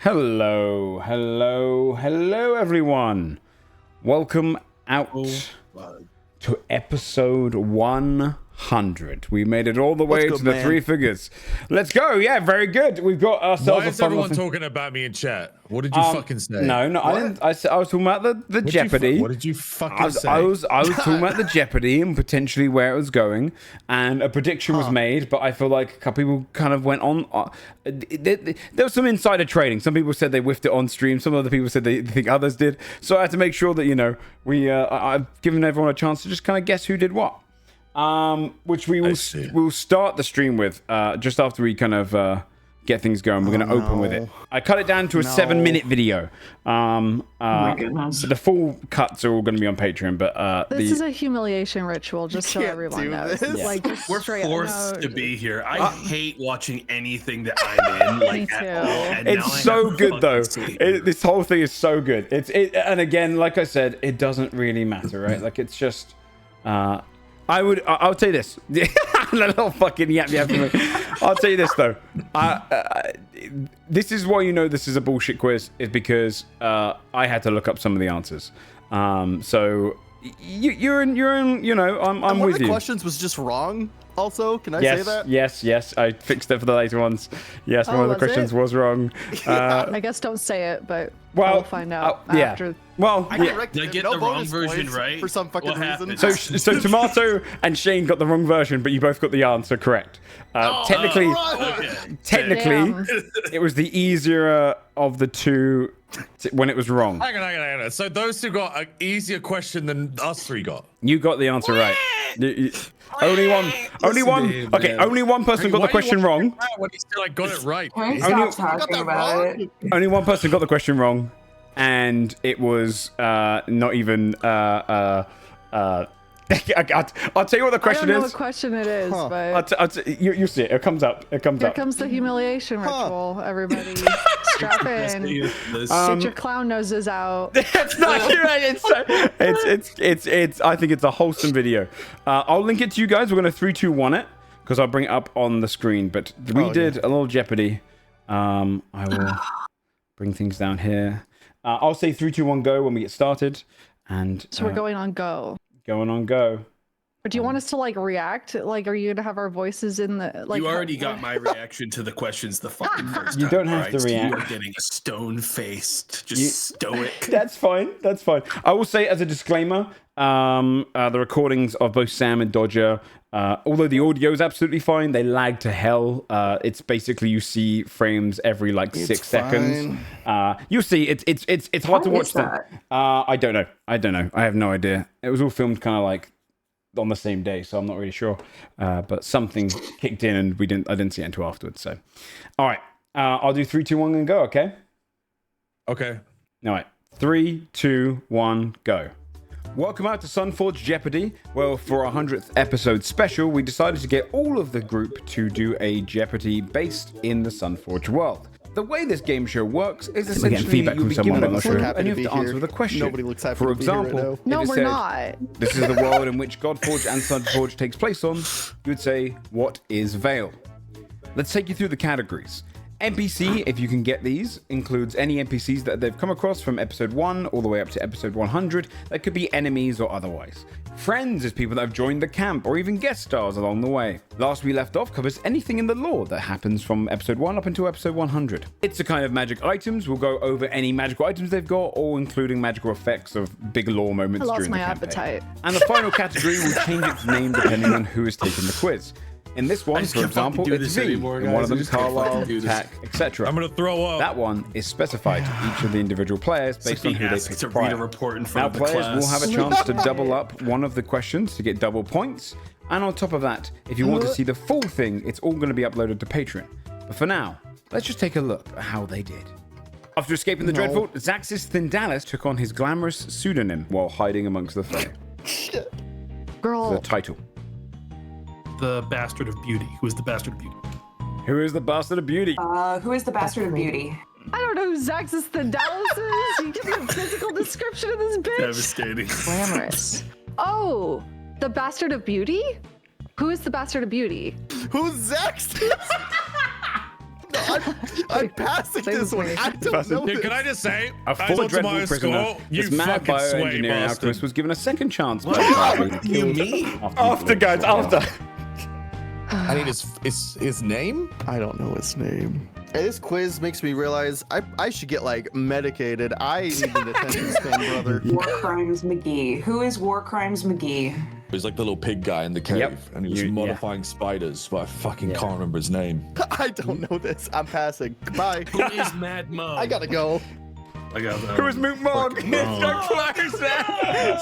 Hello, hello, hello, everyone. Welcome out to episode 100. We made it all the way to the three figures. Let's go. Yeah, very good. We've got ourselves. Why is everyone talking about me in chat? What did you fucking say? No, I didn't. I was talking about the Jeopardy. What did you fucking say? I was talking about the Jeopardy and potentially where it was going, and a prediction was made. But I feel like a couple people kind of went on. There was some insider trading. Some people said they whiffed it on stream. Some other people said they think others did. So I had to make sure that I've given everyone a chance to just kind of guess who did what. Which we'll start the stream with just after we kind of get things going. We're going to open with it. I cut it down to a 7-minute video. Oh my goodness. The full cuts are all going to be on Patreon, but this is a humiliation ritual, just so everyone knows. Yeah. Like, we're forced to be here. I hate watching anything that I'm in. Like, at all. And it's so good though. This whole thing is so good. And again, like I said, it doesn't really matter, right? Like, it's just. I'll tell you this. A little fucking yap for me. I'll tell you this though. This is why you know this is a bullshit quiz, is because I had to look up some of the answers. So you're in. I'm with you. One of the questions was just wrong. Also, can I say that? Yes. I fixed it for the later ones. Yes, one of the questions was wrong. I guess don't say it, but we'll find out after. Well, I get the wrong version right for some fucking reason. So Tomato and Shayne got the wrong version, but you both got the answer correct. Technically, it was the easier of the two when it was wrong. Hang on. So those two got an easier question than us three got. You got the answer right. Only one. Okay, only one person got the question wrong. When he still got it right. Only one person got the question wrong, and it was not even. I'll tell you what the question is. I don't know what question it is, but you see it. It comes up. Here comes the humiliation ritual. Everybody, strap in. Get your clown noses out. It's not. It's. I think it's a wholesome video. I'll link it to you guys. We're gonna 3, 2, 1 it because I'll bring it up on the screen. But we did a little Jeopardy. I will bring things down here. I'll say 3, 2, 1, go when we get started. And so we're going on go. Going on go. But do you want us to react? Like, are you gonna have our voices in the like? You already got my reaction to the questions the fucking first time. You don't have to react. You are getting a stone-faced, stoic. That's fine. I will say as a disclaimer, the recordings of both Sam and Dodger, although the audio is absolutely fine, they lag to hell. It's basically you see frames every 6 seconds. You see, it's hard to watch that. I don't know. I have no idea. It was all filmed kind of on the same day, so I'm not really sure. But something kicked in, and I didn't see it until afterwards. So, all right, I'll do 3, 2, 1, and go. Okay. Okay. All right. 3, 2, 1, go. Welcome out to SunForge Jeopardy. Well, for our 100th episode special, we decided to get all of the group to do a Jeopardy based in the SunForge world. The way this game show works is essentially you'll be given a clue and you have to answer the question. Nobody looks happy for to be here right example, no, if it we're said, not. this is the world in which Godforge and SunForge takes place on, you would say, what is Veil? Let's take you through the categories. NPC, if you can get these, includes any NPCs that they've come across from episode 1 all the way up to episode 100 that could be enemies or otherwise. Friends is people that have joined the camp or even guest stars along the way. Last We Left Off covers anything in the lore that happens from episode 1 up until episode 100. It's a kind of magic items. We'll go over any magical items they've got, all including magical effects of big lore moments during the campaign. Appetite. And the final category will change its name depending on who is taking the quiz. In this one, for example, it's V. In one of them, Carlisle, Tack, etc. I'm gonna throw up. That one is specified to each of the individual players based on who they pick prior. Now, players will have a chance to double up one of the questions to get double points. And on top of that, if you want to see the full thing, it's all going to be uploaded to Patreon. But for now, let's just take a look at how they did. After escaping the Dreadfort, Zaxxas Vindalis took on his glamorous pseudonym while hiding amongst the fray. Girl. The title. The Bastard of Beauty. Who is the Bastard of Beauty? Who is the Bastard of Beauty? Who is the Bastard of Beauty? I don't know who Zaxxas Vindalis is. You give me a physical description of this bitch. Devastating. Glamorous. Oh, the Bastard of Beauty? Who is the Bastard of Beauty? Who's Zaxxas? I'm passing this one. I don't know Dude, this. can I just say, A I full thought to my dreadful prisoner, score, you this mad fucking sway, bioengineering Bastion. alchemist was given a second chance by the What party do and you killed mean? after guys, after. I need his name. I don't know his name. Hey, this quiz makes me realize I should get like medicated. I need an attention span, brother. War Crimes McGee. Who is War Crimes McGee? He's like the little pig guy in the cave, Yep. and he was modifying spiders, but I fucking can't remember his name. I don't know this. I'm passing. Goodbye. Who is Mad Mo? I gotta go. I got that. Who is Moot Mog? So close, man.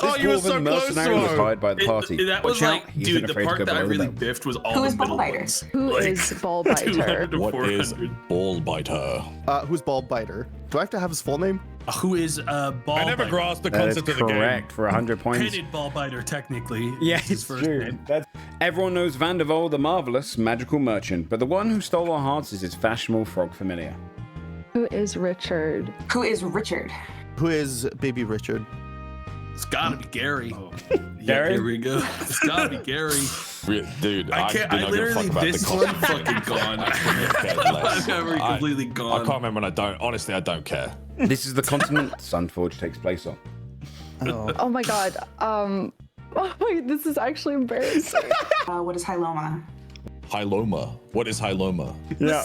Oh, you were so Dwarven close mercenary was to hired by the party. That was Watch out, like, he's dude, been the afraid to part go that I below really them. biffed was all Who the is middle Ballbiter? ones. Who Like, is Ballbiter? 200 to What is 400. Ballbiter? Who's Ballbiter? Do I have to have his full name? Who is Ball I never Biter? grasped the That is concept of the game. correct for 100 points. Pitted Ball Biter, technically. Yeah, is his it's first true. name. Everyone knows Vandervold, the marvelous magical merchant, but the one who stole our hearts is his fashionable frog familiar. Who is Richard? Who is Richard? Who is Baby Richard? It's gotta be Gary. Yeah, Gary? here we go. It's gotta be Gary. Dude, I can't. I literally this one fucking gone. I'm never completely I gone. can't remember, and I don't. Honestly, I don't care. This is the continent SunForge takes place on. Oh my god. Oh my, this is actually embarrassing. What is Hyloma? Hyloma. What is Hyloma? The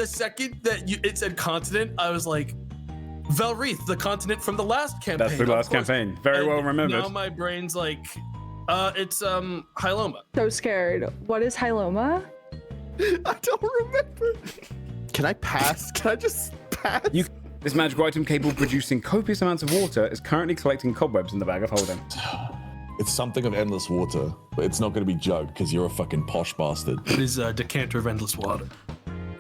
second that it said continent, I was like, Velreith, the continent from the last campaign. That's the last of course. campaign. Very well remembered. Now my brain's like, it's Hyloma. So scared. What is Hyloma? I don't remember. Can I pass? Can I just pass? This magical item capable of producing copious amounts of water is currently collecting cobwebs in the bag of holding. It's something of endless water, but it's not going to be Jug because you're a fucking posh bastard. It is a decanter of endless water.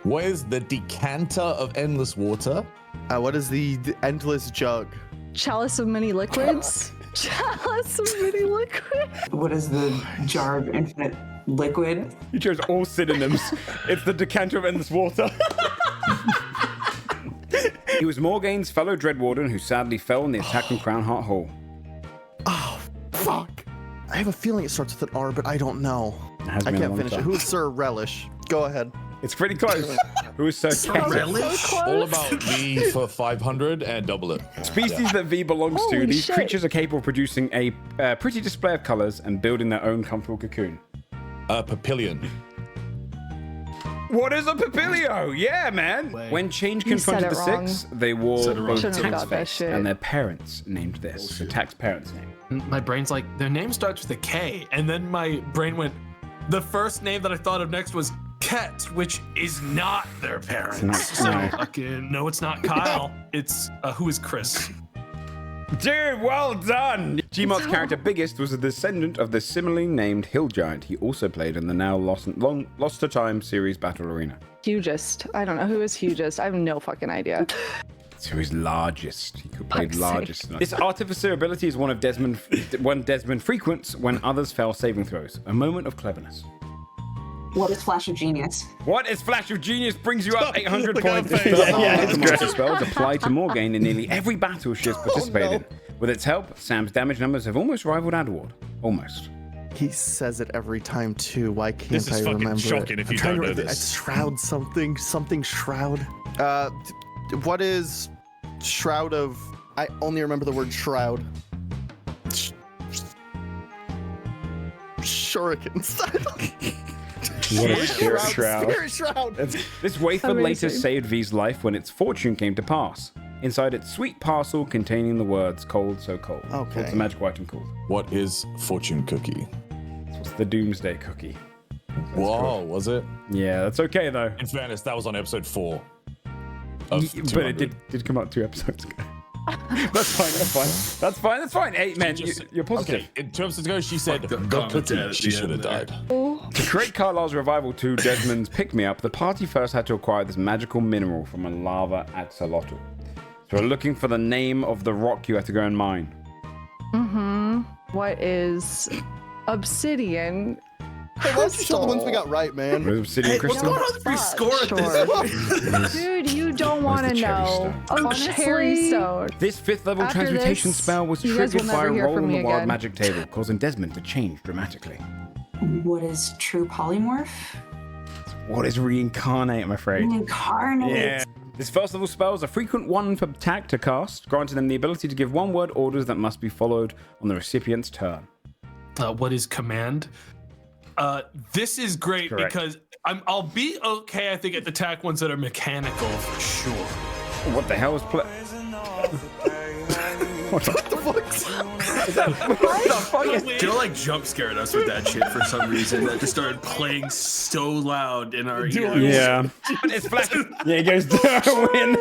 What is the decanter of endless water? What is the endless jug? Chalice of many liquids? Chalice of many liquids? What is the jar of infinite liquid? You chose all synonyms. It's the decanter of endless water. He was Morgaine's fellow Dreadwarden who sadly fell in the attack on Crownheart Hall. Oh, fuck. I have a feeling it starts with an R, but I don't know. Has I been a can't long finish it. time. Who is Sir Relish? Go ahead. It's pretty close. Who is Sir Kessel? Relish? All about V for 500 and double it. Species that V belongs to, Holy these shit. creatures are capable of producing a pretty display of colors and building their own comfortable cocoon. Papillion. What is a papilio? Yeah, man. When change You said confronted it the wrong. Six, they wore Said it wrong. both Shouldn't have Tax got that Face, shit. and their parents named this. So Tax parents name. My brain's like, their name starts with a K, and then my brain went, the first name that I thought of next was Ket, which is not their parents. not, So no. fucking, no, it's not Kyle. It's who is Chris? Dude, well done! Gmod's character Biggest was a descendant of the similarly named hill giant he also played in the now lost to time series Battle Arena. Hugest. I don't know who is Hugest. I have no fucking idea. So he's largest. He could play Fuck's largest. This artificer ability is one Desmond frequents when others fail saving throws. A moment of cleverness. What is Flash of Genius? What is Flash of Genius brings you up 800 Look at points. her face. The monster spells apply to Morgaine in nearly every battle she has participated in. With its help, Sam's damage numbers have almost rivaled Adward. Almost. He says it every time too. Why can't This is I fucking remember shocking it? if you I'm trying don't to know remember- this. Shroud something shroud. What is shroud of? I only remember the word shroud. Shurikens. What a spirit shroud. Spirit shroud. This wafer later Amazing. saved V's life when its fortune came to pass. Inside its sweet parcel containing the words "cold, so cold." Okay. What's the magic item called? What is fortune cookie? What's the Doomsday Cookie? Whoa, was it? Yeah, that's okay though. In fairness, that was on episode 4. But it did come out 2 episodes ago. That's fine. That's fine. Hey, man, you're positive. Okay, in terms of go, she said the comment cookie. at She the should have end there. died. To create Carlisle's revival to Desmond's pick-me-up, the party first had to acquire this magical mineral from a lava axolotl. So we're looking for the name of the rock you have to go and mine. What is obsidian? Hey, why don't you show the ones we got right, man? What is obsidian What's crystal? going on with your score at this? Dude, you don't want to the cherry know. stone? Oh, cherry stone. This 5th level After transmutation this, spell was you guys triggered will by a never hear roll from on the me wild again. magic table, causing Desmond to change dramatically. What is true polymorph? What is reincarnate, I'm afraid? Incarnate. Yeah. This first level spell is a frequent one per attack to cast, granting them the ability to give one-word orders that must be followed on the recipient's turn. What is command? This is great Correct. because I'll be okay, I think, at the attack ones that are mechanical for sure. What the hell is play? What the fuck? Joe like jump scared us with that shit for some reason. That just started playing so loud in our ears. Yeah. It's flash. Yeah, it goes Darwin.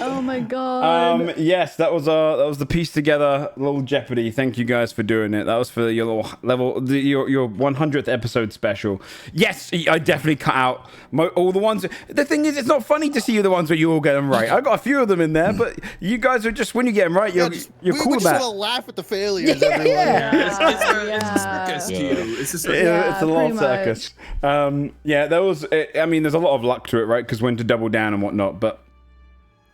Oh my god. Yes, that was the piece together little Jeopardy. Thank you guys for doing it. That was for your little level, your 100th episode special. Yes, I definitely cut out all the ones. The thing is, it's not funny to see the ones where you all get them right. I got a few of them in there, but you guys are just, when you get them right, you're cool we about just it. want to laugh at the failures, Yeah, everyone. yeah. It's a circus to you. It's just It's a lot of pretty circus. Yeah, there was. I mean, there's a lot of luck to it, right? Because when to double down and whatnot. But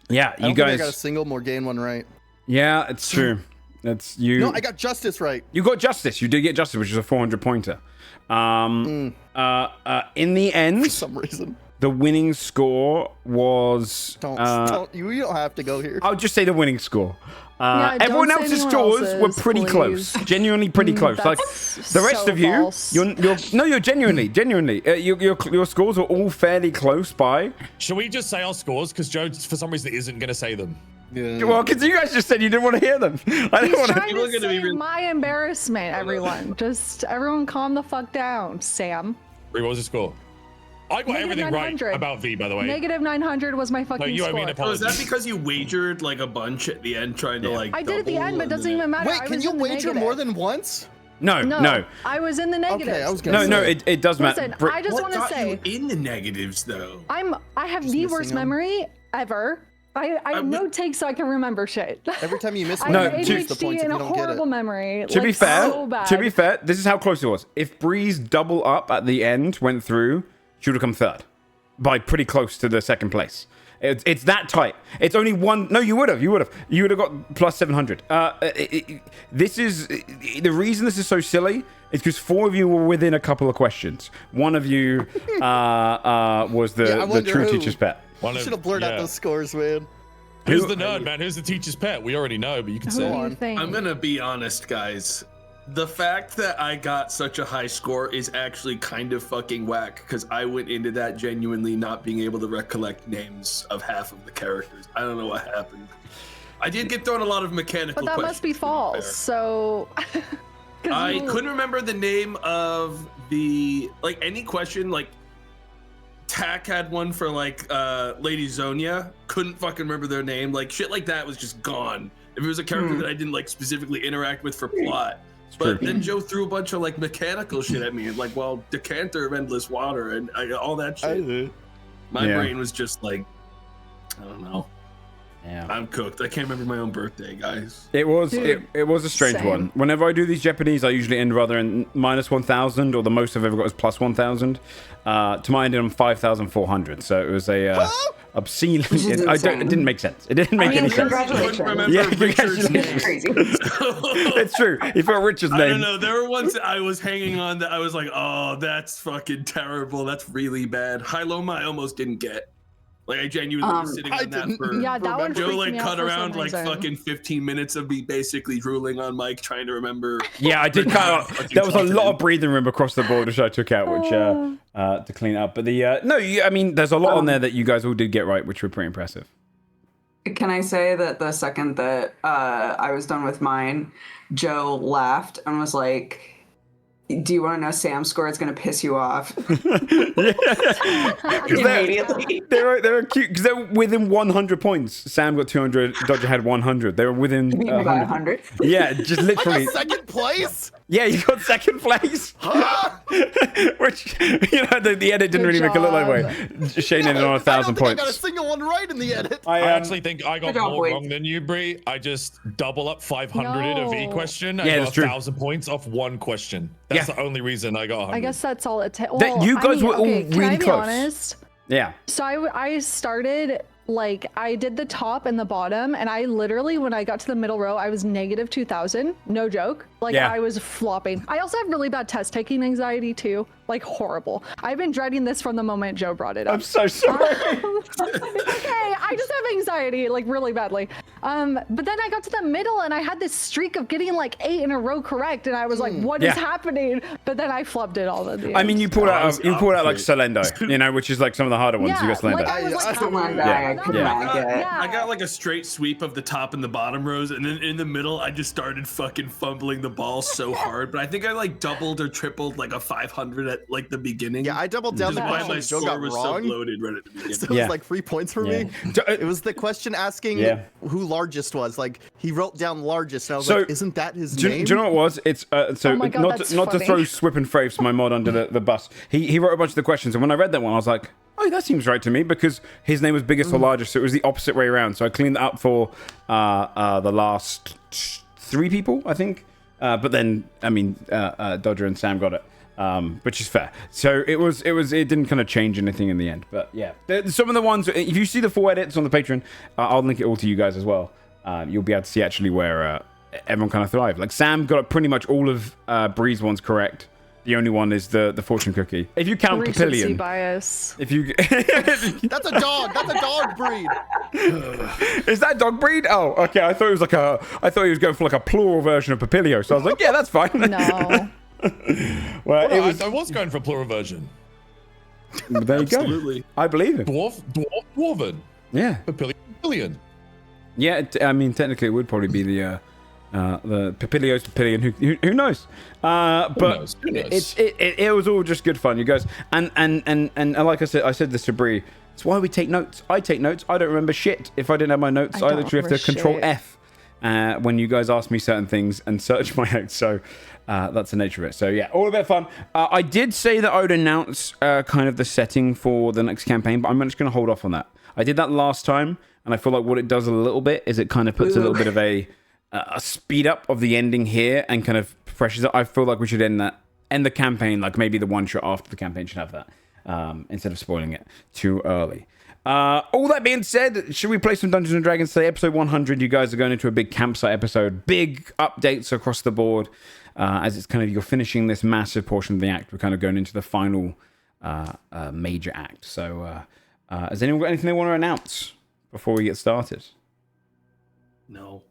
yeah, I you don't think I guys. got a single Morgane one right. Yeah, it's true. That's you. No, I got justice right. You got justice. You did get justice, which is a 400 pointer. In the end, For some reason. the winning score was. You don't have to go here. I'll just say the winning score. Yeah, Everyone don't say else's anyone scores were else's, pretty close, please. genuinely pretty close. Like That's the rest so of you, false. you're genuinely. Your scores are all fairly close by. Should we just say our scores? Because Joe, for some reason, isn't going to say them. Well, because you guys just said you didn't want to hear them. I didn't He's want trying to. to save my embarrassment, everyone. Just everyone calm the fuck down, Sam. Bree, what was your score? I got Negative everything right 900. about V, by the way. Negative 900 was my fucking you owe me an score. Oh, is that apology. because you wagered like a bunch at the end trying to like I did at the double end, but it and doesn't then- even matter. Wait, I can was you in the wager negative. more than once? No. I was in the negative. Okay, I was gonna No, say. it does matter. Listen, I just What want to got say, you in the negatives though? I have the missing worst them. memory ever. I have no takes so I can remember shit. Every time you miss I one, No, have you lose the ADHD points if and you a don't get it. horrible memory. To be like, fair, so bad. this is how close it was. If Bree's double up at the end went through, she would have come third by pretty close to the second place. It's that tight. It's only one. No, you would have. You would have got plus 700. This is the reason this is so silly. Is because 4 of you were within a couple of questions. One of you was Yeah, I the wonder true who. teacher's pet. You should have blurred out those scores, man. Who's the nerd, man? Who's the teacher's pet? We already know, but you can Who say do it. you think? I'm gonna be honest, guys. The fact that I got such a high score is actually kind of fucking whack because I went into that genuinely not being able to recollect names of half of the characters. I don't know what happened. I did get thrown a lot of mechanical But that questions. must be to false. fair. So. 'Cause I you- couldn't remember the name of the like any question. Like Tack had one for like Lady Zonia. Couldn't fucking remember their name. Like shit like that was just gone. If it was a character that I didn't like specifically interact with for plot. But then Joe threw a bunch of like mechanical shit at me, like, well, decanter of endless water and all that shit. My Yeah. brain was just like, I don't know. Yeah. I'm cooked. I can't remember my own birthday, guys. It was Dude, it was a strange same. one. Whenever I do these Jeopardies, I usually end rather in minus 1,000, or the most I've ever got is plus 1,000. To mine, I ended on 5,400. So it was a obscene. is It insane. didn't make sense. It didn't make any sense. I couldn't remember Yeah, Richard's name. congratulations. Crazy. It's true. He felt Richard's I don't name. know. There were ones that I was hanging on that I was like, oh, that's fucking terrible. That's really bad. High-Low I almost didn't get. Like, I genuinely was sitting I on that didn't. for... Yeah, that one Joe, freaked like, me out cut for around, some like, reason. fucking 15 minutes of me basically drooling on Mike, trying to remember... Yeah, I did cut out. There was a lot of breathing room across the board, which I took out, which to clean up. But I mean, there's a lot on there that you guys all did get right, which were pretty impressive. Can I say that the second that I was done with mine, Joe laughed and was like, "Do you want to know Sam's score? It's going to piss you off." Immediately. They were cute because they're within 100 points. Sam got 200. Dodger had 100. They were within You got 100. 100. Yeah, just literally. Second place? Yeah, you got second place. Which the edit didn't Good really make it look that way. job. Shane ended on 1,000 I don't think I got a points. single one right in the edit. I actually think I got Good job, more boys. wrong than you, Bree. I just double up 500 in a V No. question. Yeah, I that's got true. 1,000 points off one question. That's Yeah. the only reason I got 100. I guess that's all it takes. That you guys were all can really I be close. honest? Yeah. So I started like I did the top and the bottom, and I literally, when I got to the middle row, I was negative 2,000. No joke. Like I was flopping. I also have really bad test taking anxiety too. Like horrible. I've been dreading this from the moment Joe brought it up. I'm so sorry. It's okay. I just have anxiety, like really badly. But then I got to the middle and I had this streak of getting like 8 in a row correct, and I was like, "What is happening?" But then I flubbed it all at the end. I mean, you pulled out like Solendo, you know, which is like some of the harder ones. Yeah, you got Solendo. like, I was like, I could not get. I got like a straight sweep of the top and the bottom rows, and then in the middle, I just started fucking fumbling the ball so hard. But I think I like doubled or tripled like a 500 at like the beginning. Yeah, I doubled down the Why question my Joe score got was wrong. so loaded right at the beginning. So it was like 3 points for me. It was the question asking who largest was. Like he wrote down largest, and I was like, "Isn't that his name?" Do you know what it was? It's so my God, not that's to funny. throw Swip and Fraves, my mod, under the bus. He wrote a bunch of the questions, and when I read that one, I was like, "Oh, that seems right to me," because his name was biggest or largest, so it was the opposite way around. So I cleaned that up for the last 3 people, I think. But then, I mean, Dodger and Sam got it. Which is fair. So it didn't kind of change anything in the end. But yeah, some of the ones, if you see the full edits on the Patreon, I'll link it all to you guys as well. You'll be able to see actually where everyone kind of thrived. Like Sam got pretty much all of Bree's ones correct. The only one is the fortune cookie. If you count Recency Papillion. bias. If you That's a dog. That's a dog breed. Is that dog breed? Oh, okay. I thought he was going for like a plural version of Papilio. So I was like, yeah, that's fine. No. Well, I was going for plural version. There you go. I believe it. Dwarven. Yeah. Papillion. Yeah. I mean, technically, it would probably be the Papilio's Papillion. Who knows? But Who knows? It was all just good fun, you guys. And like I said this to Bree. It's why we take notes. I take notes. I don't remember shit if I didn't have my notes. I literally have to Control F when you guys ask me certain things and search my notes. So that's the nature of it. So yeah, all a bit of fun. I did say that I would announce kind of the setting for the next campaign, but I'm just going to hold off on that. I did that last time, and I feel like what it does a little bit is it kind of puts a little bit of a speed up of the ending here and kind of pressures it. I feel like we should end the campaign, like maybe the one shot after the campaign should have that, instead of spoiling it too early. All that being said, should we play some Dungeons and Dragons today? Episode 100, you guys are going into a big campsite episode. Big updates across the board. As it's kind of, you're finishing this massive portion of the act. We're kind of going into the final major act. So, has anyone got anything they want to announce before we get started? No.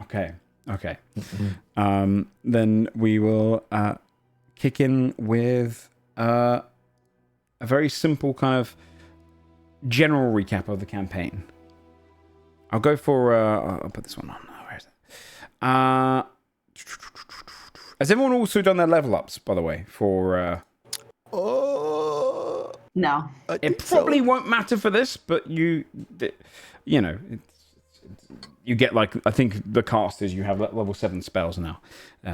Okay. Then we will kick in with a very simple kind of general recap of the campaign. I'll go for I'll put this one on. Where is it? Has everyone also done their level ups, by the way, for No. it probably won't matter for this, but you know, you get, like, I think the cast is you have level 7 spells now,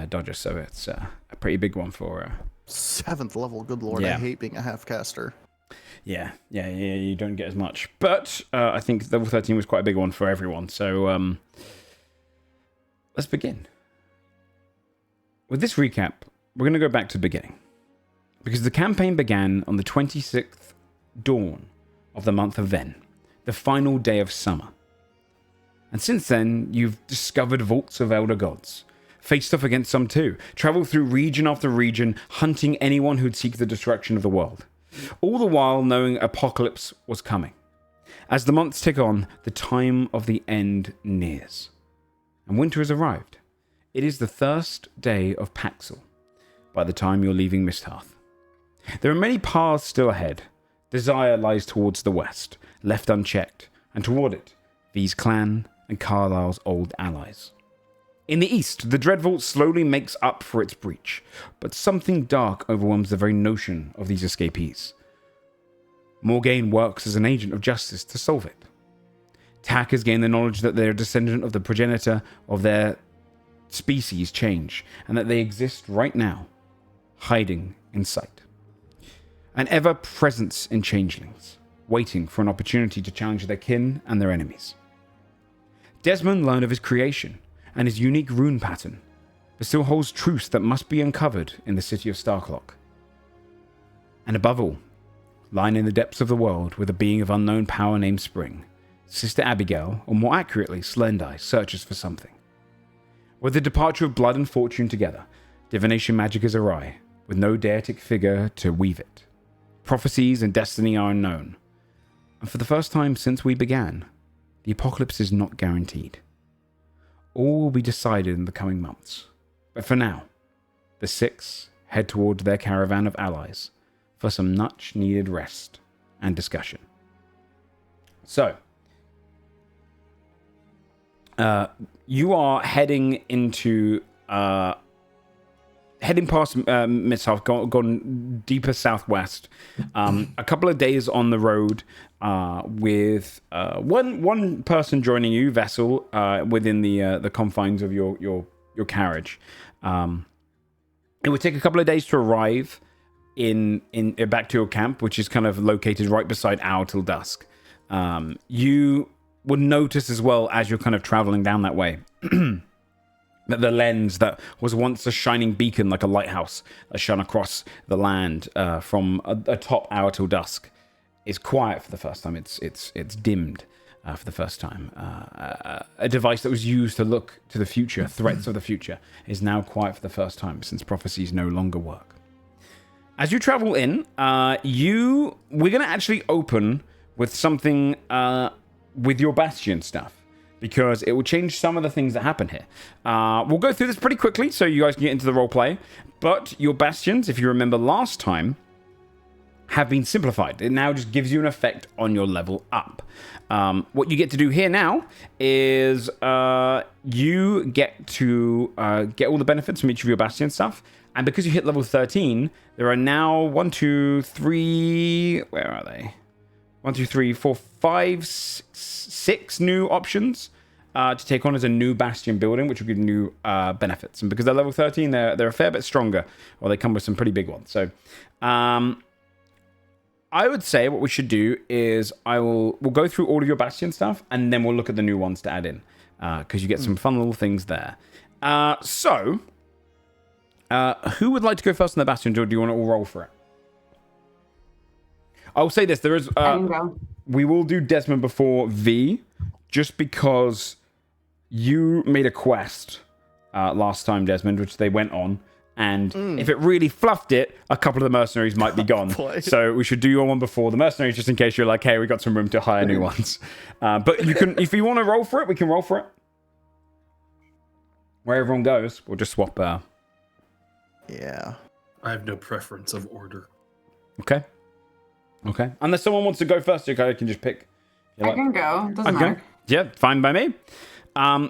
Dodger, so it's a pretty big one for 7th level, good lord, Yeah. I hate being a half caster. Yeah, you don't get as much. But I think level 13 was quite a big one for everyone. So let's begin. With this recap, we're going to go back to the beginning. Because the campaign began on the 26th dawn of the month of Ven, the final day of summer. And since then, you've discovered vaults of elder gods, faced off against some too, traveled through region after region, hunting anyone who'd seek the destruction of the world. All the while knowing apocalypse was coming. As the months tick on, the time of the end nears. And winter has arrived. It is the first day of Paxel by the time you're leaving Misthearth. There are many paths still ahead. Desire lies towards the west, left unchecked, and toward it, V's clan and Carlisle's old allies. In the east, the Dreadvault slowly makes up for its breach, but something dark overwhelms the very notion of these escapees. Morgaine works as an agent of justice to solve it. Tak has gained the knowledge that they're a descendant of the progenitor of their species change, and that they exist right now, hiding in sight. An ever-presence in changelings, waiting for an opportunity to challenge their kin and their enemies. Desmond learned of his creation and his unique rune pattern, but still holds truths that must be uncovered in the city of Starclock. And above all, lying in the depths of the world with a being of unknown power named Spring, Sister Abigail, or more accurately, Slendai, searches for something. With the departure of blood and fortune together, divination magic is awry, with no deity figure to weave it. Prophecies and destiny are unknown. And for the first time since we began, the apocalypse is not guaranteed. All will be decided in the coming months. But for now, the six head toward their caravan of allies for some much-needed rest and discussion. So, you are heading into... heading past Mid-South, gone deeper southwest. A couple of days on the road with one person joining you, Vessel, within the confines of your carriage. It would take a couple of days to arrive in back to your camp, which is kind of located right beside Hour Till Dusk. You would notice as well as you're kind of traveling down that way that the lens that was once a shining beacon like a lighthouse that shone across the land from atop Hour Till Dusk is quiet for the first time. It's dimmed for the first time. A device that was used to look to the future, threats of the future, is now quiet for the first time since prophecies no longer work. As you travel in, we're going to actually open with something with your Bastion stuff, because it will change some of the things that happen here. We'll go through this pretty quickly so you guys can get into the role play. But your Bastions, if you remember last time, have been simplified. It now just gives you an effect on your level up. What you get to do here now is you get to get all the benefits from each of your Bastion stuff. And because you hit level 13, there are now 1, 2, 3... Where are they? 1, 2, 3, 4, 5, 6 new options to take on as a new Bastion building, which will give new benefits. And because they're level 13, they're a fair bit stronger, or they come with some pretty big ones. So I would say what we should do is we'll go through all of your Bastion stuff, and then we'll look at the new ones to add in, because you get some fun little things there. Who would like to go first on the Bastion, or do you want to all roll for it? I'll say this, there is... we will do Desmond before V, just because you made a quest last time, Desmond, which they went on, and if it really fluffed it, a couple of the mercenaries might be gone. So we should do your one before the mercenaries, just in case you're like, hey, we got some room to hire new ones. But you can, if you want to roll for it, we can roll for it. Where everyone goes, we'll just swap... Yeah. I have no preference of order. Okay. Unless someone wants to go first, you can just pick. I can go. Doesn't matter. Yeah, fine by me.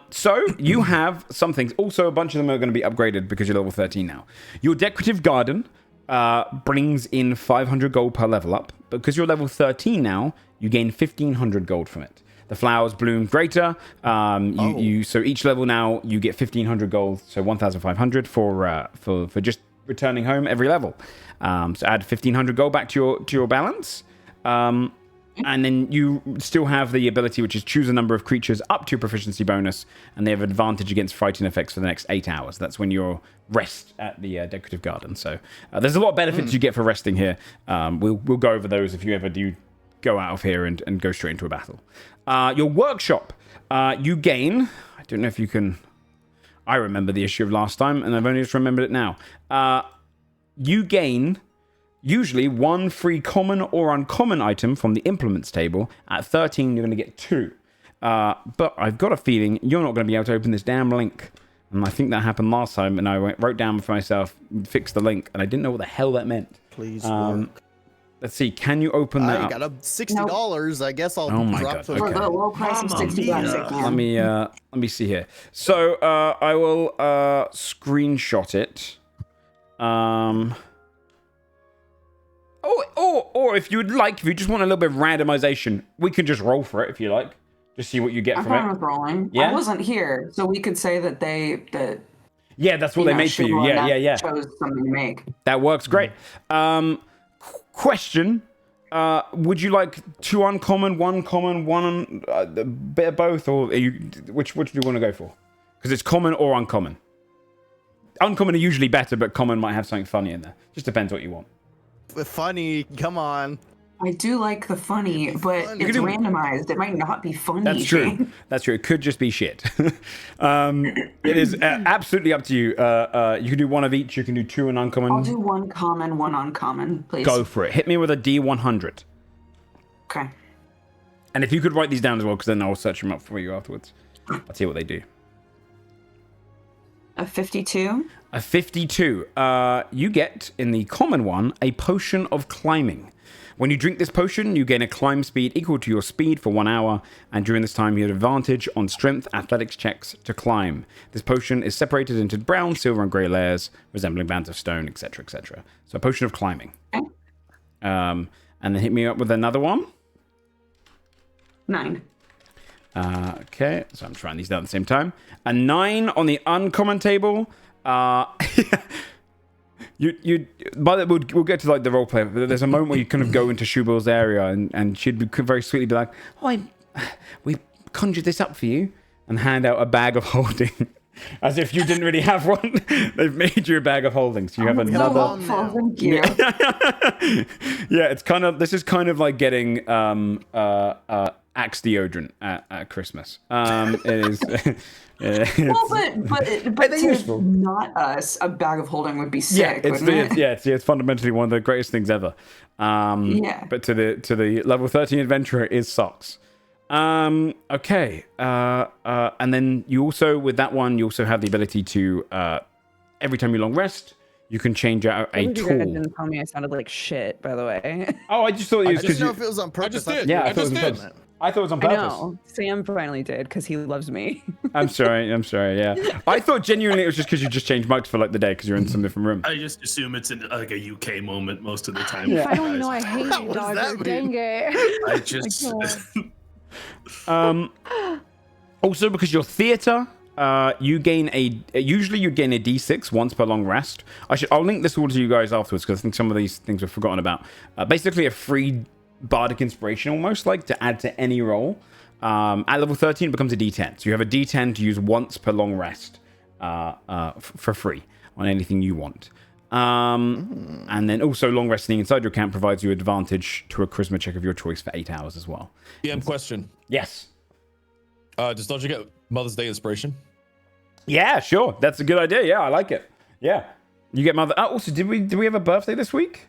So you have some things. Also, a bunch of them are going to be upgraded because you're level 13 now. Your decorative garden brings in 500 gold per level up. Because you're level 13 now, you gain 1,500 gold from it. The flowers bloom greater. So each level now you get 1,500 gold, so 1,500 for just returning home every level. So add 1,500 gold back to your balance. And then you still have the ability, which is choose a number of creatures up to your proficiency bonus, and they have advantage against fighting effects for the next 8 hours. That's when you're rest at the decorative garden. So there's a lot of benefits you get for resting here. We'll go over those if you ever do go out of here and go straight into a battle. Your workshop, you gain... I don't know if you can... I remember the issue of last time, and I've only just remembered it now. You gain usually 1 free common or uncommon item from the implements table. At 13, you're going to get 2. But I've got a feeling you're not going to be able to open this damn link. And I think that happened last time, and I wrote down for myself, fix the link, and I didn't know what the hell that meant. Please work. Let's see, can you open that I up? got a $60. I guess I'll Oh my drop God, some. okay. For the low price of $60. Let me see here. So I will screenshot it. Or if you would like, if you just want a little bit of randomization, we can just roll for it if you like. Just see what you get I'm from it. fine with rolling. Yeah? I wasn't here, so we could say that Yeah, that's what they made for you. Yeah. chose something to make. That works great. Question. Would you like 2 uncommon, 1 common, 1 a bit of both, or are you, which do you want to go for? Because it's common or uncommon. Uncommon are usually better, but common might have something funny in there. Just depends what you want. Funny, come on. I do like the funny, but funny. it's randomized. It might not be funny. That's true. Shane. That's true. It could just be shit. It is absolutely up to you. You can do one of each. You can do two and uncommon. I'll do one common, one uncommon, please. Go for it. Hit me with a D100. Okay. And if you could write these down as well, because then I'll search them up for you afterwards. I'll see what they do. A 52. A 52. You get, in the common one, a potion of climbing. When you drink this potion, you gain a climb speed equal to your speed for 1 hour, and during this time you have advantage on strength athletics checks to climb. This potion is separated into brown, silver, and grey layers, resembling bands of stone, etc., etc. So a potion of climbing. Okay. And then hit me up with another one. 9. Okay, so I'm trying these down at the same time. A 9 on the uncommon table. We'll get to like the role play. There's a moment where you kind of go into Shubil's area and she'd very sweetly be like, "Oh, we conjured this up for you," and hand out a bag of holding, as if you didn't really have one. They've made you a bag of holding, so you have another. Oh, thank you. Yeah, it's kind of. This is kind of like getting Axe deodorant at Christmas. It is. Well, but they're to useful. not us, a bag of holding would be sick. It's fundamentally one of the greatest things ever. But to the level 13 adventurer is socks. Okay. And then you also, with that one, you also have the ability to every time you long rest, you can change out a You guys tool. didn't tell me I sounded like shit, by the way. Oh, I just thought it was I because didn't know if it was on purpose. just did. Yeah, I I thought it was just on did. purpose. I thought it was on I purpose. know. Sam finally did because he loves me. I'm sorry. Yeah, I thought genuinely it was just because you just changed mics for like the day because you're in some different room. I just assume it's like a UK moment most of the time. Yeah. Finally, know I hate you, What does that dog. mean? Dang it. I just. Also, because you're theater, you gain usually you gain a D6 once per long rest. I'll link this all to you guys afterwards because I think some of these things were forgotten about. Basically, a free bardic inspiration, almost like to add to any roll. At level 13, it becomes a D10. So you have a D10 to use once per long rest for free on anything you want. And then also long resting inside your camp provides you advantage to a charisma check of your choice for 8 hours as well. Question. Yes. Does Dodger get Mother's Day inspiration? Yeah, sure. That's a good idea. Yeah, I like it. Yeah. You get mother. Also, did we have a birthday this week?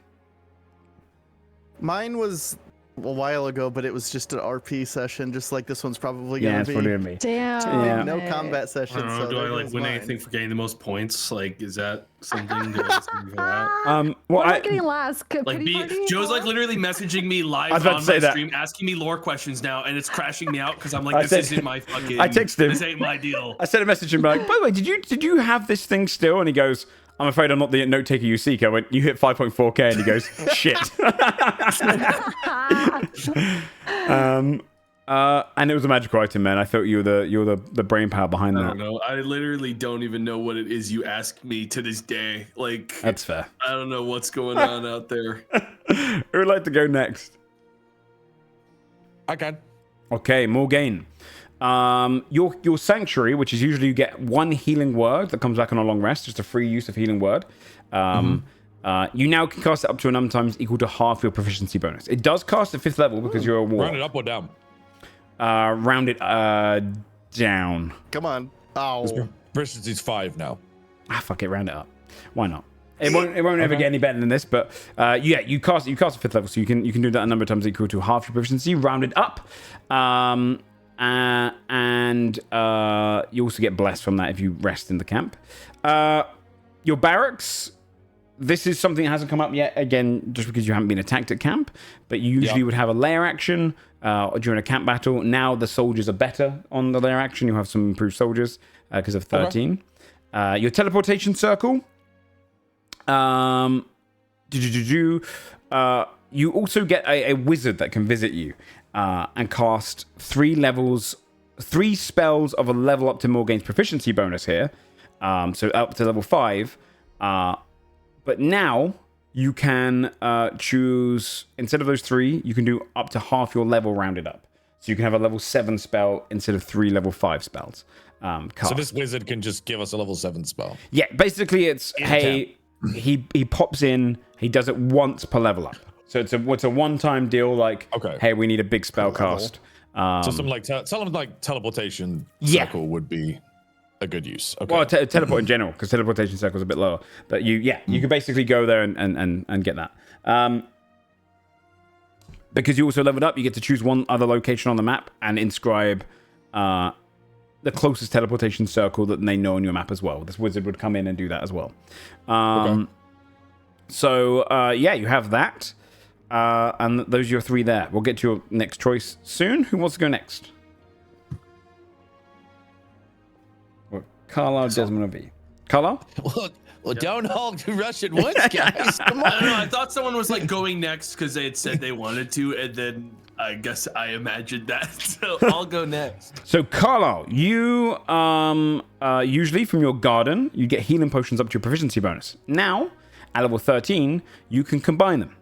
Mine was a while ago, but it was just an RP session, just like this one's probably Yeah, gonna it's be. probably gonna be. Damn. Yeah. No combat session. I don't know. So Do I there like goes win mine. anything for getting the most points? Like, is that something? For that? Well, What am I getting last? Like, Pity party? Joe's like literally messaging me live I was about on to say my that. stream, asking me lore questions now, and it's crashing me out because I'm like, I this said- isn't my fucking. I texted him. This ain't my deal. I sent a message to him like, by the way, did you have this thing still? And he goes, I'm afraid I'm not the note taker you seek. I went, you hit 5.4k, and he goes, shit. And it was a magical item, man. I thought you were the brain power behind I that. don't know. I literally don't even know what it is you ask me to this day. Like, That's fair. I don't know what's going on out there. Who would like to go next? I can. Okay, Morgaine. Your sanctuary, which is usually you get one healing word that comes back on a long rest, just a free use of healing word. You now can cast it up to an times equal to half your proficiency bonus. It does cast at 5th level because you're a war. Round it up or down? Round it down. Come on. Oh. Proficiency's 5 now. Fuck it, round it up. Why not? It won't ever get any better than this, but you cast at 5th level, so you can do that a number of times equal to half your proficiency, rounded up. And you also get blessed from that if you rest in the camp. Your barracks, this is something that hasn't come up yet, again, just because you haven't been attacked at camp, but you usually would have a lair action during a camp battle. Now the soldiers are better on the lair action. You have some improved soldiers because of 13. Your teleportation circle. You also get a wizard that can visit you and cast 3 spells of a level up to Morgaine's proficiency bonus here. So up to level 5. But now you can choose, instead of those 3, you can do up to half your level rounded up. So you can have a level 7 spell instead of 3 level 5 spells. Cast. So this wizard can just give us a level 7 spell. Yeah, basically it's, hey, he pops in, he does it once per level up. So it's a one-time deal. Like, Okay. hey, we need a big spell cast. So something like something like teleportation Yeah. circle would be a good use. Okay. Well, teleport in general, because teleportation circle is a bit lower. But you can basically go there and get that. Because you also leveled up, you get to choose one other location on the map and inscribe the closest teleportation circle that they know on your map as well. This wizard would come in and do that as well. Okay. So, you have that. And those are your 3 there. We'll get to your next choice soon. Who wants to go next? Well, Carlisle, Desmond, or V? Carlisle? Well, don't all rush at once, guys. Come on. I don't know. I thought someone was like going next because they had said they wanted to, and then I guess I imagined that. So I'll go next. So, Carlisle, you usually from your garden, you get healing potions up to your proficiency bonus. Now, at level 13, you can combine them.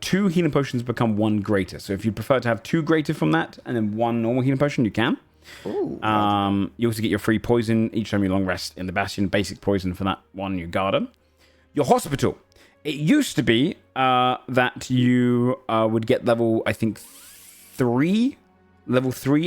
2 healing potions become 1 greater. So if you prefer to have 2 greater from that and then 1 normal healing potion, you can. Ooh, you also get your free poison each time you long rest in the Bastion. Basic poison for that one in your garden. Your hospital. It used to be that you would get level 3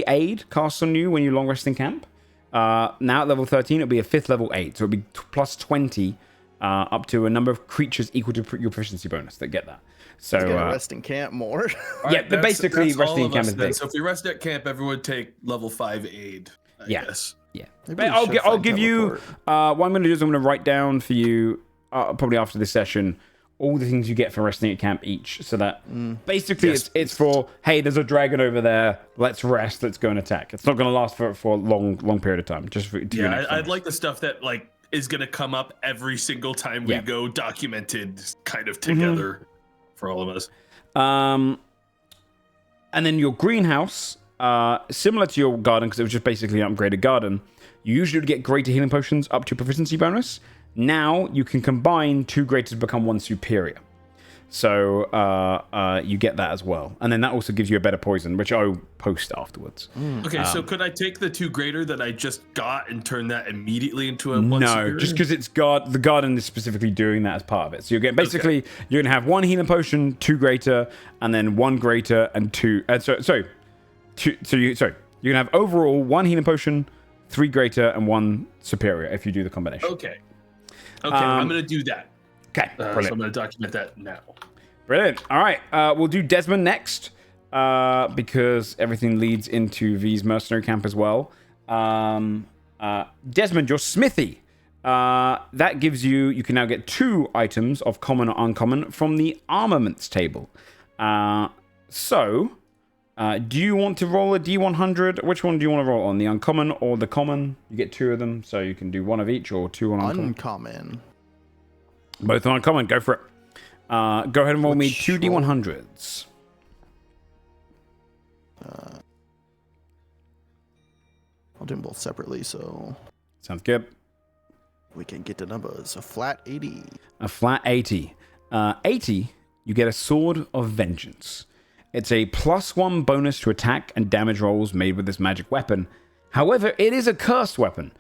aid cast on you when you long rest in camp. Now at level 13, it'll be a 5th level aid. So it'll be plus 20 up to a number of creatures equal to your proficiency bonus that get that. So rest in camp more. Yeah, but basically resting in camp is big. So if we rest at camp, everyone take level 5 aid. I guess. Yeah. But I'll give you. What I'm going to do is I'm going to write down for you probably after this session all the things you get for resting at camp each, so that basically it's for, hey, there's a dragon over there. Let's rest. Let's go and attack. It's not going to last for a long period of time. Just for I'd like the stuff that like is going to come up every single time we go, documented kind of together for all of us. And then your greenhouse, similar to your garden, because it was just basically an upgraded garden, you usually would get greater healing potions up to proficiency bonus. Now you can combine 2 greater to become 1 superior. So you get that as well. And then that also gives you a better poison, which I'll post afterwards. Okay, so could I take the 2 greater that I just got and turn that immediately into a 1 No, superior? just because the garden is specifically doing that as part of it. So you're getting basically you're gonna have 1 healing potion, 2 greater, and then 1 greater and 2. You're gonna have overall 1 healing potion, 3 greater, and 1 superior if you do the combination. Okay, I'm gonna do that. Okay, So brilliant. I'm gonna document that now. Brilliant. All right, we'll do Desmond next because everything leads into V's mercenary camp as well. Desmond, your smithy. That gives you can now get 2 items of common or uncommon from the armaments table. Do you want to roll a D100? Which one do you want to roll on? The uncommon or the common? You get 2 of them, so you can do 1 of each or 2 on uncommon. Uncommon. Both on uncommon. Go for it. Go ahead and roll me 2 D100s. I'll do them both separately, so Sounds good. we can get the numbers. A flat 80. A flat 80. 80, you get a Sword of Vengeance. It's a +1 bonus to attack and damage rolls made with this magic weapon. However, it is a cursed weapon,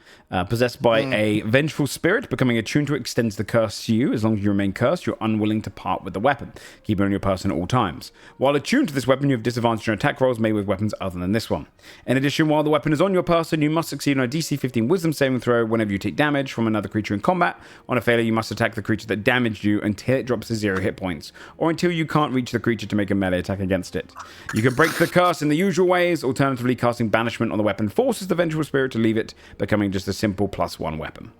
possessed by a vengeful spirit. Becoming attuned to it extends the curse to you. As long as you remain cursed, you're unwilling to part with the weapon. Keep it on your person at all times. While attuned to this weapon, you have disadvantage on attack rolls made with weapons other than this one. In addition, while the weapon is on your person, you must succeed on a DC 15 Wisdom saving throw whenever you take damage from another creature in combat. On a failure, you must attack the creature that damaged you until it drops to 0 hit points, or until you can't reach the creature to make a melee attack against it. You can break the curse in the usual ways. Alternatively, casting banishment on the weapon forces the vengeful spirit to leave it, becoming just a simple +1 weapon.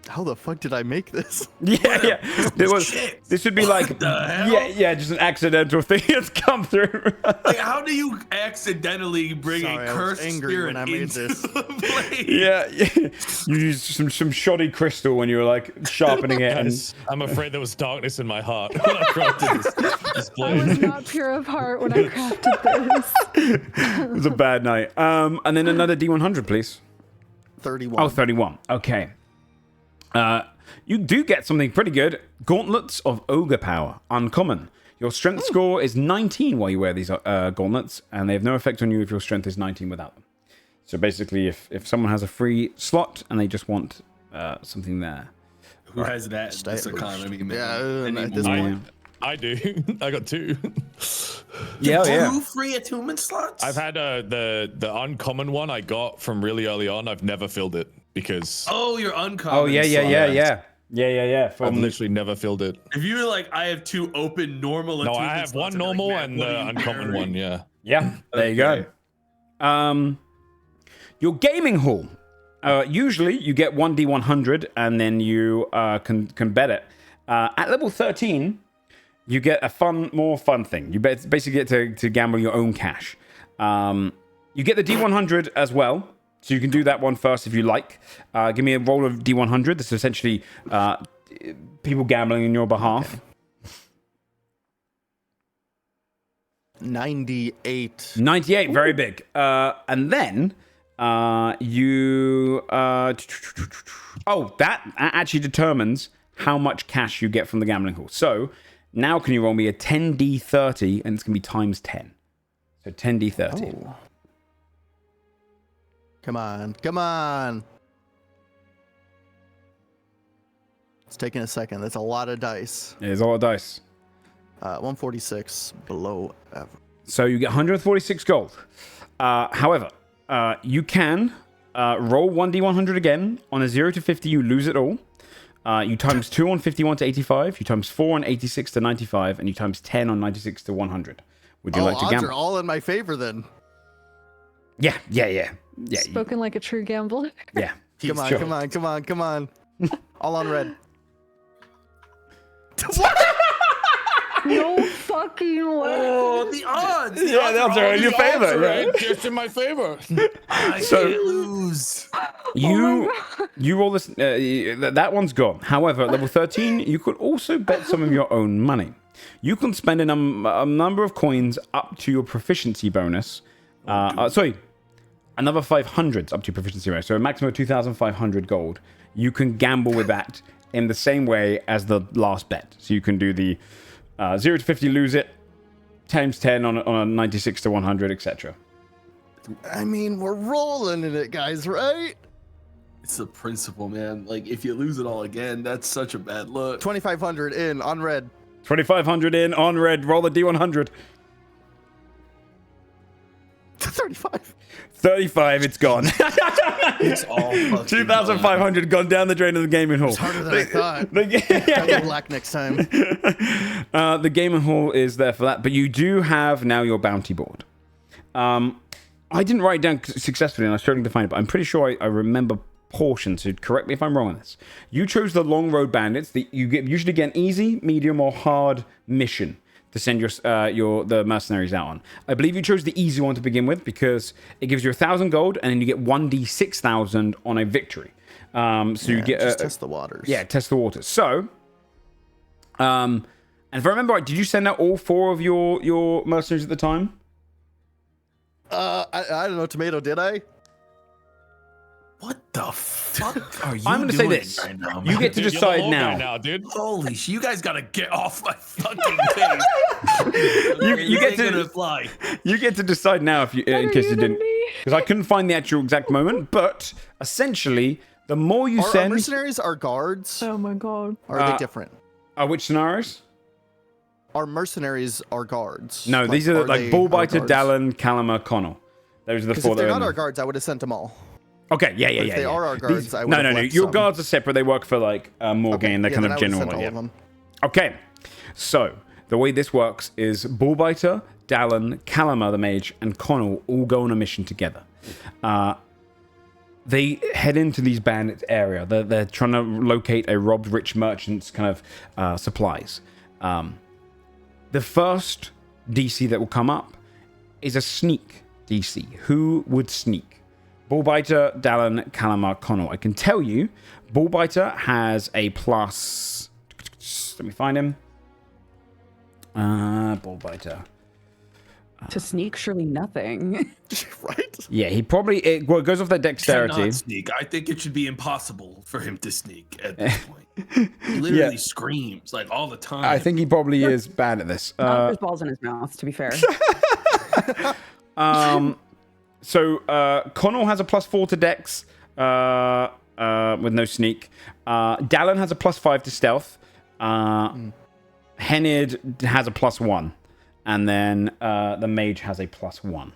How the fuck did I make this? Yeah. This would be like, just an accidental thing that's come through. Like, how do you accidentally bring a cursed spirit into the blade? Yeah. You used some shoddy crystal when you were like sharpening it. And I'm afraid there was darkness in my heart when I crafted this I blade. was not pure of heart when I crafted this. it was a bad night. And then another D100, please. 31. Oh, 31. Okay. You do get something pretty good. Gauntlets of Ogre Power. Uncommon. Your strength score is 19 while you wear these gauntlets, and they have no effect on you if your strength is 19 without them. So basically, if someone has a free slot and they just want something there. Who has that? This economy, man. Yeah, at this point. I do. I got 2. Yeah. 2 free attunement slots? I've had the uncommon one I got from really early on. I've never filled it because Oh, you're uncommon. Oh yeah. I've literally never filled it. If you were like, I have 2 open normal No, attunement I have slots, one I'd be like, normal "Man, and what are the you uncommon carrying?" one. Yeah. Yeah, there you go. Your gaming hall. Usually you get 1d100 and then you can bet it. At level 13, you get a more fun thing. You basically get to gamble your own cash. You get the d100 as well, so you can do that one first if you like. Give me a roll of d100. This is essentially people gambling on your behalf. 98. 98, very big. And then you... that actually determines how much cash you get from the gambling hall. So now can you roll me a 10d30, and it's going to be times 10. So 10d30. Oh. Come on. It's taking a second. That's a lot of dice. Yeah, there's a lot of dice. 146 below average. So you get 146 gold. However, you can roll 1d100 again. On a 0 to 50, you lose it all. You times 2 on 51 to 85. You times 4 on 86 to 95. And you times 10 on 96 to 100. Would you like to odds gamble? are all in my favor then. Yeah. Spoken like a true gambler. Yeah. Come on. All on red. No fucking way. Oh, the odds. The odds are in your favor. Right? Just in my favor. I can't lose. You roll this. That one's gone. However, at level 13, you could also bet some of your own money. You can spend a number of coins up to your proficiency bonus. Another 500 up to your proficiency bonus. So a maximum of 2,500 gold. You can gamble with that in the same way as the last bet. So you can do the 0 to 50, lose it, times 10 on a 96 to 100, etc. I mean, we're rolling in it, guys, right? It's the principle, man. Like, if you lose it all again, that's such a bad look. 2,500 in on red. 2,500 in on red. Roll the D100. 35. 35, it's gone. It's all fucking 2,500 gone down the drain of the gaming hall. It's harder than I thought. I'll go black next time. The gaming hall is there for that, but you do have now your bounty board. I didn't write it down successfully, and I was struggling to find it, but I'm pretty sure I remember portions, so correct me if I'm wrong on this. You chose the Long Road Bandits. You usually get an easy, medium, or hard mission to send the mercenaries out on. I believe you chose the easy one to begin with because it gives you 1,000 gold, and then you get 1d6,000 on a victory. So you get just test the waters. Yeah, test the waters. So, and if I remember right, did you send out all 4 of your mercenaries at the time? I don't know, Tomato, did I? What the fuck are you I'm going to say this. right now, you get to Dude, decide you're the now. guy now, dude. Holy shit, you guys gotta get off my fucking case. You get to to fly. You get to decide now if you, in case you didn't, because I couldn't find the actual exact moment. But essentially, the more you Our send, mercenaries are guards. Oh my god. Or are they different? which scenarios? Our mercenaries are guards. No, these are like they Bullbiter, our guards? Dallin, Calama, Connell. Those are the 4 If that they're are not in our there. guards, I would have sent them all. Okay, yeah. If they are our guards, I would No. have left Your some. guards are separate. They work for like Morgan. They're kind then of I would've general. sent all Yeah. of them. Okay, so the way this works is Bullbiter, Dallin, Calama the mage, and Connell all go on a mission together. They head into these bandits area. They're trying to locate a robbed rich merchant's kind of supplies. The first DC that will come up is a sneak DC. Who would sneak? Bullbiter, Dallin, Calama, Connell. I can tell you, Bullbiter has a plus... Let me find him. Bullbiter. To sneak, surely nothing. Right? Yeah, he probably... It goes off their dexterity. Cannot sneak. I think it should be impossible for him to sneak at this point. He literally screams like all the time. I think he probably is bad at this. There's balls in his mouth, to be fair. So Connell has a +4 to dex with no sneak. Dallin has a +5 to stealth. Henid has a +1, and then the mage has a +1.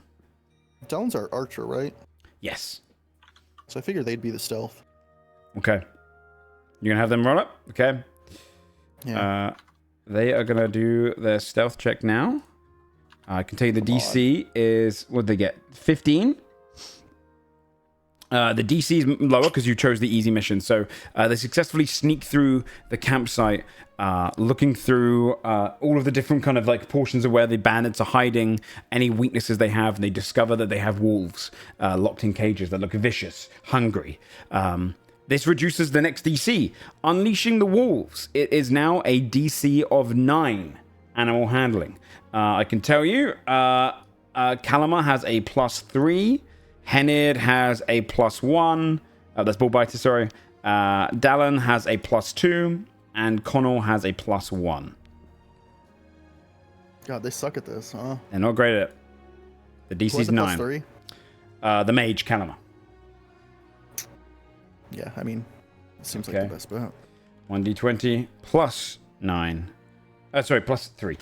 Talon's our archer, right? Yes. So I figure they'd be the stealth. Okay. You're gonna have them roll up. Okay. Yeah. They are gonna do their stealth check now. I can tell you the DC is, what did they get? 15. The DC is lower because you chose the easy mission. So they successfully sneak through the campsite, looking through all of the different kind of like portions of where the bandits are hiding, any weaknesses they have, and they discover that they have wolves locked in cages that look vicious, hungry. This reduces the next DC. Unleashing the wolves. It is now a DC of 9 animal handling. I can tell you, Kalama has a +3. Henid has a +1. That's Bullbiter, sorry. Dallin has a +2. And Connell has a +1. God, they suck at this, huh? They're not great at it. The DC's 9. +3? The mage, Kalama. Yeah, I mean, it seems like the best bet. 1d20 +9. Sorry, +3.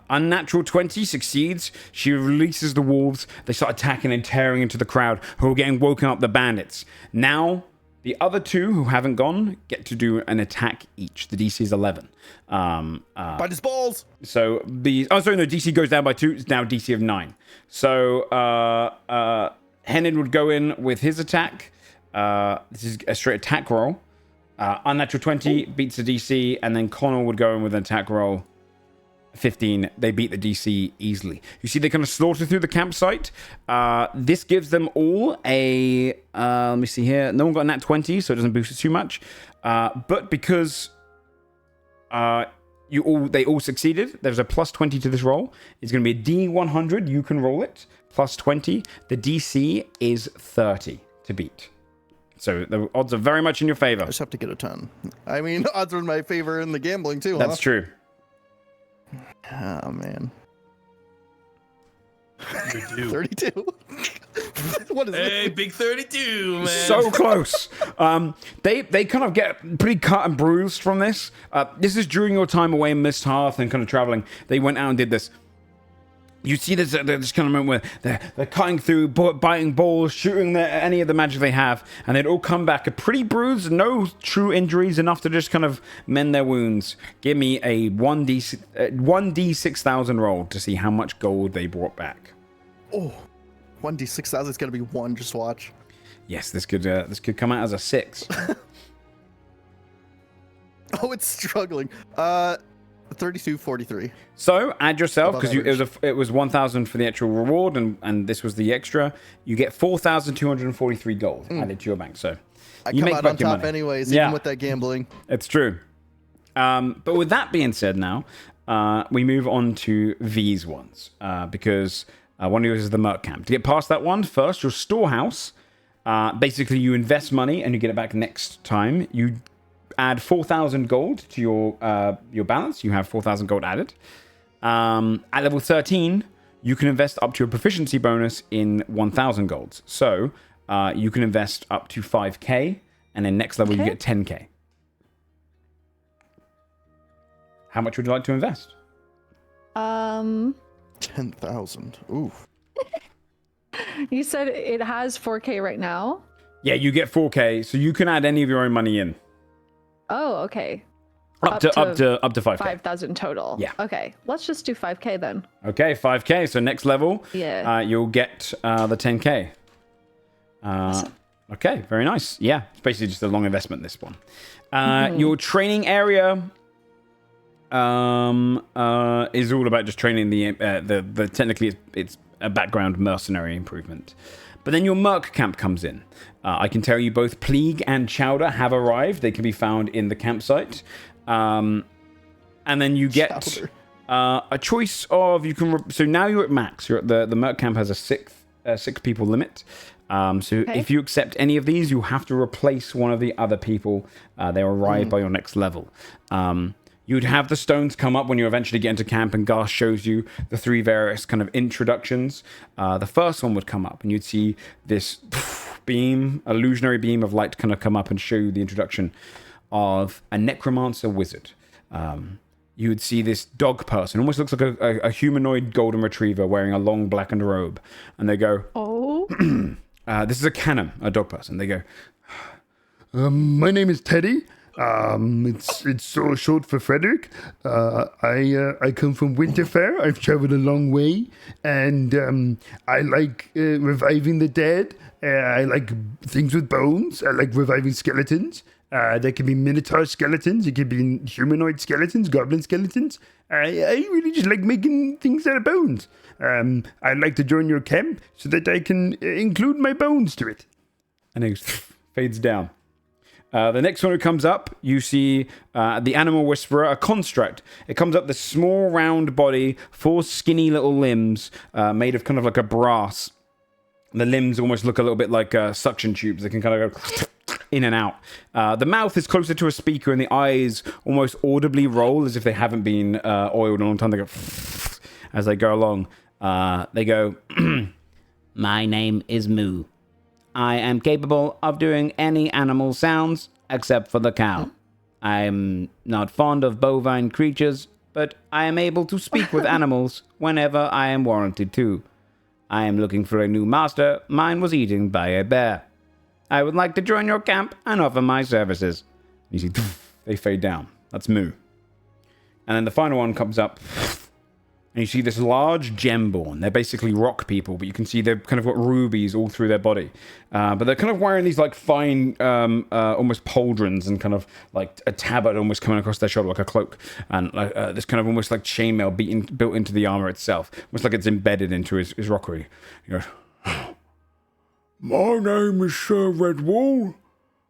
Unnatural 20 succeeds. She releases the wolves. They start attacking and tearing into the crowd who are getting woken up the bandits. Now, the other two who haven't gone get to do an attack each. The DC is 11. Bite his balls! So the... Oh, sorry, no, DC goes down by 2. It's now DC of 9. So Henid would go in with his attack. This is a straight attack roll. Unnatural 20 beats the DC, and then Connell would go in with an attack roll. 15, they beat the DC easily. You see, they kind of slaughter through the campsite. This gives them all a... let me see here. No one got a nat 20, so it doesn't boost it too much. But because they all succeeded, there's a +20 to this roll. It's going to be a D100. You can roll it. +20. The DC is 30 to beat. So the odds are very much in your favor. I just have to get a 10. I mean, odds are in my favor in the gambling, too, That's true. Oh, man. 32. 32. What is Hey, this? big 32, man. So close. They kind of get pretty cut and bruised from this. This is during your time away in Mist Hearth and kind of traveling. They went out and did this. You see this kind of moment where they're cutting through, biting balls, shooting any of the magic they have, and they'd all come back pretty bruised, no true injuries, enough to just kind of mend their wounds. Give me a 1d6,000 roll to see how much gold they brought back. Oh, 1d6,000 is going to be 1, just watch. Yes, this could come out as a 6. Oh, it's struggling. 32.43. So add yourself, because Above it was 1,000 for the actual reward, and this was the extra. You get 4,243 gold added to your bank. So I you come make out back on your top money. anyways, Yeah. even with that gambling. It's true. But with that being said, now we move on to these ones because one of yours is the Merc Camp. To get past that one, first your storehouse. Basically, you invest money and you get it back next time. You add 4,000 gold to your balance. You have 4,000 gold added. At level 13, you can invest up to a proficiency bonus in 1,000 golds. So you can invest up to 5k, and then next level you get 10k. How much would you like to invest? 10,000. Ooh. You said it has 4K right now? Yeah, you get 4k, so you can add any of your own money in. Oh, okay. Up to 5k. 5,000 total. Yeah. Okay, let's just do 5K then. Okay, 5k. So next level, Yeah. you'll get the 10k. Awesome. Okay, very nice. Yeah, it's basically just a long investment, this one. Your training area is all about just training the technically it's a background mercenary improvement. But then your Merc camp comes in. I can tell you both Pleague and Chowder have arrived. They can be found in the campsite. And then you get a choice of so now you're at max. You're at the Merc camp has a six people limit. If you accept any of these, you have to replace one of the other people. They arrive by your next level. You'd have the stones come up when you eventually get into camp, and Garth shows you the 3 various kind of introductions. The first one would come up, and you'd see this illusionary beam of light kind of come up and show you the introduction of a necromancer wizard. you would see this dog person, almost looks like a humanoid golden retriever wearing a long blackened robe. And they go, Oh. this is a canon, a dog person. They go, my name is Teddy. It's so short for Frederick. I come from Winterfell. I've traveled a long way, and I like reviving the dead. I like things with bones. I like reviving skeletons. There can be minotaur skeletons. It can be humanoid skeletons, goblin skeletons. I really just like making things out of bones. I'd like to join your camp so that I can include my bones to it. and it fades down. The next one who comes up, you see the Animal Whisperer, a construct. It comes up, this small round body, 4 skinny little limbs made of kind of like a brass. The limbs almost look a little bit like suction tubes. They can kind of go in and out. The mouth is closer to a speaker, and the eyes almost audibly roll as if they haven't been oiled in a long time. They go as they go along. They go, My name is Moo. I am capable of doing any animal sounds except for the cow. I'm not fond of bovine creatures, but I am able to speak with animals whenever I am warranted to. I am looking for a new master. Mine was eaten by a bear. I would like to join your camp and offer my services. You see, they fade down. That's Moo. And then the final one comes up, and you see this large gemborn. They're basically rock people, but you can see they've kind of got rubies all through their body. But they're kind of wearing these like fine, almost pauldrons and kind of like a tabard almost coming across their shoulder like a cloak. And this kind of almost like chainmail built into the armor itself. Almost like it's embedded into his rockery. He goes, My name is Sir Redwall.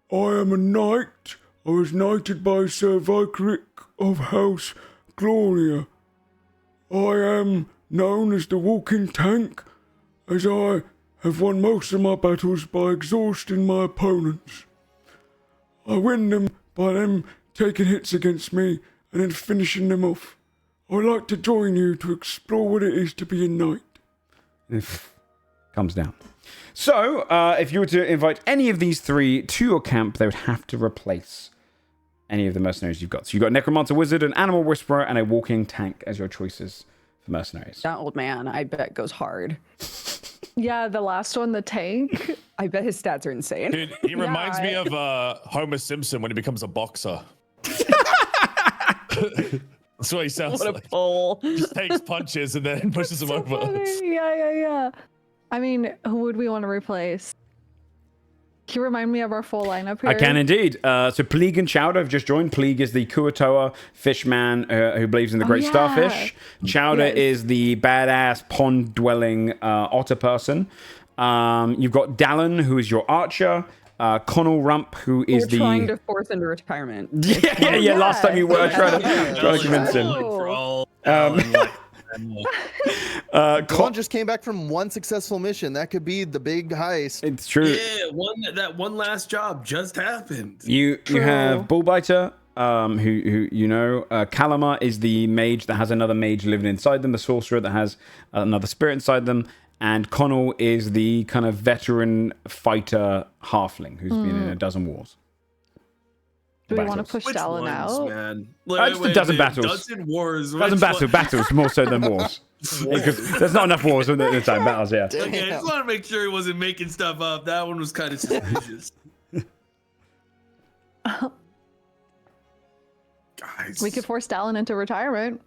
I am a knight. I was knighted by Sir Vicaric of House Gloria. I am known as the walking tank, as I have won most of my battles by exhausting my opponents. I win them by them taking hits against me and then finishing them off. I'd like to join you to explore what it is to be a knight. Comes down. So, if you were to invite any of these 3 to your camp, they would have to replace any of the mercenaries you've got. So you've got Necromancer Wizard, an Animal Whisperer, and a Walking Tank as your choices for mercenaries. That old man, I bet, goes hard. Yeah, the last one, the tank. I bet his stats are insane. Dude, he reminds me of Homer Simpson when he becomes a boxer. That's what he sounds What a like. pull. Just takes punches and then pushes him over. Yeah. I mean, who would we want to replace? Can you remind me of our full lineup here? I can indeed. So Pleague and Chowder have just joined. Pleague is the Kuatoa fishman who believes in the great starfish. Chowder is the badass pond-dwelling otter person. You've got Dallin, who is your archer. Connell Rump, who is We're trying to force into retirement. Yeah. Last time you were trying to convince him. Colin just came back from one successful mission. That could be the big heist. It's true. Yeah, that one last job just happened. You have Bullbiter, who you know. Kalamar is the mage that has another mage living inside them. The sorcerer that has another spirit inside them. And Connell is the kind of veteran fighter halfling who's been in a dozen wars. Do we want to push Dallin out? Man? Just a dozen battles. Dozen wars. Battles more so than wars. Because there's not enough wars at the time. Battles, yeah. Okay, I just want to make sure he wasn't making stuff up. That one was kind of suspicious. Guys, We could force Dallin into retirement.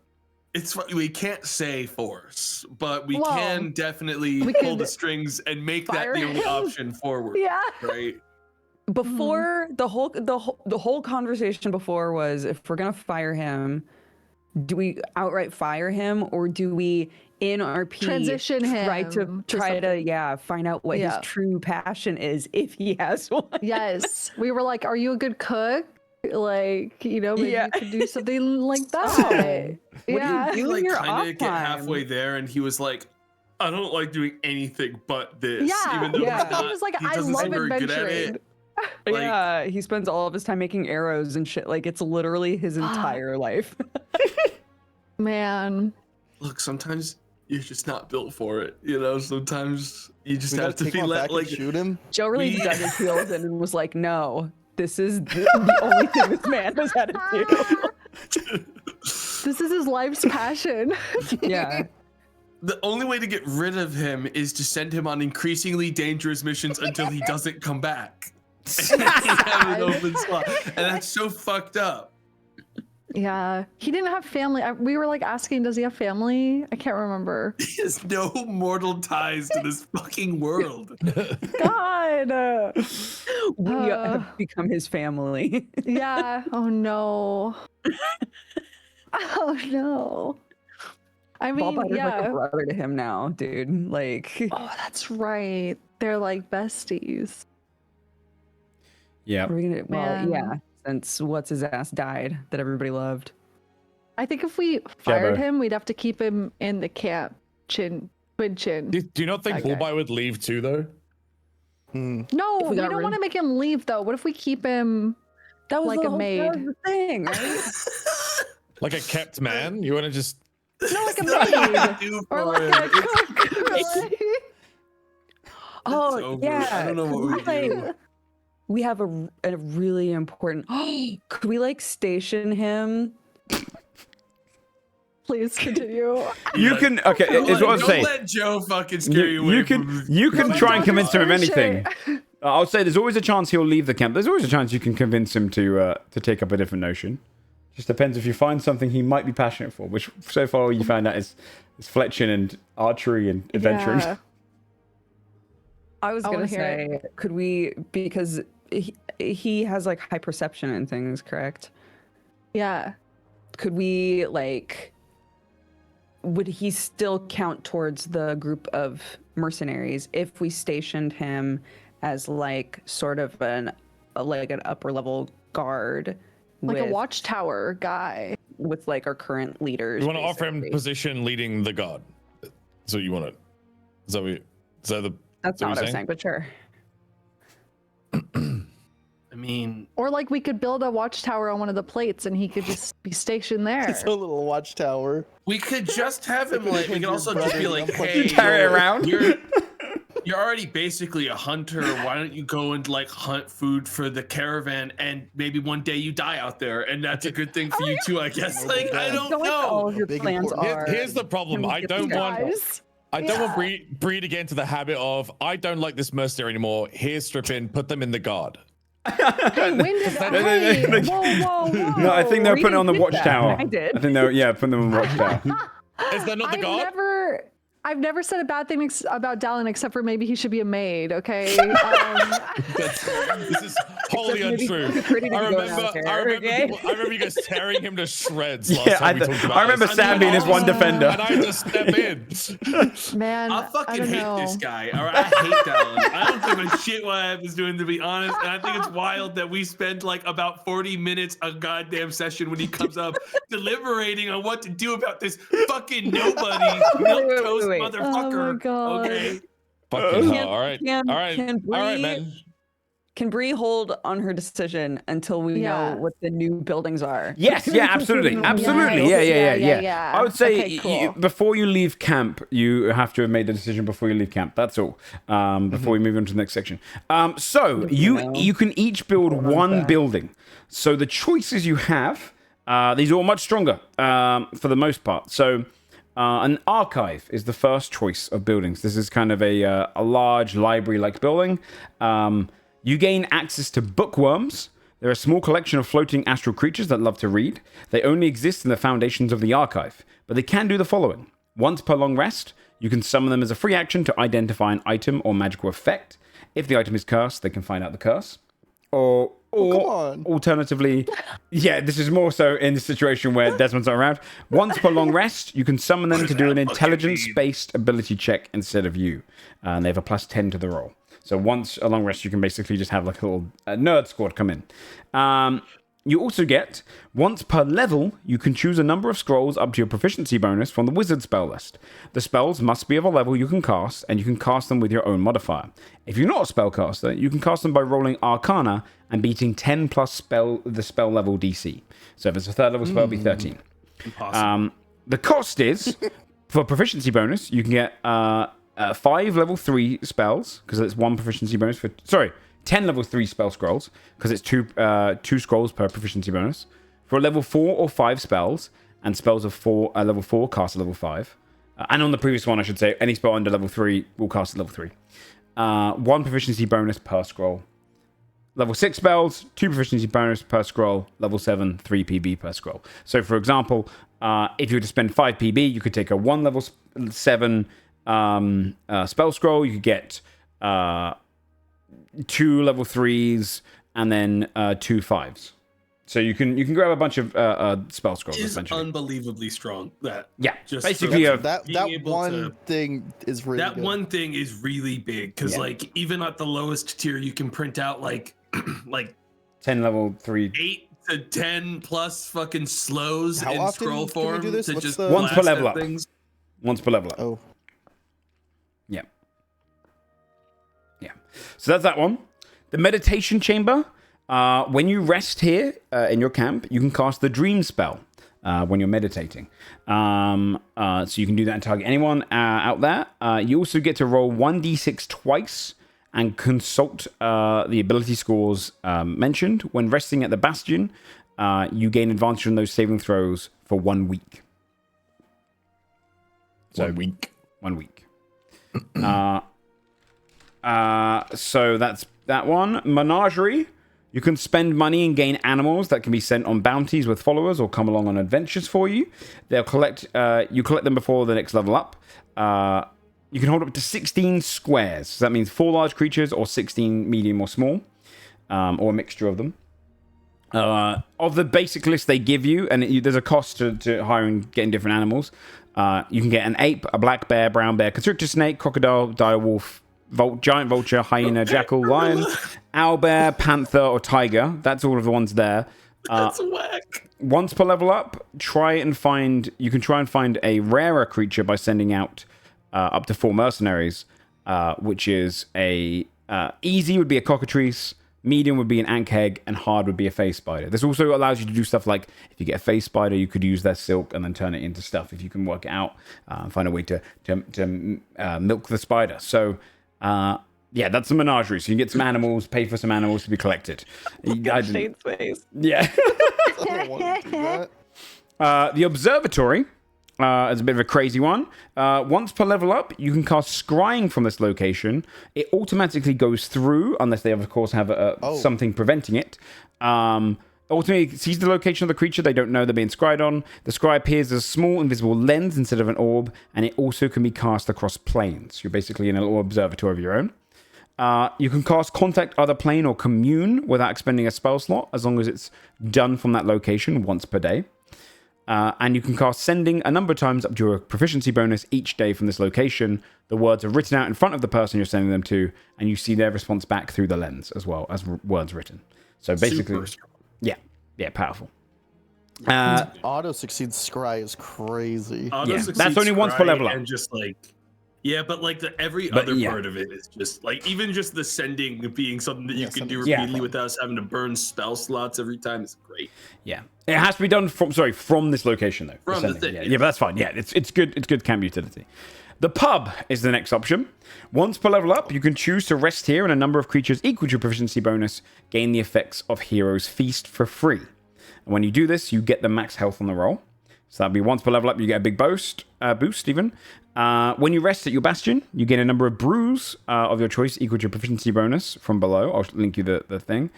it's we can't say force, but we can definitely pull the strings and make that the only option forward. Yeah. Right. Before the whole conversation before was, if we're gonna fire him, do we outright fire him, or do we in RP Transition him try to find out what his true passion is, if he has one? Yes. We were like, are you a good cook? Like, you know, maybe you could do something like that. What do you do in your kind off of get time? halfway there, and he was like, "I don't like doing anything but this." Yeah, even though he was like, I doesn't love seem very good at adventuring. it. Yeah, he spends all of his time making arrows and shit. Like, it's literally his entire life. Man. Look, sometimes you're just not built for it. You know, sometimes you just have to take be one let back and shoot him. Joe really dug his heels in and was like, "No, this is the only thing this man has had to do." This is his life's passion. Yeah. The only way to get rid of him is to send him on increasingly dangerous missions until he doesn't come back. And have an open slot. And that's so fucked up. Yeah, he didn't have family. We were like asking, does he have family? I can't remember. He has no mortal ties to this fucking world. God. We have become his family. Yeah. Oh no. Oh no. I mean, Ballbiter's yeah. like a brother to him now, dude. Like, oh, that's right. They're like besties. Yeah. Are we gonna, well, Man. yeah. Since what's his ass died, that everybody loved. I think if we fired Jabbo. him, we'd have to keep him in the camp. Twin chin. Do you not think That guy. Bullbite would leave too, though? No, If we we got don't rid- want to make him leave though. What if we keep him That was like the a whole maid? the thing, right? Like a kept man? You want to just... No, like a That's what maid. I do Or for like him. a cook. right? Oh over. yeah. I don't know what we do. We have a really important. Could we like station him? Please continue. You can. Okay, is what I'm Don't saying. let Joe fucking scare you You, away you from can his- you can Well, try and don't convince him of push it. anything. I'll say there's always a chance he'll leave the camp. There's always a chance you can convince him to take up a different notion. Just depends if you find something he might be passionate for, which so far all you found out is fletching and archery and adventuring. Yeah. I was I gonna wanna hear say, could we? Because he has like high perception and things, correct? Yeah. Could we like? Would he still count towards the group of mercenaries if we stationed him as like sort of an upper level guard, Like a with- watchtower guy. with like our current leaders? You want to offer him basically? position leading the guard? That's what you want to... Is that the... That's what not what I you're was saying, but sure. I mean, Or like we could build a watchtower on one of the plates and he could just be stationed there. It's a little watchtower. we could just have him like. We could Your also just be brother, like, I'm "Hey, You carry it around. You're already basically a hunter. Why don't you go and like hunt food for the caravan, and maybe one day you die out there, and that's a good thing for you too, I guess." Like, I don't Don't like all know. of your Big plans important- are. Here's the problem. Can we I get don't this want... guy? Guys. I don't want Bree to get into the habit of, I don't like this mercenary anymore. Here's Strippin, put them in the guard. Hey, when did no, hey, no. whoa. No, I think they're Reed putting on the did that. watchtower. I did. I think they're putting them on the watchtower. Is that not the guard? I've never said a bad thing about Dallin except for maybe he should be a maid, okay? This is wholly maybe untrue. he's pretty to I go remember, out there, I remember, okay? I remember you guys tearing him to shreds last Yeah, time we talked about I remember this. Sam being his one defender. And I had to step in. Man, I I fucking don't hate know. this guy. All right, I hate Dallin. I don't give a shit what I was doing, to be honest. And I think it's wild that we spend like about 40 minutes a goddamn session when he comes up deliberating on what to do about this fucking nobody milquetoast wait. motherfucker. Oh my God. Okay. Fucking Can- hell. All right. can- All right. can All right, Bree- man. Can Bree hold on her decision until we Yeah. know what the new buildings are? Yes, yeah, absolutely. Absolutely. Yeah. I would say Okay, cool. before you leave camp, you have to have made the decision before you leave camp. That's all. Before we move on to the next section. So you can each build one building. So the choices you have, these are all much stronger for the most part. So an archive is the first choice of buildings. This is kind of a large library-like building. You gain access to bookworms. They're a small collection of floating astral creatures that love to read. They only exist in the foundations of the archive, but they can do the following. Once per long rest, you can summon them as a free action to identify an item or magical effect. If the item is cursed, they can find out the curse. Or come on. Alternatively, yeah, this is more so in the situation where Desmond's not around. Once per long rest, you can summon them to do an intelligence-based ability check instead of you. And they have a plus 10 to the roll. So once a long rest, you can basically just have like a little nerd squad come in. You also get, once per level, you can choose a number of scrolls up to your proficiency bonus from the wizard spell list. The spells must be of a level you can cast, and you can cast them with your own modifier. If you're not a spellcaster, you can cast them by rolling Arcana and beating 10 plus the spell level DC. So if it's a third level spell, it'll be 13. The cost is, for proficiency bonus, you can get 5 level 3 spells, because it's 1 proficiency bonus for... 10 level 3 spell scrolls, because it's two scrolls per proficiency bonus. For level 4 or 5 spells, and spells of level 4 cast at level 5. And on the previous one, I should say, any spell under level 3 will cast at level 3. 1 proficiency bonus per scroll. Level 6 spells, 2 proficiency bonus per scroll. Level 7, 3 PB per scroll. So, for example, if you were to spend 5 PB, you could take a 1 level 7 spell scroll. You could get 2 level 3s and then 2 5s. So you can grab a bunch of spell scrolls. Is essentially. unbelievably strong. Just basically that one thing is really that good. one thing is really big because like even at the lowest tier, you can print out like 10 level 3, 8 to 10 plus fucking slows How in often scroll can we form do this? to What's just the- Once per blast level at up. things. Once per level up. Oh, Yeah. So that's that one. The meditation chamber. When you rest here in your camp, you can cast the dream spell when you're meditating. So you can do that and target anyone out there. You also get to roll 1d6 twice and consult the ability scores mentioned. When resting at the Bastion, you gain advantage on those saving throws for 1 week. So 1 week. 1 week. So that's that one. Menagerie. You can spend money and gain animals that can be sent on bounties with followers or come along on adventures for you. They'll collect. You collect them before the next level up. You can hold up to 16 squares. So that means 4 large creatures or 16 medium or small, or a mixture of them. Of the basic list they give you, and there's a cost to hiring, getting different animals. You can get an ape, a black bear, brown bear, constrictor snake, crocodile, dire wolf, giant vulture, hyena, jackal, lion, owlbear, panther, or tiger. That's all of the ones there. That's whack. Once per level up, you can try and find a rarer creature by sending out up to 4 mercenaries, which is easy would be a cockatrice, medium would be an ankheg, and hard would be a face spider. This also allows you to do stuff like, if you get a face spider, you could use their silk and then turn it into stuff if you can work it out and find a way to milk the spider. So, that's a menagerie. So you can get some animals, pay for some animals to be collected. Shane's face. Yeah. The observatory is a bit of a crazy one. Once per level up, you can cast Scrying from this location. It automatically goes through, unless they, of course, have something preventing it. Ultimately, it sees the location of the creature they don't know they're being scryed on. The scry appears as a small invisible lens instead of an orb, and it also can be cast across planes. You're basically in a little observatory of your own. You can cast Contact Other Plane or Commune without expending a spell slot, as long as it's done from that location once per day. And you can cast Sending a number of times up to a proficiency bonus each day from this location. The words are written out in front of the person you're sending them to, and you see their response back through the lens as well as words written. So basically, yeah, powerful. auto succeeds scry is crazy. That's only once per level up. And just like, but like every other part of it is just like, even just the sending being something that you can do repeatedly without us having to burn spell slots every time is great. Yeah, it has to be done from this location though. From the thing, but that's fine. Yeah, it's good. It's good camp utility. The pub is the next option. Once per level up, you can choose to rest here, and a number of creatures equal to your proficiency bonus gain the effects of Hero's Feast for free. And when you do this, you get the max health on the roll. So that'd be once per level up, you get a big boost even. When you rest at your Bastion, you gain a number of brews of your choice equal to your proficiency bonus from below. I'll link you the thing.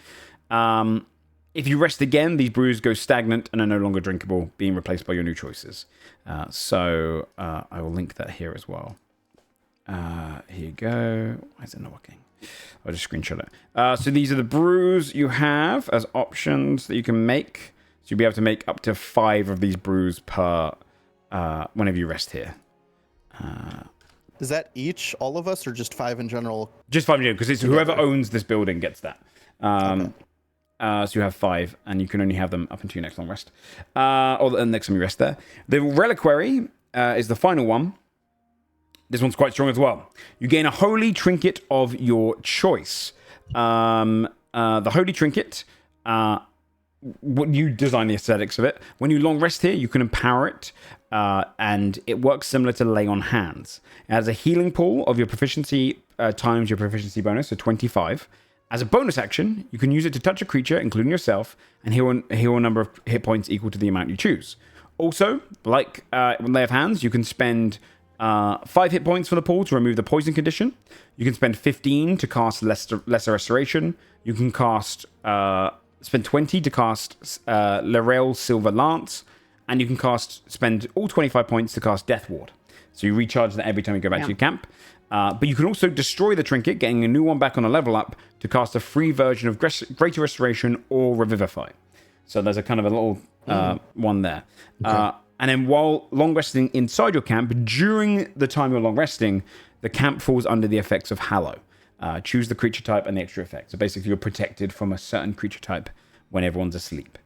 If you rest again, these brews go stagnant and are no longer drinkable, being replaced by your new choices. So I will link that here as well. Here you go. Why is it not working? I'll just screenshot it. So these are the brews you have as options that you can make. So you'll be able to make up to 5 of these brews per whenever you rest here. Is that all of us, or just 5 in general? Just 5 in general, because it's whoever owns this building gets that. So you have 5, and you can only have them up until your next long rest. Or the next time you rest there. The Reliquary is the final one. This one's quite strong as well. You gain a holy trinket of your choice. The holy trinket, what you design the aesthetics of it. When you long rest here, you can empower it, and it works similar to Lay on Hands. It has a healing pool of your proficiency times your proficiency bonus, so 25. As a bonus action, you can use it to touch a creature, including yourself, and heal a number of hit points equal to the amount you choose. Also, like Lay of Hands, you can spend 5 hit points for the pool to remove the poison condition. You can spend 15 to cast Lesser Restoration. You can spend 20 to cast Larael's Silver Lance. And you can spend all 25 points to cast Death Ward. So you recharge that every time you go back to your camp. But you can also destroy the trinket, getting a new one back on a level up to cast a free version of Greater Restoration or Revivify. So there's a kind of a little one there. Okay. And then while long resting inside your camp, during the time you're long resting, the camp falls under the effects of Hallow. Choose the creature type and the extra effect. So basically you're protected from a certain creature type when everyone's asleep.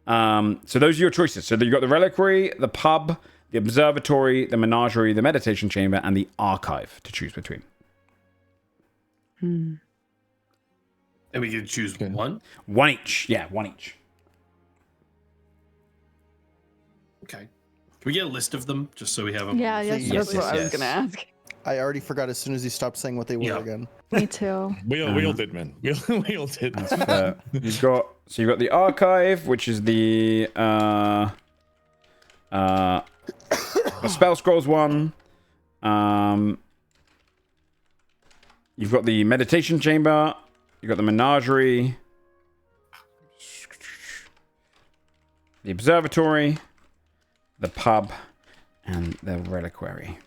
So those are your choices. So you've got the Reliquary, the Pub, the Observatory, the Menagerie, the Meditation Chamber, and the Archive to choose between. And we can choose one? One each. Yeah, one each. Okay. Can we get a list of them just so we have them? Yeah, yes, That's what I was going to ask. I already forgot as soon as you stopped saying what they were again. Me too. We all did, man. We all did. You've got the Archive, which is the Spell Scrolls one. You've got the Meditation Chamber. You've got the Menagerie. The Observatory. The Pub. And the Reliquary.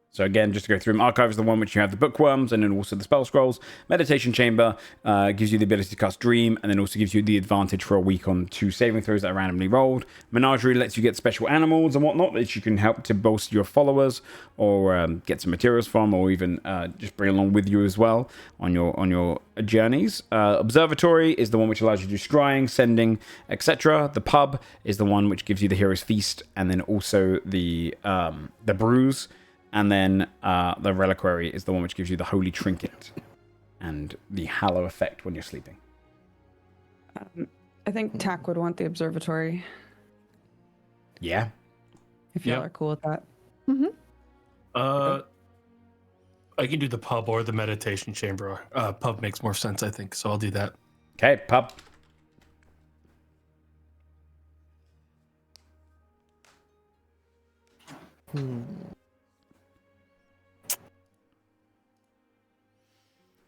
So again, just to go through them, Archive is the one which you have the bookworms and then also the spell scrolls. Meditation Chamber gives you the ability to cast Dream and then also gives you the advantage for a week on 2 saving throws that are randomly rolled. Menagerie lets you get special animals and whatnot that you can help to bolster your followers or get some materials from, or even just bring along with you as well on your journeys. Observatory is the one which allows you to do scrying, sending, etc. The Pub is the one which gives you the Hero's Feast and then also the brews. And then the Reliquary is the one which gives you the Holy Trinket and the Hallow effect when you're sleeping. I think Tack would want the Observatory. Yeah. If y'all are cool with that. Mm-hmm. I can do the Pub or the Meditation Chamber. Pub makes more sense, I think, so I'll do that. Okay, Pub.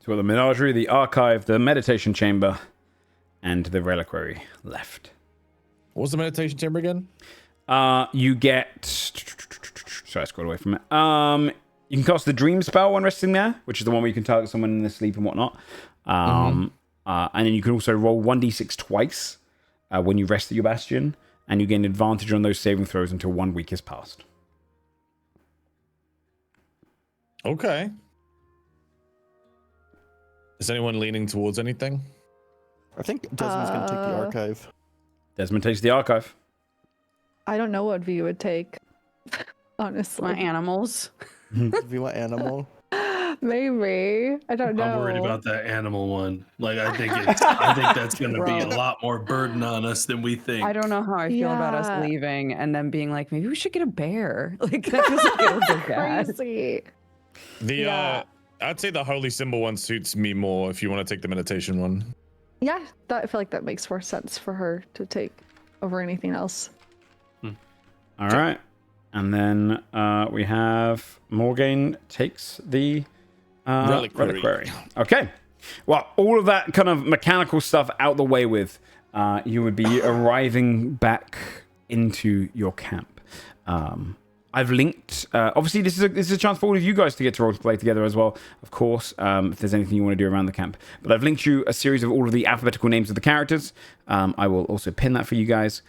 So we've got the Menagerie, the Archive, the Meditation Chamber, and the Reliquary left. What was the Meditation Chamber again? You get... Sorry, I scrolled away from it. You can cast the Dream spell when resting there, which is the one where you can target someone in their sleep and whatnot. And then you can also roll 1d6 twice when you rest at your Bastion, and you gain advantage on those saving throws until 1 week has passed. Okay. Is anyone leaning towards anything? I think Desmond's going to take the Archive. Desmond takes the Archive. I don't know what V would take, honestly. My animals. If you want animal. Maybe. I don't know. I'm worried about that animal one. Like, I think that's going to be a lot more burden on us than we think. I don't know how I feel about us leaving and then being like, maybe we should get a bear. Like, that doesn't feel so bad. Crazy. I'd say the Holy Symbol one suits me more if you want to take the meditation one. Yeah, I feel like that makes more sense for her to take over anything else. All right. And then we have Morgaine takes the Reliquary. Okay. Well, all of that kind of mechanical stuff out the way with, you would be arriving back into your camp. I've linked. Obviously, this is a chance for all of you guys to get to role-play together as well, of course, if there's anything you want to do around the camp. But I've linked you a series of all of the alphabetical names of the characters. I will also pin that for you guys.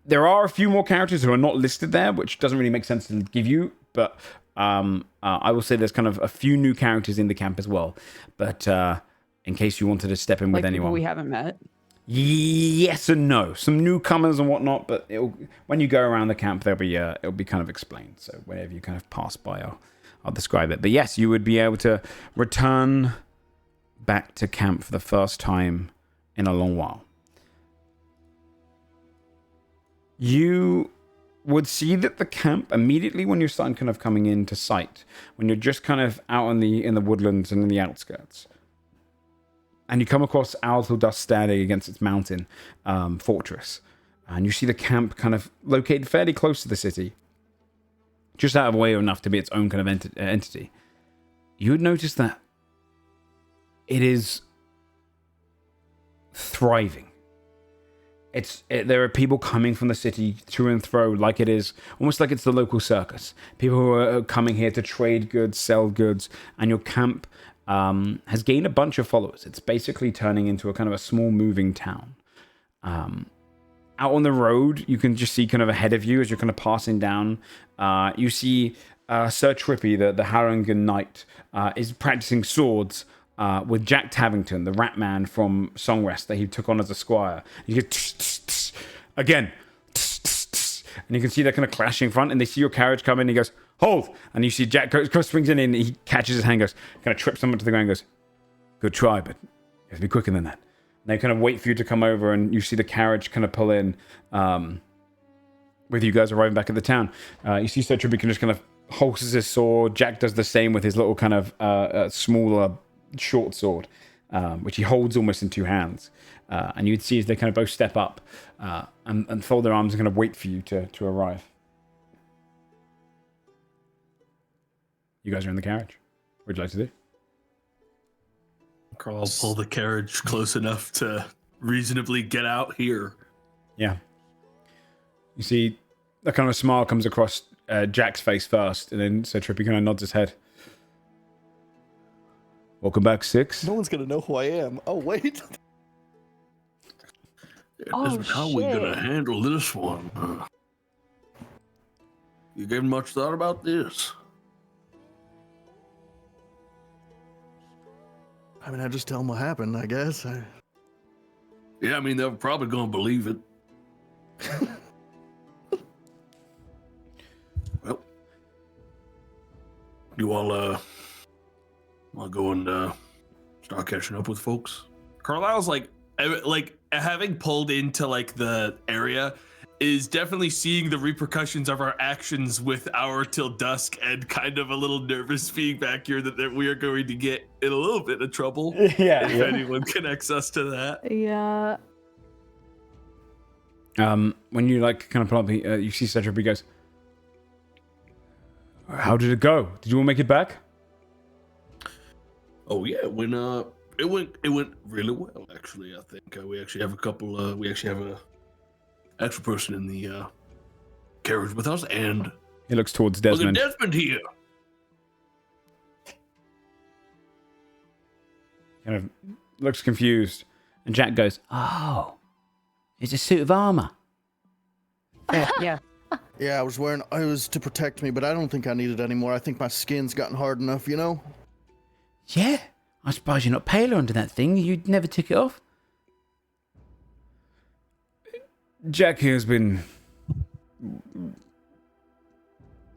There are a few more characters who are not listed there, which doesn't really make sense to give you. But I will say there's kind of a few new characters in the camp as well. But in case you wanted to step in with anyone. People we haven't met? Yes and no. Some newcomers and whatnot, but when you go around the camp, it'll be kind of explained. So whenever you kind of pass by, I'll describe it. But yes, you would be able to return back to camp for the first time in a long while. You would see that the camp, immediately when you're starting kind of coming into sight, when you're just kind of out in the woodlands and in the outskirts, and you come across Alto Dust standing against its mountain fortress, and you see the camp kind of located fairly close to the city, just out of the way enough to be its own kind of entity, you would notice that it is thriving. There are people coming from the city to and fro, like it is almost like it's the local circus. People who are coming here to trade goods, sell goods, and your camp has gained a bunch of followers. It's basically turning into a kind of a small moving town. Out on the road, you can just see kind of ahead of you as you're kind of passing down. You see Sir Trippy, the Harangan Knight, is practicing swords with Jack Tavington, the rat man from Songrest that he took on as a squire. You get again, and you can see they're kind of clashing in front, and they see your carriage come in, and he goes, hold! And you see Jack swings in, and he catches his hand, goes, kind of trips someone to the ground, and goes, good try, but you have to be quicker than that. And they kind of wait for you to come over, and you see the carriage kind of pull in with you guys arriving back at the town. You see Sir Trippy just kind of holsters his sword. Jack does the same with his little kind of smaller short sword, which he holds almost in two hands. And you'd see as they kind of both step up and fold their arms and kind of wait for you to arrive. You guys are in the carriage. What would you like to do? I'll pull the carriage close enough to reasonably get out here. Yeah. You see a kind of a smile comes across Jack's face first, and then Sir Trippy kind of nods his head. Welcome back, Six. No one's gonna know who I am. Oh, wait. How are we gonna handle this one? You gave much thought about this? I mean, I just tell them what happened, I guess. Yeah, I mean, they're probably gonna believe it. Well, you all I'll go and start catching up with folks. Carlisle's like having pulled into like the area is definitely seeing the repercussions of our actions with our till dusk and kind of a little nervous being back here that we are going to get in a little bit of trouble. Yeah. If anyone connects us to that. Yeah. When you like kind of pull up, you see Sir Trippy goes, how did it go? Did you all make it back? Oh yeah, it went really well actually. I think we actually have a couple. We actually have a extra person in the carriage with us, and he looks towards Desmond. Look at Desmond here. Kind of looks confused, and Jack goes, "Oh, it's a suit of armor." Yeah. Yeah, I was to protect me, but I don't think I need it anymore. I think my skin's gotten hard enough, you know? Yeah, I suppose you're not paler under that thing. You never took it off. Jack here has been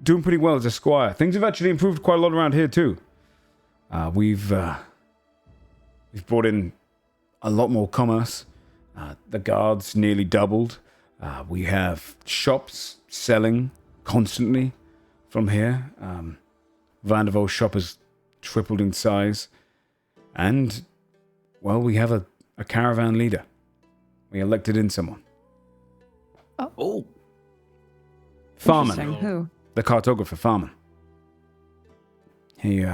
doing pretty well as a squire. Things have actually improved quite a lot around here too. We've brought in a lot more commerce. The guards nearly doubled. We have shops selling constantly from here. Vandervold's shop has tripled in size. And, well, we have a caravan leader. We elected in someone. Oh. Farman. Who? The cartographer, Farman. He,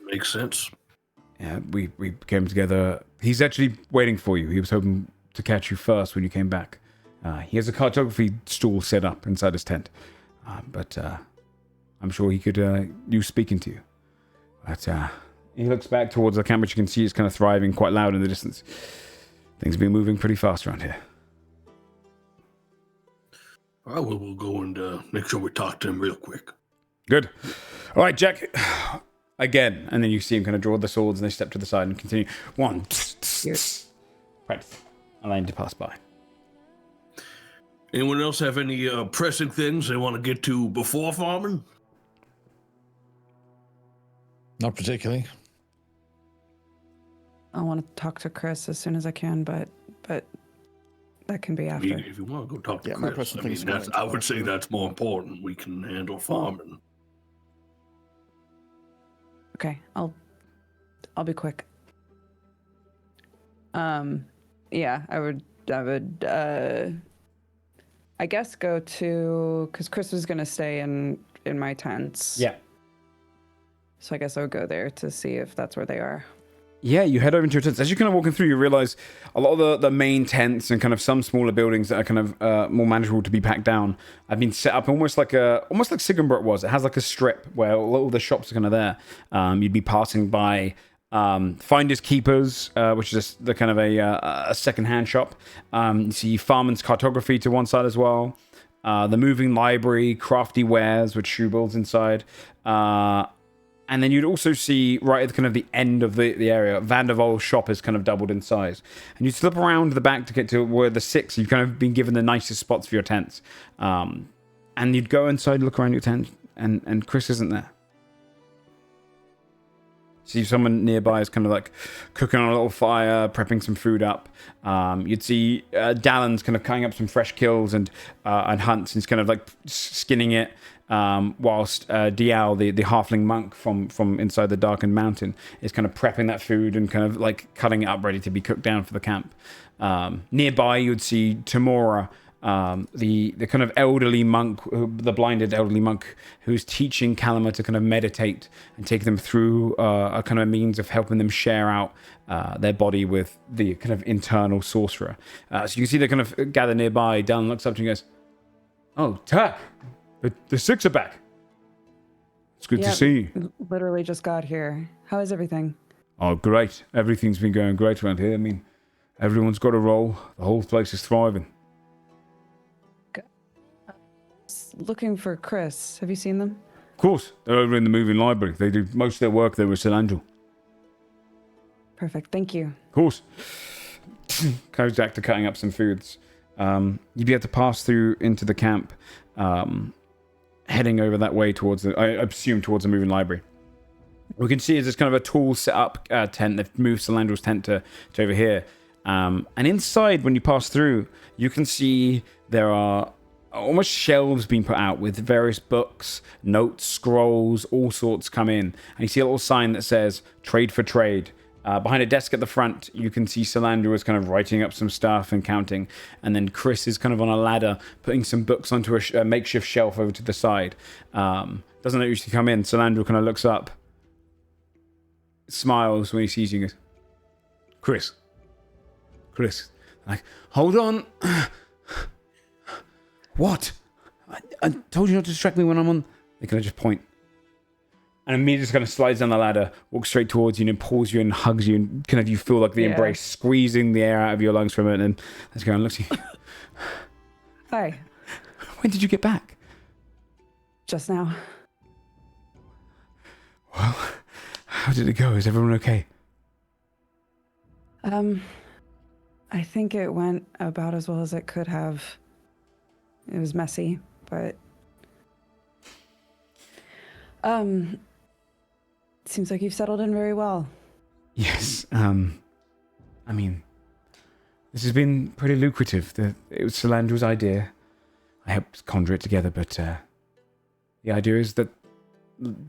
makes sense. Yeah, we came together. He's actually waiting for you. He was hoping to catch you first when you came back. He has a cartography stool set up inside his tent. But I'm sure he could use speaking to you. But he looks back towards the camp, which you can see is kind of thriving quite loud in the distance. Things have been moving pretty fast around here. All right, well, we'll go and make sure we talk to him real quick. Good. All right, Jack. Again. And then you see him kind of draw the swords, and they step to the side and continue. One. Practice. Allowing to pass by. Anyone else have any pressing things they want to get to before farming? Not particularly. I want to talk to Chris as soon as I can, but that can be after. If you want to go talk to Yeah, my Chris, person I mean, thinks going that's, to I would that. say that's more important. We can handle farming. Okay, I'll be quick. Yeah, I would I guess go to, because Chris was gonna stay in my tents. Yeah. So I guess I would go there to see if that's where they are. Yeah, you head over into your tents. As you're kind of walking through, you realize a lot of the main tents and kind of some smaller buildings that are kind of more manageable to be packed down have been set up almost like Sigenbrook was. It has like a strip where all the shops are kind of there. You'd be passing by Finders Keepers, which is the kind of a second-hand shop. You see Farman's Cartography to one side as well. The Moving Library, Crafty Wares, with shoe builds inside. And then you'd also see right at kind of the end of the area, Vandervol's shop has kind of doubled in size. And you slip around the back to get to where the six, you've kind of been given the nicest spots for your tents. And you'd go inside, look around your tent, and Chris isn't there. See someone nearby is kind of like cooking on a little fire, prepping some food up. You'd see Dallin's kind of cutting up some fresh kills and hunts, and he's kind of like skinning it. Whilst Dial, the halfling monk from inside the Darkened Mountain, is kind of prepping that food and kind of like cutting it up ready to be cooked down for the camp. Nearby, you'd see Tamora, the kind of elderly monk, the blinded elderly monk, who's teaching Kalama to kind of meditate and take them through a kind of means of helping them share out their body with the kind of internal sorcerer. So you can see they kind of gather nearby. Dallin looks up to you and goes, "Oh, Tak! The six are back. It's good to see you." Literally just got here. How is everything? Oh, great. Everything's been going great around here. I mean, everyone's got a role. The whole place is thriving. Looking for Chris. Have you seen them? Of course. They're over in the moving library. They do most of their work there with Cilantro. Perfect. Thank you. Of course. Goes back to cutting up some foods. You'd be able to pass through into the camp, heading over that way towards I assume towards the moving library. We can see there's kind of a tall set up tent. They've moved Cilandro's tent to over here. And inside, when you pass through, you can see there are almost shelves being put out with various books, notes, scrolls, all sorts come in. And you see a little sign that says "Trade for Trade." Behind a desk at the front, you can see Cilandro is kind of writing up some stuff and counting. And then Chris is kind of on a ladder, putting some books onto a makeshift shelf over to the side. Doesn't usually come in. Cilandro kind of looks up, smiles when he sees you and goes, Chris. Like, hold on. What? I told you not to distract me when I'm on. They kind of just point. And immediately just kind of slides down the ladder, walks straight towards you and pulls you and hugs you, and kind of you feel like the embrace squeezing the air out of your lungs for a minute, and let's go and look at you. Hi. When did you get back? Just now. Well, how did it go? Is everyone okay? I think it went about as well as it could have. It was messy, but seems like you've settled in very well. Yes. I mean, this has been pretty lucrative. It was Cilandro's idea. I helped conjure it together, but the idea is that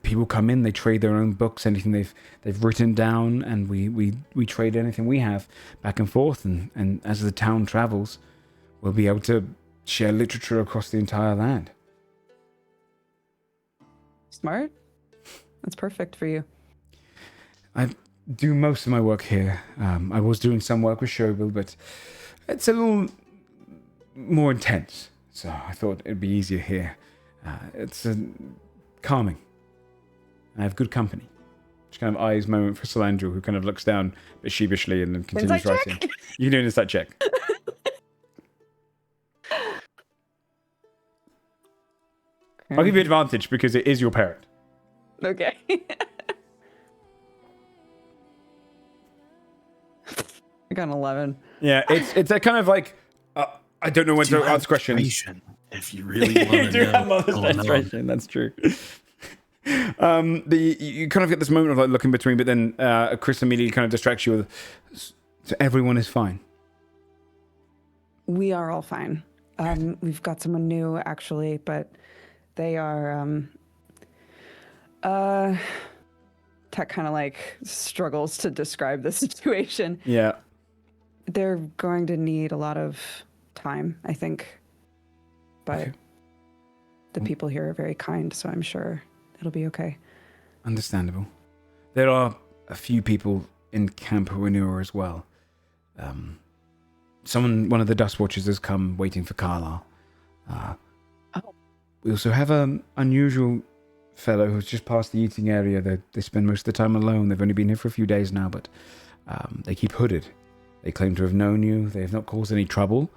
people come in, they trade their own books, anything they've written down, and we trade anything we have back and forth, and as the town travels, we'll be able to share literature across the entire land. Smart. That's perfect for you. I do most of my work here. I was doing some work with Showbill, but it's a little more intense, so I thought it'd be easier here. It's calming. I have good company. Just kind of eyes moment for Cilandro, who kind of looks down a bit sheepishly and then continues Insight writing. check? You can do an insight check. I'll give you advantage because it is your parent. Okay. I got an 11. Yeah, it's a kind of like I don't know when to ask questions. If you really want to You do know have what's mother's going on. menstruation, that's true. You kind of get this moment of like looking between, but then Chris immediately kind of distracts you with, "So everyone is fine." We are all fine. We've got someone new, actually, but they are, Tech kind of like struggles to describe the situation. Yeah. They're going to need a lot of time, I think. But Okay. the people here are very kind, so I'm sure it'll be okay. Understandable. There are a few people in Camp Winura as well. One of the Dust Watchers has come waiting for Carlisle. We also have an unusual fellow who's just past the eating area. They spend most of the time alone. They've only been here for a few days now, but they keep hooded. They claim to have known you. They have not caused any trouble.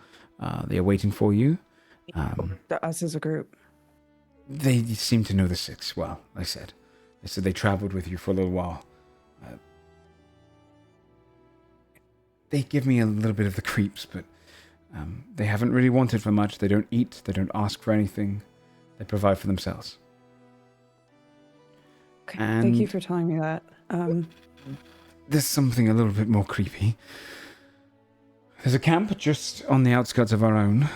They are waiting for you. Us as a group. They seem to know the Six well, I said. They said they traveled with you for a little while. They give me a little bit of the creeps, but they haven't really wanted for much. They don't eat. They don't ask for anything. They provide for themselves. Okay, And thank you for telling me that. there's something a little bit more creepy. There's a camp just on the outskirts of our own.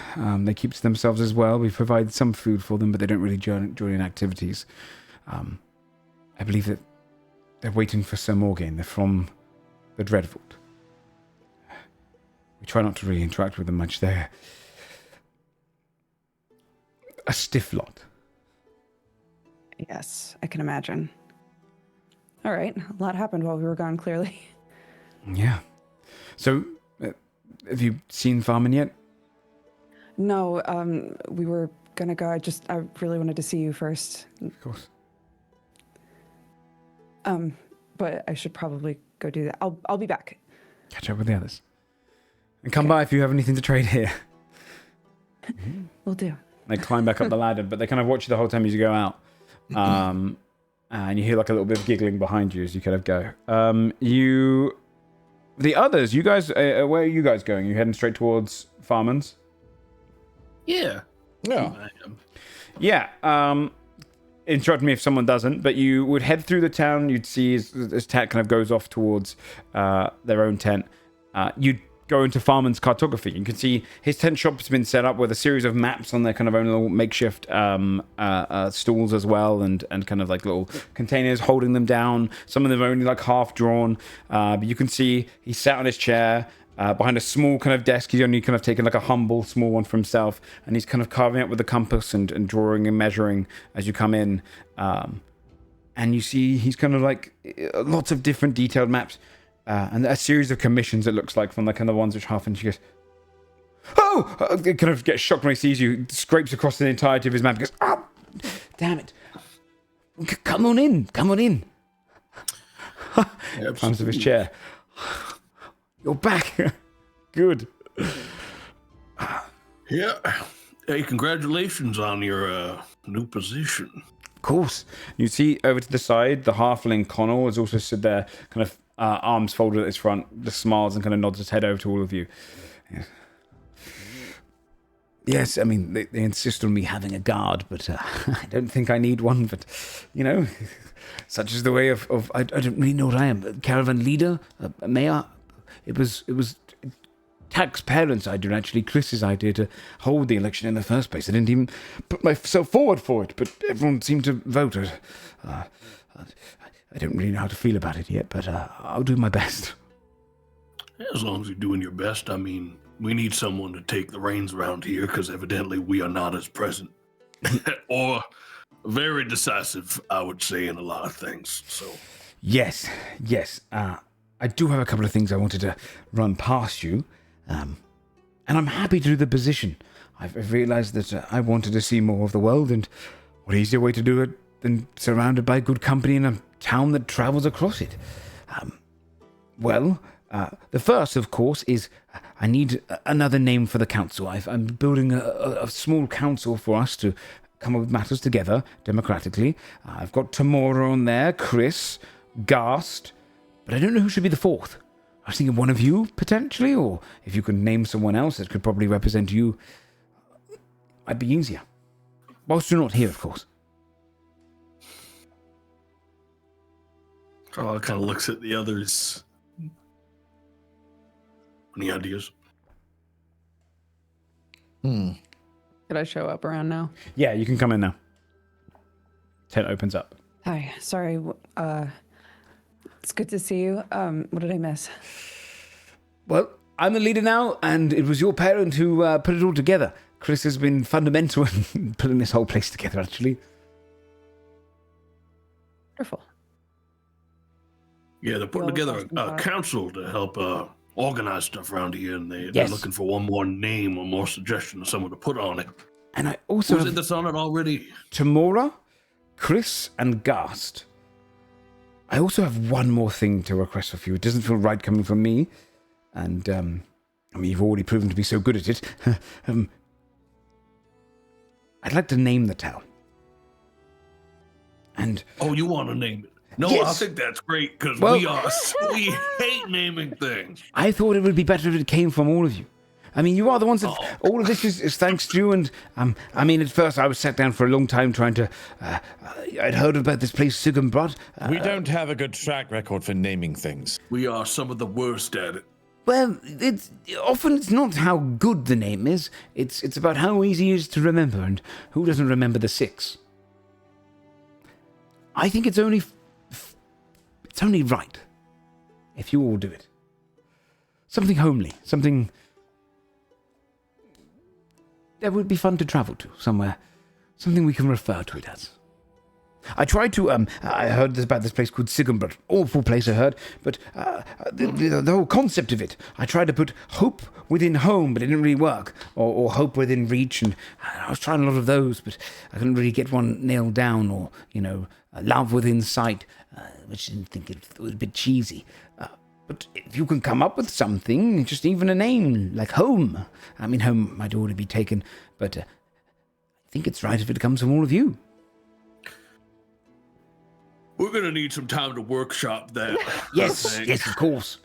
They keep to themselves as well. We provide some food for them, but they don't really join in activities. I believe that they're waiting for Sir Morgaine. They're from the Dreadvault. We try not to really interact with them much. They're a stiff lot. Yes, I can imagine. All right, a lot happened while we were gone, clearly. Yeah. So, have you seen Farman yet? No, we were gonna go. I really wanted to see you first. Of course. But I should probably go do that. I'll be back. Catch up with the others. And come by if you have anything to trade here. Will do. They climb back up the ladder, but they kind of watch you the whole time as you go out. And you hear like a little bit of giggling behind you as you kind of go. The others, you guys, where are you guys going? You heading straight towards Farman's? Yeah. Yeah. I am. Yeah. Interrupt me if someone doesn't, but you would head through the town. You'd see as Tat kind of goes off towards their own tent. You'd go into Farman's cartography. You can see his tent shop's been set up with a series of maps on their kind of own little makeshift stools as well, and kind of like little containers holding them down. Some of them are only like half drawn, but you can see he's sat on his chair behind a small kind of desk. He's only kind of taken like a humble small one for himself, and he's kind of carving up with the compass and drawing and measuring as you come in. And you see he's kind of like lots of different detailed maps. And a series of commissions, it looks like, from the kind of ones which half, and she goes, "Oh!" Kind of gets shocked when he sees you, scrapes across the entirety of his map, and goes, "Oh, damn it. Come on in, come on in." Climbs to his chair. "You're back." Good. Yeah. Hey, congratulations on your new position. Of course. You see over to the side, the halfling Connell is also stood there, kind of arms folded at his front, just smiles and kind of nods his head over to all of you. Yes, I mean, they insist on me having a guard, but I don't think I need one, but, you know, such is the way of I don't really know what I am. Caravan leader? Mayor? It was Tak's parents' idea, actually, Chris's idea to hold the election in the first place. I didn't even put myself forward for it, but everyone seemed to vote. I don't really know how to feel about it yet, but I'll do my best. As long as you're doing your best, I mean, we need someone to take the reins around here, because evidently we are not as present. Or very decisive, I would say, in a lot of things, so... Yes. I do have a couple of things I wanted to run past you, and I'm happy to do the position. I've realized that I wanted to see more of the world, and what easier way to do it than surrounded by good company in a town that travels across it. The first, of course, is I need another name for the council. I'm building a small council for us to come up with matters together democratically. I've got Tamora on there, Chris, Gast, but I don't know who should be the fourth. I was thinking one of you, potentially, or if you could name someone else that could probably represent you, I'd be easier. Whilst you're not here, of course. Carl kind of looks at the others. Any ideas? Could I show up around now? Yeah, you can come in now. Tent opens up. Hi, sorry. It's good to see you. What did I miss? Well, I'm the leader now, and it was your parent who put it all together. Chris has been fundamental in putting this whole place together, actually. Wonderful. Yeah, they're putting together a council to help organize stuff around here, and they're looking for one more name or more suggestion of someone to put on it. And I also Who's it that's on it already? Tamora, Chris, and Gast. I also have one more thing to request of you. It doesn't feel right coming from me, and I mean, you've already proven to be so good at it. I'd like to name the town. And you want to name it? No, yes. I think that's great because we hate naming things. I thought it would be better if it came from all of you. I mean, you are the ones that all of this is thanks to you. And I mean, at first I was sat down for a long time trying to. I'd heard about this place, Sigurbrod. We don't have a good track record for naming things. We are some of the worst at it. Well, it's not how good the name is. It's about how easy it is to remember, and who doesn't remember the 6. I think it's only right if you all do it. Something homely, something that would be fun to travel to, somewhere, something we can refer to it as. I tried to, I heard about this place called Sigurbrod. Awful place, I heard, but the whole concept of it, I tried to put hope within home, but it didn't really work, or hope within reach, and I was trying a lot of those, but I couldn't really get one nailed down, or, love within sight, which I didn't think it was a bit cheesy. But if you can come up with something, just even a name, like home. I mean, home might already be taken, but I think it's right if it comes from all of you. We're going to need some time to workshop that. Yes, of course.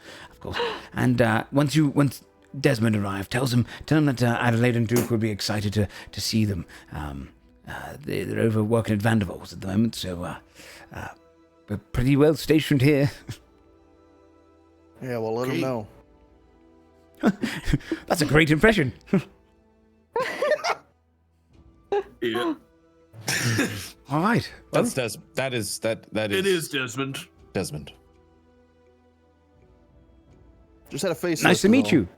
And once Desmond arrives, tell them that Adelaide and Duke would be excited to see them. They're over working at Vandervols at the moment, so we're pretty well stationed here. Yeah, well, let them know. That's a great impression. Yeah. All right. Well, that is. It is Desmond. Desmond. Just had a face. Nice to meet you.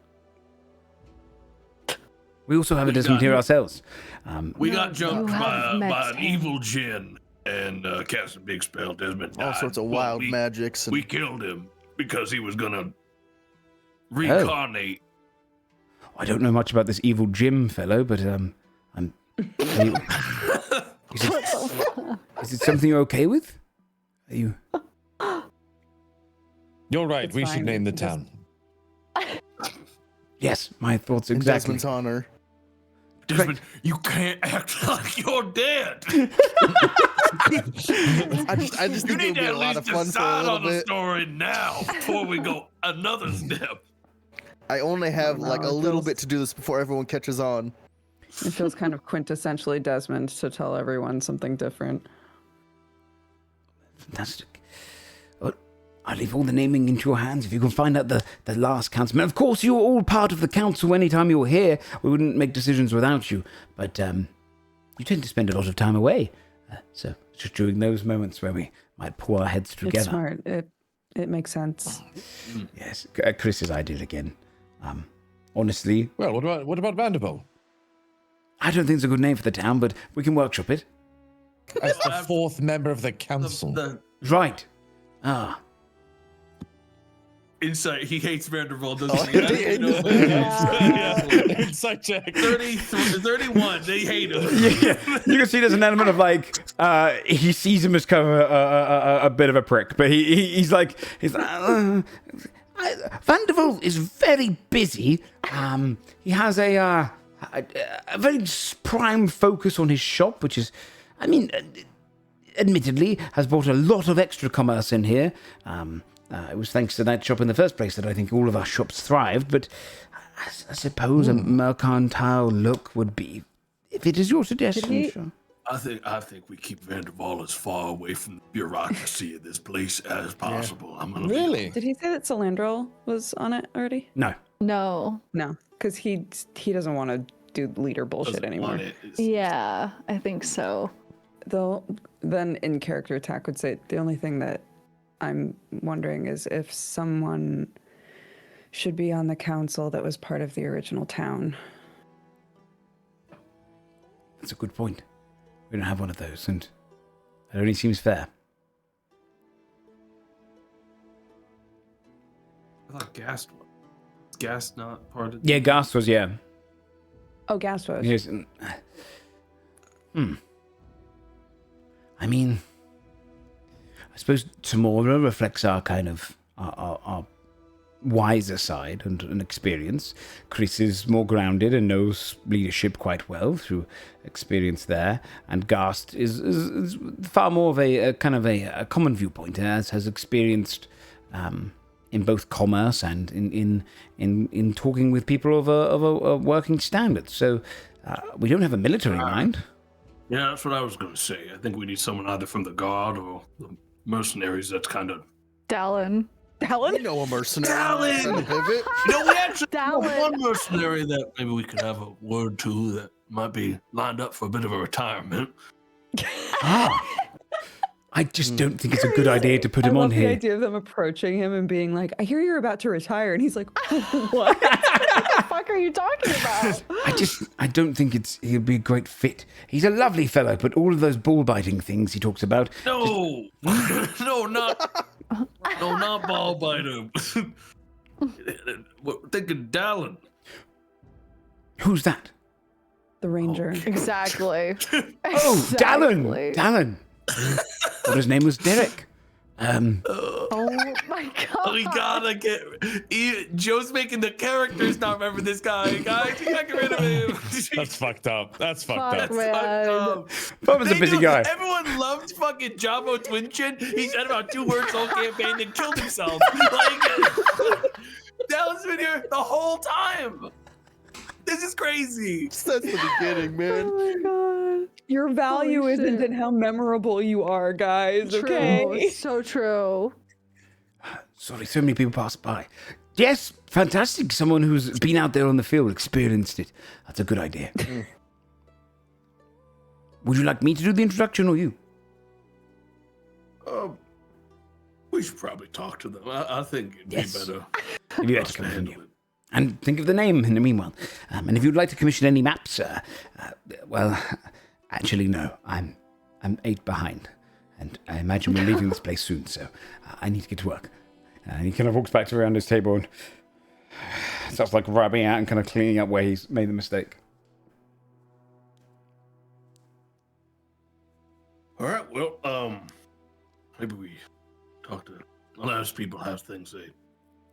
We also have a Desmond here ourselves. We got jumped by an evil djinn and cast a big spell. Desmond died. All sorts of wild magics. We killed him because he was gonna reincarnate. I don't know much about this evil Jim fellow, but is it something you're okay with? Are you? You're right. We should name the town. Yes, my thoughts exactly. In Desmond's honor. Desmond, you can't act like you're dead. I just think it would be a lot of fun for a little on the bit. story now before we go another step. I only have like a little bit to do this before everyone catches on. It feels kind of quintessentially Desmond to tell everyone something different. Fantastic. Well, I leave all the naming into your hands. If you can find out the last councilman. Of course, you're all part of the council anytime you're here. We wouldn't make decisions without you. But you tend to spend a lot of time away. So just during those moments where we might pull our heads together. It's smart. It makes sense. Yes, Chris's ideal again. Honestly. Well, what about Vanderbilt? I don't think it's a good name for the town, but we can workshop it. As the 4th member of the council. Right. Insight. He hates Vanderbilt, doesn't he? Insight check. 31. They hate him. Yeah, you can see there's an element of like he sees him as kind of a bit of a prick, but he's like Vanderbilt is very busy. He has a very prime focus on his shop, which is, I mean, admittedly, has brought a lot of extra commerce in here. It was thanks to that shop in the first place that I think all of our shops thrived, but I suppose a mercantile look would be, if it is your suggestion, sure. I think we keep Vanderbilt as far away from the bureaucracy of this place as possible. Yeah. Really? Did he say that Salandril was on it already? No. No. No, because he doesn't want to do leader bullshit Doesn't anymore. want it. It's- Yeah, I think so. Though, then in character attack would say the only thing that I'm wondering is if someone should be on the council that was part of the original town. That's a good point. We don't have one of those, and it only seems fair. I thought Gast was. Is Gast not part of? Yeah, Gast was, yeah. Oh, Gastos. Yes. I mean, I suppose Tamora reflects our kind of our wiser side and experience. Chris is more grounded and knows leadership quite well through experience there, and Gast is far more of a kind of a common viewpoint, as has experienced in both commerce and in talking with people of a working standard. So we don't have a military mind. Yeah, that's what I was going to say. I think we need someone either from the guard or the mercenaries. That's kind of. Dallin. We know a mercenary. Dallin! Pivot. You know, we actually have Dallin. one mercenary that maybe we could have a word to that might be lined up for a bit of a retirement. I just don't think it's a good idea to put him I on love the here. idea of them approaching him and being like, I hear you're about to retire. And he's like, what? What the fuck are you talking about? I don't think he'll be a great fit. He's a lovely fellow, but all of those ball biting things he talks about. No, no, not ball biter. Think of Dallin. Who's that? The ranger. Exactly. Oh, Exactly. Dallin. Well, his name was Derek. Oh my god. We gotta Joe's making the characters not remember this guy. Guys, you gotta get rid of him. That's fucked up. That's fucked Fuck, up. man. Bob was a busy guy. Everyone loved fucking Jabo Twinchin. He said about 2 words all campaign and killed himself. Like, Dallas been here the whole time. This is crazy. That's the beginning, man. Oh my god. Your value Holy isn't shit. in how memorable you are, guys. Okay. True. So true. Sorry, so many people passed by. Yes, fantastic. Someone who's been out there on the field, experienced it. That's a good idea. Would you like me to do the introduction or you? We should probably talk to them. I think it'd Yes. be better. If you had to come from you. And think of the name in the meanwhile. And if you'd like to commission any maps, well, actually, no. I'm 8 behind. And I imagine we're leaving this place soon, so I need to get to work. And he kind of walks back to around his table and starts like rubbing out and kind of cleaning up where he's made the mistake. All right, well, maybe we talk to, unless people have things they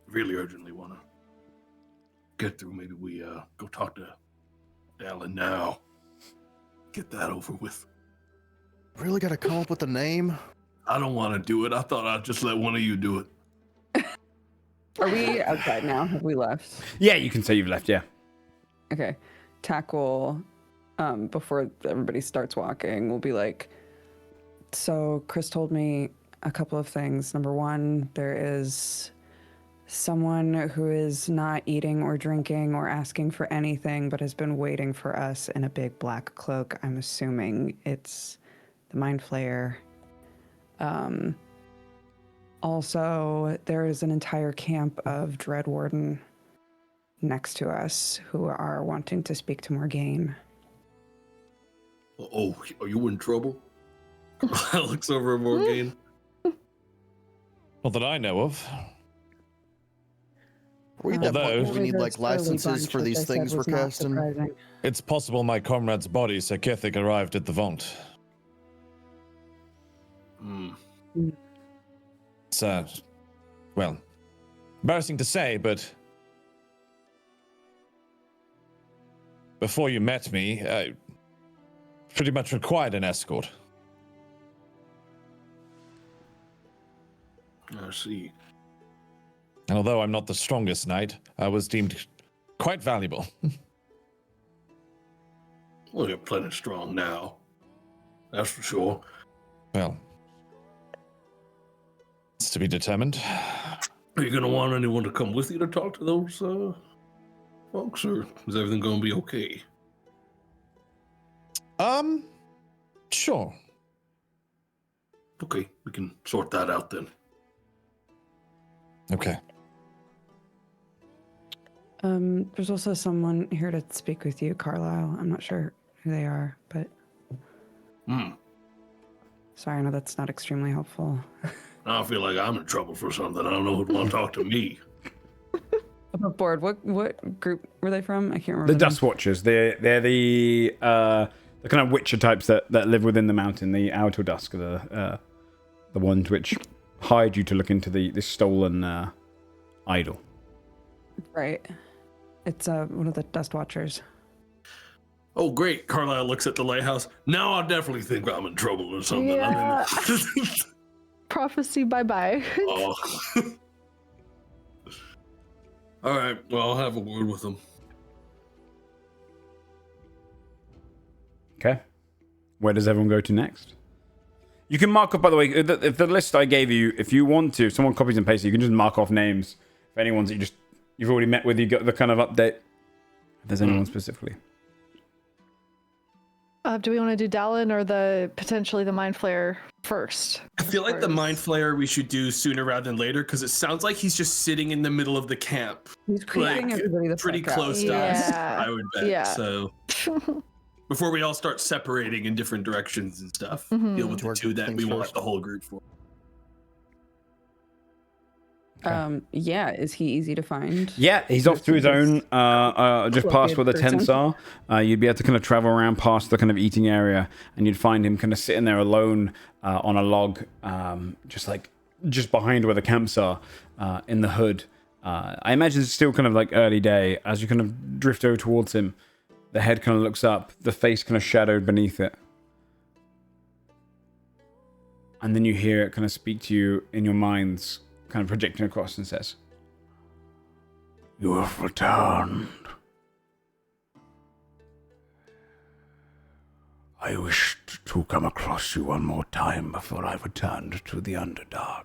really urgently want to get through, maybe we go talk to Dallin now. Get that over with. Really got to come up with a name? I don't want to do it. I thought I'd just let one of you do it. Are we outside now? Have we left? Yeah, you can say you've left, yeah. Okay. Tackle, before everybody starts walking, we'll be like, so Chris told me a couple of things. Number one, there is someone who is not eating or drinking or asking for anything, but has been waiting for us in a big black cloak. I'm assuming it's the Mind Flayer. Also, there is an entire camp of Dread Warden next to us who are wanting to speak to Morgaine. Oh, are you in trouble? I looks over at Morgaine. Not that I know of. Are we at that point Although- where we need like licenses for these things we're casting? It's possible my comrade's body, Sir Kithik, arrived at the vault. It's, well, embarrassing to say, but before you met me, I pretty much required an escort. I see. And although I'm not the strongest knight, I was deemed quite valuable. Well, you're plenty strong now. That's for sure. Well, it's to be determined. Are you gonna want anyone to come with you to talk to those folks, or is everything gonna be okay? Sure. Okay, we can sort that out then. Okay. There's also someone here to speak with you, Carlisle. I'm not sure who they are, but sorry, I know that's not extremely helpful. I feel like I'm in trouble for something. I don't know who'd want to talk to me. Above board, what group were they from? I can't remember. The Dust Watchers. They're the kind of Witcher types that live within the mountain. The Outer Dusk are the ones which hired you to look into this stolen idol. Right. It's one of the Dust Watchers. Oh, great. Carlisle looks at the lighthouse. Now I definitely think I'm in trouble or something. Yeah. I mean, Prophecy, bye-bye. oh. All right. Well, I'll have a word with them. Okay. Where does everyone go to next? You can mark up, by the way, if the list I gave you, if you want to, if someone copies and pastes it, you can just mark off names. If anyone's that you've already met with, you got the kind of update. If there's anyone specifically. Do we want to do Dallin or potentially the Mind Flayer first? I feel like the Mind Flayer we should do sooner rather than later because it sounds like he's just sitting in the middle of the camp. He's creeping everybody the pretty fuck out. close to us, I would bet. Yeah. So before we all start separating in different directions and stuff, deal with the two that we want the whole group for. Yeah, is he easy to find? Yeah, he's off to his own, just past where the tents are. You'd be able to kind of travel around past the kind of eating area, and you'd find him kind of sitting there alone on a log, just behind where the camps are, in the hood. I imagine it's still kind of like early day. As you kind of drift over towards him, the head kind of looks up, the face kind of shadowed beneath it. And then you hear it kind of speak to you in your minds, kind of projecting across, and says, "You have returned. I wished to come across you one more time before I returned to the Underdark."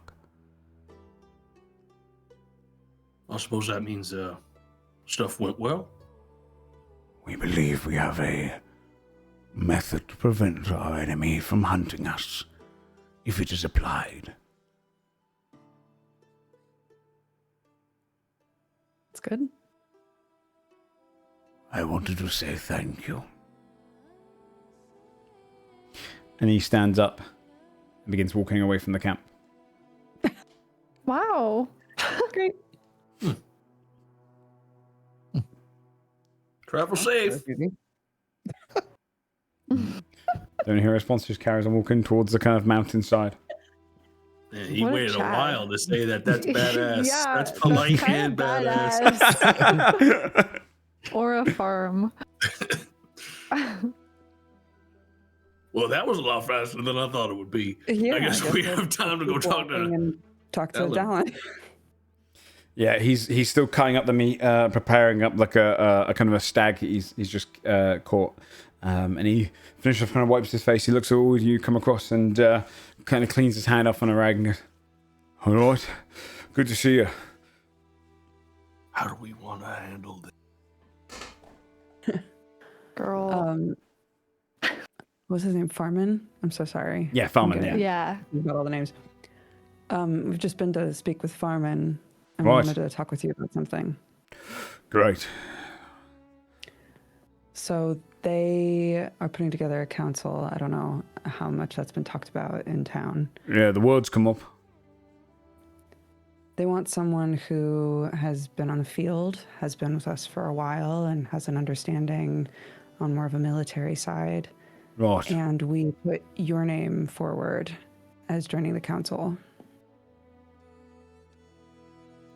I suppose that means stuff went well. We believe we have a method to prevent our enemy from hunting us, if it is applied. That's good. I wanted to say thank you. And he stands up and begins walking away from the camp. Wow. Great. Travel safe. Don't hear a response, just carries on walking towards the kind of mountainside. Yeah, he What a waited a Chad. while to say that. That's badass. Yeah, that's polite kind and of badass. Or a farm. Well, that was a lot faster than I thought it would be. Yeah, I guess we we'll have time to go keep talk walking to. and talk to Dallin. Dallin. Yeah, he's still cutting up the meat, preparing up like a kind of a stag he's just caught. And he finishes off, kind of wipes his face. He looks at all you come across and kind of cleans his hand off on a rag and goes, "All right, good to see you." How do we want to handle this? Girl. What's his name? Farman? I'm so sorry. Yeah, Farman, Okay. yeah. Yeah. We've got all the names. We've just been to speak with Farman, and Right. we wanted to talk with you about something. Great. So they are putting together a council. I don't know how much that's been talked about in town. Yeah, the words come up. They want someone who has been on the field, has been with us for a while, and has an understanding on more of a military side. Right. And we put your name forward as joining the council.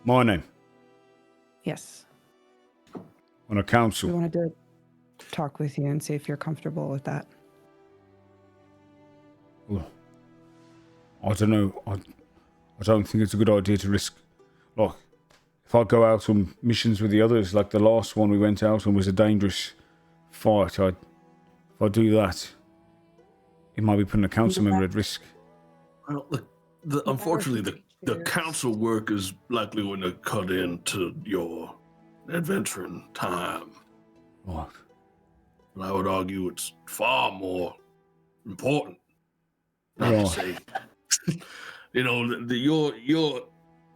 My name Yes. on a We council. wanted to talk with you and see if you're comfortable with that. Well, I don't know. I don't think it's a good idea to risk. Like, if I go out on missions with the others, like the last one we went out on was a dangerous fight. If I do that, it might be putting a council member at risk. Well, unfortunately, the council work is likely going to cut into your adventuring time. Right. I would argue it's far more important. Not to say, you're.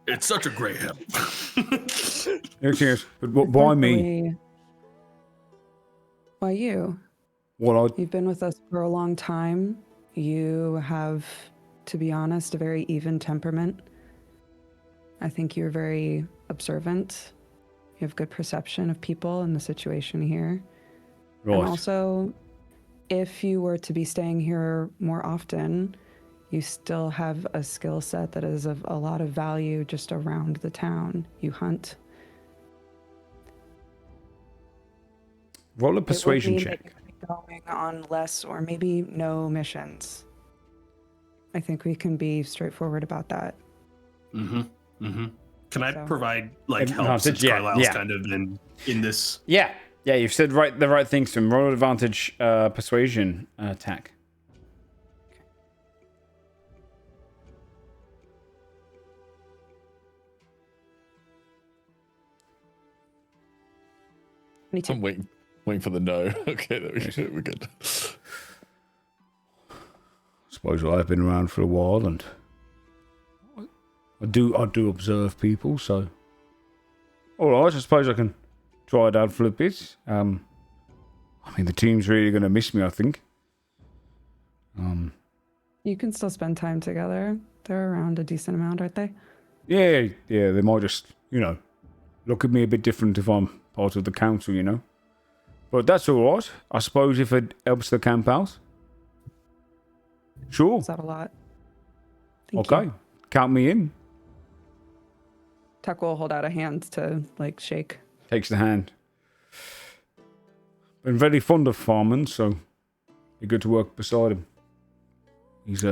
It's such a great help. Yes, but why me? Thankfully- Why you? You've been with us for a long time. You have, to be honest, a very even temperament. I think you're very observant. You have good perception of people and the situation here. Right. And also, if you were to be staying here more often, you still have a skill set that is of a lot of value just around the town. You hunt. Roll a persuasion check. That you're going on less or maybe no missions. I think we can be straightforward about that. Can I provide help Advantage? since Yeah, Carlisle's yeah. kind of been in this? Yeah, you've said the right things to him. Roll advantage persuasion attack. I'm waiting for the no. Okay, we're good. Suppose I've been around for a while, and I do observe people. So, all right, I suppose I can try it out for a bit. I mean, the team's really going to miss me, I think. You can still spend time together. They're around a decent amount, aren't they? Yeah. They might just, look at me a bit different if I'm part of the council, But that's all right. I suppose if it helps the camp out. Sure. Is that a lot? Thank Okay. you. Count me in. Tuck will hold out a hand to shake. Takes the hand. Been very fond of Farman, so be good to work beside him. He's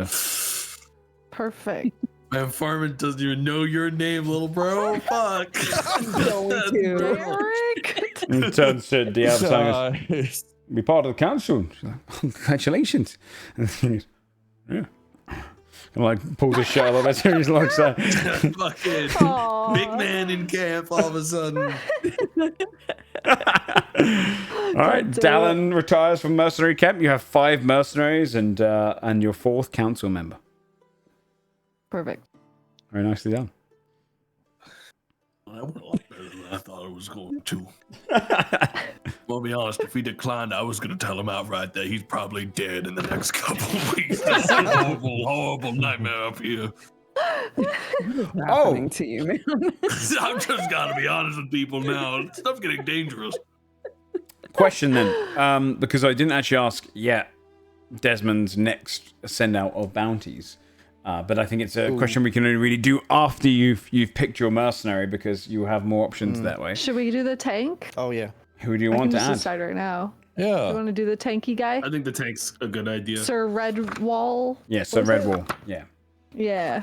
Perfect. Man, Farman doesn't even know your name, little bro. Fuck. Derek. And turns to the outside. Be part of the council. She's like, congratulations. Yeah. And pulls his shirt up as he's like so. Fucking big man in camp all of a sudden. All right, Dallin retires from mercenary camp. You have 5 mercenaries and your 4th council member. Perfect. Very nicely done. That went a lot better than I thought it was going to. Well, be honest, if he declined, I was going to tell him outright that he's probably dead in the next couple of weeks. This is a horrible, horrible nightmare up here. Happening to you, man. I'm just got to be honest with people now. Stuff's getting dangerous. Question then, because I didn't actually ask yet Desmond's next send out of bounties. But I think it's a question we can only really do after you've picked your mercenary because you have more options that way. Should we do the tank? Oh, yeah. Who do you I want can to just add? decide right now. Yeah. You want to do the tanky guy? I think the tank's a good idea. Sir Redwall? Yeah, so What was it? Redwall. Yeah. Yeah.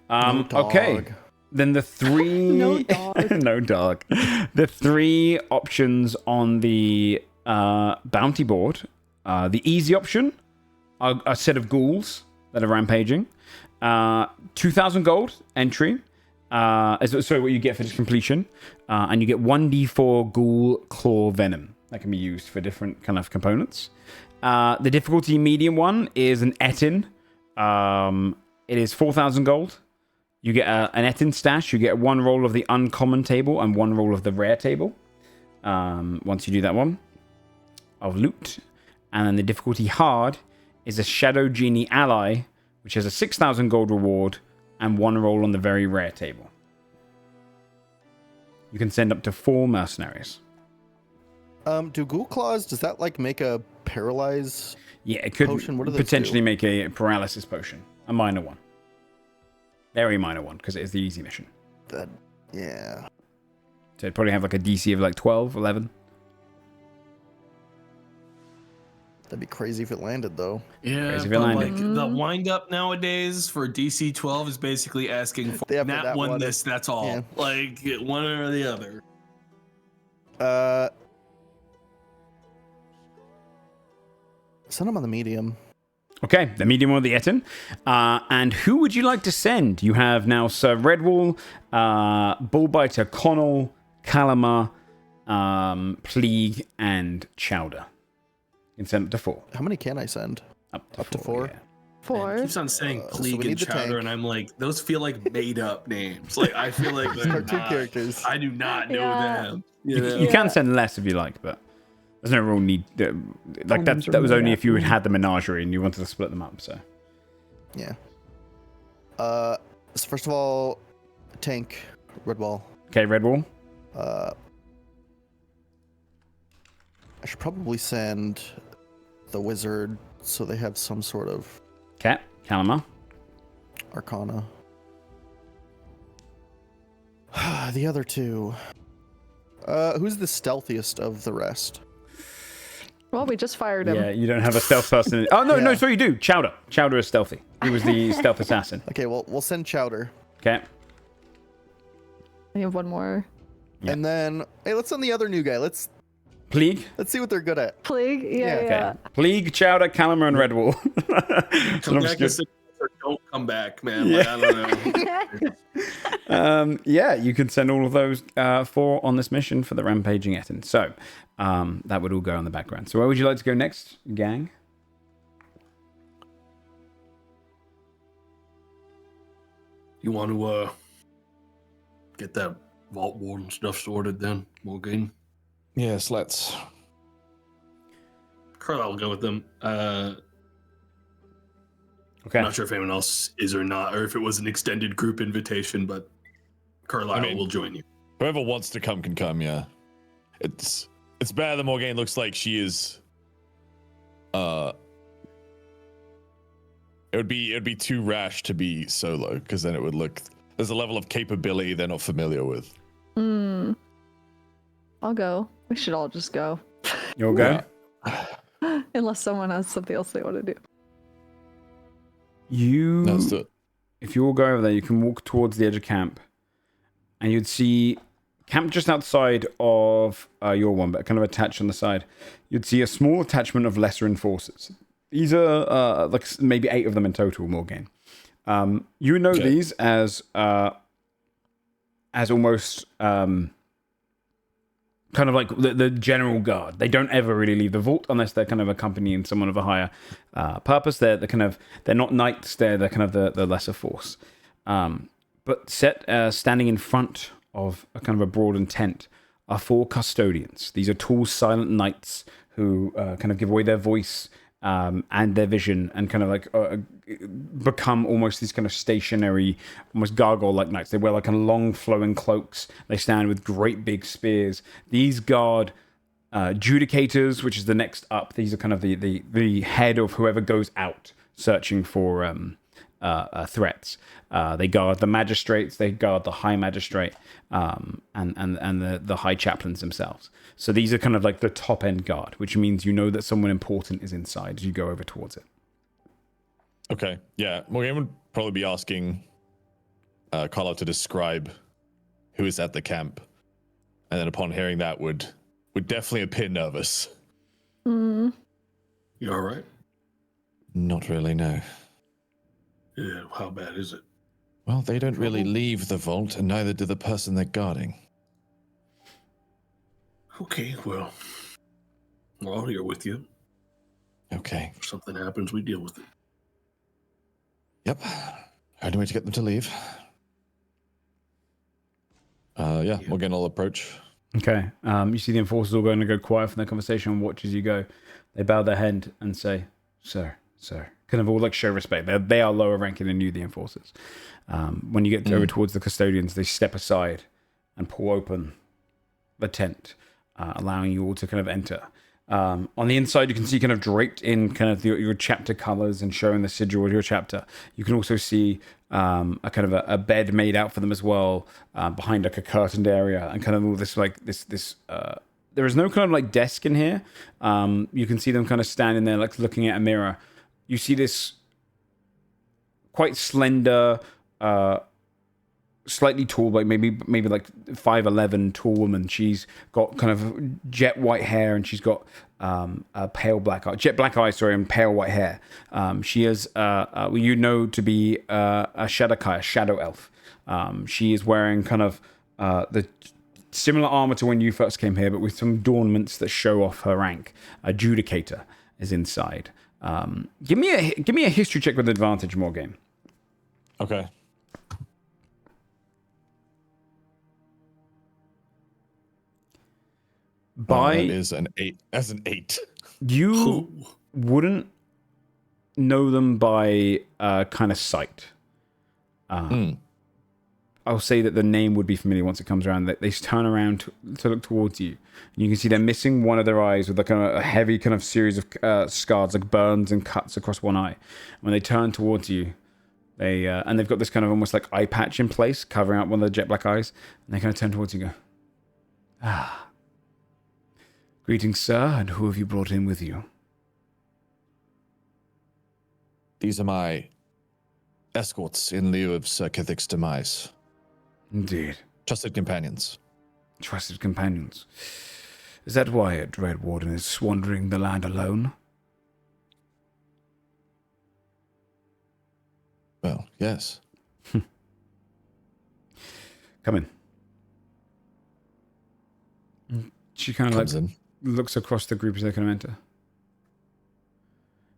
Okay. Then the 3 No dog. no dog. The 3 options on the bounty board. The easy option are a set of ghouls that are rampaging. 2,000 gold entry. Sorry, what you get for this completion. And you get 1d4 ghoul claw venom. That can be used for different kind of components. The difficulty medium one is an Etin. It is 4,000 gold. You get an Etin stash. You get 1 roll of the uncommon table and 1 roll of the rare table. Once you do that one of loot. And then the difficulty hard is a shadow genie ally, which has a 6,000 gold reward and 1 roll on the very rare table. You can send up to 4 mercenaries. Do ghoul claws, does that make a paralyze Yeah, it could potion? What do those potentially do? make a paralysis potion. A minor one. Very minor one, because it is the easy mission. Yeah. So it'd probably have a DC of 12, 11. That'd be crazy if it landed, though. Yeah, Crazy but landing. the wind up nowadays for DC 12 is basically asking for They have nat that one one. this, that's all. Yeah. One or the other. Send them on the medium. Okay, the medium or the Etin. And who would you like to send? You have now Sir Redwall, Bullbiter Connell, Kalama, Pleague, and Chowder. You can send up to 4. How many can I send? Up to 4? Yeah. 4. It keeps on saying So we Pleeg need and the Chowder, tank. and I'm like, those feel like made up names. Like I feel like they're Cartoon not. characters. I do not know Yeah. them. You know? You can send less if you like, but there's no real need. Like names are that was made only up. if you had the menagerie and you wanted to split them up. So Yeah. So first of all, tank, red wall. okay, red wall. I should probably send the wizard so they have some sort of Okay, Calamar. arcana. The other two. Who's the stealthiest of the rest? Well, we just fired him. Yeah, you don't have a stealth person. Oh no, no, Yeah. sorry, you do. Chowder. Chowder is stealthy. He was the stealth assassin. Okay, well, we'll send Chowder. Okay. We have one more. Yeah. And then, hey, let's send the other new guy. Let's Pleeg. see what they're good at. Plague? Yeah, Okay. yeah. Pleeg, Chowder, Calamar, and Red Wall. Come back and say, or don't come back, man. Like, I don't know. Yeah, you can send all of those 4 on this mission for the rampaging Etin. So that would all go in the background. So where would you like to go next, gang? You want to get that vault warden stuff sorted then, Morgan? Yes, let's. Carlisle will go with them. Okay. I'm not sure if anyone else is or not, or if it was an extended group invitation, but Carlisle will join you. Whoever wants to come can come. Yeah, it's better than Morgane looks like she is. It would be too rash to be solo because then it would look. There's a level of capability they're not familiar with. I'll go. We should all just go. You'll go. Unless someone has something else they want to do. Let's do it. If you all go over there, you can walk towards the edge of camp, and you'd see camp just outside of your one, but kind of attached on the side. You'd see a small attachment of lesser enforcers. These are like maybe 8 of them in total, Morgane. You know these as almost kind of like the general guard. They don't ever really leave the vault unless they're kind of accompanying someone of a higher purpose. They're not knights. They're kind of the lesser force. But standing in front of a kind of a broadened tent are 4 custodians. These are tall, silent knights who kind of give away their voice and their vision and kind of like become almost these kind of stationary, almost gargoyle-like knights. They wear like kind of long flowing cloaks. They stand with great big spears. These guard Judicators, which is the next up. These are kind of the head of whoever goes out searching for threats. They guard the magistrates. They guard the high magistrate and the high chaplains themselves. So these are kind of like the top end guard, which means you know that someone important is inside as you go over towards it. Okay, yeah. Morgane would probably be asking Carlisle to describe who is at the camp, and then upon hearing that, would definitely appear nervous. You all right? Not really, no. Yeah. How bad is it? Well, they don't really leave the vault, and neither do the person they're guarding. Okay. Well, we're all here with you. Okay. If something happens, we deal with it. Yep. How do we get them to leave? Yeah, Morgane will approach. Okay. You see the enforcers all going to go quiet from their conversation and watch as you go. They bow their head and say, sir. Kind of all like show respect. They are lower ranking than you, the enforcers. When you get over towards the custodians, they step aside and pull open the tent, allowing you all to kind of enter. On the inside, you can see kind of draped in kind of your chapter colors and showing the sigil of your chapter. You can also see a kind of a bed made out for them as well, behind like a curtained area, and kind of all this like this. There is no kind of like desk in here. You can see them kind of standing there, like looking at a mirror. You see this quite slender, slightly tall, like maybe like 5'11" tall woman. She's got kind of jet white hair, and she's got a pale black eye, jet black eyes, sorry, and pale white hair. She is, you know, to be a Shadokai, a shadow elf. She is wearing kind of the similar armor to when you first came here, but with some adornments that show off her rank, a Judicator. is inside. Give me a history check with advantage, Morgan. Okay. By that is an 8. That's an 8. You wouldn't know them by kind of sight. I'll say that the name would be familiar once it comes around. They turn around to look towards you, and you can see they're missing one of their eyes with like a heavy kind of series of scars, like burns and cuts across one eye. When they turn towards you, and they've got this kind of almost like eye patch in place, covering up one of the jet black eyes, and they kind of turn towards you and go, "Ah, greetings, sir, and who have you brought in with you?" These are my escorts in lieu of Sir Kithik's demise. Indeed. Trusted companions. Trusted companions. Is that why a Dread Warden is wandering the land alone? Well, yes. Come in. She kind of looks across the group as they kind of enter.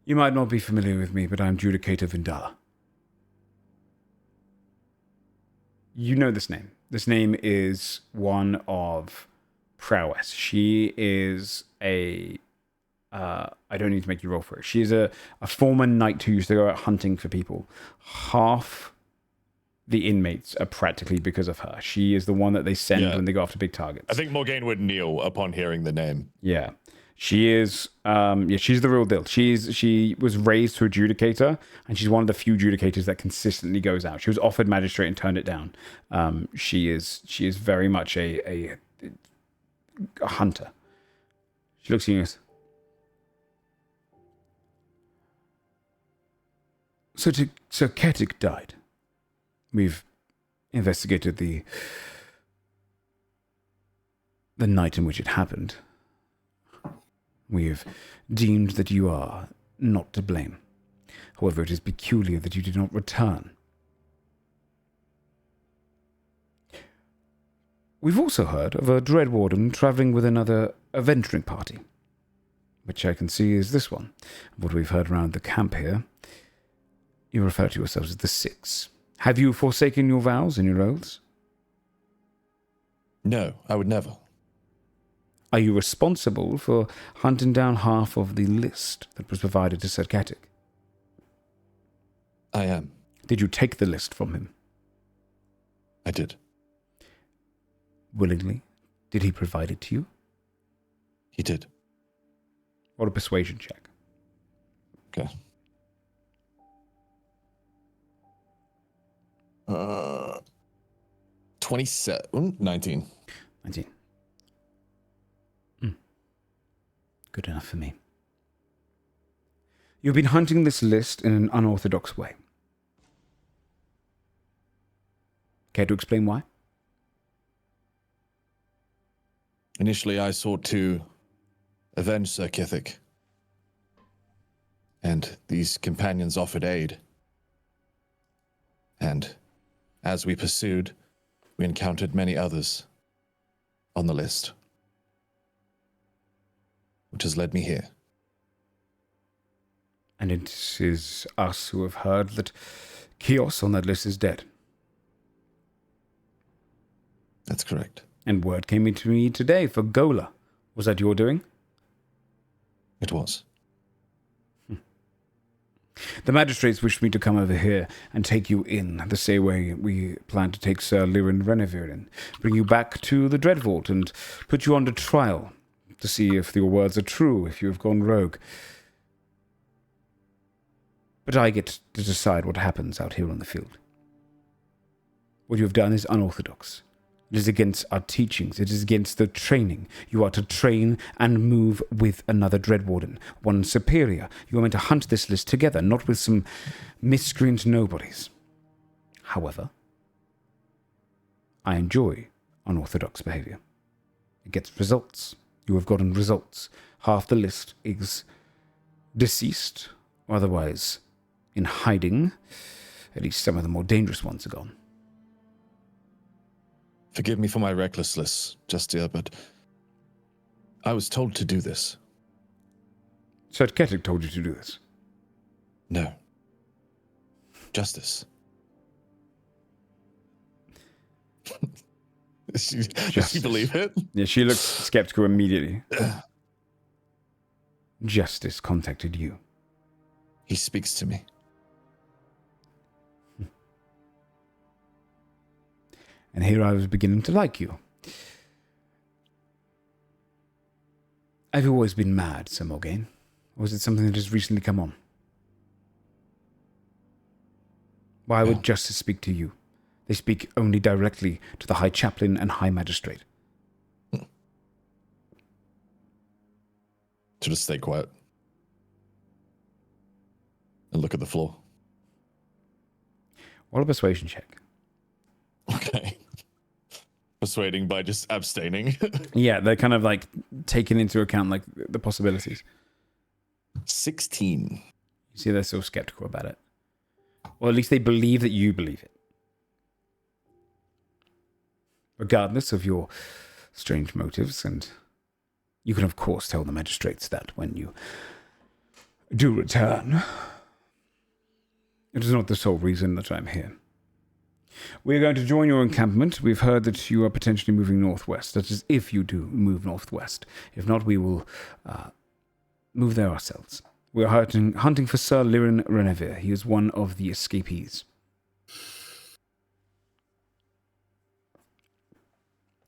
You might not be familiar with me, but I'm Judicator Vindala. You know this name. This name is one of prowess. She is a... I don't need to make you roll for it. She's a former knight who used to go out hunting for people. Half the inmates are practically because of her. She is the one that they send when they go after big targets. I think Morgaine would kneel upon hearing the name. Yeah. She is, she's the real deal. She was raised to a Judicator, and she's one of the few Judicators that consistently goes out. She was offered Magistrate and turned it down. She is very much a hunter. She looks at you and goes, So Ketik died. We've investigated the night in which it happened. We have deemed that you are not to blame. However, it is peculiar that you did not return. We've also heard of a Dread Warden travelling with another adventuring party, which I can see is this one. What we've heard around the camp here, you refer to yourselves as the Six. Have you forsaken your vows and your oaths? No, I would never. Are you responsible for hunting down half of the list that was provided to Sir Ketik? I am. Did you take the list from him? I did. Willingly? Did he provide it to you? He did. What a persuasion check. Okay. 27, 19. 19. Good enough for me. You've been hunting this list in an unorthodox way. Care to explain why? Initially, I sought to avenge Sir Kithik, and these companions offered aid. And as we pursued, we encountered many others on the list, which has led me here. And it is us who have heard that Kios on that list is dead. That's correct. And word came into me today for Gola. Was that your doing? It was. The magistrates wished me to come over here and take you in the same way we plan to take Sir Lirin Renevere in, bring you back to the Dreadvault and put you under trial to see if your words are true, if you have gone rogue. But I get to decide what happens out here on the field. What you have done is unorthodox. It is against our teachings. It is against the training. You are to train and move with another Dreadwarden, one superior. You are meant to hunt this list together, not with some miscreant nobodies. However, I enjoy unorthodox behavior. It gets results. You have gotten results. Half the list is deceased, or otherwise in hiding. At least some of the more dangerous ones are gone. Forgive me for my recklessness, Justia, but I was told to do this. Sir Ketic told you to do this. No. Justice. Does she believe it? Yeah, she looks skeptical immediately. Justice contacted you. He speaks to me. And here I was beginning to like you. Have you always been mad, Sir Morgaine? Or is it something that has recently come on? Why would justice speak to you? They speak only directly to the High Chaplain and High Magistrate. To just stay quiet. And look at the floor. What a persuasion check. Okay. Persuading by just abstaining. Yeah, they're kind of like taking into account like the possibilities. 16. You see, they're still skeptical about it. Or at least they believe that you believe it. Regardless of your strange motives, and you can of course tell the magistrates that when you do return. It is not the sole reason that I'm here. We are going to join your encampment. We've heard that you are potentially moving northwest. That is, if you do move northwest. If not, we will move there ourselves. We are hunting for Sir Larian Renevere. He is one of the escapees.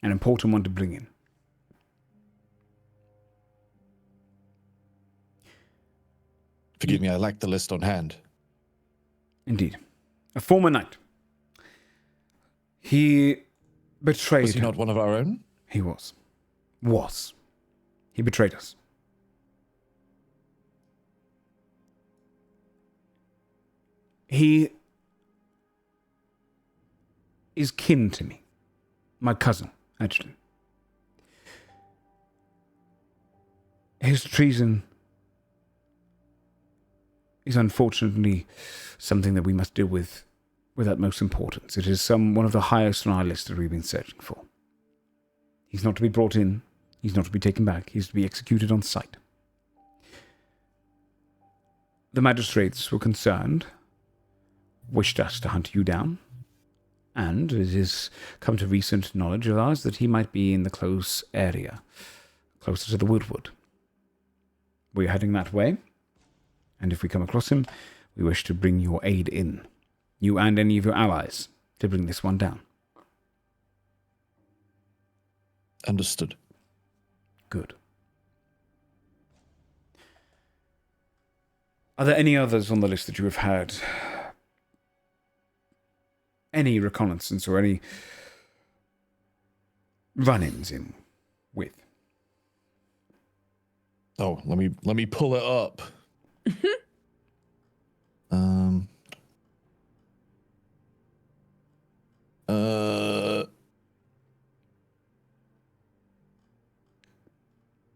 An important one to bring in. Forgive me, I lack the list on hand. Indeed. A former knight. He betrayed... Was he not one of our own? He was. Was. He betrayed us. He is kin to me. My cousin, actually. His treason is unfortunately something that we must deal with utmost importance. It is one of the highest on our list that we've been searching for. He's not to be brought in. He's not to be taken back. He's to be executed on sight. The magistrates were concerned, wished us to hunt you down, and it has come to recent knowledge of ours that he might be in the close area, closer to the Woodwood. We're heading that way, and if we come across him, we wish to bring your aid in. You and any of your allies, to bring this one down. Understood. Good. Are there any others on the list that you have had any reconnaissance or any run-ins in with? Oh, let me pull it up.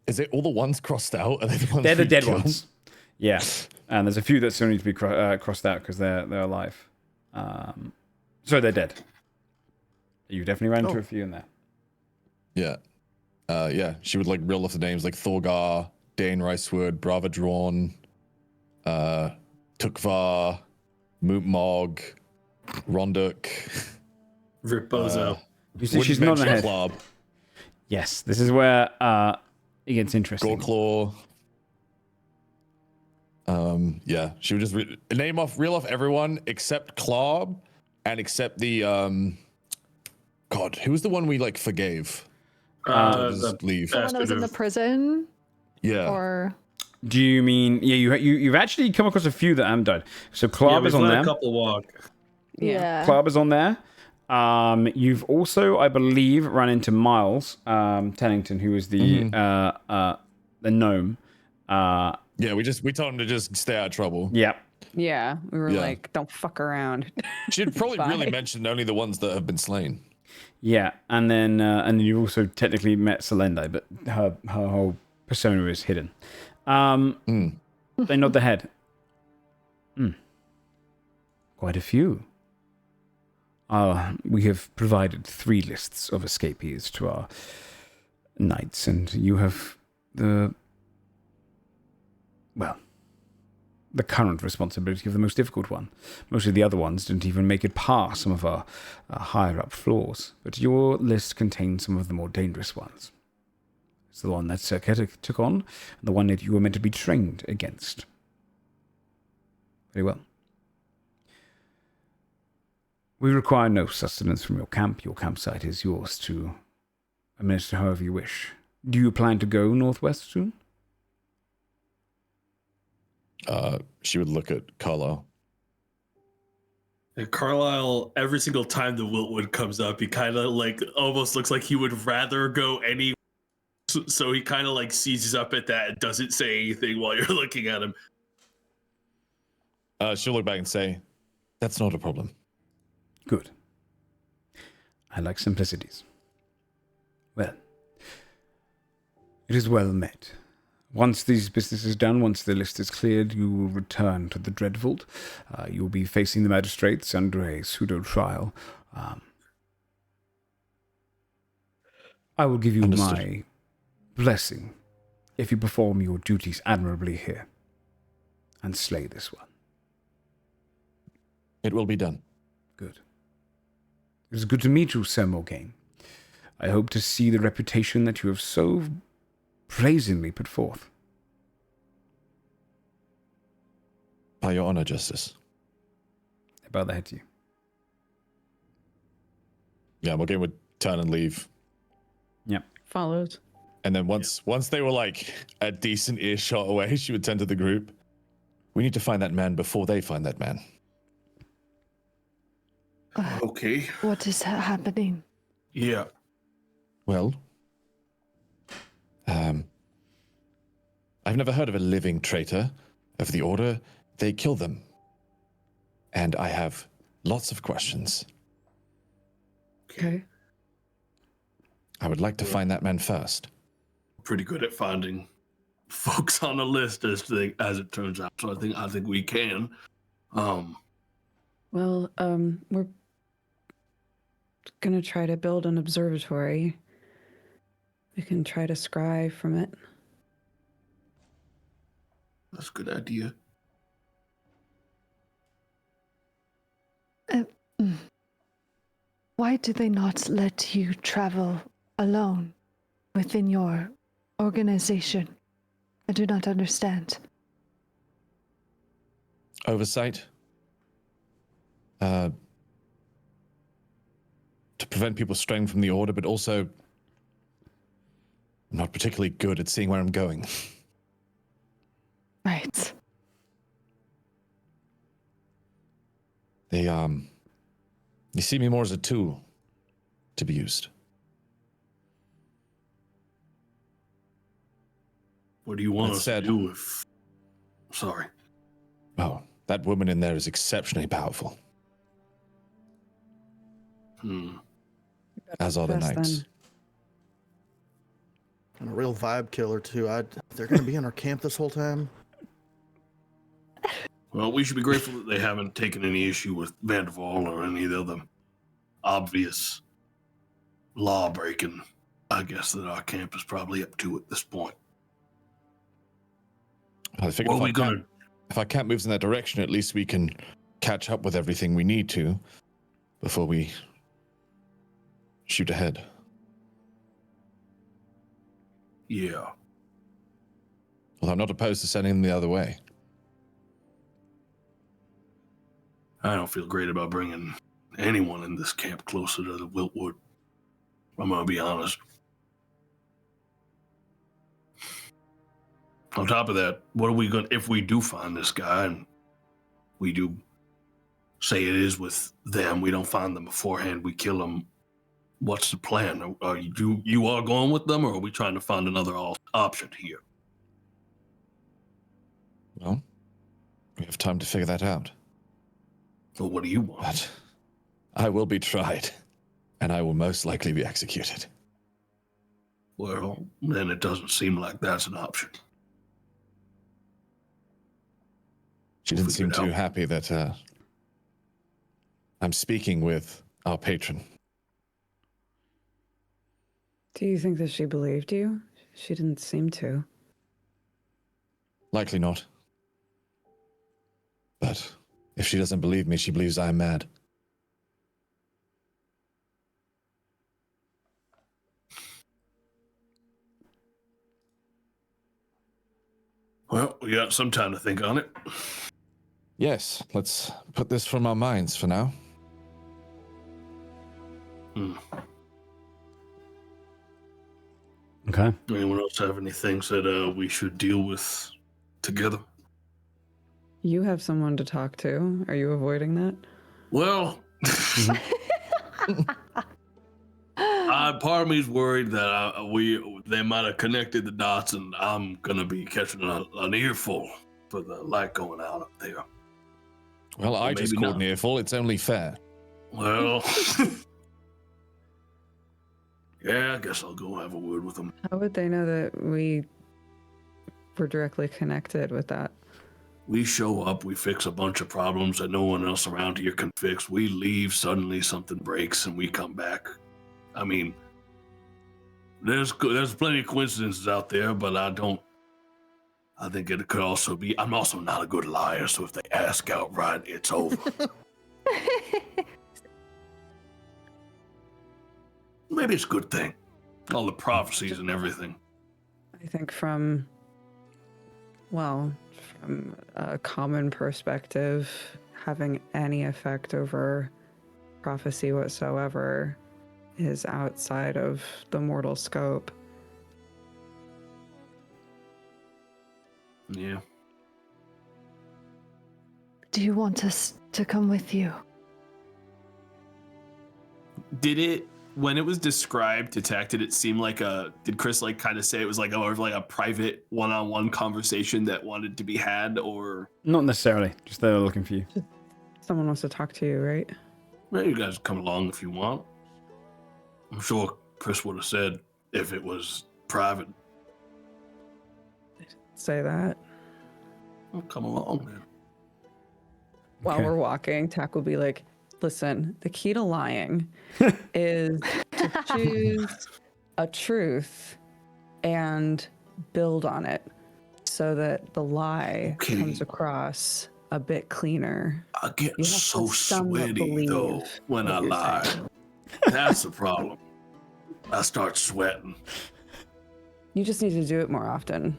Is it all the ones crossed out? Are they the ones they're the dead killed? ones. Yeah, and there's a few that still need to be crossed out because they're alive. So they're dead. You definitely ran into a few in there. Yeah. Yeah, she would like reel off the names like Thorgar, Dane Ricewood, Brava Drawn, Tukvar, Mootmog, Ronduk. Ripbozo. You see, she's not ahead. Club. Yes, this is where it gets interesting. Goreclaw. Yeah, she would just reel off everyone except Klob and except the God, who was the one we like forgave? Just leave. The one that was in the prison. Yeah. Or do you mean you've actually come across a few that haven't died? So Klob is on there. A couple walk. Yeah. Klob is on there. You've also, I believe, run into Miles Tennington, who is the gnome. Yeah, we told him to just stay out of trouble. Yeah. Yeah, we were like, don't fuck around. She'd probably really mentioned only the ones that have been slain. Yeah, and then you also technically met Selendai, but her whole persona is hidden. They nod their head. Quite a few. We have provided 3 lists of escapees to our knights, and you have the well, the current responsibility of the most difficult one. Most of the other ones didn't even make it past some of our higher-up floors, but your list contains some of the more dangerous ones. It's the one that Serketa took on, and the one that you were meant to be trained against. Very well. We require no sustenance from your camp. Your campsite is yours to administer however you wish. Do you plan to go northwest soon? She would look at Carlisle. And Carlisle, every single time the Wiltwood comes up, he kind of like almost looks like he would rather go any. So he kind of like seizes up at that and doesn't say anything while you're looking at him. She'll look back and say, "That's not a problem." Good. I like simplicities. Well, it is well met. Once these business is done, once the list is cleared, you will return to the Dreadvault. You will be facing the magistrates under a pseudo-trial. I will give you Understood. my blessing if you perform your duties admirably here and slay this one. It will be done. Good. It is good to meet you, Sir Morgaine. I hope to see the reputation that you have so brazenly put forth. By your honor, Justice. I bow the head to you. Yeah, Morgaine would turn and leave. Yep. Followed. And then once they were like a decent earshot away, she would turn to the group. We need to find that man before they find that man. Okay. What is happening? Yeah. Well, I've never heard of a living traitor of the Order. They kill them. And I have lots of questions. Okay. I would like to find that man first. Pretty good at finding folks on the list as it turns out. So I think we can. Well, we're gonna try to build an observatory. We can try to scry from it. That's a good idea. Why do they not let you travel alone within your organization? I do not understand. Oversight. To prevent people straying from the Order, but also I'm not particularly good at seeing where I'm going. Right. They see me more as a tool to be used. What do you want That us said- to do if... Sorry. Oh, that woman in there is exceptionally powerful, as are the Confess knights. then. And a real vibe killer too. They're gonna be in our camp this whole time. Well, we should be grateful that they haven't taken any issue with Vanderval or any of the other obvious law breaking. I guess that our camp is probably up to at this point. I figure What are we gonna... if our camp moves in that direction, at least we can catch up with everything we need to before we shoot ahead. Yeah. Well, I'm not opposed to sending them the other way. I don't feel great about bringing anyone in this camp closer to the Wiltwood. I'm gonna be honest. On top of that, what are we going to, if we do find this guy and we do say it is with them, we don't find them beforehand, we kill them, what's the plan? Are you all going with them, or are we trying to find another option here? Well, we have time to figure that out. So what do you want? But I will be tried, and I will most likely be executed. Well, then it doesn't seem like that's an option. She didn't seem Figure it too out. happy that I'm speaking with our patron. Do you think that she believed you? She didn't seem to. Likely not. But if she doesn't believe me, she believes I am mad. Well, we got some time to think on it. Yes, let's put this from our minds for now. Okay. Anyone else have any things that we should deal with together? You have someone to talk to. Are you avoiding that? Well, part of me's worried that they might have connected the dots, and I'm gonna be catching an earful for the light going out up there. Well, I Or just maybe called not. an earful. It's only fair. Well, yeah, I guess I'll go have a word with them. How would they know that we were directly connected with that? We show up, we fix a bunch of problems that no one else around here can fix. We leave, suddenly something breaks, and we come back. I mean, there's plenty of coincidences out there, but I think it could also be. I'm also not a good liar, so if they ask outright, it's over. Maybe it's a good thing. All the prophecies and everything. I think from a common perspective, having any effect over prophecy whatsoever is outside of the mortal scope. Yeah. Do you want us to come with you? Did it, when it was described to Tech, did it seem like did Chris like kind of say it was like a private one-on-one conversation that wanted to be had, or? Not necessarily. Just they were looking for you. Someone wants to talk to you, right? Well, you guys come along if you want. I'm sure Chris would have said if it was private. Say that. Well, come along, man. While Okay. we're walking, Tack will be like, listen, the key to lying is to choose a truth and build on it so that the lie Okay. comes across a bit cleaner. I get You have so some that sweaty though believe when what I you're lie. saying. That's the problem. I start sweating. You just need to do it more often.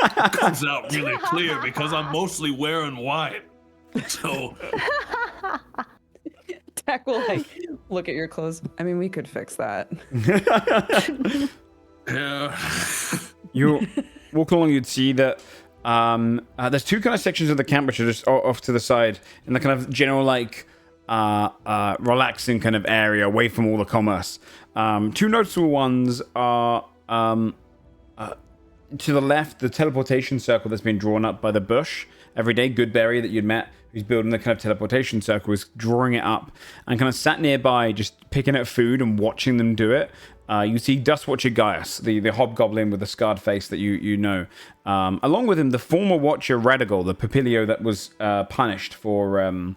It comes out really clear because I'm mostly wearing white. So Tack will like look at your clothes. I mean, we could fix that. yeah. You walk along, you'd see that there's two kind of sections of the camp which are just off to the side in the kind of general like relaxing kind of area away from all the commerce. Two noticeable ones are to the left, the teleportation circle that's been drawn up by the bush every day. Goodberry that you'd met, who's building the kind of teleportation circle, is drawing it up and kind of sat nearby, just picking at food and watching them do it. You see Dustwatcher Gaius, the hobgoblin with the scarred face that you know. Along with him, the former Watcher Radigal, the Papilio that was punished for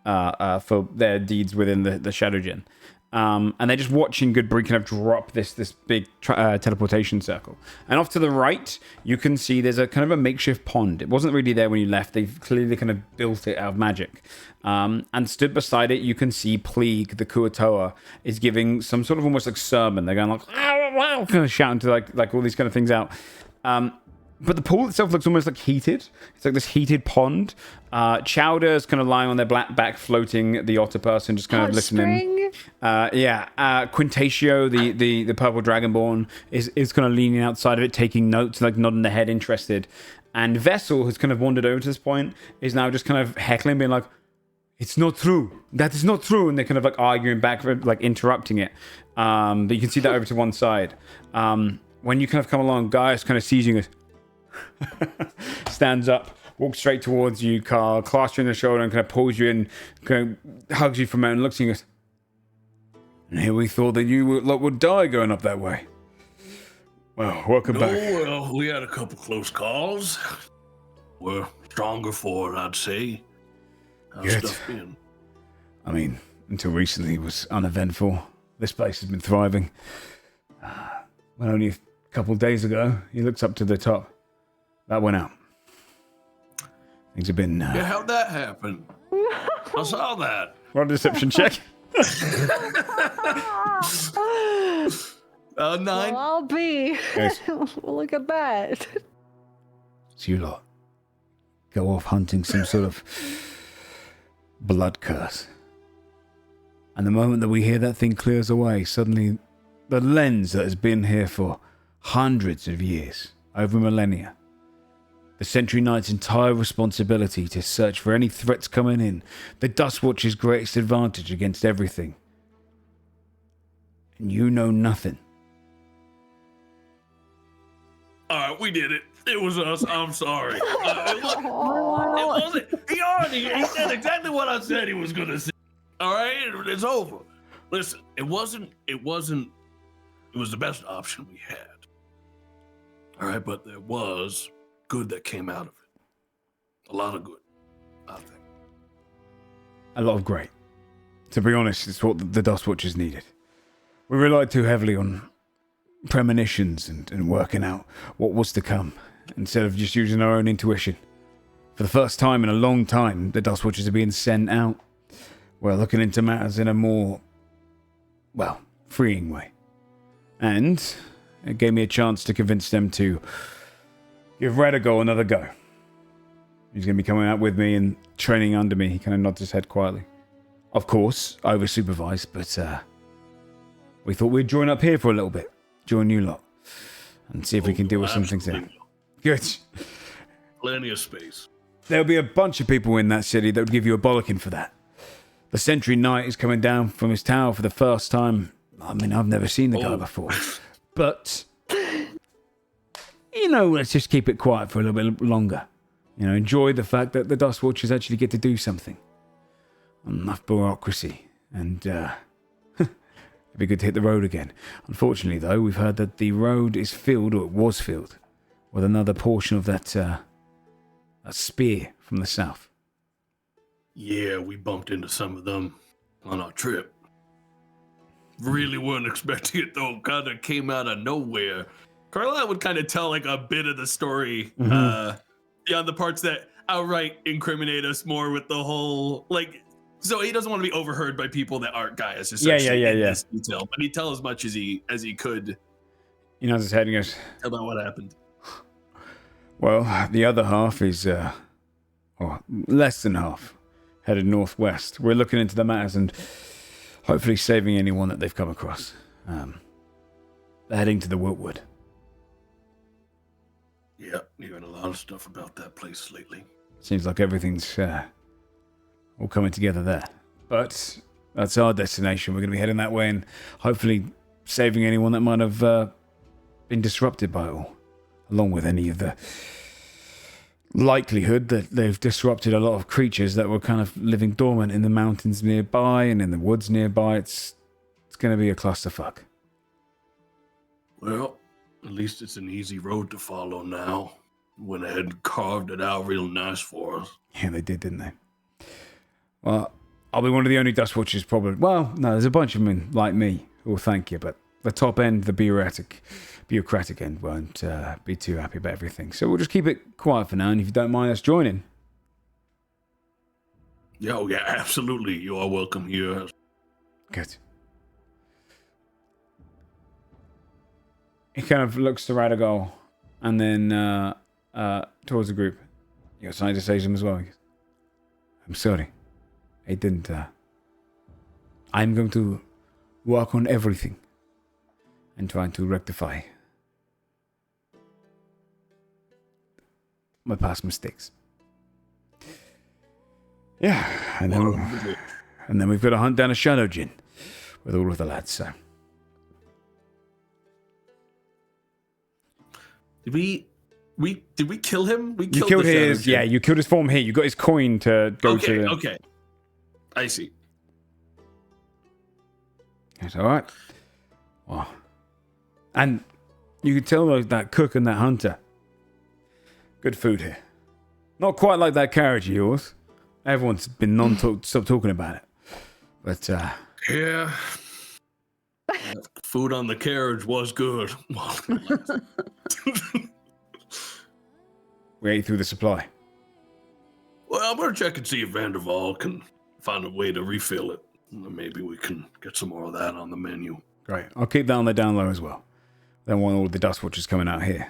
their deeds within the Shadow Gen. And they're just watching Goodberry kind of drop this big teleportation circle. And off to the right, you can see there's a kind of a makeshift pond. It wasn't really there when you left. They've clearly kind of built it out of magic. And stood beside it, you can see Pleague, the Kuatoa, is giving some sort of almost like sermon. They're going like, "Ow, wow," kind of shouting to like all these kind of things out. But the pool itself looks almost like heated. It's like this heated pond. Chowder's kind of lying on their black back, floating the otter person, just kind of listening. Quintatio, the purple dragonborn, is kind of leaning outside of it, taking notes, like nodding their head, interested. And Vessel, who's kind of wandered over to this point, is now just kind of heckling, being like, "It's not true. That is not true." And they're kind of like arguing back, like interrupting it. But you can see that over to one side. When you kind of come along, Gaius kind of sees you and goes, stands up, walks straight towards you, Carl, clasps you on the shoulder and kind of pulls you in, kind of hugs you for a moment, and looks at you and goes, "And here we thought that you would die going up that way. Well, welcome back." Well, we had a couple close calls. We're stronger for it, I'd say. How's Good. stuff been? I mean, until recently it was uneventful. This place has been thriving. Well, only a couple of days ago, he looks up to the top. That went out. Things have been. Yeah, how'd that happen? I saw that. Roll a deception check. 9. Well, I'll be. Yes. Look at that. So you lot go off hunting some sort of blood curse. And the moment that we hear that thing clears away, suddenly the lens that has been here for hundreds of years, over millennia, the Sentry Knight's entire responsibility to search for any threats coming in, the Dustwatcher's greatest advantage against everything. And you know nothing. All right, we did it. It was us. I'm sorry. It wasn't. He said exactly what I said he was going to say. All right, it's over. Listen, it was the best option we had. All right, but there was good that came out of it. A lot of good, I think. A lot of great. To be honest, it's what the Dustwatchers needed. We relied too heavily on premonitions and working out what was to come, instead of just using our own intuition. For the first time in a long time, the Dustwatchers are being sent out. We're looking into matters in a more, well, freeing way. And it gave me a chance to convince them to give Radigal another go. He's going to be coming out with me and training under me. He kind of nods his head quietly. Of course, over-supervised, but we thought we'd join up here for a little bit. Join you lot. And see if we can deal with some things there. Good. Plenty of space. There'll be a bunch of people in that city that would give you a bollocking for that. The Sentry Knight is coming down from his tower for the first time. I mean, I've never seen the guy before. But, you know, let's just keep it quiet for a little bit longer. You know, enjoy the fact that the Dustwatchers actually get to do something. Enough bureaucracy. And, it'd be good to hit the road again. Unfortunately, though, we've heard that the road is filled, or it was filled, with another portion of that spear from the south. Yeah, we bumped into some of them on our trip. Really weren't expecting it, though. Kind of came out of nowhere. Carlisle would kind of tell like a bit of the story. Yeah, the parts that outright incriminate us more with the whole, like, so he doesn't want to be overheard by people that aren't Gaius. Yeah. This detail, but he'd tell as much as he could. He nods his head and goes, about what happened. Well, the other half is, or less than half, headed northwest. We're looking into the matters and hopefully saving anyone that they've come across. They're heading to the Wiltwood. Yeah, you heard a lot of stuff about that place lately. Seems like everything's all coming together there. But that's our destination. We're going to be heading that way and hopefully saving anyone that might have been disrupted by it all. Along with any of the likelihood that they've disrupted a lot of creatures that were kind of living dormant in the mountains nearby and in the woods nearby. It's going to be a clusterfuck. Well, at least it's an easy road to follow now. Went ahead and carved it out real nice for us. Yeah, they did, didn't they? Well, I'll be one of the only Dustwatchers probably. Well, no, there's a bunch of men like me who will thank you, but the top end, the bureaucratic end, won't be too happy about everything. So we'll just keep it quiet for now, and if you don't mind us joining. Yeah, absolutely. You are welcome here. Good. He kind of looks to Radigal and then towards the group. You got something to say to him as well? I'm sorry. I didn't. I'm going to work on everything and trying to rectify my past mistakes. Yeah, and then we've got to hunt down a Shadow Djinn with all of the lads, so. Did we kill him? You killed his, yeah, you killed his form here. You got his coin to go to. Okay. I see. It's all right. Oh. And you can tell that cook and that hunter. Good food here. Not quite like that carriage of yours. Everyone's been stop talking about it. But yeah. Food on the carriage was good. We ate through the supply. Well, I'm gonna check and see if Vanderval can find a way to refill it. Maybe we can get some more of that on the menu. Great. I'll keep that on the down low as well. Don't want all the dust watchers coming out here.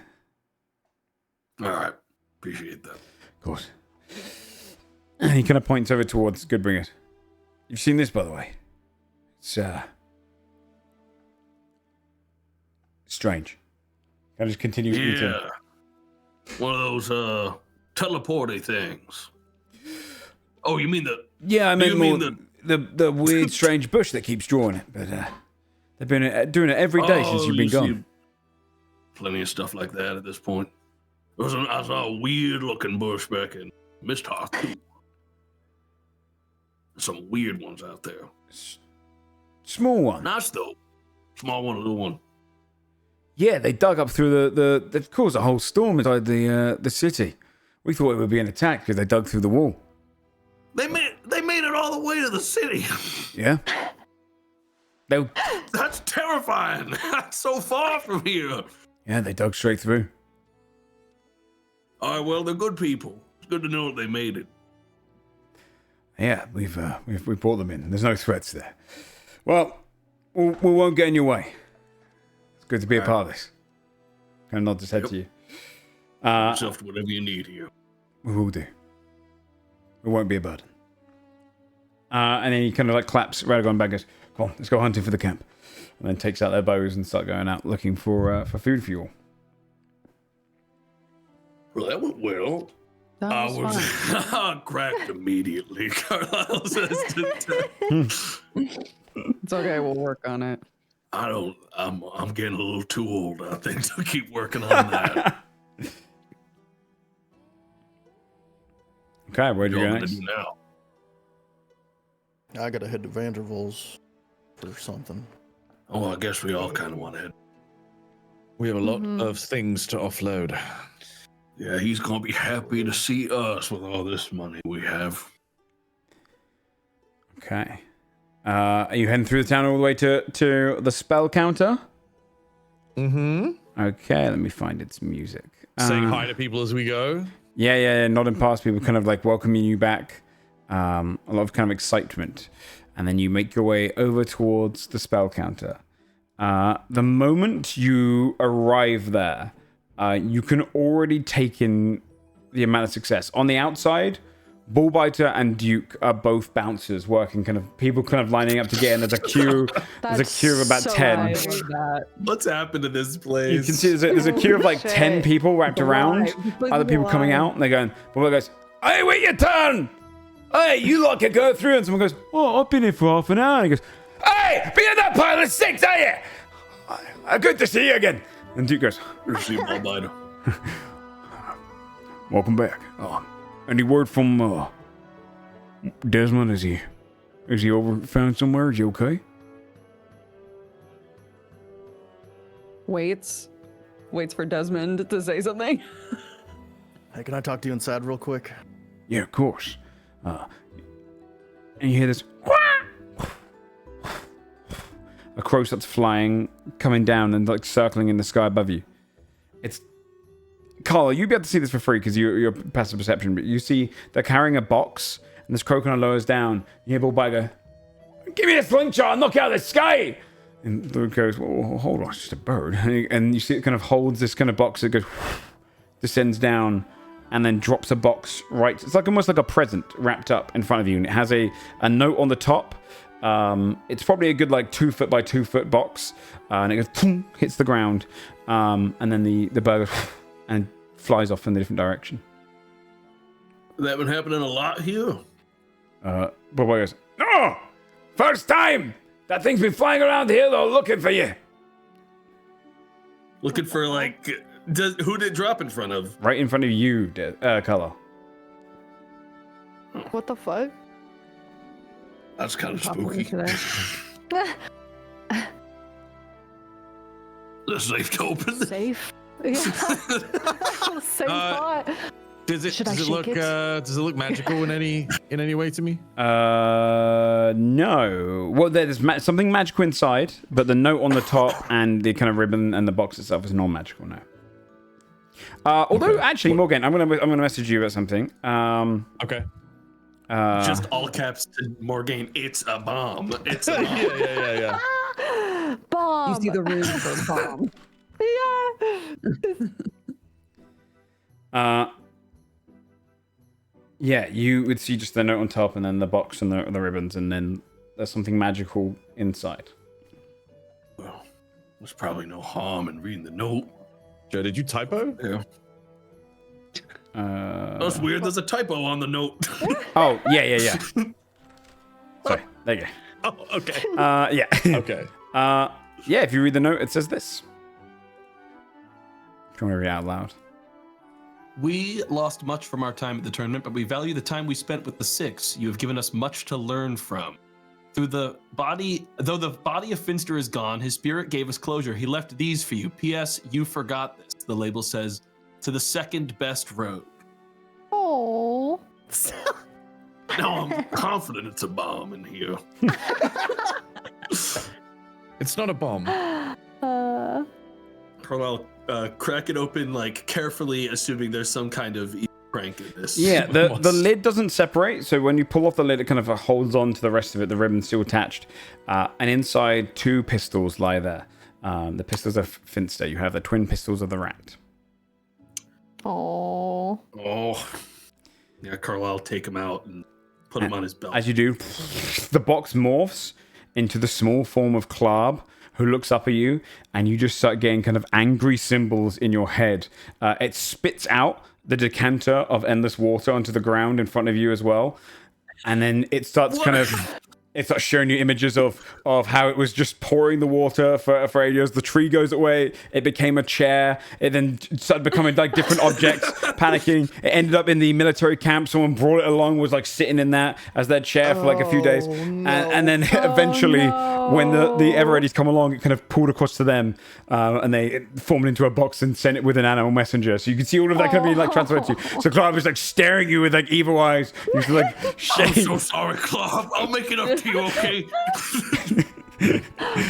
All right. Appreciate that. Of course. And he kind of points over towards Goodbringers. You've seen this, by the way. It's strange. Can I just continue eating? Yeah. One of those teleporty things. Oh, you mean the? Yeah, I mean more mean the weird, strange bush that keeps drawing it. But they've been doing it every day since you've been gone. Plenty of stuff like that at this point. I saw a weird-looking bush back in Misthawk, too. Some weird ones out there. Small one. Nice, though. Small one, little one. Yeah, they dug up through they've caused a whole storm inside the city. We thought it would be an attack because they dug through the wall. They made it all the way to the city. Yeah. That's terrifying. That's so far from here. Yeah, they dug straight through. All right, well, they're good people. It's good to know that they made it. Yeah, we brought them in. There's no threats there. Well, we won't get in your way. It's good to be a part of this. Kind of nod his head to you. Yourself to whatever you need here. We will do. It won't be a burden. And then he kind of like claps Radagon back, goes, "Come on, let's go hunting for the camp." And then takes out their bows and start going out looking for food for you all. Well, that went well. That was fun. Cracked immediately. Carlisle says It's okay, we'll work on it. I'm getting a little too old, I think, to keep working on that. Okay, where'd you go What next? do now? I gotta head to Vanderval's for something. Oh, I guess we all kind of want to head. We have a lot of things to offload. Yeah, he's gonna be happy to see us with all this money we have. Okay. Are you heading through the town all the way to the spell counter? Mm-hmm. Okay, let me find its music. Saying hi to people as we go. Yeah, nodding past people, kind of like welcoming you back. A lot of kind of excitement. And then you make your way over towards the spell counter. The moment you arrive there, you can already take in the amount of success. On the outside, Bullbiter and Duke are both bouncers working, kind of people kind of lining up to get in. There's a queue. There's a queue of about 10. What's happened to this place? You can see there's a queue of like 10 people wrapped around. Other people coming out, and they're going, Bullbiter goes, "Hey, wait your turn! Hey, you lot can go through." And someone goes, "Oh, I've been here for half an hour." And he goes, "Hey, be in that pile of sticks, are you? Good to see you again." And Duke goes, Good to see you, Bullbiter. "Welcome back. Any word from Desmond? Is he over found somewhere? Is he okay?" Waits for Desmond to say something. Hey, can I talk to you inside real quick? Yeah, of course. And you hear this. A crow starts flying, coming down and like circling in the sky above you. It's Carl, you'd be able to see this for free because you're passive perception, but you see they're carrying a box, and this crow kind of lowers down. You hear Bullbiter go, "Give me the slingshot and knock out the sky!" And Luke goes, "Well, hold on, it's just a bird." And you see it kind of holds this kind of box that goes, descends down, and then drops a box right. It's like almost like a present wrapped up in front of you, and it has a note on the top. It's probably a good like 2 foot by 2 foot box, and it goes, boom, hits the ground, and then the bird goes, and flies off in a different direction. That been happening a lot here? Bullbiter goes, "No! First time! That thing's been flying around here though, looking for you." Looking for like, who did it drop in front of? Right in front of you, Color. What the fuck? That's kind of spooky. The safe to open. Safe. Yeah. Same thought. Does it look magical in any way to me? No. Well, there's something magical inside, but the note on the top and the kind of ribbon and the box itself is non-magical now. Although, actually, Morgan, I'm gonna message you about something. Okay. Just all caps to Morgan. It's a bomb. It's a bomb. Yeah. Bomb. You see the room for bomb. Yeah, you would see just the note on top, and then the box and the ribbons, and then there's something magical inside. Well, there's probably no harm in reading the note. Joe, did you typo? Yeah. That's weird. There's a typo on the note. Oh, yeah. Sorry, there you go. Oh, okay. Yeah. Okay. Yeah, if you read the note, it says this. If you want to read it out loud. We lost much from our time at the tournament, but we value the time we spent with the Six. You have given us much to learn from. Though the body of Finster is gone, his spirit gave us closure. He left these for you. P.S. You forgot this. The label says, to the second best rogue. Oh. Now I'm confident it's a bomb in here. It's not a bomb. Carlisle, crack it open like carefully, assuming there's some kind of prank in this. Yeah, the lid doesn't separate, so when you pull off the lid, it kind of holds on to the rest of it. The ribbon's still attached. And inside, 2 pistols lie there. The pistols of Finster. You have the twin pistols of the rat. Oh. Yeah, Carlisle take him out and put him on his belt. As you do, the box morphs into the small form of Clarb, who looks up at you, and you just start getting kind of angry symbols in your head. It spits out the decanter of endless water onto the ground in front of you as well. And then it starts it starts showing you images of how it was just pouring the water for ages. The tree goes away. It became a chair. It then started becoming like different objects, panicking. It ended up in the military camp. Someone brought it along, was like sitting in that as their chair for like a few days. No. And then eventually, when the Everreadies come along, it kind of pulled across to them, and they formed into a box and sent it with an animal messenger. So you can see all of that kind of being like transferred to you. So Clark was like staring at you with like evil eyes. He was like, I'm so sorry, Clark. I'll make it up to you, okay?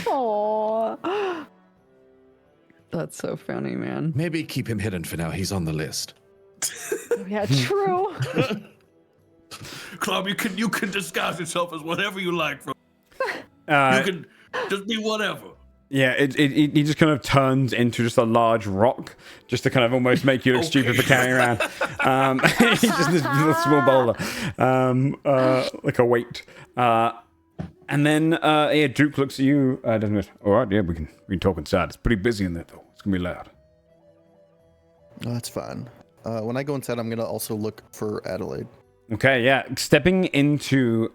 Oh. That's so funny, man. Maybe keep him hidden for now. He's on the list. Yeah, true. Clark, you can disguise yourself as whatever you like. You can just be whatever. Yeah, he just kind of turns into just a large rock, just to kind of almost make you look stupid for carrying around. He's just this little small boulder, like a weight. And then Duke looks at you. Desmond, all right, yeah, we can talk inside. It's pretty busy in there though. It's gonna be loud. Oh, that's fine. When I go inside, I'm gonna also look for Adelaide. Okay, yeah. Stepping into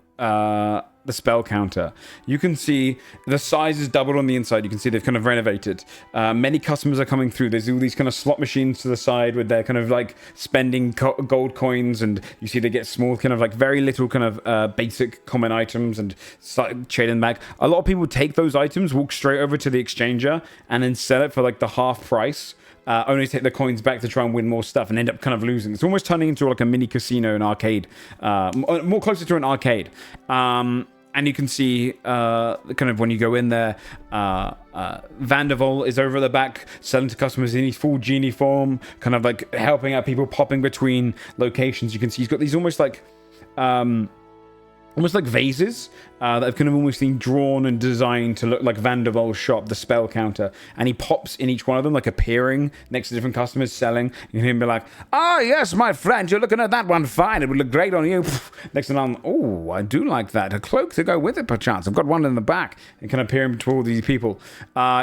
the spell counter, you can see the size is doubled on the inside. You can see they've kind of renovated. Many customers are coming through. There's all these kind of slot machines to the side with their kind of like spending gold coins, and you see they get small kind of like very little kind of basic common items and start trading back. A lot of people take those items, walk straight over to the exchanger, and then sell it for like the half price. Only take the coins back to try and win more stuff and end up kind of losing. It's almost turning into like a mini casino and arcade, more closer to an arcade. And you can see kind of when you go in there, Vandervol is over at the back selling to customers in his full genie form, kind of like helping out people popping between locations. You can see he's got these almost like vases that have kind of almost been drawn and designed to look like Vandervol's shop, the spell counter. And he pops in each one of them, like appearing next to different customers selling. You can hear him be like, "Ah, yes, my friend, you're looking at that one fine. It would look great on you." Next to them, "Oh, I do like that. A cloak to go with it, perchance. I've got one in the back." And kind of appearing to all these people.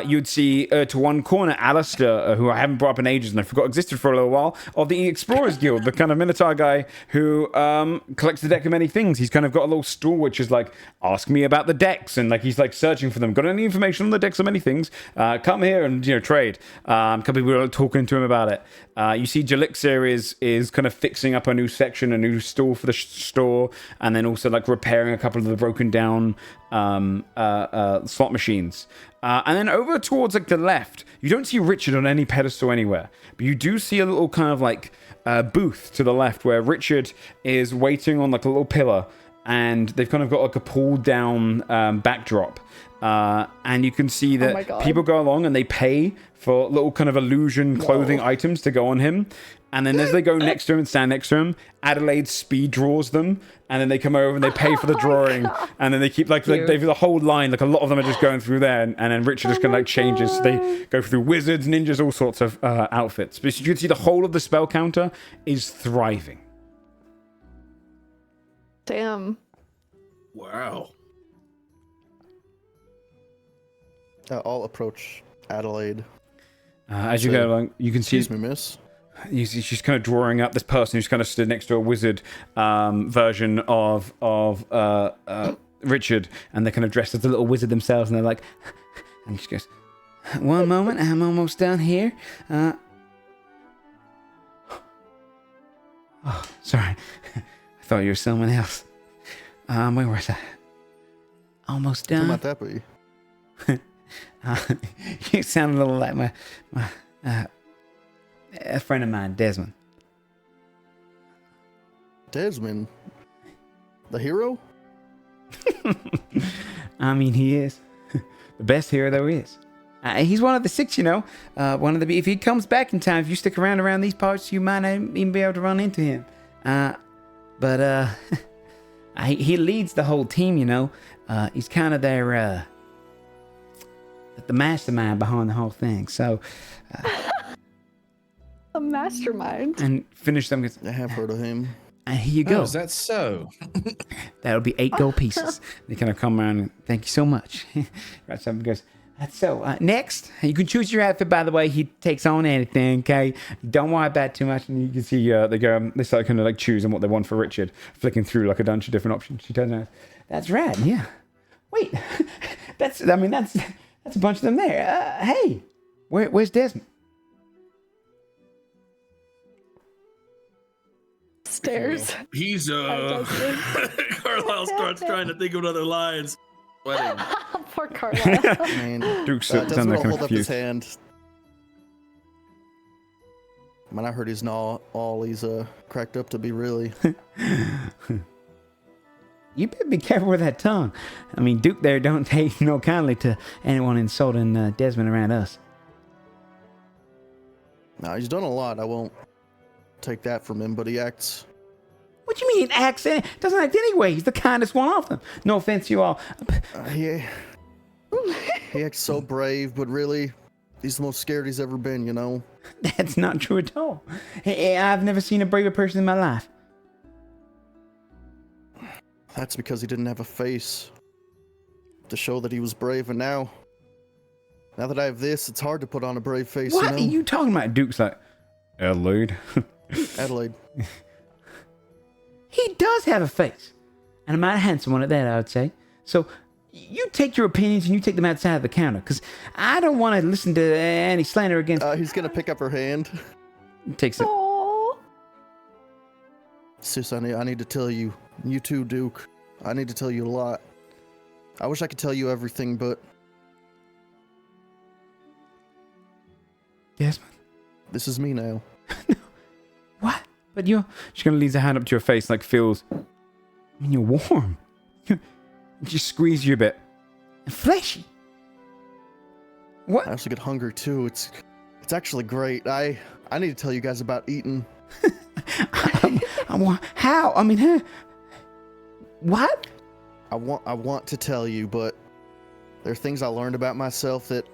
You'd see to one corner Alistair, who I haven't brought up in ages and I forgot existed for a little while, of the Explorers Guild, the kind of Minotaur guy who collects the deck of many things. He's kind of got a little stool which is like, "Ask me about the decks," and like he's like searching for them. "Got any information on the decks of many things? Come here and trade." A couple people are talking to him about it. You see Jelixir is kind of fixing up a new section, a new stall for the store, and then also like repairing a couple of the broken down slot machines. And then over towards like the left, you don't see Richard on any pedestal anywhere, but you do see a little kind of like booth to the left where Richard is waiting on like a little pillar. And they've kind of got like a pulled down backdrop. and you can see my that God. people go along and they pay for little kind of illusion clothing items to go on him. And then as they go next to him and stand next to him, Adelaide speed draws them, and then they come over and they pay for the drawing, and then they keep like they the whole line, like a lot of them are just going through there, and then Richard just kind of like changes. So they go through wizards, ninjas, all sorts of outfits. But you can see the whole of the spell counter is thriving. Damn. Wow. I'll approach Adelaide. As you go along, you can see. Excuse me, miss. You see she's kind of drawing up this person who's kind of stood next to a wizard version of Richard, and they're kind of dressed as a little wizard themselves, and they're like, and she goes, "One moment, I'm almost done here." Oh, sorry, I thought you were someone else. Where was I? Almost done. Who might that be? You sound a little like my a friend of mine, Desmond. Desmond? The hero? I mean, he is the best hero there is. He's one of the 6, you know. If he comes back in time, if you stick around these parts, you might not even be able to run into him. But he leads the whole team, you know. He's kind of their the mastermind behind the whole thing. So. A mastermind. And finish them. I have heard of him. And here you go. Oh, is that so? That'll be 8 gold pieces. They kind of come around and thank you so much. Right, somebody goes, that's so. Next, you can choose your outfit, by the way. He takes on anything, okay? Don't worry about it too much. And you can see they start kind of like choosing what they want for Richard, flicking through like a bunch of different options. She turns around. That's right, yeah. Wait, that's a bunch of them there. Hey, where's Desmond? Stairs. He's Carlisle starts trying to think of other lines. Wedding. Poor Carlisle. Man, Duke's down Desmond there will kind hold of up his confused. hand. Man, I heard he's not all he's cracked up to be, really. You better be careful with that tongue. I mean, Duke there don't take no kindly to anyone insulting Desmond around us. No, he's done a lot. I won't take that from him, but he acts... What do you mean acts? Doesn't act anyway. He's the kindest one of them. No offense to you all. He acts so brave, but really, he's the most scared he's ever been, you know? That's not true at all. Hey, I've never seen a braver person in my life. That's because he didn't have a face to show that he was brave, and now that I have this, it's hard to put on a brave face, What you know? are you talking about? Duke's like, Adelaide. Adelaide. He does have a face. And a mighty handsome one at that, I would say. So you take your opinions and you take them outside of the counter, because I don't want to listen to any slander against... He's going to pick up her hand. Takes it. Aww. Sis, I need to tell you. You too, Duke. I need to tell you a lot. I wish I could tell you everything, but... Desmond? This is me now. What? But she's going to leave her hand up to your face like feels... I mean, you're warm. Just squeeze you a bit. And fleshy. What? I also get hungry too. It's actually great. I need to tell you guys about eating. How? I mean, what? I want to tell you, but there are things I learned about myself that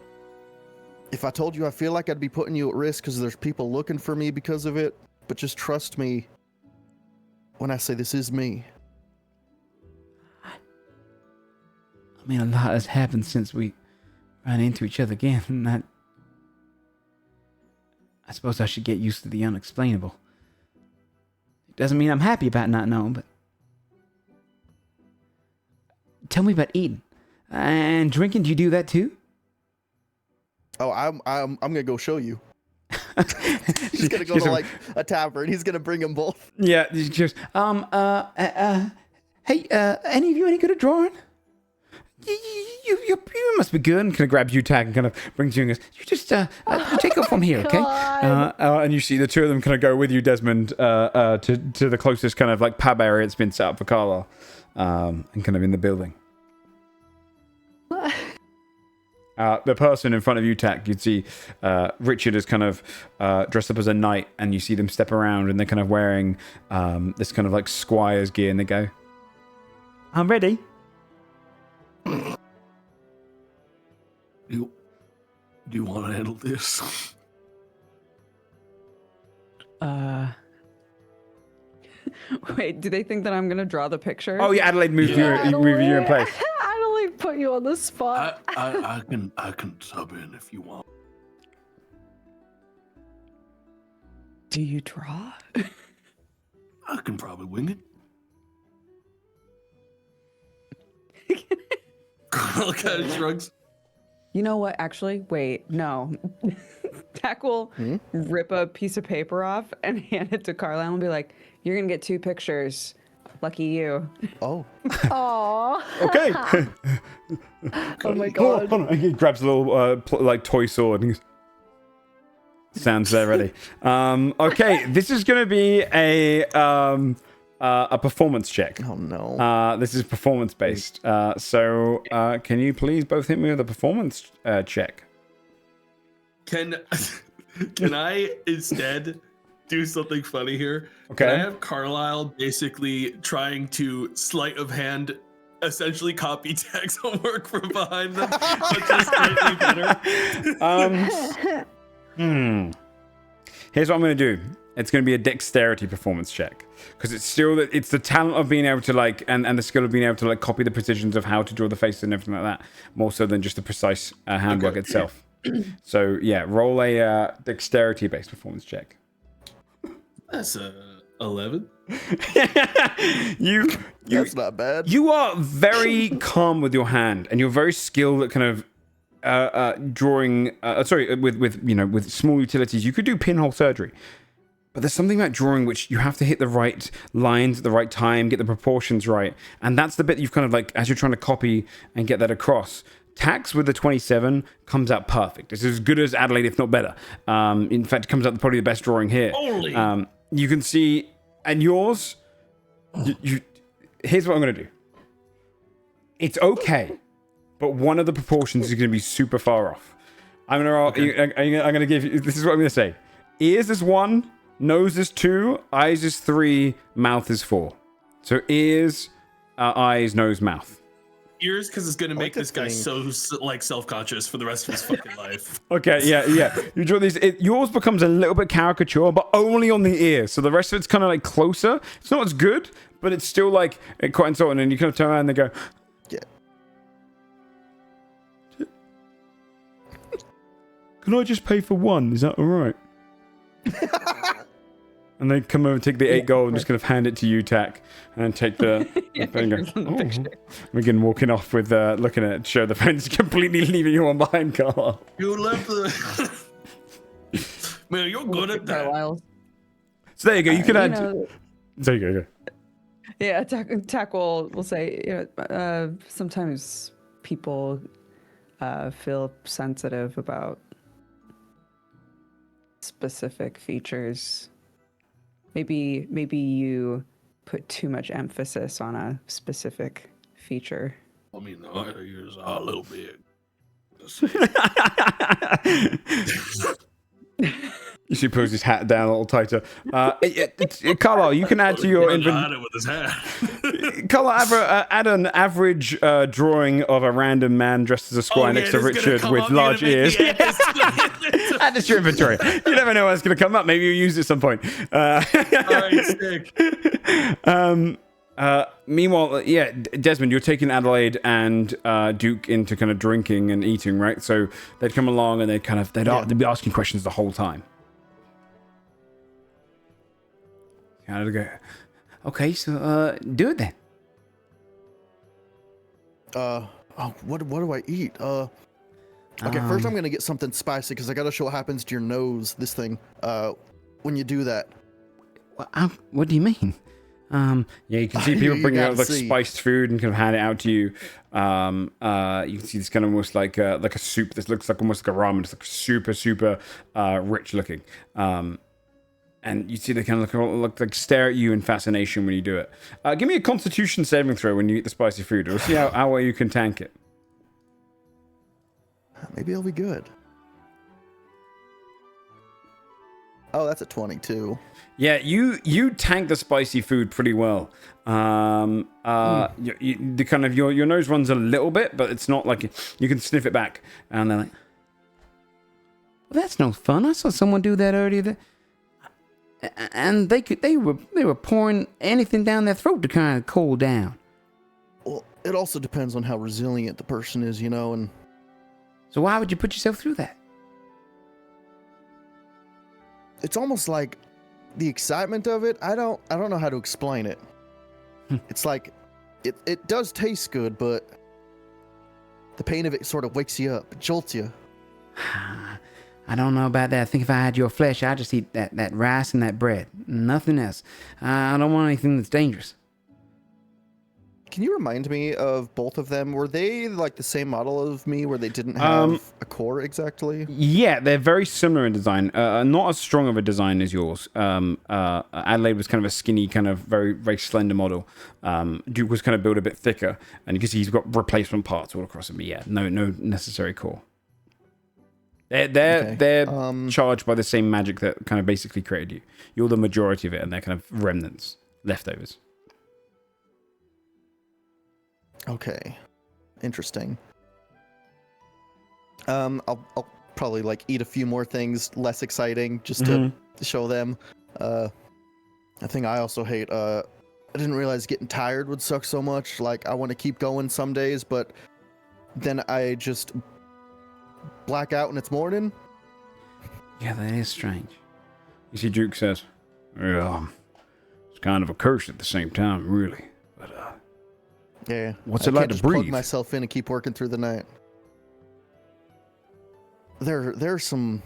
if I told you, I feel like I'd be putting you at risk because there's people looking for me because of it. But just trust me when I say this is me. I mean, a lot has happened since we ran into each other again. And I suppose I should get used to the unexplainable. It doesn't mean I'm happy about not knowing, but... Tell me about eating. And drinking, do you do that too? Oh, I'm gonna go show you. She's gonna go to like a tavern. He's gonna bring them both. Yeah, just hey, any of you any good at drawing? You must be good. And kind of grabs you tag and kind of brings you and goes, you just you take off from here, okay? And you see the two of them kind of go with you, Desmond, to the closest kind of like pub area that's been set up for Carlisle, and kind of in the building. The person in front of you, Tack, you'd see Richard is kind of dressed up as a knight, and you see them step around, and they're kind of wearing this kind of like squire's gear, and they go, "I'm ready." Do you want to handle this? Wait, do they think that I'm gonna draw the picture? Oh yeah, Adelaide moved you in place. Adelaide put you on the spot. I can sub in if you want. Do you draw? I can probably wing it. Carl kind of shrugs. You know what? Actually, wait, no. Tack will rip a piece of paper off and hand it to Carlisle and be like, "You're gonna get 2 pictures. Lucky you." Oh. Aww. Okay. Oh my god. Hold on. He grabs a little like toy sword and goes, sounds there ready. Okay, this is going to be a performance check. Oh no. This is performance based. So can you please both hit me with a performance check? Can I instead do something funny here? Okay. Can I have Carlisle basically trying to sleight of hand essentially copy Tack's homework from behind them, but just slightly better? Here's what I'm going to do. It's going to be a dexterity performance check, because it's the talent of being able to like and the skill of being able to like copy the precisions of how to draw the face and everything like that, more so than just the precise handwork itself. So yeah, roll a dexterity based performance check. That's 11. That's not bad. You are very calm with your hand, and you're very skilled at kind of drawing. With small utilities. You could do pinhole surgery, but there's something about drawing which you have to hit the right lines at the right time, get the proportions right, and that's the bit you've kind of like as you're trying to copy and get that across. Tax with the 27 comes out perfect. It's as good as Adelaide, if not better. In fact, it comes out probably the best drawing here. You can see, and yours. Here's what I'm going to do. It's okay, but one of the proportions is going to be super far off. I'm going to give you. This is what I'm going to say. Ears is 1, nose is 2, eyes is 3, mouth is 4. So ears, eyes, nose, mouth. Ears, because it's gonna make this guy so like self-conscious for the rest of his fucking life. Okay, yeah. You draw these. Yours becomes a little bit caricature, but only on the ear. So the rest of it's kind of like closer. It's not as good, but it's still like quite insulting. And you kind of turn around and they go, "Yeah." Can I just pay for 1? Is that all right? And they come over and take the 8 gold and just kind of hand it to you, Tack, and take the thing. We can walking off with looking at it, show the friends, completely leaving you on behind, Carl. You left the man. You're good at that. So there you go. You can add. There you go. Yeah, Tack will say, sometimes people feel sensitive about specific features. Maybe you put too much emphasis on a specific feature. I mean, the ears are a little big. She pulls his hat down a little tighter. Carlo, you can add to your inventory. Carlo, add an average drawing of a random man dressed as a squire next to Richard with large ears. Add this to your inventory. You never know when it's going to come up. Maybe you'll use it at some point. All right, sick. Meanwhile, Desmond, you're taking Adelaide and Duke into kind of drinking and eating, right? So they'd come along and they'd be asking questions the whole time. I'd go, okay, so do it then. What do I eat? Okay, first I'm gonna get something spicy because I gotta show what happens to your nose. This thing, when you do that. What do you mean? You can see people bringing out like spiced food and kind of hand it out to you. You can see this kind of almost like a soup. This looks like almost like a ramen. It's like super rich looking. And you see they kind of look like stare at you in fascination when you do it. Give me a Constitution saving throw when you eat the spicy food. We'll see how well you can tank it. Maybe it'll be good. Oh, that's a 22. Yeah, you tank the spicy food pretty well. The kind of your nose runs a little bit, but it's not like you can sniff it back. And they're like, well, that's no fun. I saw someone do that earlier. And they were pouring anything down their throat to kind of cool down. Well, it also depends on how resilient the person is, you know, and so why would you put yourself through that? it's almost like the excitement of it. I don't know how to explain it. It's like it does taste good, but the pain of it sort of wakes you up, it jolts you. I don't know about that. I think if I had your flesh, I'd just eat that rice and that bread. Nothing else. I don't want anything that's dangerous. Can you remind me of both of them? Were they like the same model of me where they didn't have a core exactly? Yeah, they're very similar in design. Not as strong of a design as yours. Adelaide was kind of a skinny, kind of very, very slender model. Duke was kind of built a bit thicker. And you can see he's got replacement parts all across him. But yeah, no necessary core. They're charged by the same magic that kind of basically created you. You're the majority of it, and they're kind of remnants, leftovers. Okay, interesting. I'll probably like eat a few more things less exciting just to show them. I think I also hate. I didn't realize getting tired would suck so much. Like I want to keep going some days, but then I just black out when it's morning. Yeah, that is strange. You see, Duke says, "Yeah, it's kind of a curse at the same time, really." But yeah, what's I it like can't to just breathe? Plug myself in and keep working through the night. There's some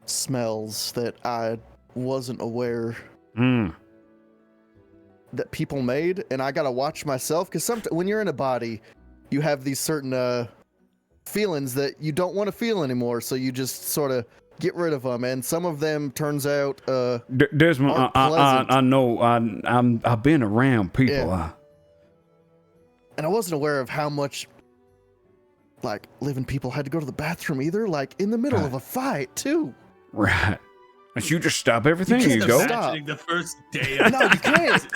smells that I wasn't aware that people made, and I gotta watch myself because when you're in a body, you have these certain feelings that you don't want to feel anymore, so you just sort of get rid of them, and some of them turns out Desmond, I know, I've been around people. Yeah. And I wasn't aware of how much like living people had to go to the bathroom either, like in the middle of a fight too. Right. And you just stop everything You and you can't go? stop. The first day. No, you can't.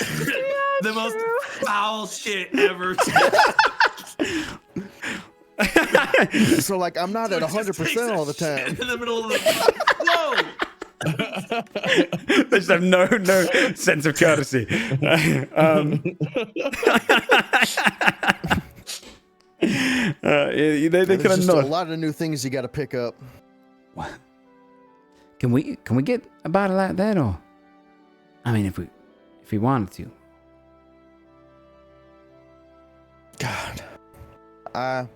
The most foul shit ever. So like I'm not at 100% all the time. In the middle of the whoa. They just have no sense of courtesy. They kind of There's nod. a lot of new things you got to pick up. What? Can we get a bottle like that, or? I mean, if we wanted to. God.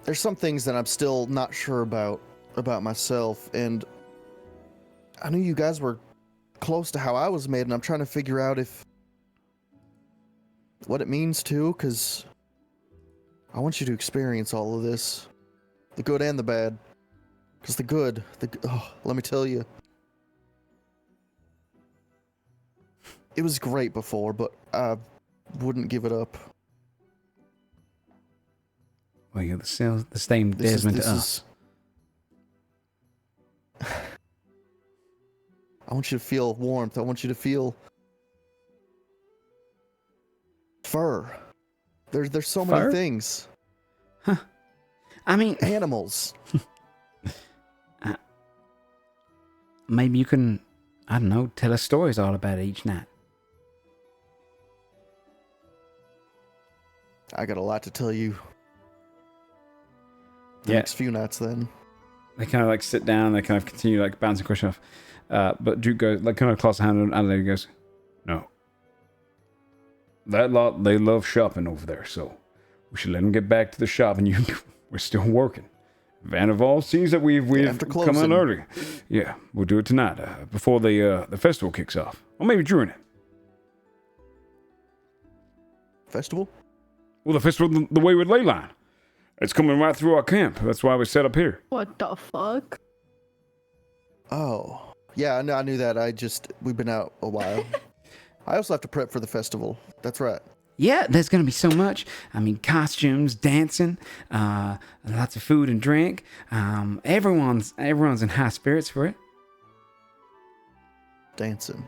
There's some things that I'm still not sure about myself, and I knew you guys were close to how I was made, and I'm trying to figure out what it means too, because I want you to experience all of this, the good and the bad. Because the good, let me tell you, it was great before, but I wouldn't give it up. Well, you're the same Desmond to us. I want you to feel warmth. I want you to feel fur. There's so many things. Huh. I mean, animals. Maybe you can, I don't know, tell us stories all about it each night. I got a lot to tell you. The Yeah. next few nights then. They kind of like sit down. They kind of continue like bouncing questions off. But Duke goes, like, kind of clasps a hand on Adelaide and goes, "No. That lot, they love shopping over there, so we should let them get back to the shop, and we're still working. Vanaval sees that we've come in early. Yeah, we'll do it tonight, before the festival kicks off, or maybe during it. Festival? Well, the festival, the Wayward Ley Line. It's coming right through our camp. That's why we set up here. What the fuck? Oh. Yeah, I knew that. We've been out a while. I also have to prep for the festival. That's right. Yeah, there's gonna be so much. I mean, costumes, dancing, lots of food and drink. Everyone's in high spirits for it. Dancing.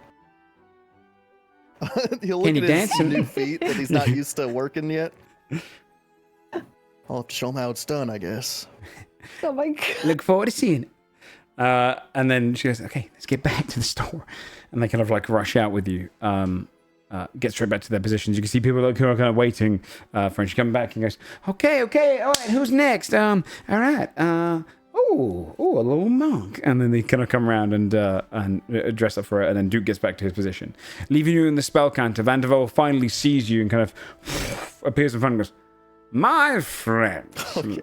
He'll Can look you at his dance? new feet that he's not used to working yet. I'll have to show him how it's done, I guess. Oh my god. Look forward to seeing it. And then she goes, okay, let's get back to the store. And they kind of like rush out with you. Get straight back to their positions. You can see people who are kind of waiting for her. She comes back and goes, okay, all right, who's next? All right, a little monk. And then they kind of come around and dress up for it. And then Duke gets back to his position, leaving you in the spell counter. Vandervold finally sees you and kind of appears in front and goes, my friends. Okay.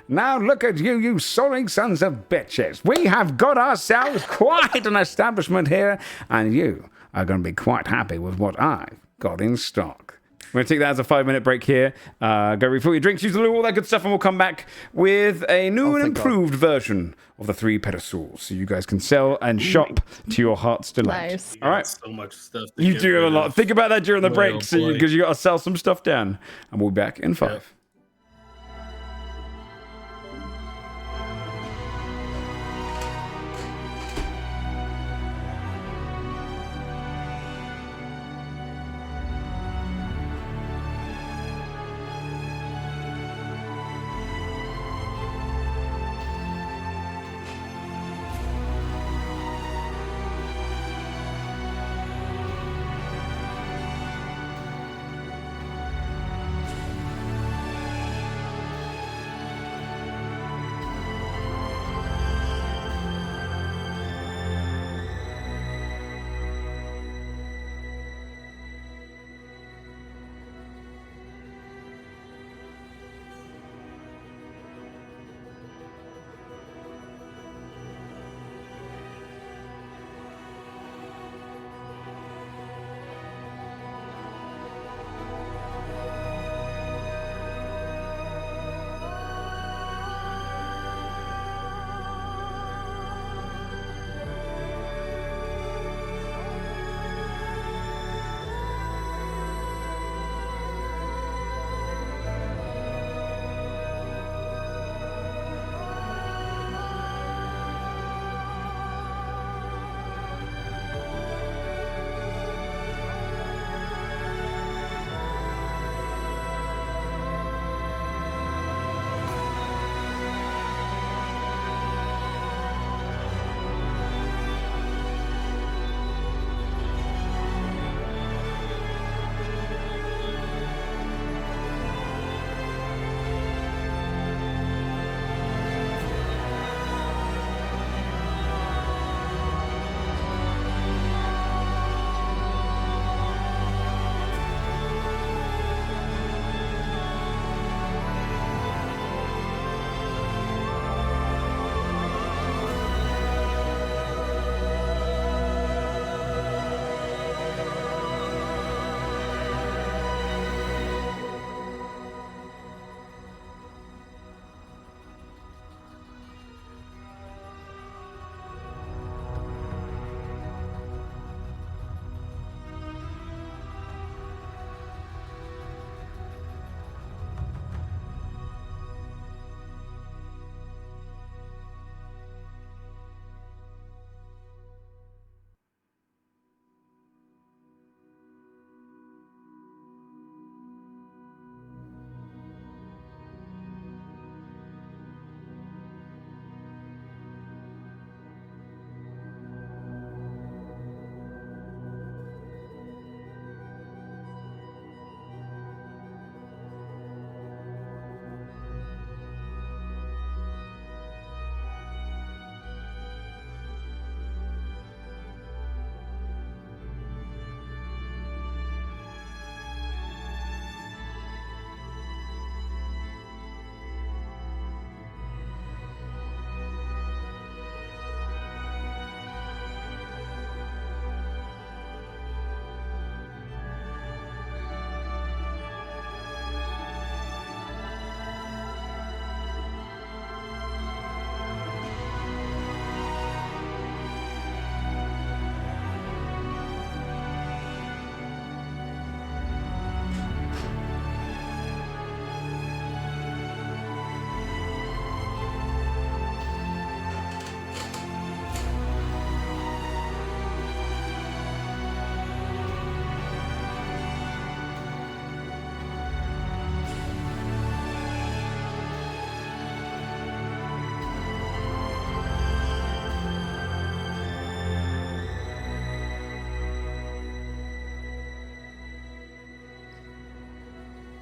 Now look at you, you soaring sons of bitches. We have got ourselves quite an establishment here, and you are going to be quite happy with what I've got in stock. We're going to take that as a 5-minute break here. Go refill your drinks, use the loo, all that good stuff, and we'll come back with a new and improved version of the 3 pedestals, so you guys can sell and shop to your heart's delight. Nice. All right. So much stuff. to You get do have a rid lot. of. Think about that during the Boy, break, oh boy. because you got to sell some stuff down. And we'll be back in 5. Yep.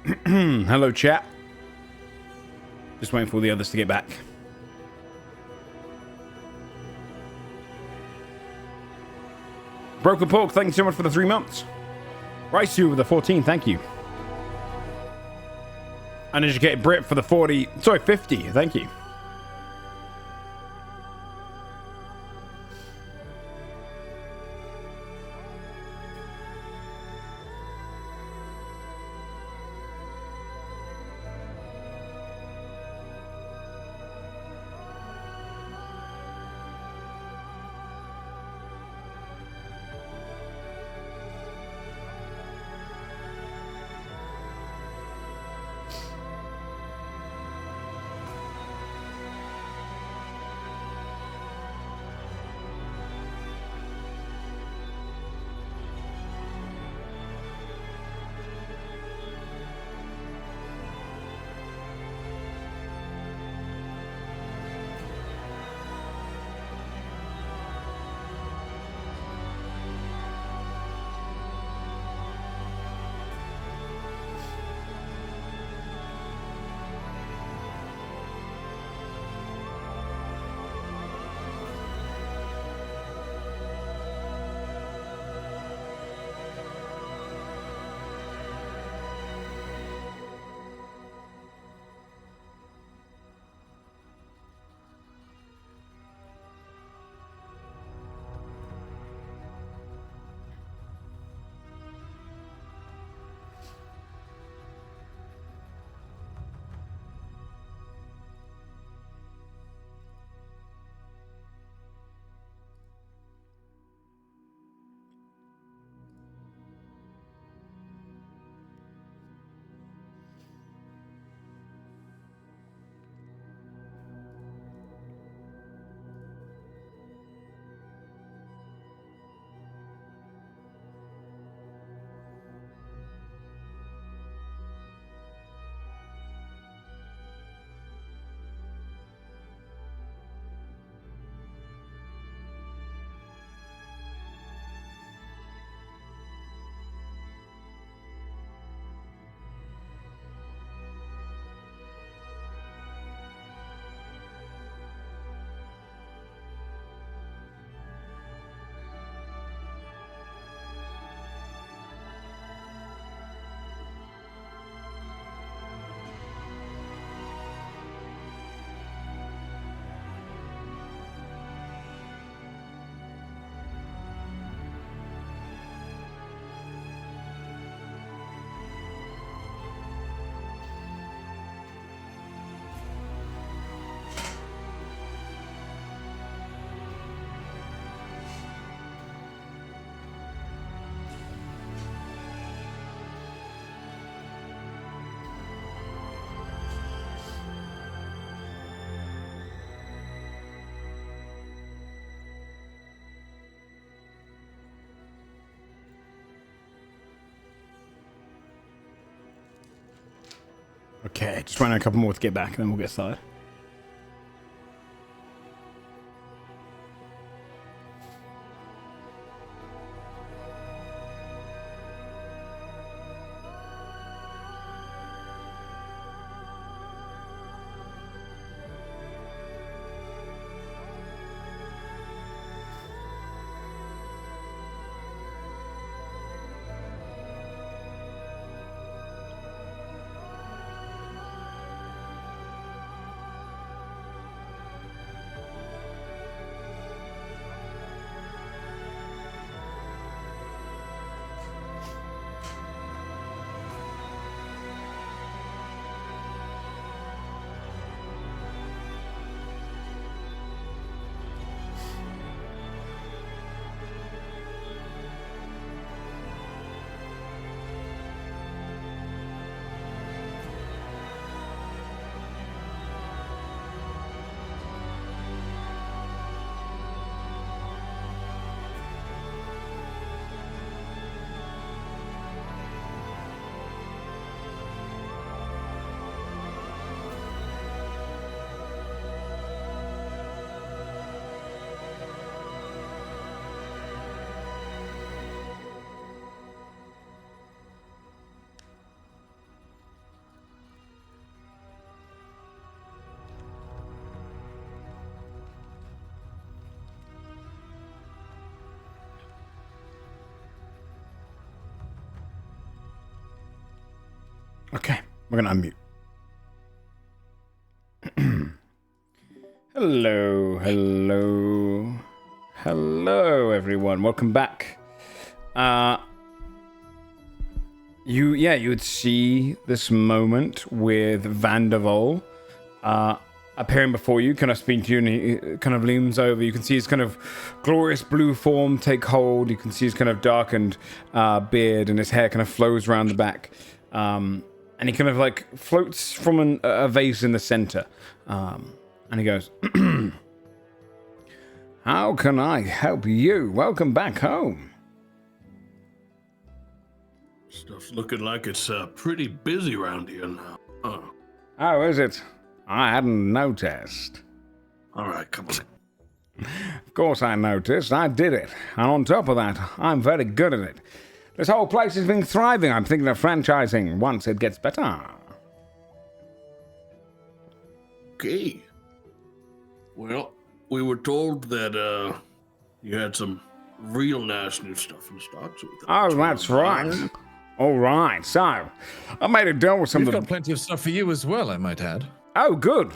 Hello, chat. Just waiting for the others to get back. Broken Pork, thank you so much for the 3 months. Raisu with the 14, thank you. Uneducated Brit for the 50, thank you. Okay, just running a couple more to get back, and then we'll get started. Okay, we're gonna unmute. Hello, everyone. Welcome back. You would see this moment with Vandervol appearing before you, kind of speaking to you, and he kind of leans over. You can see his kind of glorious blue form take hold. You can see his kind of darkened beard, and his hair kind of flows around the back. And he kind of like floats from a vase in the center. And he goes, "How can I help you? Welcome back home." Stuff's looking like it's pretty busy around here now. Oh, is it? I hadn't noticed. All right, come on. Of course I noticed. I did it. And on top of that, I'm very good at it. This whole place has been thriving. I'm thinking of franchising once it gets better. Okay. Well, we were told that you had some real nice new stuff in stock. So that's right. All right, so I made a deal with some We've of the... got plenty of stuff for you as well, I might add. Oh, good.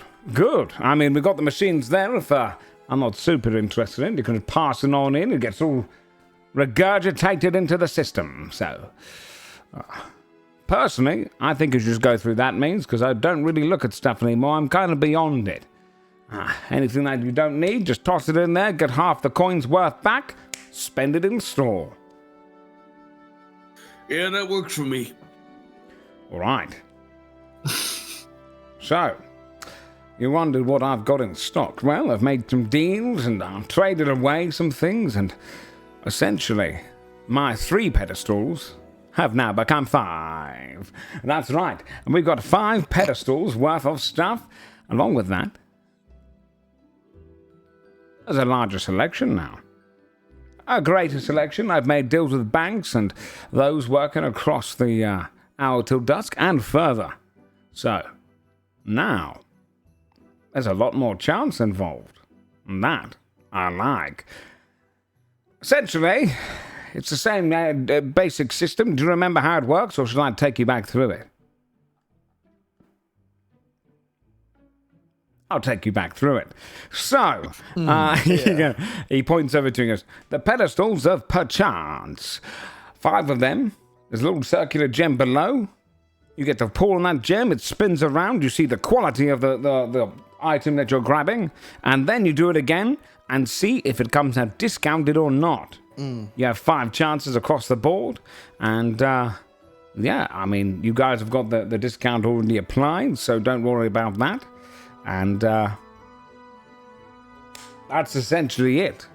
I mean, we've got the machines there. If I'm not super interested in it, you can pass it on in. It gets all regurgitated into the system. So, personally, I think you should just go through that means, because I don't really look at stuff anymore. I'm kind of beyond it. Anything that you don't need, just toss it in there, get half the coin's worth back, spend it in store. Yeah, that works for me. All right. So, you wondered what I've got in stock. Well, I've made some deals and I've traded away some things, and essentially, my 3 pedestals have now become 5. That's right. And we've got 5 pedestals worth of stuff. Along with that, there's a larger selection now. A greater selection. I've made deals with banks and those working across the hour till dusk and further. So, now, there's a lot more chance involved. And that I like. Essentially, it's the same basic system. Do you remember how it works, or should I take you back through it? I'll take you back through it. So, he points over to you and goes, "The pedestals of perchance. 5 of them. There's a little circular gem below. You get to pull on that gem. It spins around. You see the quality of the item that you're grabbing. And then you do it again and see if it comes out discounted or not. You have 5 chances across the board. And, I mean, you guys have got the discount already applied, so don't worry about that. And that's essentially it.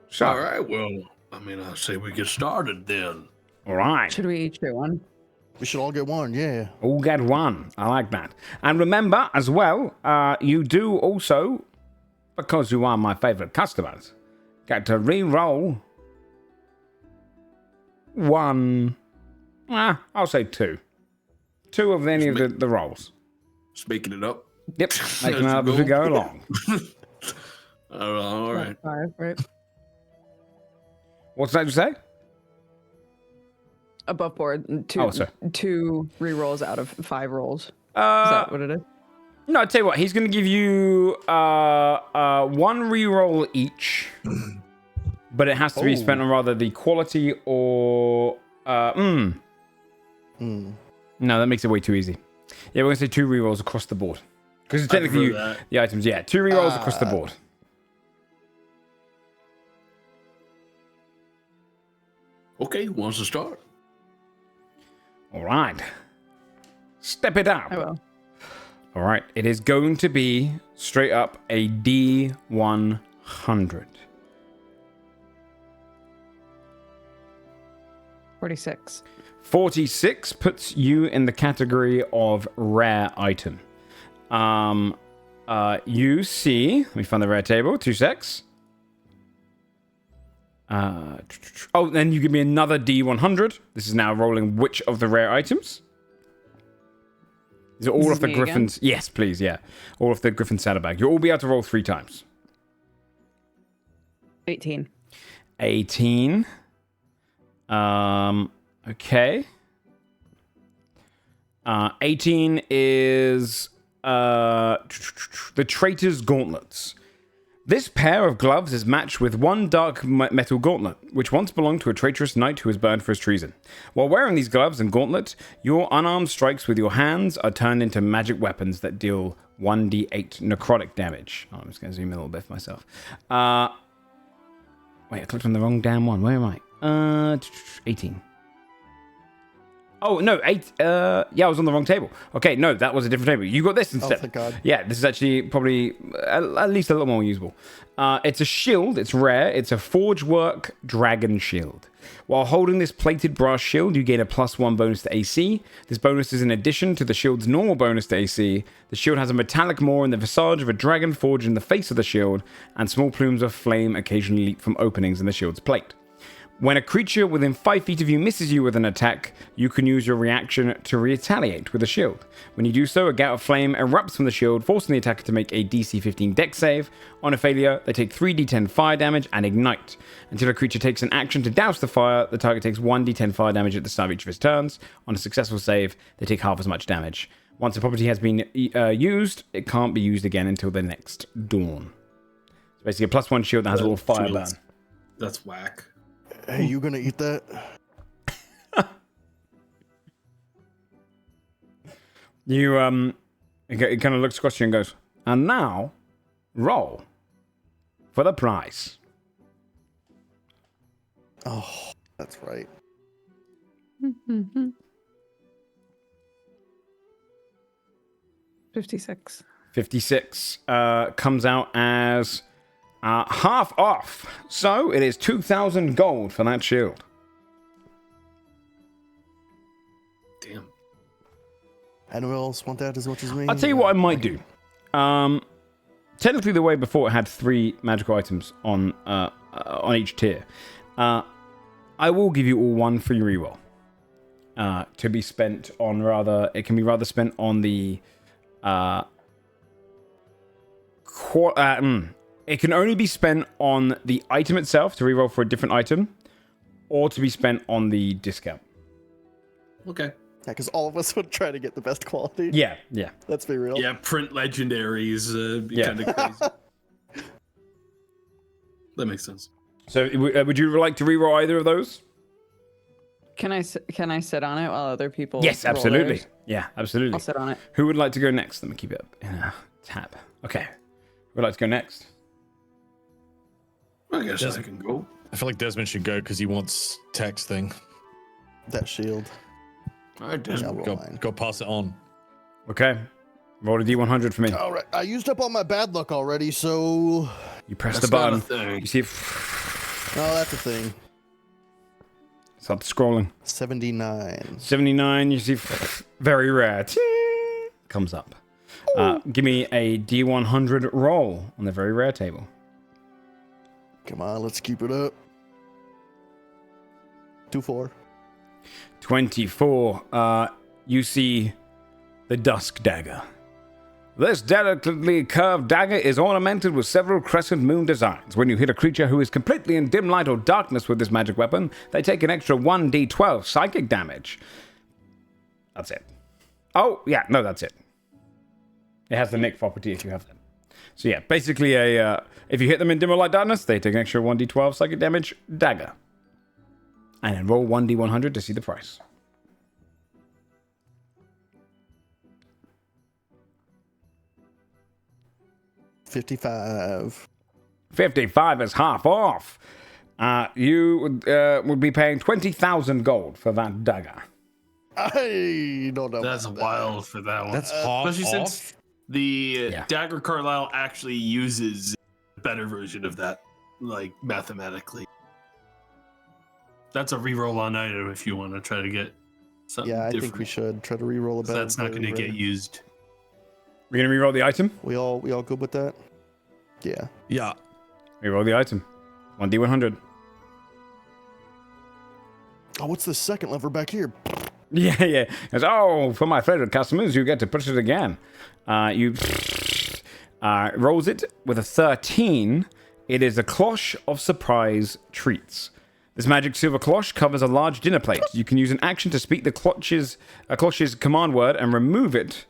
So, all right, well, I mean, I say we get started then. All right. Should we each get one? We should all get one, yeah. All get one. I like that. And remember, as well, you do also, because you are my favorite customers, get to re-roll 1. I'll say 2. 2 of any of the rolls. Just making it up. Yep, making it up as we go along. All right. 5, right? What's that you say? Above board, 2 rerolls out of 5 rolls. Is that what it is? No, I'll tell you what. He's going to give you 1 reroll each, but it has to be spent on rather the quality or No, that makes it way too easy. Yeah, we're going to say 2 rerolls across the board. Because it's technically the items, 2 rerolls across the board. Okay, who wants to start? All right. Step it up. I will. All right, it is going to be straight up a D100. 46. 46 puts you in the category of rare item. You see, let me find the rare table, 2 secs. Then you give me another D100. This is now rolling which of the rare items? Is it all of the Griffins? Again? Yes, please, yeah. All of the Griffin saddlebag. You'll all be able to roll 3 times. 18. 18. Okay. 18 is the Traitor's Gauntlets. This pair of gloves is matched with one dark metal gauntlet, which once belonged to a traitorous knight who was burned for his treason. While wearing these gloves and gauntlet, your unarmed strikes with your hands are turned into magic weapons that deal 1d8 necrotic damage. Oh, I'm just going to zoom in a little bit for myself. Wait, I clicked on the wrong damn one. Where am I? 18. Oh, no, 8. Yeah, I was on the wrong table. Okay, no, that was a different table. You got this instead. Oh, thank God. Yeah, this is actually probably at least a little more usable. It's a shield. It's rare. It's a forge work dragon shield. While holding this plated brass shield, you gain a +1 bonus to AC. This bonus is in addition to the shield's normal bonus to AC. The shield has a metallic maw and the visage of a dragon forged in the face of the shield, and small plumes of flame occasionally leap from openings in the shield's plate. When a creature within 5 feet of you misses you with an attack, you can use your reaction to retaliate with a shield. When you do so, a gout of flame erupts from the shield, forcing the attacker to make a DC 15 dex save. On a failure, they take 3d10 fire damage and ignite. Until a creature takes an action to douse the fire, the target takes 1d10 fire damage at the start of each of his turns. On a successful save, they take half as much damage. Once a property has been used, it can't be used again until the next dawn. So basically a +1 shield that has a little fire burn. That's whack. Hey, you gonna eat that? It kind of looks across you and goes, and now, roll for the prize. Oh, that's right. 56. 56 comes out as half off. So it is 2,000 gold for that shield. Damn. Anyone else want that as much as me? I'll tell you what I might do. Technically, the way before it had 3 magical items on each tier. I will give you all 1 free reroll. To be spent on it can be rather spent on the it can only be spent on the item itself to reroll for a different item, or to be spent on the discount. Okay. Yeah, because all of us would try to get the best quality. Yeah. Let's be real. Yeah, print legendaries. Kind of crazy. That makes sense. So, would you like to reroll either of those? Can I sit on it while other people? Yes, roll absolutely. theirs? Yeah, absolutely. I'll sit on it. Who would like to go next? Let me keep it up in a tab. Okay. Who would like to go next? I guess I can go. I feel like Desmond should go because he wants text thing. That shield. All right, Desmond. Go pass it on. Okay. Roll a D100 for me. All right. I used up all my bad luck already, so. You press That's the not a button. thing. You see it. Oh, that's a thing. Start scrolling. 79. 79. You see very rare. Comes up. Give me a D100 roll on the very rare table. Come on, let's keep it up. 24. 24. You see the Dusk Dagger. This delicately curved dagger is ornamented with several crescent moon designs. When you hit a creature who is completely in dim light or darkness with this magic weapon, they take an extra 1d12 psychic damage. That's it. Oh, yeah, no, that's it. It has the Nick property if you have them. So yeah, basically if you hit them in dim or light darkness, they take an extra 1d12 psychic damage dagger. And then roll 1d100 to see the price. 55. 55 is half off. You would be paying 20,000 gold for that dagger. I don't know. That's wild for that one. That's half Especially off. since the Yeah. Dagger Carlisle actually uses a better version of that, like mathematically. That's a reroll on item if you want to try to get something Yeah, I different. think we should try to reroll a So bad. that's not going to get used. We're going to reroll the item? We all good with that? Yeah. Yeah. Reroll the item. 1d100. Oh, what's the second lever back here? Yeah. It's, oh, for my favorite customers, you get to push it again. You rolls it with a 13. It is a cloche of surprise treats. This magic silver cloche covers a large dinner plate. You can use an action to speak the cloche's command word and remove it.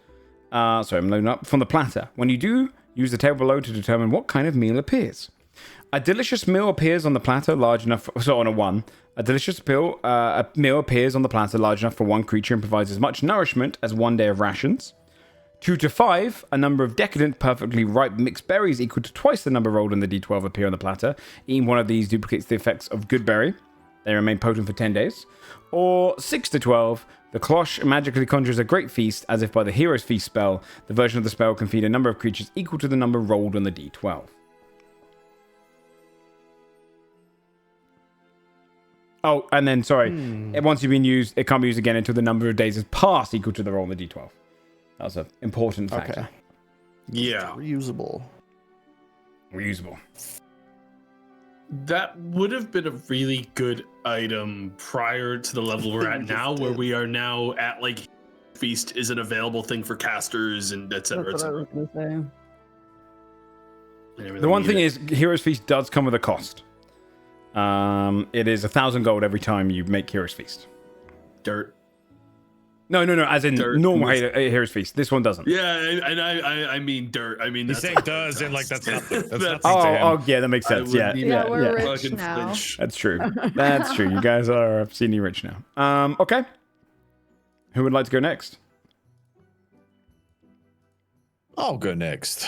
Sorry, I'm loading up from the platter. When you do, use the table below to determine what kind of meal appears. A delicious meal appears on the platter large enough. So on a 1, a delicious meal appears on the platter large enough for one creature and provides as much nourishment as 1 day of rations. 2 to 5, a number of decadent, perfectly ripe mixed berries equal to twice the number rolled in the d12 appear on the platter. Eating one of these duplicates the effects of good berry. They remain potent for 10 days. Or 6 to 12, the cloche magically conjures a great feast as if by the hero's feast spell. The version of the spell can feed a number of creatures equal to the number rolled on the d12. Oh, and then, sorry, once you've been used, it can't be used again until the number of days has passed equal to the roll on the d12. That was an important factor. Okay. Yeah. Reusable. That would have been a really good item prior to the level we're at now, where we are now at like feast is an available thing for casters and etc. That's what I was gonna say. The one thing is, Hero's Feast does come with a cost. It is 1,000 gold every time you make Hero's Feast. Dirt. No, as in Dirt. normal Hero's Feast. This one doesn't. Yeah, and I mean dirt. I mean He's saying does, and like that's nothing. That's nothing to him. Oh, yeah, that makes sense. Yeah, we're rich now. That's true. That's true. You guys are obscenely rich now. Okay. Who would like to go next? I'll go next.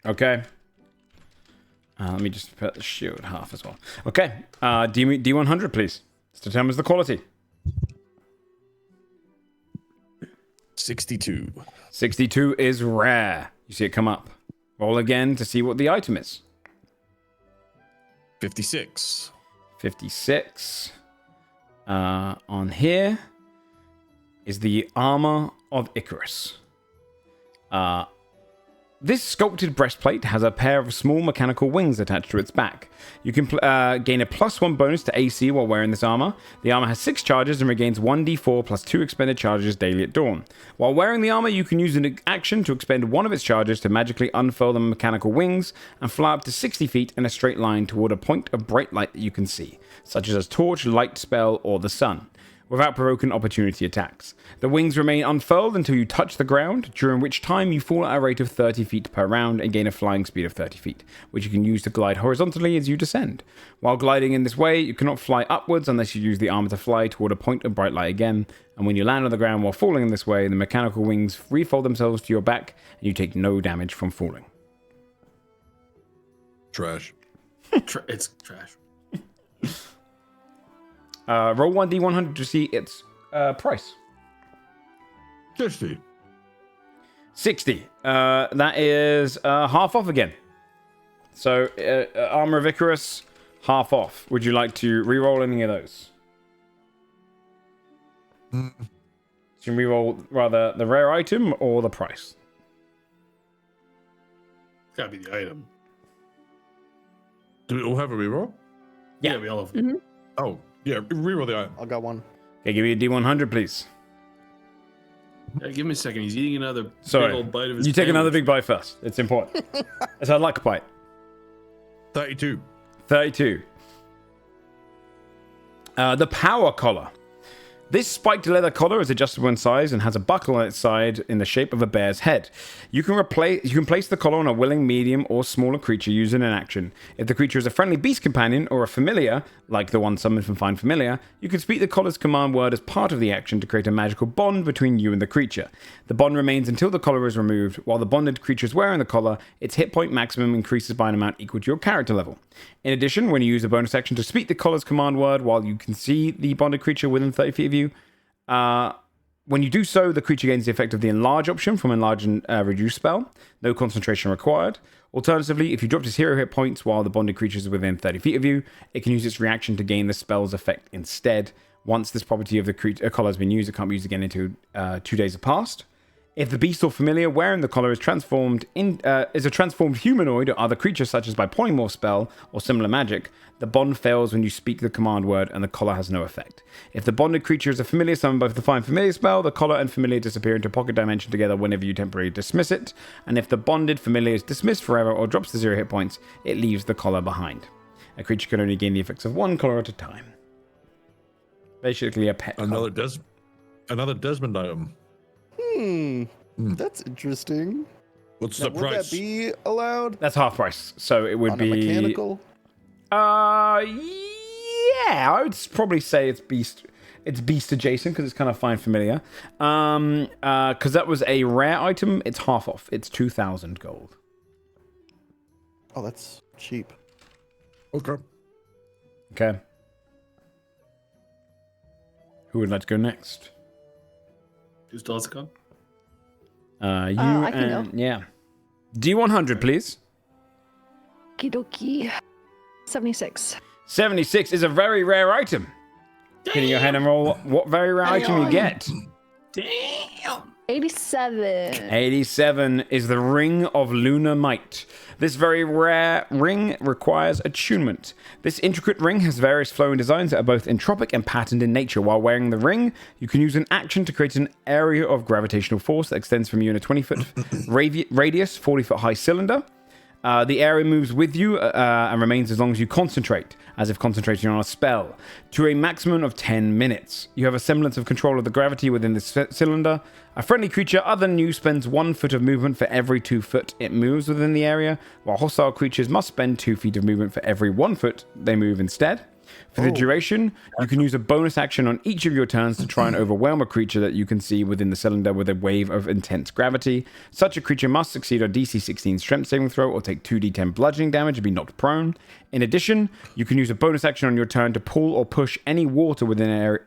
Okay. Let me just put the shield half as well. Okay. D100, please. This determines the quality. 62. 62 is rare. You see it come up. Roll again to see what the item is. 56. 56. On here is the Armor of Icarus. This sculpted breastplate has a pair of small mechanical wings attached to its back. You can gain a +1 bonus to AC while wearing this armor. The armor has 6 charges and regains 1d4 plus 2 expended charges daily at dawn. While wearing the armor, you can use an action to expend one of its charges to magically unfurl the mechanical wings and fly up to 60 feet in a straight line toward a point of bright light that you can see, such as a torch, light spell, or the sun, without provoking opportunity attacks. The wings remain unfurled until you touch the ground, during which time you fall at a rate of 30 feet per round and gain a flying speed of 30 feet, which you can use to glide horizontally as you descend. While gliding in this way, you cannot fly upwards unless you use the armor to fly toward a point of bright light again, and when you land on the ground while falling in this way, the mechanical wings refold themselves to your back, and you take no damage from falling. Trash. It's trash. Roll 1d100 to see its price. 60. 60. That is half off again. So, Armor of Icarus, half off. Would you like to re-roll any of those? So you re-roll rather the rare item or the price? It's gotta be the item. Do we all have a reroll? Yeah. We all have them. Oh, yeah, reroll the item. I got one. Okay, give me a d100, please. Give me a second. He's eating another Sorry. big old bite of his You take another sandwich. big bite first. It's important. It's a luck bite. 32. 32. The Power Collar. This spiked leather collar is adjustable in size and has a buckle on its side in the shape of a bear's head. You can place the collar on a willing, medium, or smaller creature using an action. If the creature is a friendly beast companion or a familiar, like the one summoned from Find Familiar, you can speak the collar's command word as part of the action to create a magical bond between you and the creature. The bond remains until the collar is removed. While the bonded creature is wearing the collar, its hit point maximum increases by an amount equal to your character level. In addition, when you use a bonus action to speak the collar's command word while you can see the bonded creature within 30 feet of you, when you do so, the creature gains the effect of the Enlarge option from Enlarge and Reduce spell. No concentration required. Alternatively, if you dropped its hero hit points while the bonded creature is within 30 feet of you, it can use its reaction to gain the spell's effect instead. Once this property of the collar has been used, it can't be used again until 2 days have passed. If the beast or familiar wearing the collar is a transformed humanoid or other creature, such as by polymorph spell or similar magic, the bond fails when you speak the command word and the collar has no effect. If the bonded creature is a familiar summoned by the Find Familiar spell, the collar and familiar disappear into pocket dimension together whenever you temporarily dismiss it, and if the bonded familiar is dismissed forever or drops to 0 hit points, it leaves the collar behind. A creature can only gain the effects of one collar at a time. Basically a pet. Another Desmond item. That's interesting. What's Now, the would price? that be allowed? That's half price, so it would On be a mechanical? Yeah, I would probably say it's beast. It's beast adjacent because it's kind of fine familiar. Because that was a rare item, it's half off. It's 2,000 gold. Oh, that's cheap. Okay. Okay. Who would like to go next? Who still has to go? You I can and yeah. D100, please. Okie dokie. 76. 76 is a very rare item. Can you go ahead and roll what very rare item you get? Damn. 87. 87 is the Ring of Lunar Might. This very rare ring requires attunement. This intricate ring has various flowing designs that are both entropic and patterned in nature. While wearing the ring, you can use an action to create an area of gravitational force that extends from you in a 20-foot radius, 40-foot high cylinder. The area moves with you and remains as long as you concentrate, as if concentrating on a spell, to a maximum of 10 minutes. You have a semblance of control of the gravity within this cylinder. A friendly creature other than you spends 1 foot of movement for every 2 foot it moves within the area, while hostile creatures must spend 2 feet of movement for every 1 foot they move instead. For the duration, you can use a bonus action on each of your turns to try and overwhelm a creature that you can see within the cylinder with a wave of intense gravity. Such a creature must succeed a DC 16 strength saving throw or take 2d10 bludgeoning damage and be knocked prone. In addition, you can use a bonus action on your turn to pull or push any water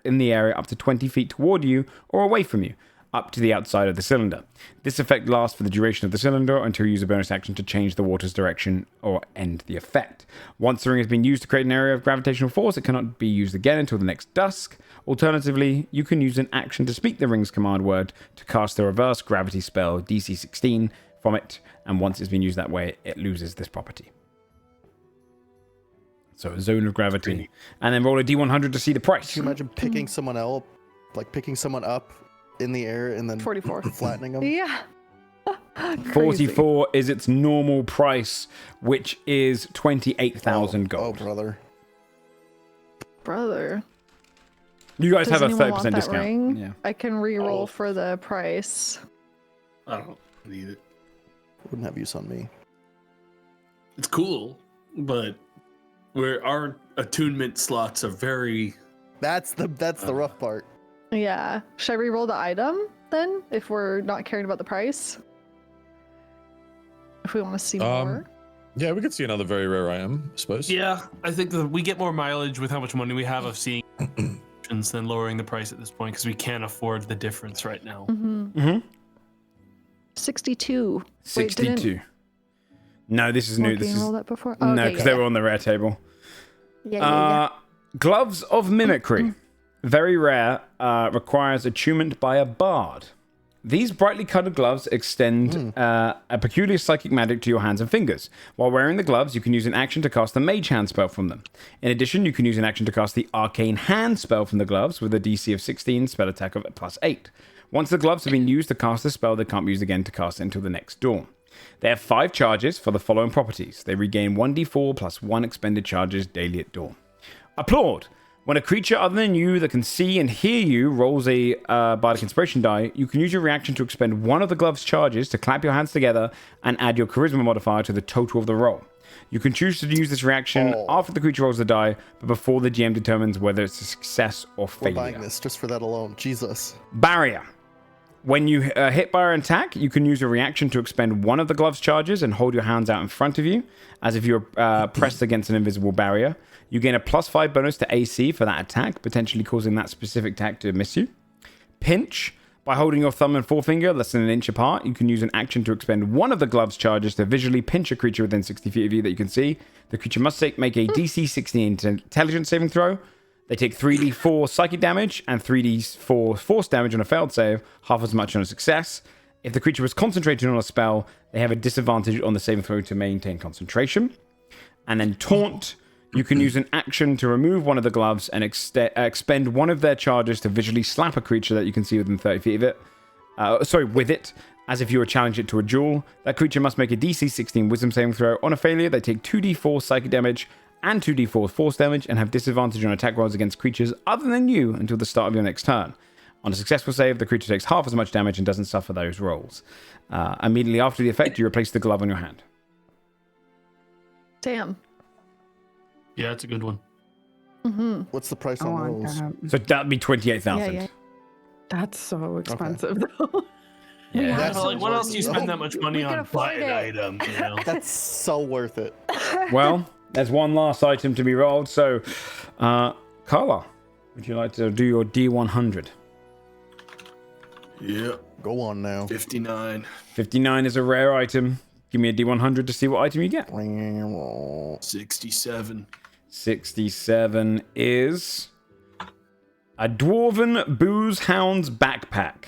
in the area up to 20 feet toward you or away from you, up to the outside of the cylinder. This effect lasts for the duration of the cylinder until you use a bonus action to change the water's direction or end the effect. Once the ring has been used to create an area of gravitational force, it cannot be used again until the next dusk. Alternatively, you can use an action to speak the ring's command word to cast the reverse gravity spell DC 16 from it, and once it's been used that way, it loses this property. So a zone of gravity. And then roll a D100 to see the price. Can you imagine picking someone up, like picking someone up in the air and then 44. flattening them? Yeah. 44 is its normal price, which is 28,000 gold. Oh, brother. Brother. You guys Does have a anyone 30% want that discount. ring? Yeah. I can re-roll for the price. I don't need it. Wouldn't have use on me. It's cool, but our attunement slots are very. That's the rough part. Yeah. Should I re-roll the item then, if we're not caring about the price? If we want to see more. Yeah, we could see another very rare item, I suppose. Yeah, I think that we get more mileage with how much money we have of seeing than lowering the price at this point because we can't afford the difference right now. 62. 62. No, this is new. This is roll that before? no, Okay, because they were on the rare table. Yeah. Gloves of Mimicry. Very rare. Requires attunement by a bard. These brightly colored gloves extend a peculiar psychic magic to your hands and fingers. While wearing the gloves, you can use an action to cast the Mage Hand spell from them. In addition, you can use an action to cast the Arcane Hand spell from the gloves with a DC of 16, spell attack of +8. Once the gloves have been used to cast the spell, they can't be used again to cast it until the next dawn. They have 5 charges for the following properties. They regain 1d4 plus 1 expended charges daily at dawn. Applaud! When a creature other than you that can see and hear you rolls a Bardic Inspiration die, you can use your reaction to expend one of the glove's charges to clap your hands together and add your Charisma modifier to the total of the roll. You can choose to use this reaction after the creature rolls the die, but before the GM determines whether it's a success or failure. We're buying this just for that alone. Jesus. Barrier. When you hit by an attack, you can use a reaction to expend one of the glove's charges and hold your hands out in front of you, as if you're pressed against an invisible barrier. You gain a +5 bonus to AC for that attack, potentially causing that specific attack to miss you. Pinch. By holding your thumb and forefinger less than an inch apart, you can use an action to expend one of the glove's charges to visually pinch a creature within 60 feet of you that you can see. The creature must make a DC 16 intelligence saving throw. They take 3d4 psychic damage and 3d4 force damage on a failed save, half as much on a success. If the creature was concentrating on a spell, they have a disadvantage on the saving throw to maintain concentration. And then Taunt. You can use an action to remove one of the gloves and expend one of their charges to visually slap a creature that you can see within 30 feet of it. With it, as if you were challenging it to a duel. That creature must make a DC 16 Wisdom saving throw. On a failure, they take 2d4 psychic damage and 2d4 force damage, and have disadvantage on attack rolls against creatures other than you until the start of your next turn. On a successful save, the creature takes half as much damage and doesn't suffer those rolls. Immediately after the effect, you replace the glove on your hand. Damn. Yeah, it's a good one. Mm-hmm. What's the price I on want rolls? that. So that'd be 28,000. Yeah. That's so expensive, though. Yeah. That's Like, what else do you spend that much money We can on? afford Buy an it. item, you know? That's so worth it. Well, there's one last item to be rolled. So, Carla, would you like to do your D100? Yeah, Go on now. 59. 59 is a rare item. Give me a D100 to see what item you get. 67. 67 is a Dwarven Booze Hound's Backpack.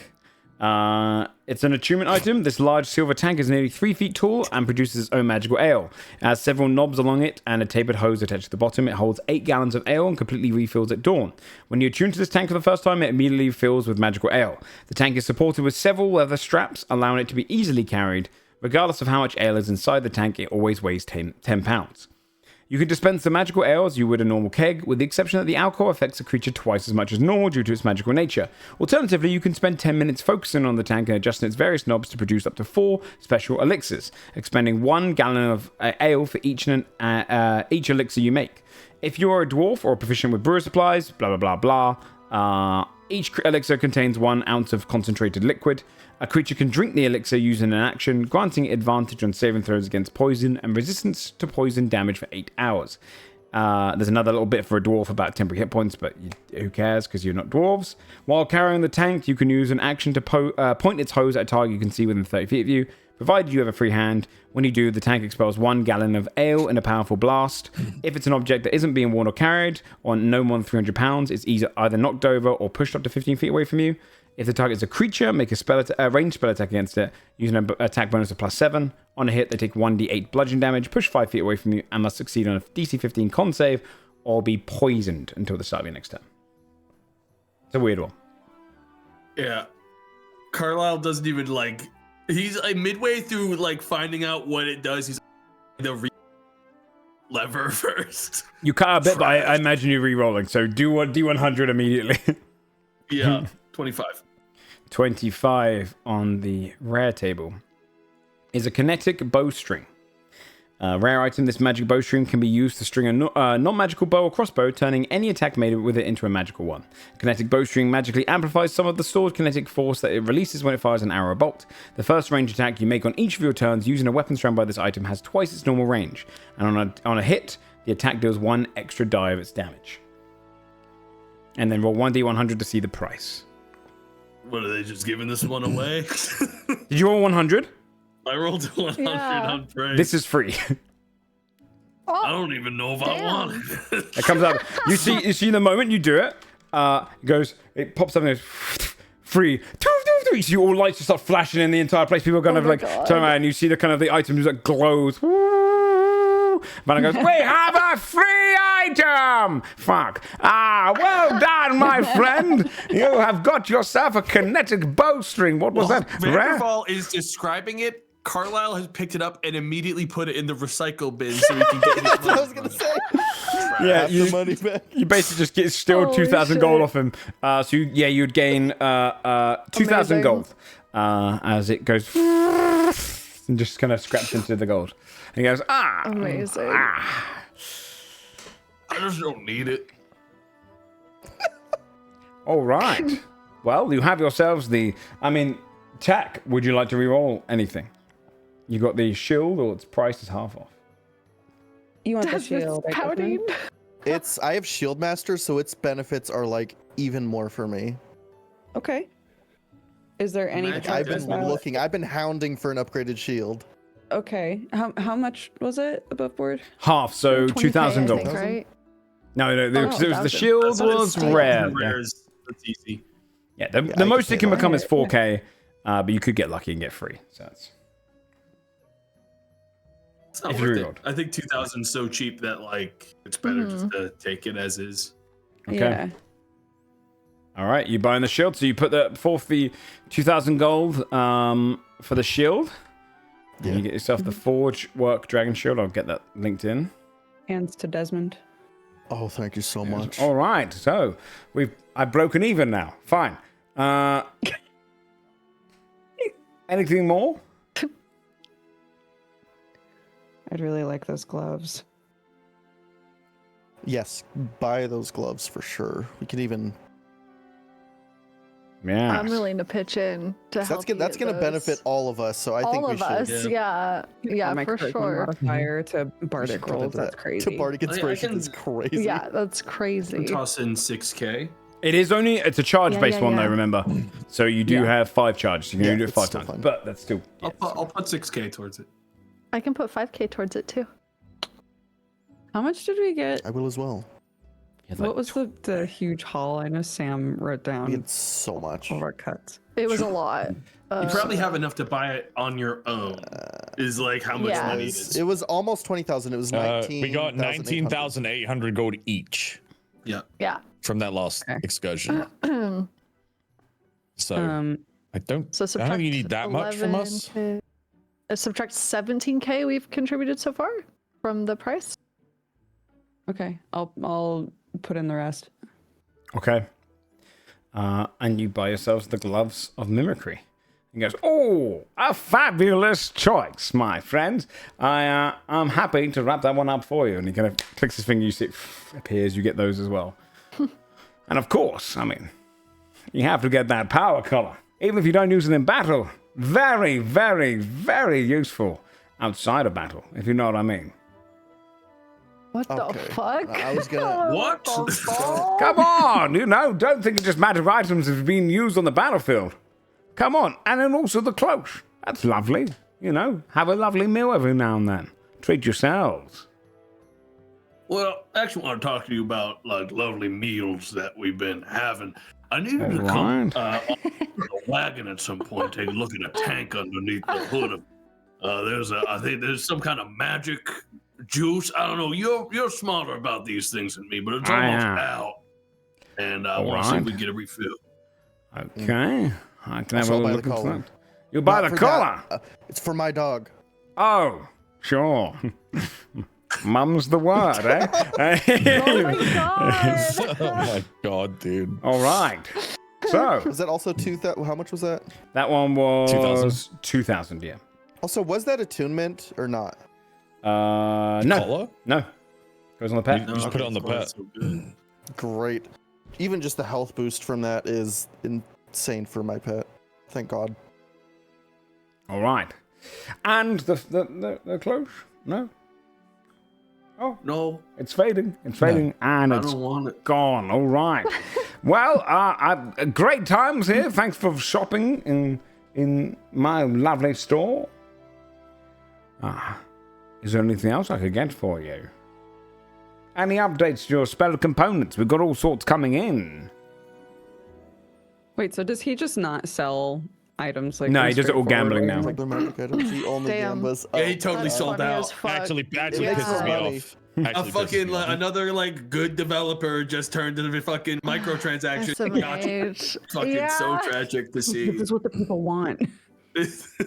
It's an attunement item. This large silver tank is nearly 3 feet tall and produces its own magical ale. It has several knobs along it and a tapered hose attached to the bottom. It holds 8 gallons of ale and completely refills at dawn. When you attune to this tank for the first time, it immediately fills with magical ale. The tank is supported with several leather straps, allowing it to be easily carried. Regardless of how much ale is inside the tank, it always weighs 10 pounds. You can dispense the magical ale as you would a normal keg, with the exception that the alcohol affects the creature twice as much as normal due to its magical nature. Alternatively, you can spend 10 minutes focusing on the tank and adjusting its various knobs to produce up to 4 special elixirs, expending 1 gallon of ale for each elixir you make. If you are a dwarf or proficient with brewer supplies, blah blah blah blah, each elixir contains 1 ounce of concentrated liquid. A creature can drink the elixir using an action, granting it advantage on saving throws against poison and resistance to poison damage for 8 hours. There's another little bit for a dwarf about temporary hit points, but who cares because you're not dwarves. While carrying the tank, you can use an action to point its hose at a target you can see within 30 feet of you, provided you have a free hand. When you do, the tank expels 1 gallon of ale in a powerful blast. If it's an object that isn't being worn or carried, or no more than 300 pounds, it's either knocked over or pushed up to 15 feet away from you. If the target is a creature, make a ranged spell attack against it, using an attack bonus of +7. On a hit, they take 1d8 bludgeon damage, push 5 feet away from you, and must succeed on a DC 15 con save, or be poisoned until the start of your next turn. It's a weird one. Yeah. Carlisle doesn't even he's midway through finding out what it does. He's the lever first. You cut a bit, but I imagine you're re-rolling, so do D100 immediately. Yeah, 25. 25 on the rare table is a kinetic bowstring. Rare item, this magic bowstring can be used to string a non-magical bow or crossbow, turning any attack made with it into a magical one. Kinetic bowstring magically amplifies some of the stored kinetic force that it releases when it fires an arrow or bolt. The first range attack you make on each of your turns using a weapon surrounded by this item has twice its normal range, and on a hit, the attack deals 1 extra die of its damage. And then roll 1d100 to see the price. What, are they just giving this one away? Did you roll 100? I rolled 100 on price. This is free. I don't even know if I want it. It comes out. You see the moment you do it, it pops up and goes free. You see all lights just start flashing in the entire place. People are kind of turn around and you see the kind of the items that glows. But it goes, we have a free item! Fuck. Well done, my friend. You have got yourself a kinetic bowstring. What was that? Vanderval is describing it. Carlisle has picked it up and immediately put it in the recycle bin so we can get it. That's what I was gonna say. Yeah, the money back. You basically just get still 2,000 gold off him. You'd gain 2,000 gold as it goes and just kind of scraps into the gold. And he goes, Amazing. I just don't need it. All right. Well, you have yourselves Tack, would you like to reroll anything? You got the shield, or its price is half off. You want the Desmond's shield? right, pouting. Desmond? I have Shield Master, so its benefits are even more for me. Okay. Is there any? Magic I've charges been that- looking. I've been hounding for an upgraded shield. Okay. How much was it above board? Half, so 20K, 2,000 I gold. think, right? No, Oh, the 1,000. shield was rare. Rares. That's easy. Yeah, I the most can it can pay become is that. 4K, but you could get lucky and get free. So that's... It's not If you worth rerolled. it. I think 2,000 is so cheap that it's better just to take it as is. Okay. Yeah. All right, you buying the shield, so you put forth the 2,000 gold for the shield. Yeah. And you get yourself the Forge Work Dragon Shield. I'll get that linked in. Hands to Desmond. Oh, thank you so much. All right, so I've broken even now. Fine. Anything more? I'd really like those gloves. Yes, buy those gloves for sure. We can even. Yeah. I'm willing to pitch in to help. That's going to benefit all of us. So I think all we of should. us. Yeah, My for charisma sure. Modifier to We bardic should put rolls. it That's to- crazy. To bardic inspiration can- is crazy. Yeah, that's crazy. Toss in 6K. It's a charge-based Yeah, one yeah. though, remember? So you do have 5 charges. You can Yeah, only do it it's 5 still times. fun. But that's still... I'll put 6K towards it. I can put 5K towards it too. How much did we get? I will as well. What was the huge haul? I know Sam wrote down It's so much. all of our cuts. It was a lot. You probably have enough to buy it on your own. Is like how much Yeah. money It it was, is. it was almost 20,000. It was 19. We got 19,800 gold each Yeah. Yeah. from that last excursion. So I don't. So I subtract don't think you need that much from us. 11K. Subtract 17K we've contributed so far from the price. Okay, I'll put in the rest. Okay. And you buy yourselves the gloves of mimicry. He goes, "Oh, a fabulous choice, my friends. I'm happy to wrap that one up for you." And he kind of clicks his finger. You see it appears. You get those as well. And of course, I mean, you have to get that power color, even if you don't use it in battle. Very, very, very useful outside of battle, if you know what I mean. What the Okay. fuck? I was gonna. What? the fuck? Come on, don't think it's just magic items that have been used on the battlefield. Come on, and then also the cloaks. That's lovely. Have a lovely meal every now and then. Treat yourselves. Well, I actually want to talk to you about like lovely meals that we've been having. I need you to All come right. on a wagon at some point. Take a look at a tank underneath the hood of. I think there's some kind of magic juice. I don't know. You're smarter about these things than me, but it's I almost am. out. And I All want to see if right. we can get a refill. Okay. I can have a Also buy look the at collar. that. You'll buy Not the for that. collar. It's for my dog. Oh, sure. Mum's the word, eh? Oh my god! Oh my god, dude. All right. So Was that also 2,000? How much was that? that one was 2,000. 2,000. Yeah. Also, was that attunement or not? No, Collar? no. Goes on the pet. You just put it on the pet. So good. Great. Even just the health boost from that is insane for my pet. Thank God. All right. And the cloche? No. Oh, No, it's fading. It's fading, and I it's don't want it. gone. All right. Well, great times here. Thanks for shopping in my lovely store. Is there anything else I could get for you? Any updates to your spell components? We've got all sorts coming in. Wait, so does he just not sell items like? No, in he does it all straightforward gambling ways? now. Like the magic items, he only Damn. gambas. Yeah, he totally That's sold funny out. as fuck. Actually Yeah. pisses me Money. off. A Actually pisses fucking me off. another like good developer just turned into a fucking microtransaction. Gotcha. SMH. Fucking so Yeah. tragic to This see. is what the people want.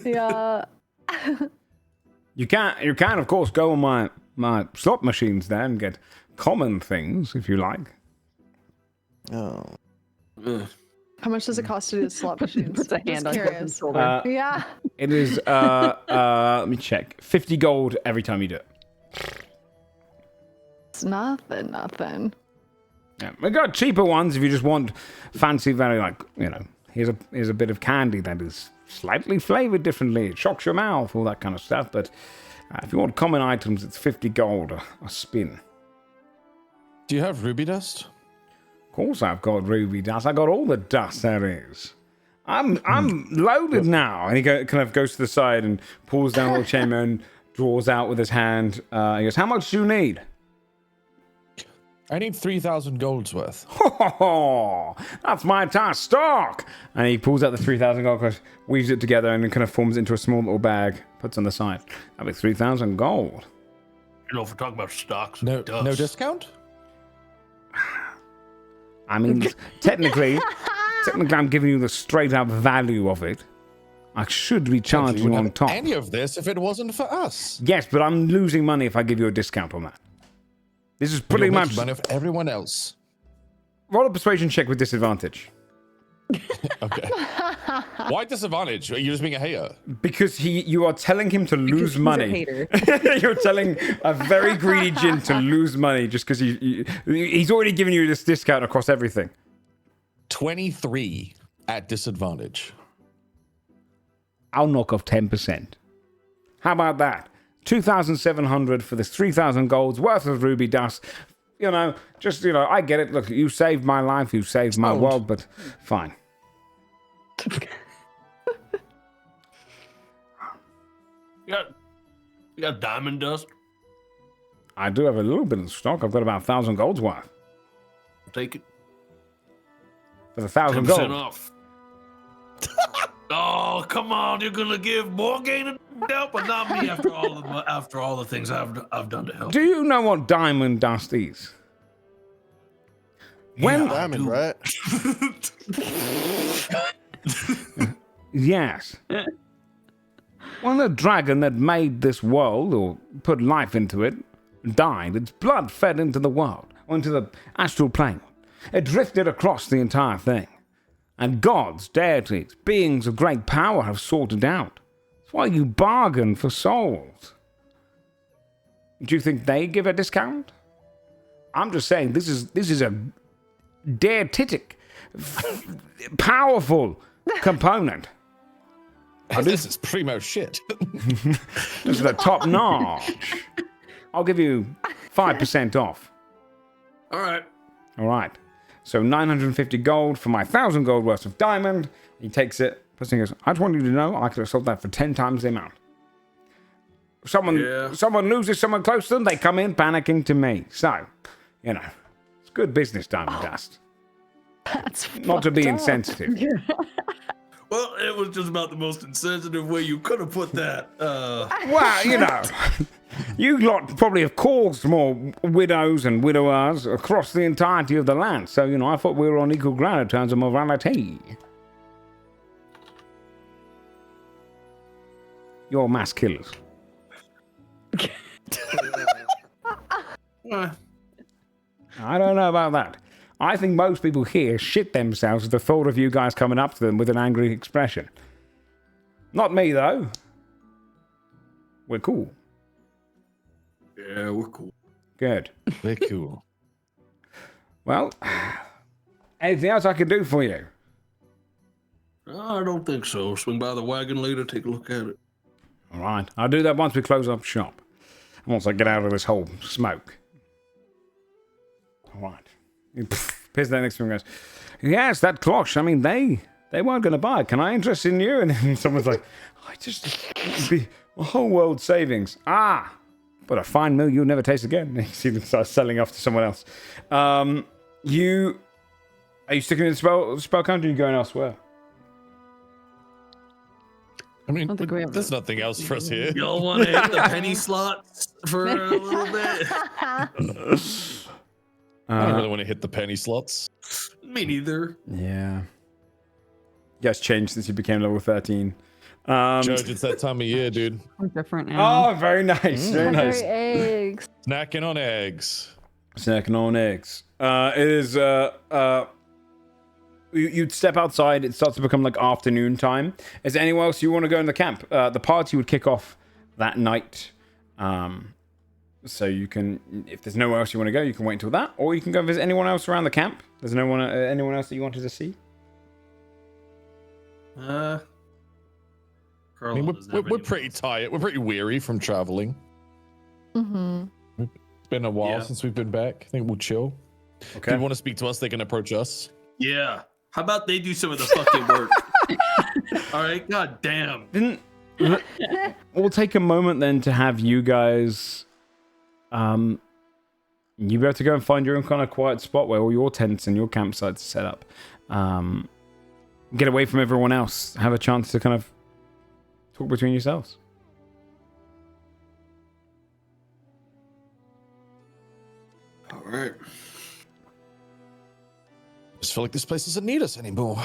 Yeah. You can of course go on my slot machines there and get common things if you like. Oh. Ugh. How much does it cost to do the slot machines? Puts a Just hand on his curious. shoulder. Yeah. It is let me check. 50 gold every time you do it. It's nothing. Yeah, we got cheaper ones if you just want fancy, very like here's a bit of candy that is slightly flavored differently. It shocks your mouth, all that kind of stuff. But if you want common items, it's 50 gold a spin. Do you have ruby dust? Of course, I've got ruby dust. I got all the dust there is. I'm loaded now. And he kind of goes to the side and pulls down a little chamber and draws out with his hand. He goes, "How much do you need?" I need 3,000 golds worth. Ho, that's my entire stock. And he pulls out the 3,000 gold coin, weaves it together, and then kind of forms it into a small little bag, puts on the side. That'd be 3,000 gold. If we're talking about stocks, No, dust. no discount? I mean, technically, I'm giving you the straight up value of it. I should be You charging wouldn't on have top. any of this if it wasn't for us. Yes, but I'm losing money if I give you a discount on that. This is pretty You're much. making money off everyone else. Roll a persuasion check with disadvantage. Okay. Why disadvantage? You're just being a hater. Because you are telling him to lose he's a money. hater. You're telling a very greedy djinn to lose money just because he's already given you this discount across everything. 23 at disadvantage. I'll knock off 10%. How about that? 2,700 for this 3,000 golds worth of ruby dust. You know, I get it. Look, you saved my life, you saved my world, but fine. You got diamond dust? I do have a little bit of stock. I've got about 1,000 golds worth. Take it. For the 1,000 10% gold. off. Oh, come on! You're gonna give Morgan help, but not me after all the things I've done to help. Do you know what diamond dust is? When Diamond, right? Yes. When the dragon that made this world, or put life into it, died, its blood fed into the world, into the astral plane. It drifted across the entire thing. And gods, deities, beings of great power have sorted out. That's why you bargain for souls. Do you think they give a discount? I'm just saying this is a deitic, powerful component. Oh, this is primo shit. This is the top notch. I'll give you 5% off. All right. All right. So 950 gold for my 1,000 gold worth of diamond. He takes it. Plus he goes, I just want you to know I could have sold that for 10 times the amount. Someone loses someone close to them, they come in panicking to me. So, it's good business, diamond dust. That's Not to be fucked up. insensitive. Well, it was just about the most insensitive way you could have put that. Well, you lot probably have caused more widows and widowers across the entirety of the land. So, I thought we were on equal ground in terms of morality. You're mass killers. I don't know about that. I think most people here shit themselves at the thought of you guys coming up to them with an angry expression. Not me, though. We're cool. Yeah, we're cool. Good. They're cool. Well, anything else I can do for you? I don't think so. Swing by the wagon later, take a look at it. All right. I'll do that once we close up shop. And once I get out of this whole smoke. All right. He appears there next to him and goes, yes, that cloche. I mean, they weren't going to buy it. Can I interest in you? And then someone's like, it'd be a whole world savings. Ah, but a fine meal you'll never taste again. And you see them start selling off to someone else. Are you sticking in the spell country or are you going elsewhere? I mean, there's nothing else for us here. Y'all want to hit the penny slots for a little bit? I don't really want to hit the penny slots. Me neither. Yeah. You guys changed since you became level 13. Judge, it's that time of year, dude. We're different now. Oh, very nice. Very nice. Eggs. Snacking on eggs. Snacking on eggs. It is, you'd step outside, it starts to become like afternoon time. Is there anywhere else you want to go in the camp? The party would kick off that night. So you can, if there's nowhere else you want to go, you can wait until that, or you can go visit anyone else around the camp. There's anyone else that you wanted to see? I mean, we're pretty tired. We're pretty weary from traveling. Mm-hmm. It's been a while since we've been back. I think we'll chill. Okay. If they want to speak to us, they can approach us. Yeah. How about they do some of the fucking work? All right. God damn. We'll take a moment then to have you guys. You be able to go and find your own kind of quiet spot where all your tents and your campsites are set up. Get away from everyone else. Have a chance to kind of talk between yourselves. All right. I just feel like this place doesn't need us anymore.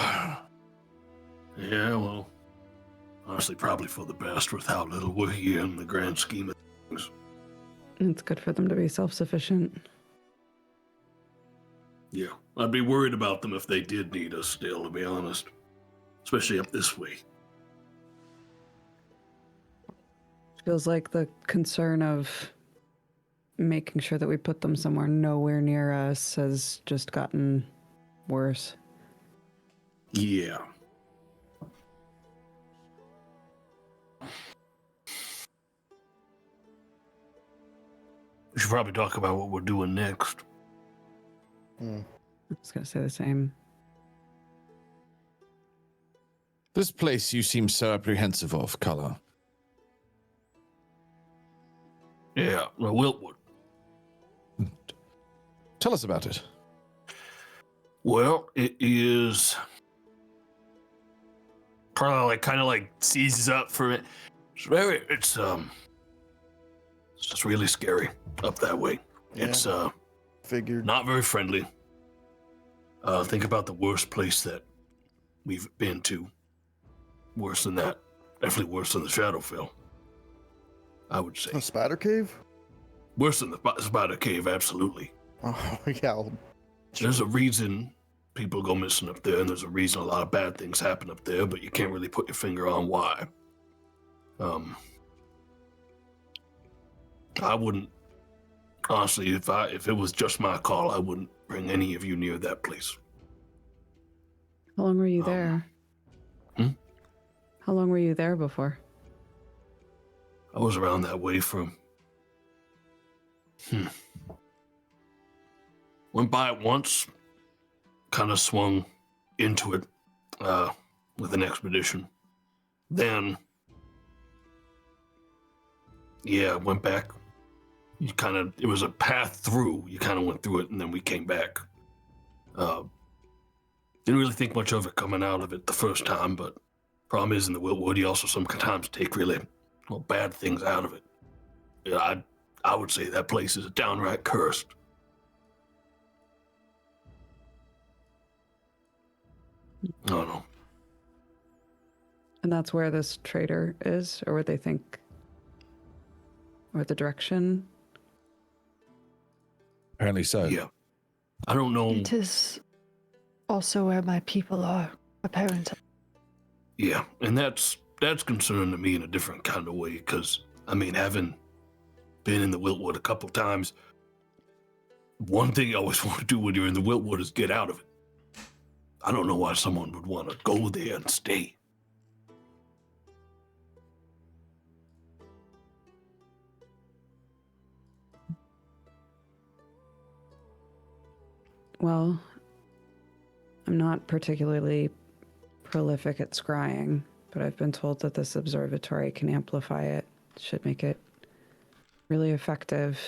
Yeah, well, honestly, probably for the best with how little we're here in the grand scheme of things. It's good for them to be self-sufficient. Yeah, I'd be worried about them if they did need us still, to be honest. Especially up this way. Feels like the concern of making sure that we put them somewhere nowhere near us has just gotten worse. Yeah. We should probably talk about what we're doing next. I was going to say the same. This place you seem so apprehensive of, Color. Yeah, well, Wiltwood. Tell us about it. Well, it is probably kind of like seizes up for it. It's just really scary up that way. Yeah. It's Figured. not very friendly. Think about the worst place that we've been to. Worse than that. Definitely worse than the Shadowfell. I would say. A spider cave? Worse than the Spider Cave, absolutely. Oh, yeah. There's a reason people go missing up there, and there's a reason a lot of bad things happen up there, but you can't really put your finger on why. I wouldn't, honestly, if it was just my call, I wouldn't bring any of you near that place. How long were you there? How long were you there before? I was around that way for... Went by it once, kind of swung into it with an expedition. Then, yeah, went back. It was a path through. You kind of went through it, and then we came back. Didn't really think much of it coming out of it the first time, but problem is in the Wiltwood, you also sometimes take really bad things out of it. Yeah, I would say that place is downright cursed. I don't know. And that's where this trader is, or what they think, or the direction? Apparently so. Yeah. I don't know. It is also where my people are, apparently. Yeah, and that's concerning to me in a different kind of way, because, I mean, having been in the Wiltwood a couple times, one thing you always want to do when you're in the Wiltwood is get out of it. I don't know why someone would want to go there and stay. Well, I'm not particularly prolific at scrying, but I've been told that this observatory can amplify it. Should make it really effective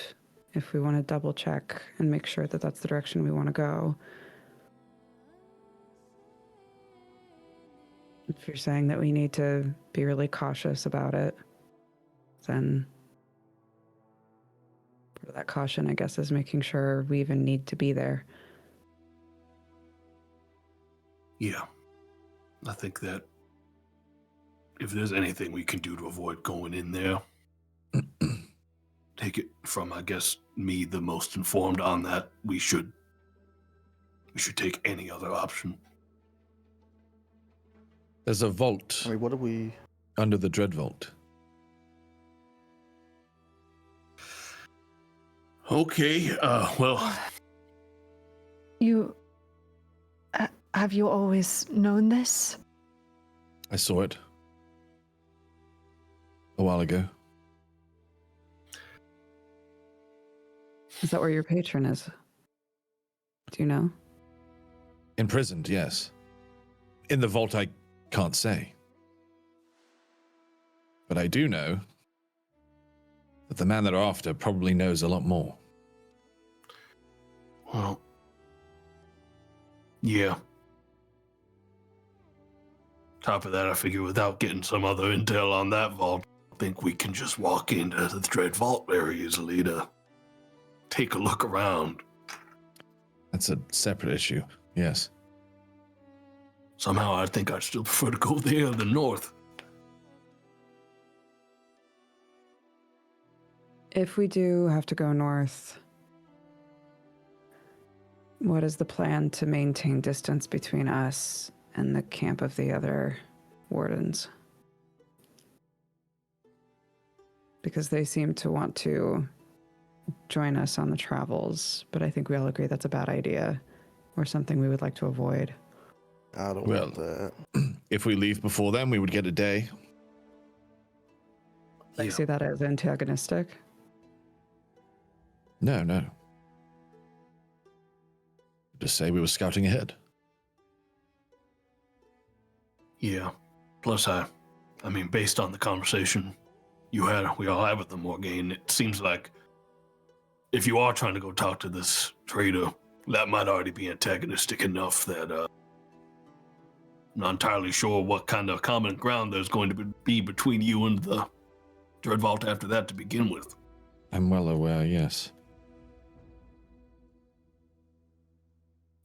if we want to double check and make sure that that's the direction we want to go. If you're saying that we need to be really cautious about it, then part of that caution, I guess, is making sure we even need to be there. Yeah. I think that if there's anything we can do to avoid going in there, take it from, I guess, me, the most informed on that, we should take any other option. There's a vault. I mean, what do we... Under the Dread Vault. Okay, well... Have you always known this? I saw it a while ago. Is that where your patron is? Do you know? Imprisoned, yes. In the vault, I can't say. But I do know that the man they're after probably knows a lot more. Well... Yeah. Top of that, I figure without getting some other intel on that vault, I think we can just walk into the Dread Vault very easily to take a look around. That's a separate issue, yes. Somehow I think I'd still prefer to go there than north. If we do have to go north, What is the plan to maintain distance between us and the camp of the other wardens? Because they seem to want to join us on the travels, but I think we all agree that's a bad idea or something we would like to avoid. I don't want that. If we leave before then, we would get a day. I see that as antagonistic. No. Just say we were scouting ahead. Yeah. Plus, I mean, based on the conversation we all had with them, Morgaine, it seems like if you are trying to go talk to this trader, that might already be antagonistic enough that I'm not entirely sure what kind of common ground there's going to be between you and the Dread Vault after that to begin with. I'm well aware, yes.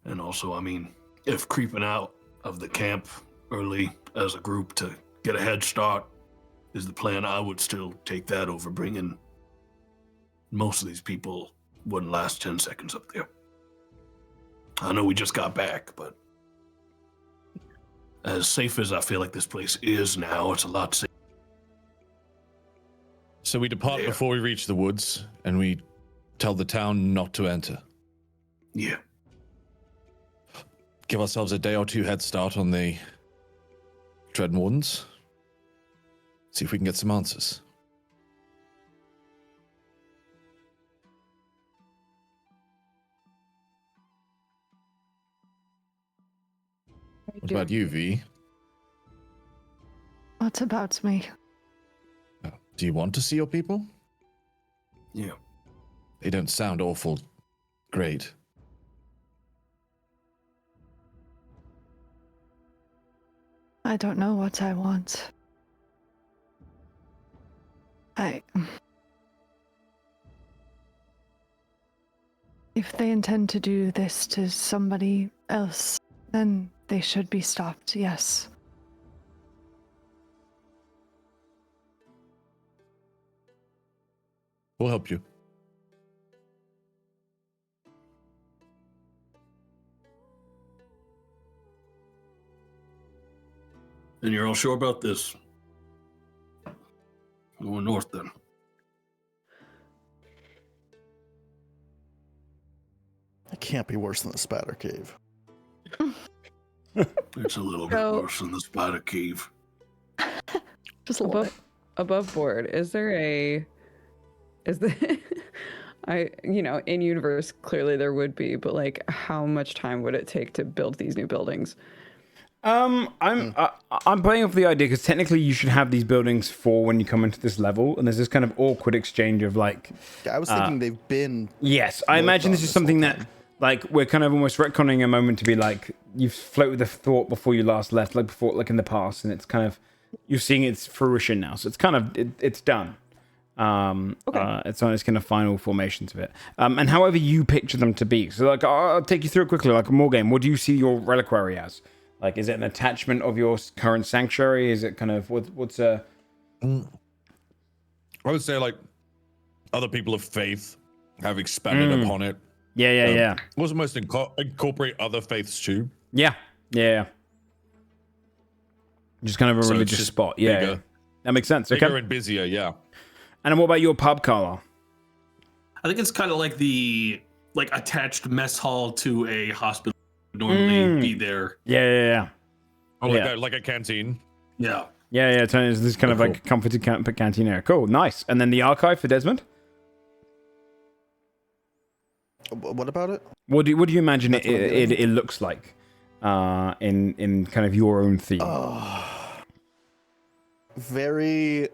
And also, I mean, if creeping out of the camp early as a group to get a head start is the plan, I would still take that over bringing. Most of these people wouldn't last 10 seconds up there. I know we just got back, but as safe as I feel like this place is now, it's a lot safer. So we depart before we reach the woods, and we tell the town not to enter. Yeah. Give ourselves a day or two head start on the Dread Wardens. See if we can get some answers. What about you, V? What about me? Do you want to see your people? Yeah. They don't sound awful great. I don't know what I want. If they intend to do this to somebody else, then they should be stopped, yes. We'll help you. And you're all sure about this? Going north then. It can't be worse than the Spatter Cave. It's a little bit worse than the Spider Cave. Just a little bit. Above board, is there in universe, clearly there would be, but like, how much time would it take to build these new buildings? I'm playing off the idea because technically you should have these buildings for when you come into this level, and there's this kind of awkward exchange of like. I was thinking they've been. Yes, I imagine this is something that like we're kind of almost retconning a moment to be like you've floated the thought before you last left, like before, like in the past, and it's kind of you're seeing its fruition now, so it's kind of it's done. It's on its kind of final formations of it, and however you picture them to be. So like I'll take you through it quickly. Like more game, what do you see your reliquary as? Like, is it an attachment of your current sanctuary? Is it kind of what's a? I would say like other people of faith have expanded upon it. Yeah. Was most incorporate other faiths too. Yeah. Just kind of a religious spot. Yeah, that makes sense. Bigger Okay. and busier. Yeah. And what about your pub, Carla? I think it's kind of like the attached mess hall to a hospital. Normally be there. Yeah. Oh, like a canteen. Yeah. It's this kind of cool. like comforted canteen area. Cool, nice. And then the archive for Desmond. What about it? What do you imagine it looks like in kind of your own theme? Very.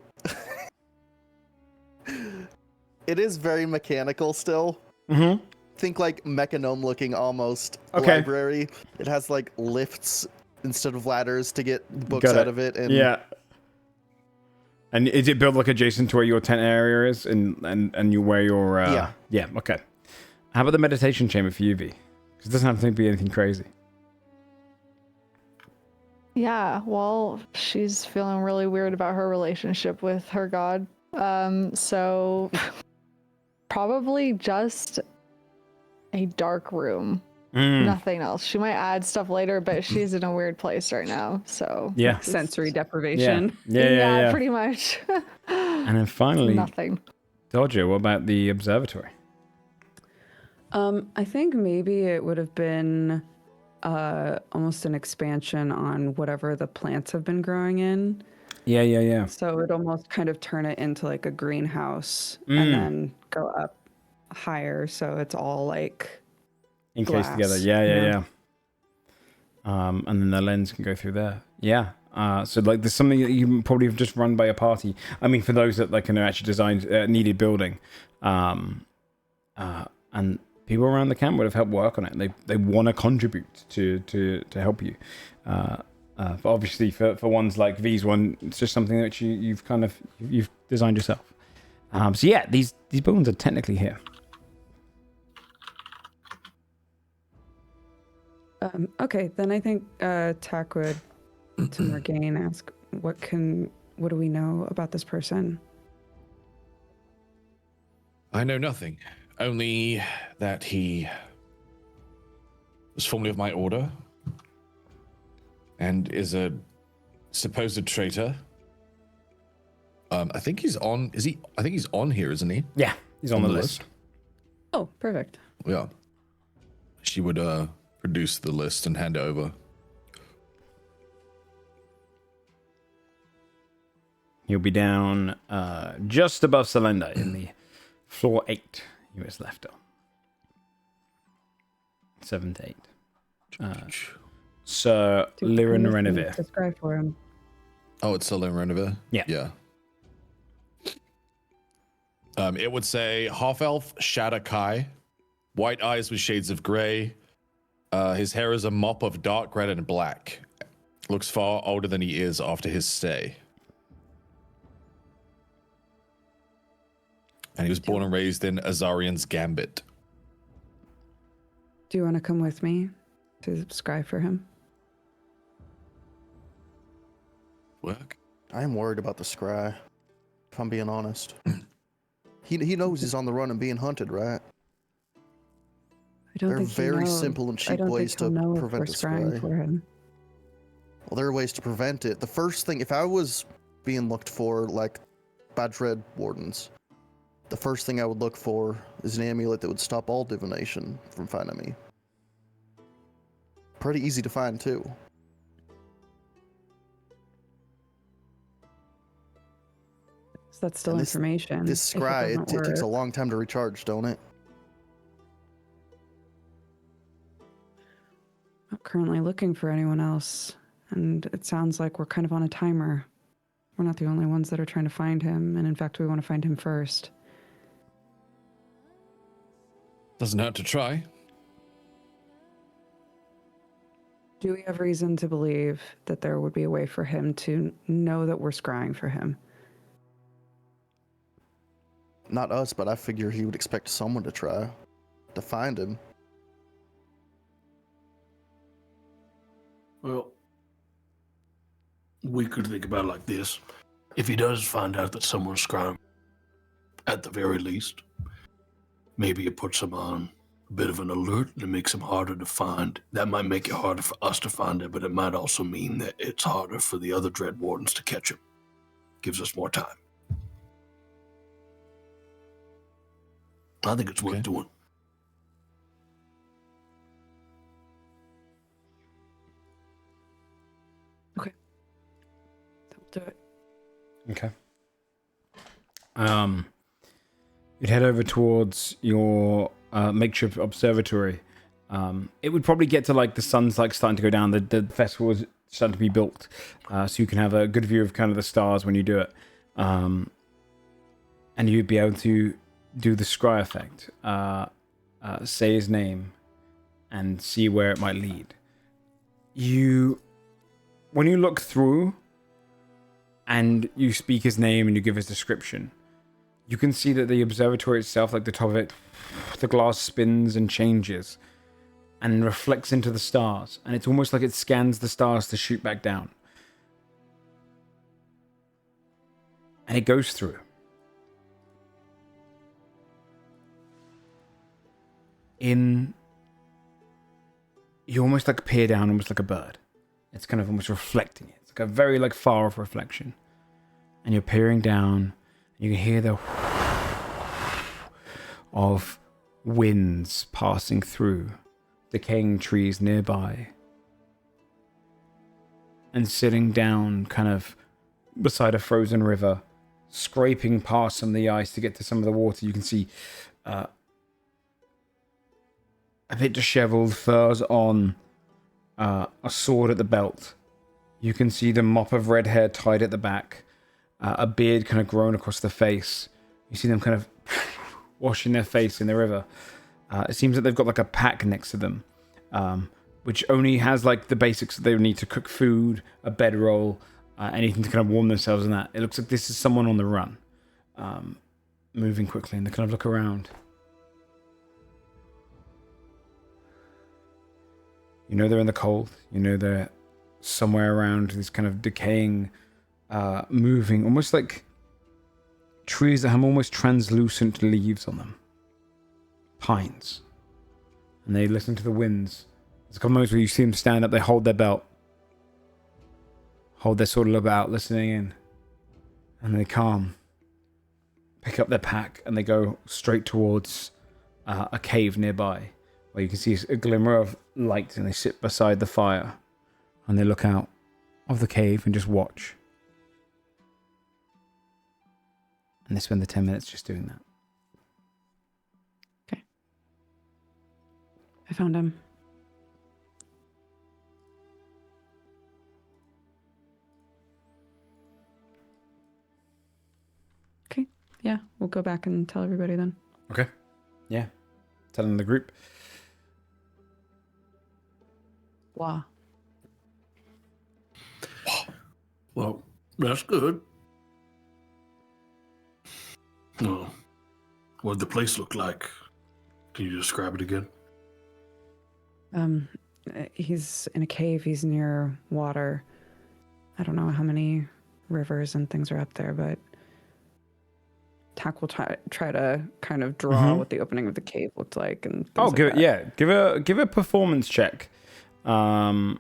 It is very mechanical still. Mm-hmm. Think like Mechanome looking almost library. It has like lifts instead of ladders to get books out of it. And yeah. And is it built like adjacent to where your tent area is, and you where your yeah, okay. How about the meditation chamber for UV? Because it doesn't have to be anything crazy. Yeah, well, she's feeling really weird about her relationship with her god. So probably just a dark room Nothing else. She might add stuff later, but she's in a weird place right now. So Yeah. Sensory deprivation. Yeah. pretty much. And then finally, Nothing. Dodger, what about the observatory? I think maybe it would have been almost an expansion on whatever the plants have been growing in. Yeah. So it'd almost kind of turn it into like a greenhouse and then go up higher. So it's all like Encased together. Yeah. And then the lens can go through there. Yeah. So like there's something that you can probably have just run by a party. I mean, for those that like can actually design needed building, and people around the camp would have helped work on it. They want to contribute to help you. But obviously for ones like V's one, it's just something that you've designed yourself. So yeah, these buildings are technically here. Okay, then I think Tack would to Morgaine ask what do we know about this person? I know nothing. Only that he was formerly of my order and is a supposed traitor. I think he's on. I think he's on here, isn't he? Yeah, he's on the list. Oh, perfect. Yeah. She would produce the list and hand it over. He'll be down just above Selenda in the floor 8 he was left on. 7 to 8. Sir Liren Renevere. Describe for him. Oh, it's Sir Liren Renevere? Yeah. Yeah. It would say half-elf Shadakai, white eyes with shades of grey. His hair is a mop of dark red and black. Looks far older than he is after his stay. And he was born and raised in Azarian's Gambit. Do you want to come with me to scry for him? Work? I am worried about the scry, if I'm being honest. He knows he's on the run and being hunted, right? I don't There are think he very knows. simple and I cheap don't ways think he'll to know if prevent we're the scrying scry. for him. Well, there are ways to prevent it. The first thing, if I was being looked for, like, by Dread Wardens, the first thing I would look for is an amulet that would stop all divination from finding me. Pretty easy to find, too. So that's still And information. This if scry, doesn't it takes a work. long time to recharge, don't it? Not currently looking for anyone else, and it sounds like we're kind of on a timer. We're not the only ones that are trying to find him, and in fact, we want to find him first. Doesn't hurt to try. Do we have reason to believe that there would be a way for him to know that we're scrying for him? Not us, but I figure he would expect someone to try to find him. Well, we could think about it like this. If he does find out that someone's scrying, at the very least, maybe it puts him on a bit of an alert and it makes him harder to find. That might make it harder for us to find it, but it might also mean that it's harder for the other Dread Wardens to catch him. Gives us more time. I think it's worth doing. Okay. We'll do it. Okay. You'd head over towards your makeshift observatory. It would probably get to like the sun's like starting to go down. The festival is starting to be built, so you can have a good view of kind of the stars when you do it. And you'd be able to do the scry effect, say his name, and see where it might lead. When you look through and you speak his name and you give his description, you can see that the observatory itself, like the top of it, the glass spins and changes and reflects into the stars. And it's almost like it scans the stars to shoot back down. And it goes through. In you almost like peer down, almost like a bird. It's kind of almost reflecting it. It's like a very like far off reflection. And you're peering down, and you can hear the of winds passing through decaying trees nearby. And sitting down kind of beside a frozen river, scraping past some of the ice to get to some of the water, you can see a bit disheveled, furs on, a sword at the belt. You can see the mop of red hair tied at the back, a beard kind of grown across the face. You see them kind of washing their face in the river. It seems that they've got like a pack next to them, which only has like the basics that they would need to cook food, a bedroll, anything to kind of warm themselves in that. It looks like this is someone on the run, moving quickly, and they kind of look around. You know they're in the cold. You know they're somewhere around these kind of decaying, moving, almost like trees that have almost translucent leaves on them. Pines. And they listen to the winds. There's a couple moments where you see them stand up, they hold their belt. Hold their sword a little bit out, listening in. And they calm. Pick up their pack and they go straight towards a cave nearby. Where you can see a glimmer of light, and they sit beside the fire. And they look out of the cave and just watch. And they spend the 10 minutes just doing that. Okay. I found him. Okay. Yeah, we'll go back and tell everybody then. Okay. Yeah. Telling the group. Wow. Well, that's good. Well, what'd the place look like? Can you describe it again? He's in a cave. He's near water. I don't know how many rivers and things are up there, but Tack will try to kind of draw what the opening of the cave looked like. And things give like it. Yeah, give a performance check. I'll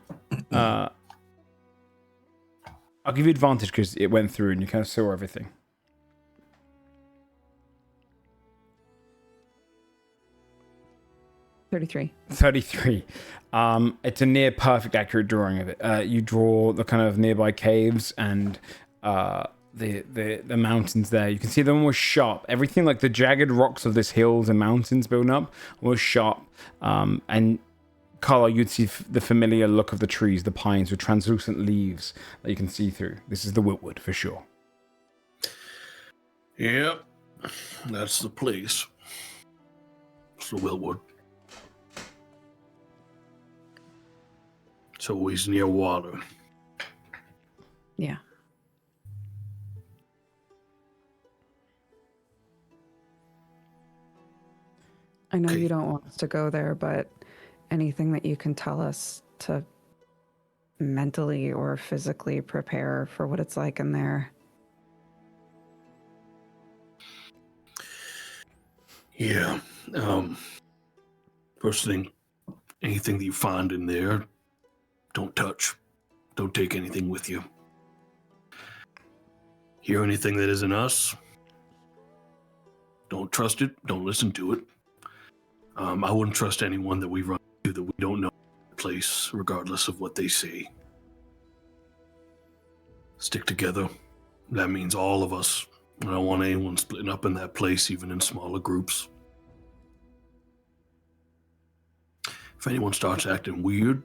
give you advantage because it went through and you kind of saw everything. 33. 33. It's a near perfect accurate drawing of it. You draw the kind of nearby caves and the mountains there. You can see them almost sharp. Everything like the jagged rocks of this hills and mountains building up was sharp. And Carla, you'd see the familiar look of the trees, the pines with translucent leaves that you can see through. This is the Wiltwood for sure. Yep, that's the place. It's the Wiltwood. It's always near water. Yeah. I know you don't want us to go there, but anything that you can tell us to mentally or physically prepare for what it's like in there. Yeah. First thing, anything that you find in there, don't touch. Don't take anything with you. Hear anything that isn't us, don't trust it. Don't listen to it. I wouldn't trust anyone that we run into that we don't know the place, regardless of what they say. Stick together. That means all of us. I don't want anyone splitting up in that place, even in smaller groups. If anyone starts acting weird,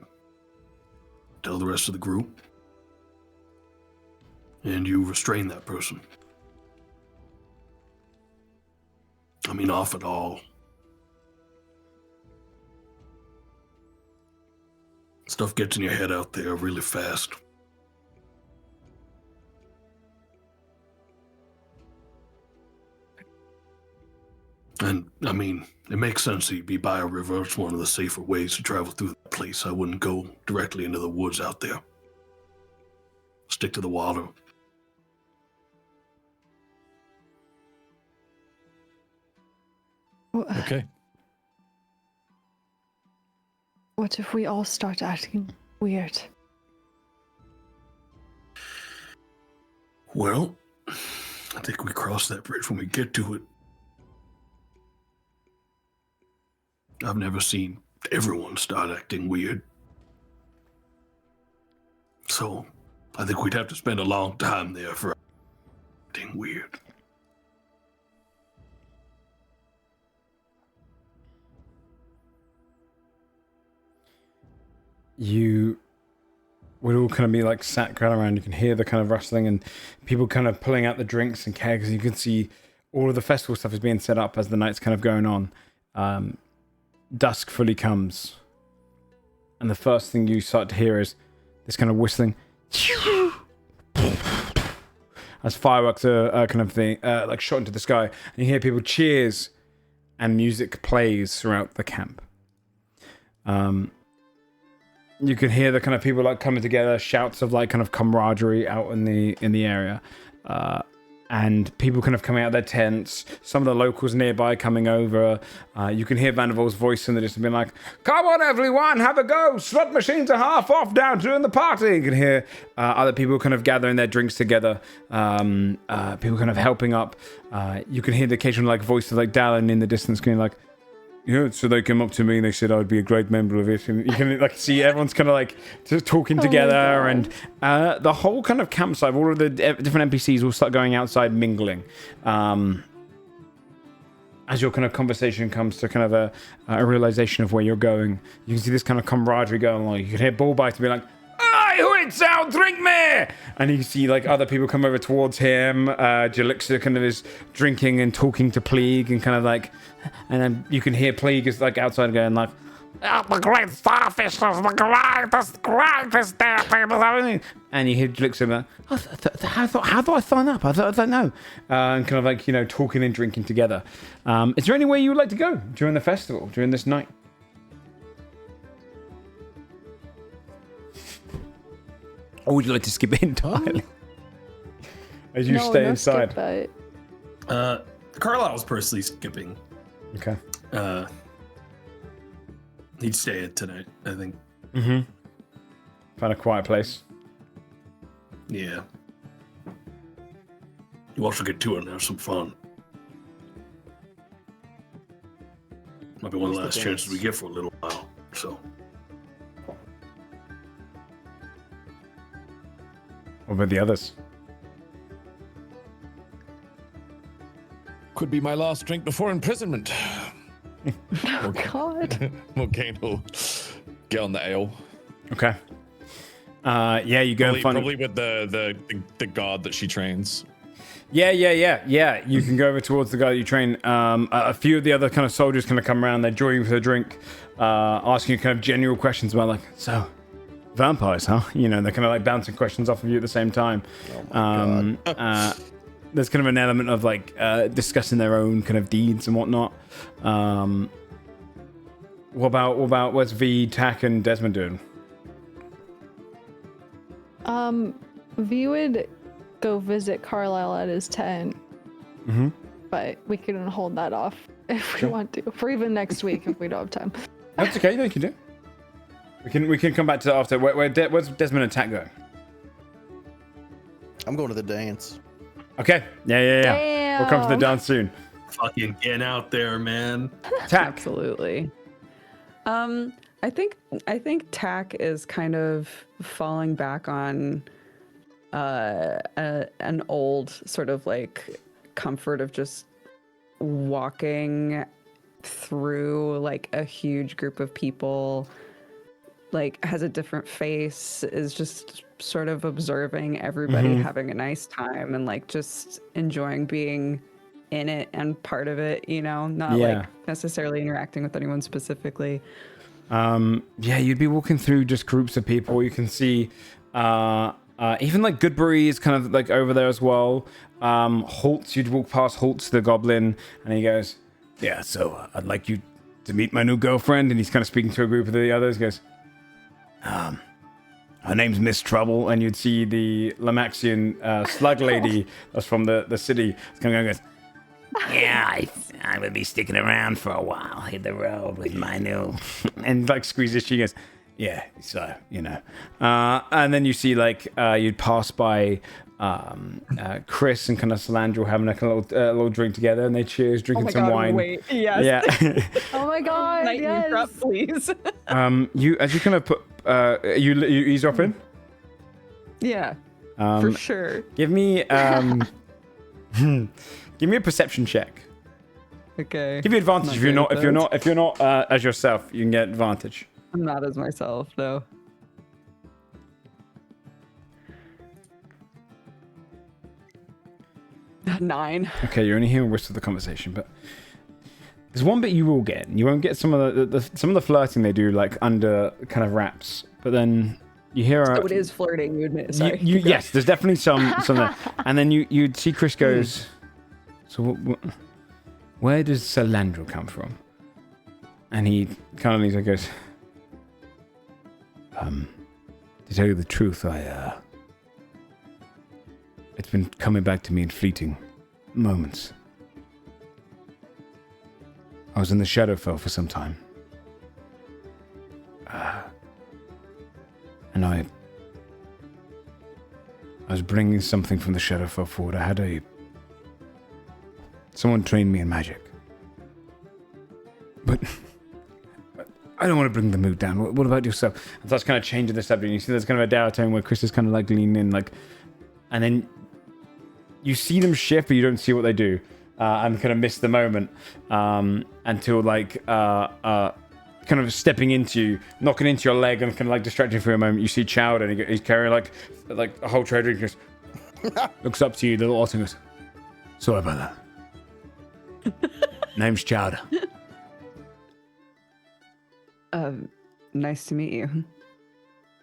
tell the rest of the group. And you restrain that person. I mean, off it all. Stuff gets in your head out there really fast. And, I mean, it makes sense that you'd be by a river. It's one of the safer ways to travel through the place. I wouldn't go directly into the woods out there. Stick to the water. Okay. What if we all start acting weird? Well, I think we cross that bridge when we get to it. I've never seen everyone start acting weird. So, I think we'd have to spend a long time there for acting weird. You would all kind of be like sat around. You can hear the kind of rustling and people kind of pulling out the drinks and kegs. You can see all of the festival stuff is being set up as the night's kind of going on. Dusk fully comes, and the first thing you start to hear is this kind of whistling as fireworks are kind of thing like shot into the sky, and you hear people cheers and music plays throughout the camp. You can hear the kind of people like coming together, shouts of like kind of camaraderie out in the area, and people kind of coming out of their tents. Some of the locals nearby coming over. You can hear Vandervoor's voice in the distance being like, "Come on, everyone, have a go! Slot machines are half off down during the party." You can hear other people kind of gathering their drinks together. People kind of helping up. You can hear the occasional like voice of like Dallin in the distance going like, "Yeah, so they came up to me and they said I'd be a great member of it." And you can like see everyone's kind of like just talking together, and the whole kind of campsite, all of the different NPCs will start going outside mingling. As your kind of conversation comes to kind of a realization of where you're going, you can see this kind of camaraderie going on. You can hear Bullbite be like, "Aye, who it sound, drink me!" And you see like other people come over towards him. Jalixa kind of is drinking and talking to Pleague and kind of like, and then you can hear Pleague is like outside going like, "The great starfish is the greatest there, people." And you hear Jalixa like, how do I sign up? I don't know. And kind of like, you know, talking and drinking together. Is there anywhere you would like to go during the festival, during this night? Or would you like to skip it entirely? As you stay inside. Carlisle's personally skipping. Okay. He'd stay it tonight, I think. Mm-hmm. Find a quiet place. Yeah. You also get to it and have some fun. Might be one of the last chances we get for a little while, so. What about the others? Could be my last drink before imprisonment. Oh, God. Morgane will get on the ale. Okay. Yeah, you go probably with the guard that she trains. Yeah. You can go over towards the guy that you train. A few of the other kind of soldiers kind of come around. They're joining you for a drink, asking you kind of general questions about like, so vampires, huh? You know, they're kind of like bouncing questions off of you at the same time. Oh my God. There's kind of an element of like discussing their own kind of deeds and whatnot. What about what's V, Tack, and Desmond doing? V would go visit Carlisle at his tent. Mm-hmm. But we can hold that off if we want to, for even next week if we don't have time. That's okay. No, you can do. We can come back to that after. Where's Desmond and Tack going? I'm going to the dance. Okay. Yeah. Damn. We'll come to the dance soon. Fucking get out there, man. Tack. Absolutely. I think Tack is kind of falling back on an old sort of like comfort of just walking through like a huge group of people, like has a different face, is just sort of observing everybody having a nice time and like just enjoying being in it and part of it, you know, not like necessarily interacting with anyone specifically. You'd be walking through just groups of people. You can see even like Goodbury is kind of like over there as well. Holtz, you'd walk past Holtz the goblin and he goes, "Yeah, so I'd like you to meet my new girlfriend." And he's kind of speaking to a group of the others. He goes, "Her name's Miss Trouble." And you'd see the Lamaxian slug lady that's from the city. It's kind of goes, "Yeah, I will be sticking around for a while. Hit the road with my new. And like squeezes, she goes, yeah, so, and then you see like you'd pass by Chris and kind of Salandra having like a little drink together, and they cheers, drinking some wine. Wait, yes. Yeah. Oh my god, Lightning yes. drop, please. You as you kind of put you eavesdrop in. Yeah, for sure. Give me give me a perception check. Okay. Give you advantage if you're not as yourself, you can get advantage. I'm not as myself, though. Nine. Okay, you're only hearing whispers of the conversation, but there's one bit you will get. You won't get some of the flirting they do like under kind of wraps, but then you hear. So it is flirting. You admit. Sorry. Yes, there's definitely some there. And then you'd see Chris goes. So where does Salandra come from? And he kind of leans and goes. To tell you the truth, it's been coming back to me in fleeting moments. I was in the Shadowfell for some time. And I was bringing something from the Shadowfell forward. I had someone trained me in magic. But I don't want to bring the mood down. What about yourself? And so that's kind of changing the subject. You see there's kind of a dour tone where Chris is kind of like leaning in, like, and then you see them shift, but you don't see what they do. And kind of miss the moment until like kind of stepping into you, knocking into your leg, and kind of like distracting for a moment. You see Chowder, and he's carrying like a whole tray of drinks. Looks up to you, the little otter, and goes, "Sorry about that. Name's Chowder." Nice to meet you.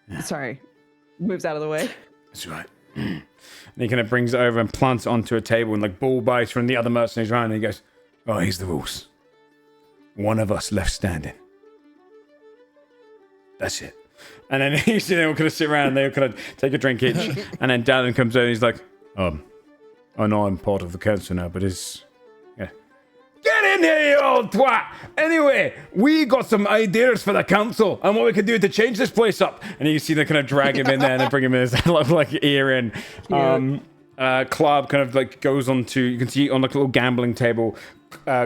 Yeah. Sorry. Moves out of the way. That's right. And he kind of brings it over and plants it onto a table, and like ball bites from the other mercenaries around, and he goes, "Oh, here's the rules. One of us left standing. That's it." And then you see they all kind of sit around, and they all kind of take a drink each, and then Dallin comes over and he's like, I know I'm part of the council now, but it's... Get in here, you old twat! Anyway, we got some ideas for the council and what we can do to change this place up. And you see they kind of drag him in there and then bring him in his like ear in. Club kind of like goes on to, you can see on like a little gambling table,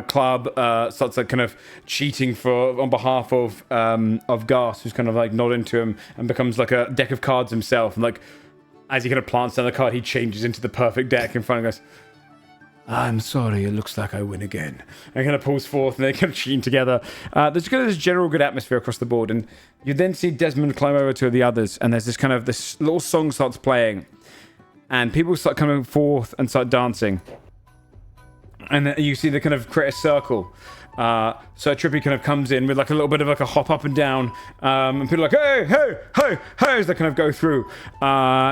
Club starts like kind of cheating on behalf of Gas, who's kind of like nodding to him, and becomes like a deck of cards himself. And like as he kind of plants down the card, he changes into the perfect deck in front of us. I'm sorry, it looks like I win again. And kind of pulls forth, and they kind of cheating together. There's kind of this general good atmosphere across the board, and you then see Desmond climb over to the others, and there's this little song starts playing, and people start coming forth and start dancing. And then you see they kind of create a circle. So Trippy kind of comes in with like a little bit of like a hop up and down, and people are like, hey, hey, hey, hey, as they kind of go through.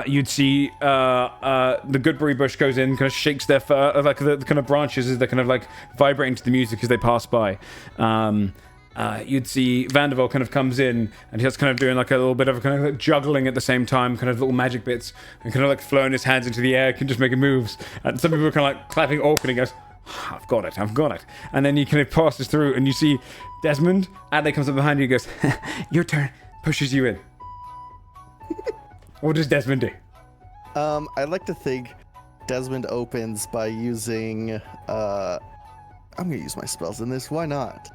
You'd see the Goodberry bush goes in, kind of shakes their fur, like the kind of branches as they're kind of like vibrating to the music as they pass by. You'd see Vanderbilt kind of comes in, and he's kind of doing like a little bit of kind of like juggling at the same time, kind of little magic bits, and kind of like throwing his hands into the air, can just making moves. And some people are kind of like clapping awkward, and he goes, I've got it. And then he kind of passes through, and you see Desmond, Adley comes up behind you and goes, your turn, pushes you in. What does Desmond do? I'd like to think Desmond opens by using, I'm gonna use my spells in this, why not?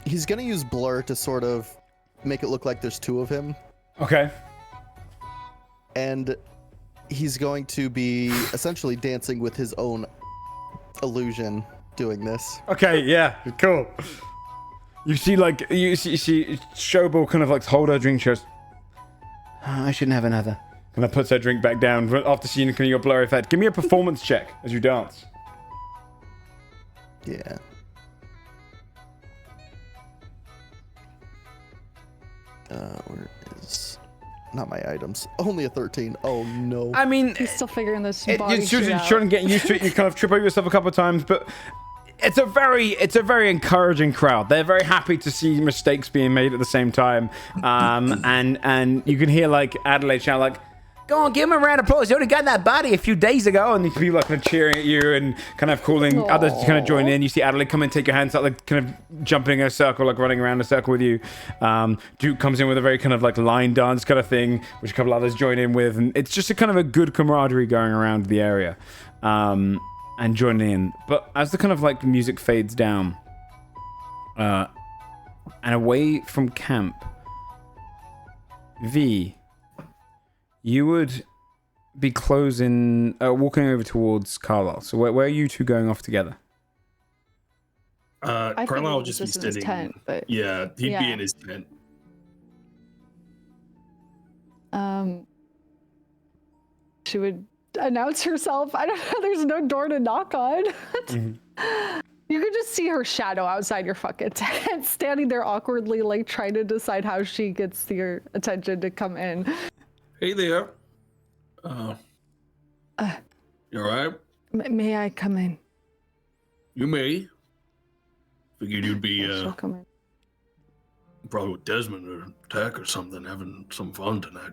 He's gonna use Blur to sort of make it look like there's two of him. Okay. And he's going to be essentially dancing with his own illusion doing this. Okay, yeah, cool. You see Showball kind of like hold her drink, she goes, I shouldn't have another. And puts her drink back down after seeing kind of your blurry effect. Give me a performance check as you dance. Yeah. Where is... Not my items. Only a 13. Oh no. I mean, he's still figuring this body body shit out. You're getting used to it. You kind of trip over yourself a couple of times, but it's a very encouraging crowd. They're very happy to see mistakes being made at the same time. And you can hear like Adelaide shout like, Go on, give him a round of applause. You only got that body a few days ago. And people are kind of cheering at you and kind of calling others to kind of join in. You see Adelaide come in, take your hand, start like kind of jumping in a circle, like running around a circle with you. Duke comes in with a very kind of like line dance kind of thing, which a couple others join in with. And it's just a kind of a good camaraderie going around the area and joining in. But as the kind of like music fades down and away from camp, V, you would be walking over towards Carlisle. So where are you two going off together? Carlisle would just be in his sitting. tent, but Yeah, he'd be in his tent. she would announce herself. I don't know. There's no door to knock on. You could just see her shadow outside your fucking tent, standing there awkwardly, like trying to decide how she gets your attention to come in. Hey there. You alright? May I come in? You may. Figured you'd be She'll come in. probably with Desmond or Tech or something, having some fun tonight.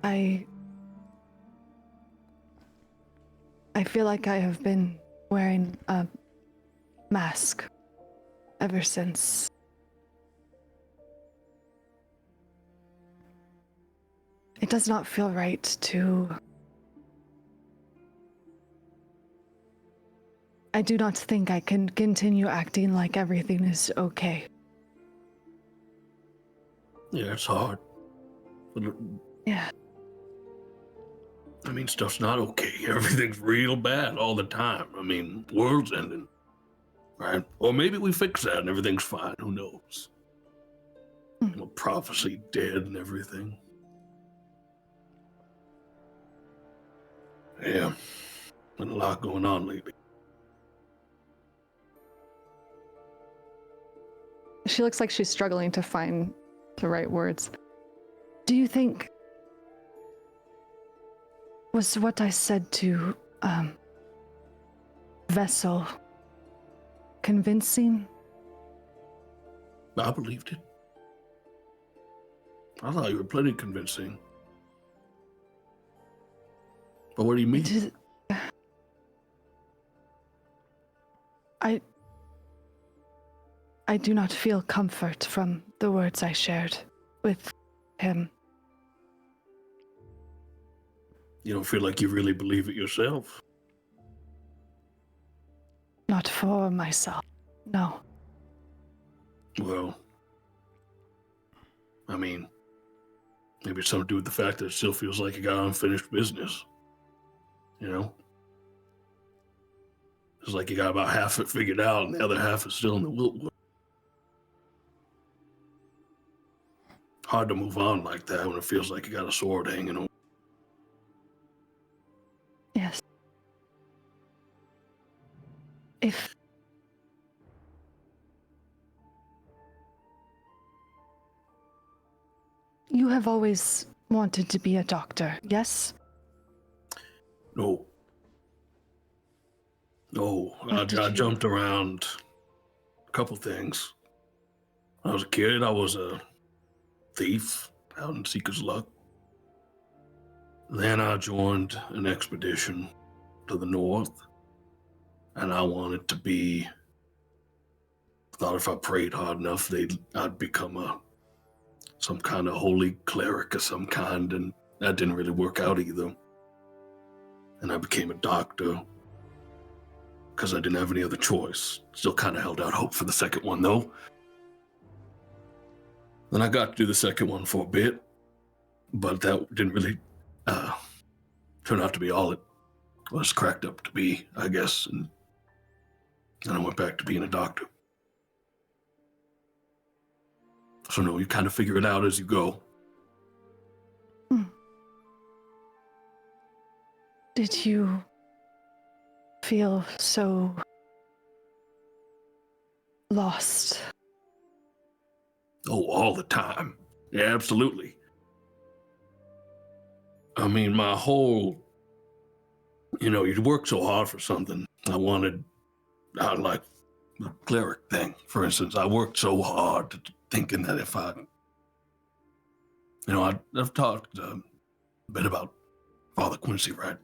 I feel like I have been wearing a mask ever since. It does not feel right to... I do not think I can continue acting like everything is okay. Yeah, it's hard. But, Yeah. I mean, stuff's not okay. Everything's real bad all the time. I mean, world's ending. Right? Or maybe we fix that and everything's fine. Who knows? You know, prophecy dead and everything. Yeah. Been a lot going on lately. She looks like she's struggling to find the right words. Do you think... Was what I said to, Vessel convincing? I believed it. I thought you were plenty convincing. But what do you mean? I do not feel comfort from the words I shared with him. You don't feel like you really believe it yourself? Not for myself, no. Well, I mean, maybe it's something to do with the fact that it still feels like you got unfinished business. You know? It's like you got about half it figured out and the other half is still in the Wiltwood. Hard to move on like that when it feels like you got a sword hanging over. Yes. If... You have always wanted to be a doctor, yes? No. No, I jumped around a couple things. When I was a kid, I was a thief out in Seeker's Luck. Then I joined an expedition to the north, and I wanted to be... Thought if I prayed hard enough, I'd become some kind of holy cleric of some kind, and that didn't really work out either. And I became a doctor because I didn't have any other choice. Still kind of held out hope for the second one, though. Then I got to do the second one for a bit, but that didn't really turn out to be all it was cracked up to be, I guess. And then I went back to being a doctor. So no, you kind of figure it out as you go. Did you feel so lost? Oh, all the time. Yeah, absolutely. I mean, my whole, you'd work so hard for something. I wanted, like the cleric thing, for instance. I worked so hard thinking that if I You know, I've talked a bit about Father Quincy, right?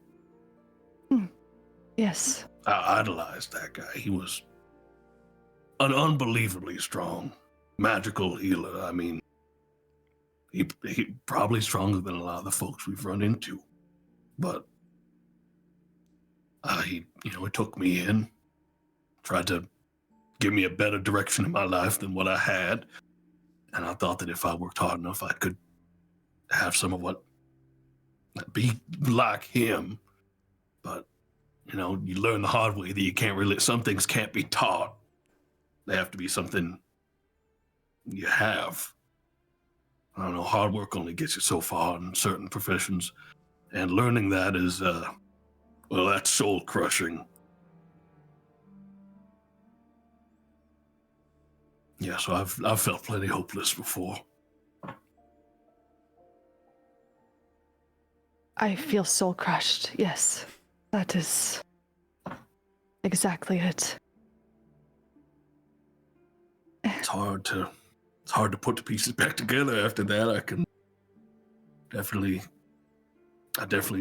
Yes. I idolized that guy. He was an unbelievably strong magical healer. I mean, he probably stronger than a lot of the folks we've run into. But he took me in, tried to give me a better direction in my life than what I had. And I thought that if I worked hard enough, I could have some of what, be like him. But, you know, you learn the hard way that you can't really, some things can't be taught. They have to be something you have. I don't know, hard work only gets you so far in certain professions. And learning that is, well, that's soul crushing. Yeah, so I've felt plenty hopeless before. I feel soul crushed. Yes, that is exactly it. It's hard to put the pieces back together after that. I definitely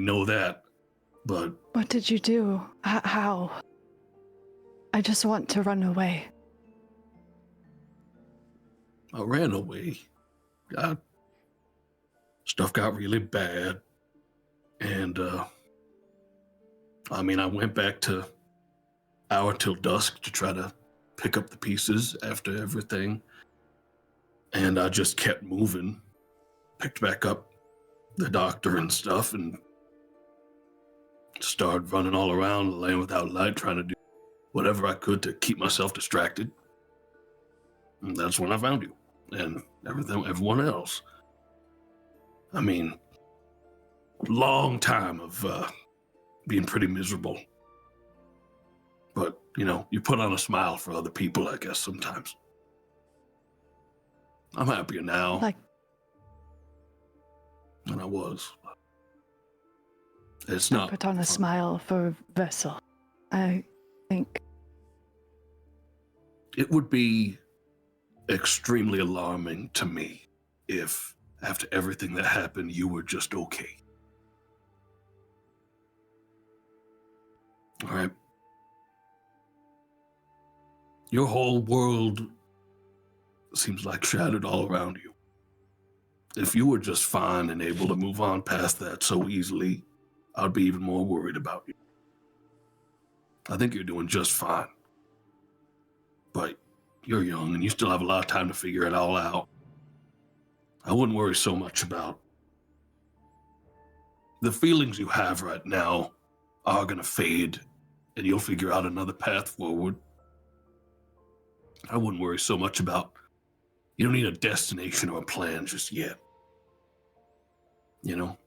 know that. But What did you do? How? I just want to run away. I ran away. Stuff got really bad. And, I mean, I went back to Hour Till Dusk to try to pick up the pieces after everything. And I just kept moving. Picked back up the doctor and stuff and started running all around the land without light, trying to do whatever I could to keep myself distracted. And that's when I found you. And everyone else. I mean, long time of being pretty miserable. But, you know, you put on a smile for other people, I guess, sometimes. I'm happier now than I was. It's not. Put on a smile for Vessel. I think. It would be extremely alarming to me if, after everything that happened, you were just okay. All right. Your whole world seems like shattered all around you. If you were just fine and able to move on past that so easily, I'd be even more worried about you. I think you're doing just fine. But you're young and you still have a lot of time to figure it all out. I wouldn't worry so much about the feelings you have right now are going to fade and you'll figure out another path forward. I wouldn't worry so much about, you don't need a destination or a plan just yet. You know?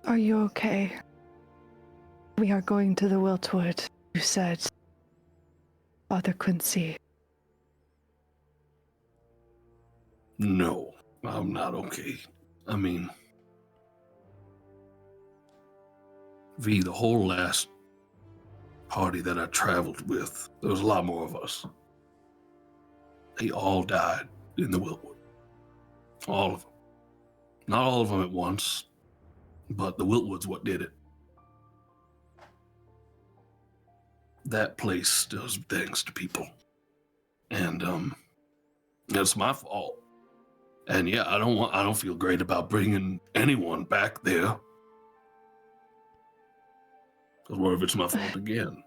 Are you okay? We are going to the Wiltwood, you said. Father Quincy. No, I'm not okay. I mean, V, the whole last party that I traveled with, there was a lot more of us. They all died in the Wiltwood. All of them. Not all of them at once, but the Wiltwood's what did it. That place does things to people. And, it's my fault. And yeah, I don't feel great about bringing anyone back there. Because what if it's my fault again?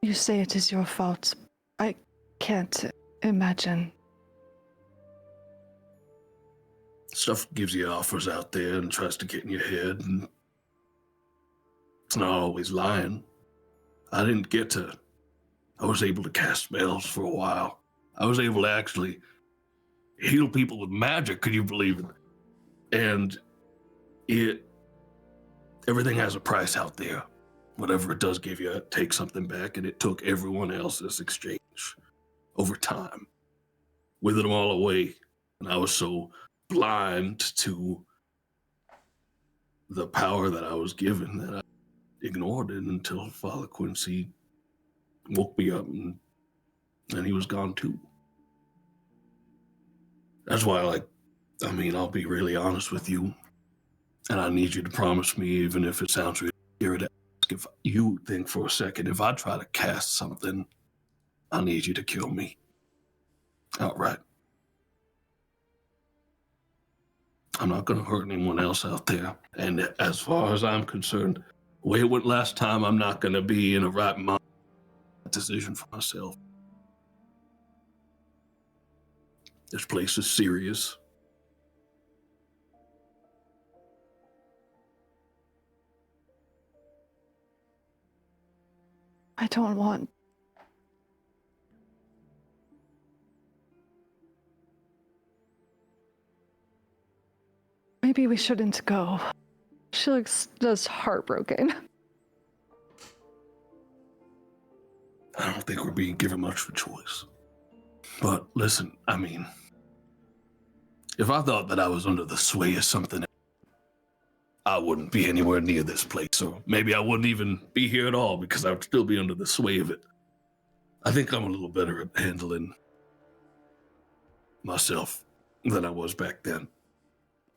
You say it is your fault. I can't imagine. Stuff gives you offers out there and tries to get in your head, and it's not always lying. I was able to cast spells for a while. I was able to actually heal people with magic, could you believe it? And everything has a price out there. Whatever it does give you, it takes something back, and it took everyone else's exchange over time. Withered them all away, and I was so blind to the power that I was given that ignored it until Father Quincy woke me up and he was gone too. That's why, I'll be really honest with you, and I need you to promise me, even if it sounds really weird, if you think for a second, if I try to cast something, I need you to kill me outright. I'm not going to hurt anyone else out there. And as far as I'm concerned, the way it went last time, I'm not going to be in a right mind decision for myself. This place is serious. I don't want... Maybe we shouldn't go. She looks just heartbroken. I don't think we're being given much of a choice. But listen, if I thought that I was under the sway of something, I wouldn't be anywhere near this place, or maybe I wouldn't even be here at all because I would still be under the sway of it. I think I'm a little better at handling myself than I was back then.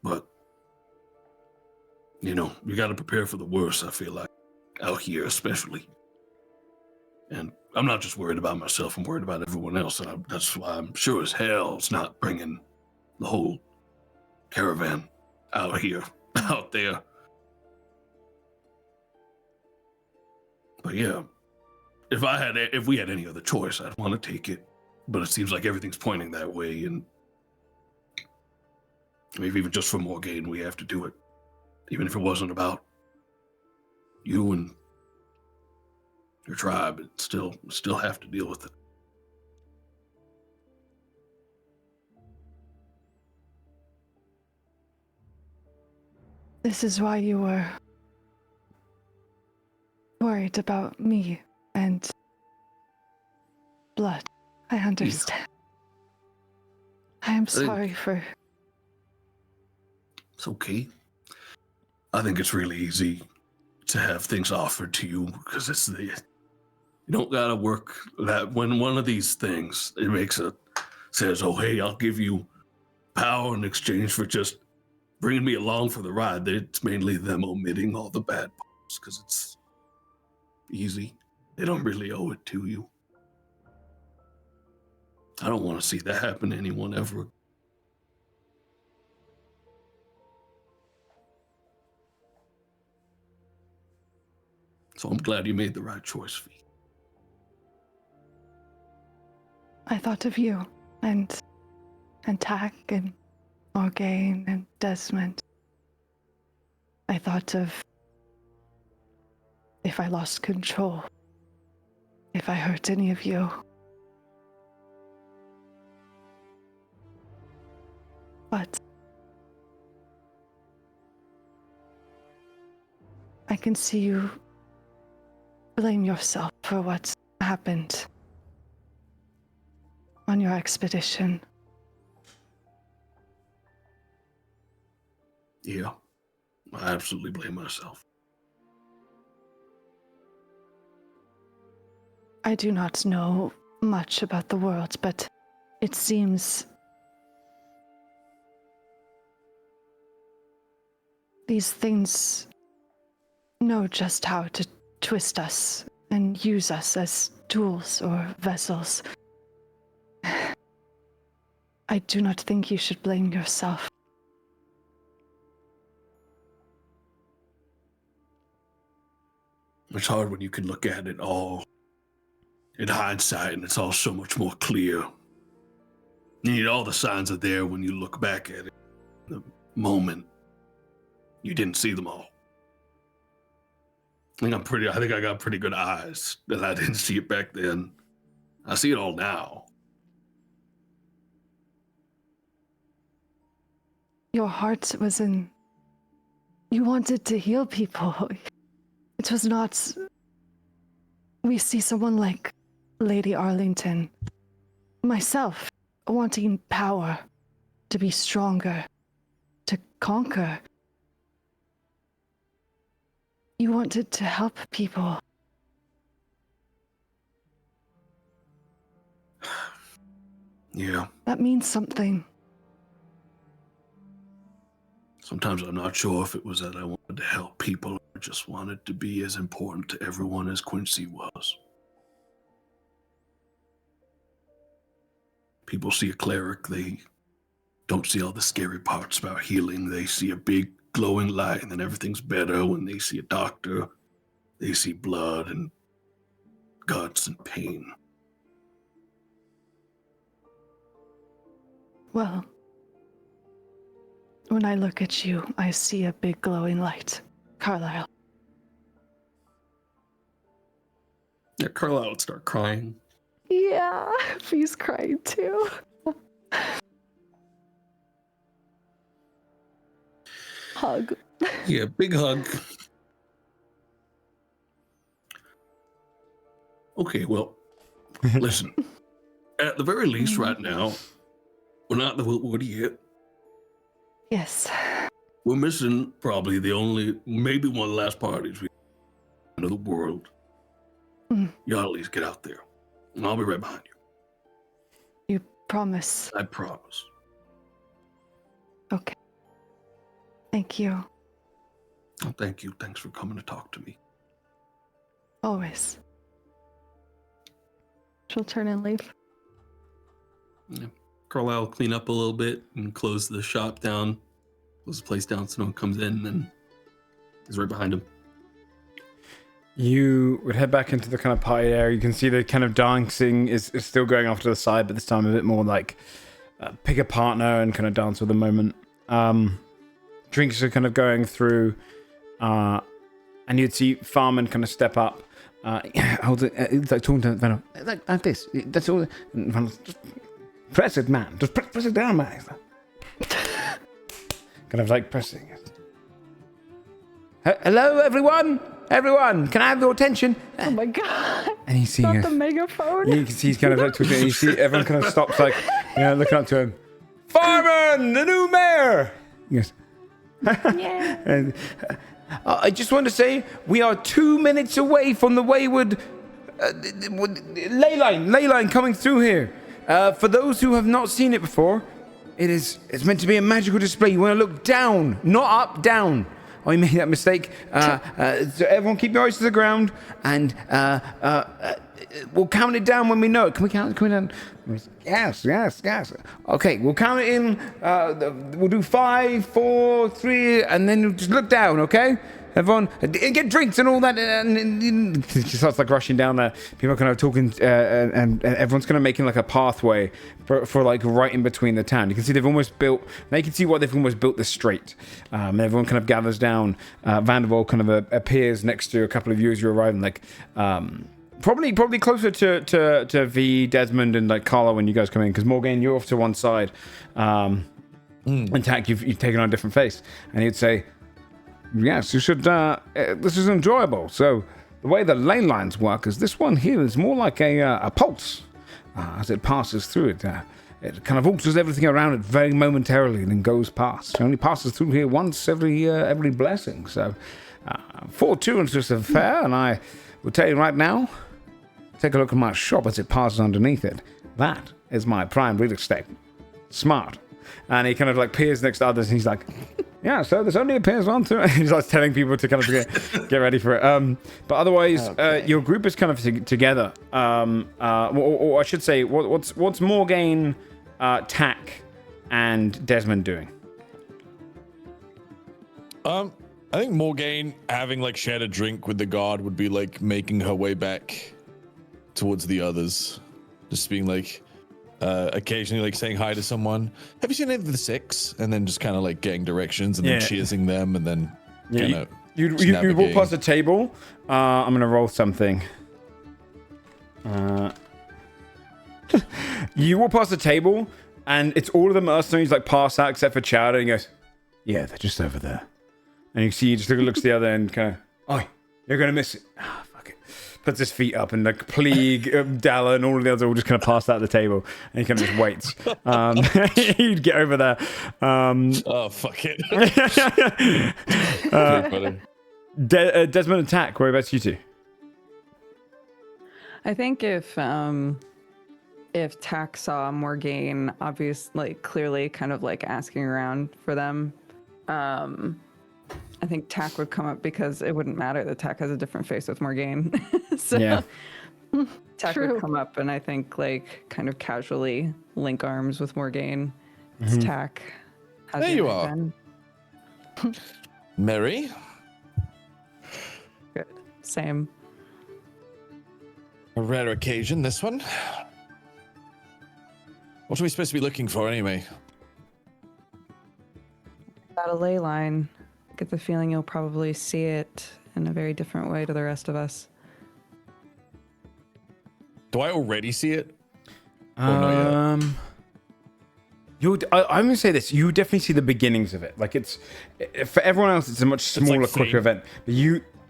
But, you got to prepare for the worst, I feel like, out here especially. And I'm not just worried about myself, I'm worried about everyone else. And that's why I'm sure as hell's not bringing the whole caravan out here, out there. But yeah, if we had any other choice, I'd want to take it. But it seems like everything's pointing that way, and maybe even just for more gain, we have to do it. Even if it wasn't about you and your tribe, it still have to deal with it. This is why you were worried about me and blood. I understand. I am sorry for... It's okay. I think it's really easy to have things offered to you because you don't gotta work that when one of these things says, oh hey, I'll give you power in exchange for just bringing me along for the ride. It's mainly them omitting all the bad parts because it's easy. They don't really owe it to you. I don't want to see that happen to anyone ever. So I'm glad you made the right choice, Fee. I thought of you and Tack and Morgaine and Desmond. I thought of if I lost control, if I hurt any of you. But I can see you blame yourself for what happened on your expedition. Yeah, I absolutely blame myself. I do not know much about the world, but it seems these things know just how to twist us and use us as tools or vessels. I do not think you should blame yourself. It's hard when you can look at it all in hindsight and it's all so much more clear. All the signs are there when you look back at it. The moment, you didn't see them all. I think I got pretty good eyes that I didn't see it back then. I see it all now. Your heart was in... You wanted to heal people. It was not... We see someone like Lady Arlington, myself, wanting power, to be stronger, to conquer. You wanted to help people. Yeah. That means something. Sometimes I'm not sure if it was that I wanted to help people or just wanted to be as important to everyone as Quincy was. People see a cleric, they don't see all the scary parts about healing. They see a big glowing light and then everything's better. When they see a doctor, they see blood and guts and pain. Well, when I look at you, I see a big glowing light. Carlisle. Yeah, Carlisle would start crying. Yeah, he's crying too. Hug. Yeah, big hug. Okay, well, listen. At the very least, right now, we're not in the Wiltwood yet. Yes. We're missing probably maybe one of the last parties we in the world. You ought to at least get out there. And I'll be right behind you. You promise? I promise. Okay. Thank you. Oh, thank you. Thanks for coming to talk to me. Always. She'll turn and leave. Yeah. Carlisle will clean up a little bit and close the shop down. Close the place down so no one comes in, and then he's right behind him. You would head back into the kind of party area. You can see the kind of dancing is still going off to the side, but this time a bit more like pick a partner and kind of dance with the moment. Drinks are kind of going through, and you'd see Farman kind of step up. Hold it, it's like talking to Venom. Like this. That's all. Just press it, man. Just press it down, man. Kind of like pressing it. Hello, everyone. Everyone, can I have your attention? Oh my god. And he's seeing Not the megaphone. You can see he's kind of like twisting, and you see everyone kind of stops, like, looking up to him. Farman, the new mayor. Yes. Yeah. And I just want to say we are 2 minutes away from the wayward ley line coming through here. For those who have not seen it before, it's meant to be a magical display. You want to look down, not up, down. Oh, you made that mistake. So everyone keep your eyes to the ground, and we'll count it down when we know it. Can we count it? Can we down? Yes. Okay, we'll count it in. We'll do 5, 4, 3, and then you'll just look down, okay? Everyone, get drinks and all that. And she starts like rushing down there. People are kind of talking, and everyone's kind of making like a pathway for like right in between the town. You can see they've almost built. Now you can see why they've almost built this straight. And everyone kind of gathers down. Vanderbilt kind of appears next to a couple of you as you arrive, and like probably closer to V, Desmond, and like Carla when you guys come in, because Morgan, you're off to one side. And Tack, you've taken on a different face, and he'd say, yes, you should, this is enjoyable. So, the way the ley lines work is this one here is more like a pulse. As it passes through it, it kind of alters everything around it very momentarily and then goes past. It only passes through here once every blessing. So, 4-2 is just a fair, and I will tell you right now, take a look at my shop as it passes underneath it. That is my prime real estate. Smart. And he kind of like peers next to others, and he's like, yeah, so this only appears on through. He's like telling people to kind of get ready for it. But otherwise, your group is kind of together. Or I should say, what's Morgaine, Tack, and Desmond doing? I think Morgaine, having like shared a drink with the guard, would be like making her way back towards the others, just being like. Occasionally like saying hi to someone. Have you seen any of the Six? And then just kind of like getting directions and then cheersing them and then kind of you walk past the table. I'm gonna roll something. You walk past the table and it's all of the mercenaries like pass out except for Chowder, and he goes, yeah, they're just over there. And you see he just looks to the other and kind of, oh, you're gonna miss it. Fuck it. Puts his feet up, and like Pleague, Dalla, and all of the others all just kind of pass out the table, and he kind of just waits. He'd get over there. Oh, fuck it. Desmond attack. Whereabouts you two? I think if Tack saw Morgaine, obviously, clearly kind of like asking around for them, I think Tack would come up because it wouldn't matter that Tack has a different face with Morgaine. So Yeah. Tack True. would come up and I think like kind of casually link arms with Morgaine. It's Tack. How's There your you night are. been? Mary? Good. Same. A rare occasion, this one. What are we supposed to be looking for anyway? Got a ley line. Get the feeling you'll probably see it in a very different way to the rest of us. Do I already see it? not yet. I'm gonna say this. You definitely see the beginnings of it. Like it's for everyone else, it's a much smaller, like quicker faint. event. But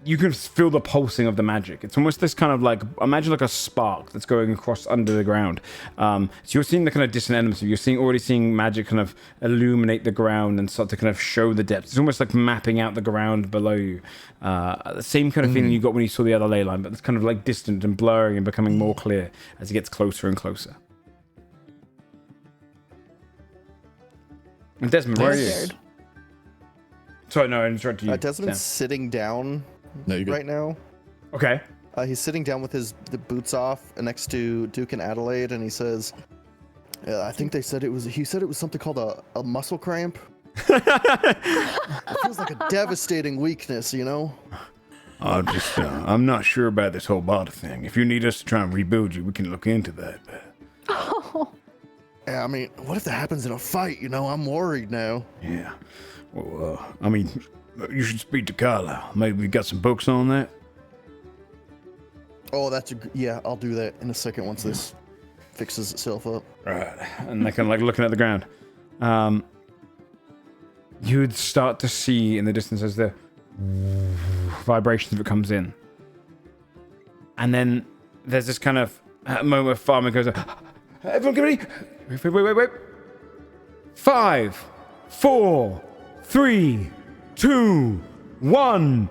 you can feel the pulsing of the magic. It's almost this kind of like, imagine like a spark that's going across under the ground. So you're seeing the kind of distant elements. You're already seeing magic kind of illuminate the ground and start to kind of show the depths. It's almost like mapping out the ground below you. The same kind of feeling you got when you saw the other ley line, but it's kind of like distant and blurring and becoming more clear as it gets closer and closer. And Desmond, where are you? Scared. Sorry, no, I interrupted you. Desmond's Sam. sitting down No, you're good. right now. Okay. He's sitting down with the boots off next to Duke and Adelaide, and he says, "I think they said it was." He said it was something called a muscle cramp. It feels like a devastating weakness, you know. I'm not sure about this whole body thing. If you need us to try and rebuild you, we can look into that. Yeah, I mean, what if that happens in a fight? You know, I'm worried now. Yeah. Well, I mean, you should speak to Carlisle. Maybe we got some books on that. Oh, yeah. I'll do that in a second once this fixes itself up. Right. And they're kind of like looking at the ground. You would start to see in the distance as the vibrations of it comes in. And then there's this kind of moment where Farman goes, everyone get ready. Wait. 5, 4, 3, 2, 1.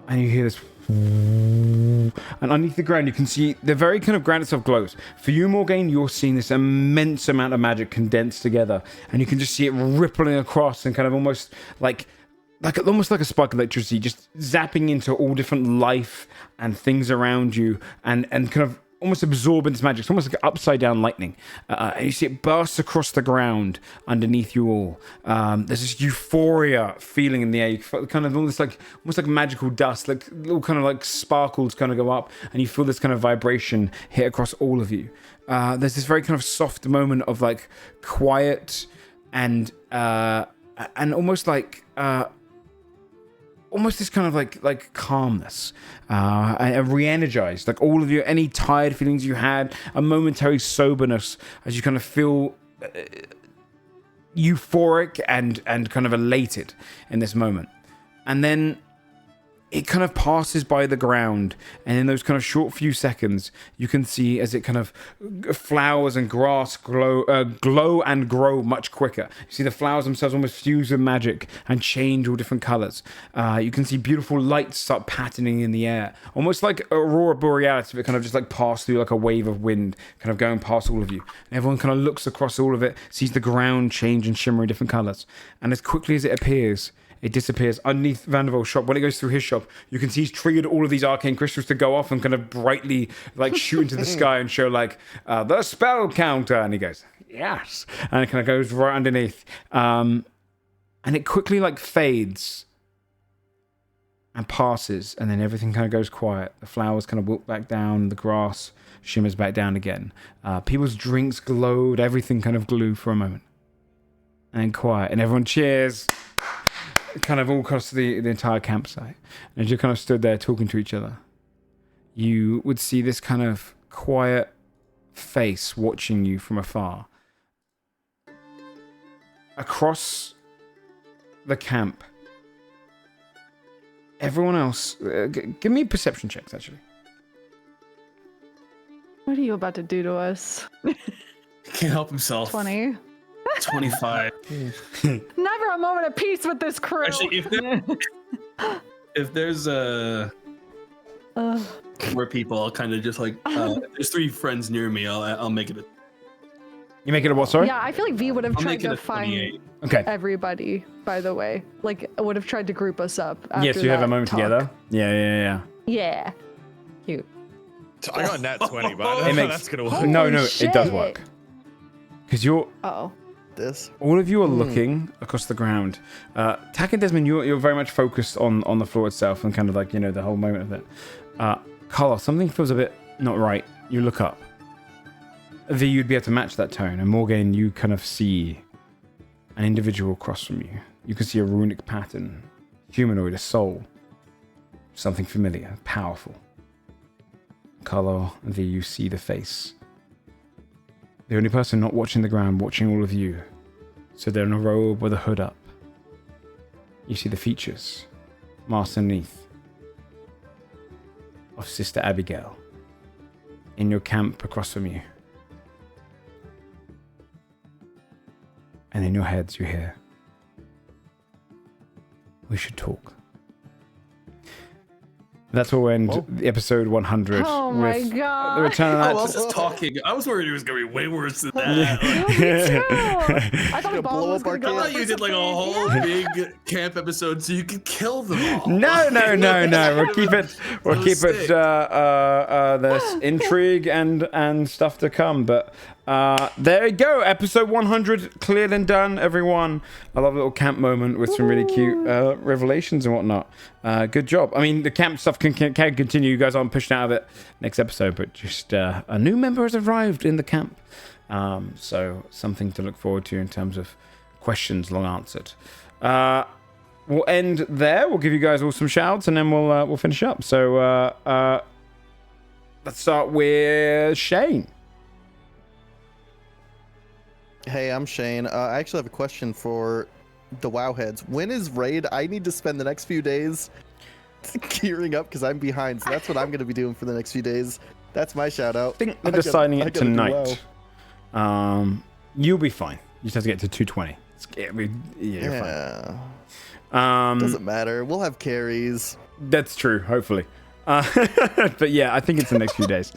And you hear this. And underneath the ground, you can see the very kind of ground itself glows. For you, Morgaine, you're seeing this immense amount of magic condensed together. And you can just see it rippling across and kind of almost like a spark of electricity, just zapping into all different life and things around you and kind of almost absorb into magic. It's almost like upside down lightning. And you see it burst across the ground underneath you all. There's this euphoria feeling in the air. You feel kind of almost like magical dust, like little kind of like sparkles kind of go up, and you feel this kind of vibration hit across all of you. There's this very kind of soft moment of like quiet and almost like almost this kind of like calmness and re-energized, like all of your any tired feelings you had, a momentary soberness as you kind of feel euphoric and kind of elated in this moment. And then it kind of passes by the ground, and in those kind of short few seconds, you can see as it kind of flowers and grass glow and grow much quicker. You see the flowers themselves almost fuse with magic and change all different colors. You can see beautiful lights start patterning in the air, almost like aurora borealis, if it kind of just like passed through like a wave of wind, kind of going past all of you. And everyone kind of looks across all of it, sees the ground change and shimmer in different colors, and as quickly as it appears, it disappears underneath Vandervel's shop. When it goes through his shop, you can see he's triggered all of these arcane crystals to go off and kind of brightly like shoot into the sky and show like the spell counter. And he goes, yes. And it kind of goes right underneath. And it quickly like fades and passes. And then everything kind of goes quiet. The flowers kind of wilt back down. The grass shimmers back down again. People's drinks glowed. Everything kind of glowed for a moment. And then quiet. And everyone cheers. Kind of all across the entire campsite. And as you kind of stood there talking to each other, you would see this kind of quiet face watching you from afar. Across the camp, everyone else, give me perception checks, actually. What are you about to do to us? Can't help himself. 20. 25. Never a moment of peace with this crew. Actually, if if there's more people, I'll kind of just like if there's 3 friends near me, I'll make it. You make it a what? Sorry. Yeah, I feel like V would have I'll tried make it to a find 28. everybody. By the way, like would have tried to group us up. After Yes, you have a that moment talk. together. Yeah. Yeah. Cute. I got a nat 20, but I don't It know how makes that's gonna work. Holy no, it does shit. work. Because you're Oh. This. all of you are looking across the ground. Tak and Desmond, you're very much focused on the floor itself and kind of like the whole moment of it. Carlos, something feels a bit not right. You look up. V, you'd be able to match that tone, and Morgan, you kind of see an individual across from you. You can see a runic pattern, humanoid, a soul, something familiar, powerful. Carlo and V, you see the face. The only person not watching the ground, watching all of you. So they're in a robe with a hood up. You see the features, masked underneath, of Sister Abigail. In your camp across from you. And in your heads you hear, we should talk. That's where we'll end the episode 100. Oh my with god. the return of I that. was just talking. I was worried it was gonna be way worse than that. I thought the ball blow was up our gonna go I up thought you for did like a something. whole big camp episode so you could kill them all. No. We'll keep it. We'll keep it. sick. There's intrigue and stuff to come. But there you go. Episode 100 cleared and done. Everyone, I love a little camp moment with some really cute revelations and whatnot. Good job. I mean, the camp stuff can continue. You guys aren't pushed out of it next episode, but just a new member has arrived in the camp. So something to look forward to in terms of questions long answered. We'll end there. We'll give you guys all some shouts, and then we'll finish up. So let's start with Shayne. Hey, I'm Shayne. I actually have a question for the WoW heads. When is raid? I need to spend the next few days gearing up because I'm behind. So that's what I'm going to be doing for the next few days. That's my shout out. I think they're deciding it tonight. You'll be fine. You just have to get to 220. You're fine. Doesn't matter. We'll have carries. That's true, hopefully. But yeah, I think it's the next few days.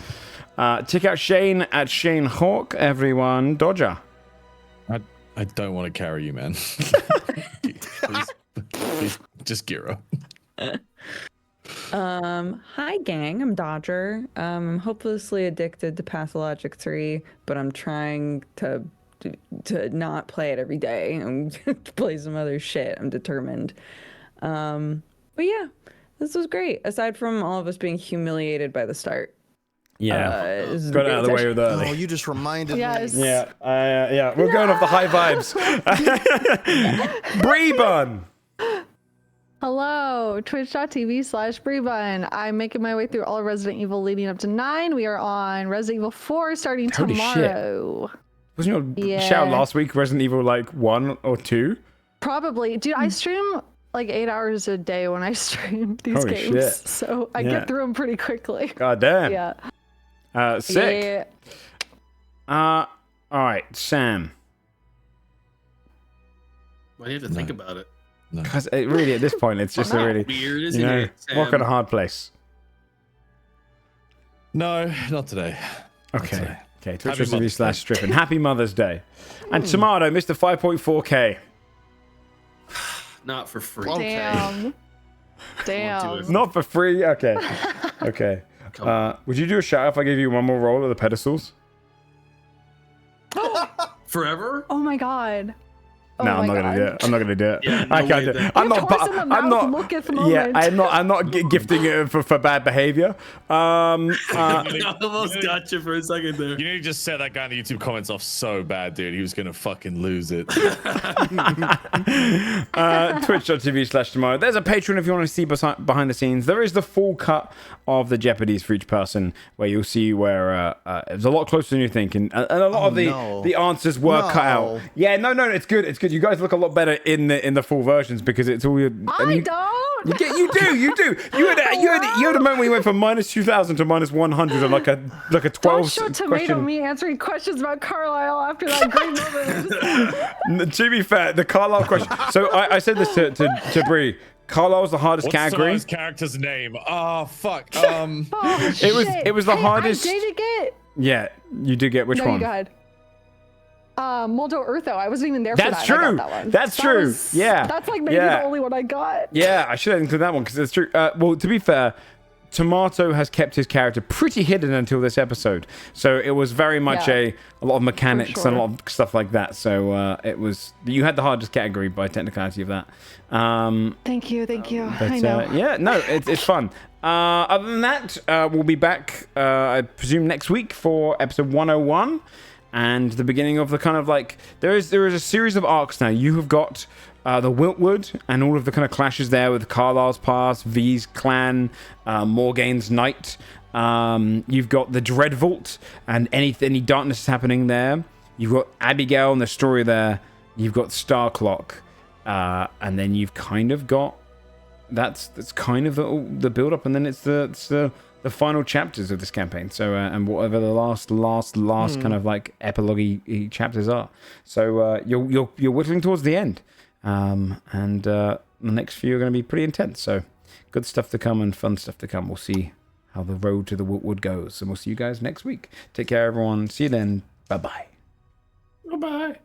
Check out Shayne at ShayneHawke, everyone. Dodger. I don't want to carry you, man. please, just gear up. Hi gang, I'm Dodger. I'm hopelessly addicted to Pathologic 3, but I'm trying to not play it every day and to play some other shit. I'm determined. But yeah, this was great. Aside from all of us being humiliated by the start. Yeah, got out of the way with early. Oh, you just reminded me. Yeah. We're going off the high vibes. Bree Bun. Hello, twitch.tv/BreeBun. I'm making my way through all Resident Evil leading up to 9. We are on Resident Evil 4 starting Holy tomorrow. Shit. Wasn't your Yeah. shout last week Resident Evil like 1 or 2? Probably. Dude, I stream like 8 hours a day when I stream these Holy games. shit. So I Yeah. get through them pretty quickly. God damn. Yeah. Sick. Yeah. All right, Sam. Why do you have to think about it? Because really, at this point, it's just a really Weird, isn't it, Sam? rock and a hard place. No, not today. Okay. Happy Twitch.tv Mother's Day. /Strippin. Happy Mother's Day. And Tomato, Mr. 5.4K. Not for free. Damn. Damn. Not for free? Okay. Okay. Would you do a shout if I gave you one more roll of the pedestals? Forever? Oh my god. Oh No, my I'm not gonna do God. it. I'm not gonna do it. Yeah, no I can't way do it. that- I'm You not. have horse in the I'm mouth not. look at the Yeah, moment. I'm not gifting it for bad behavior. I almost got you for a second there. You need to just set that guy in the YouTube comments off so bad, dude. He was gonna fucking lose it. Twitch.tv/tomorrow. There's a Patreon if you want to see behind the scenes. There is the full cut of the Jeopardies for each person, where you'll see where it's a lot closer than you think, and a lot of the answers were cut out. Yeah, no, it's good. It's good. You guys look a lot better in the full versions because it's all your. I don't. You do. You had a moment where you went from -2,000 to -100 on like a 12 Don't show tomato question. me answering questions about Carlisle after that great moment. To be fair, the Carlisle question. So I said this to Bree. Carlisle's the hardest What's category. Samara's character's name? Oh fuck. Oh, shit. It was the Hey, hardest. I did get. Yeah, you did get which No, one? you go ahead. Moldo Eartho. I wasn't even there for That's that. and I true. got that one. That's That true. was- Yeah. That's like maybe Yeah. the only one I got. Yeah, I should have included that one because it's true. Well, to be fair, Tomato has kept his character pretty hidden until this episode, so it was very much Yeah, a lot of mechanics sure. and a lot of stuff like that. So it was you had the hardest category by technicality of that. Thank you. But I know. yeah, no, it's fun. Other than that, we'll be back, I presume, next week for episode 101 and the beginning of the kind of like there is a series of arcs now. You have got the Wiltwood and all of the kind of clashes there with Carlisle's past, V's clan, Morgane's knight. You've got the Dreadvault and any darkness is happening there. You've got Abigail and the story there. You've got Starclock, and then you've kind of got that's kind of the build up, and then it's the final chapters of this campaign. So and whatever the last kind of like epilogue chapters are. So you're whittling towards the end. And the next few are going to be pretty intense. So good stuff to come and fun stuff to come. We'll see how the road to the Wiltwood goes, and we'll see you guys next week. Take care, everyone. See you then. Bye bye. Bye-bye.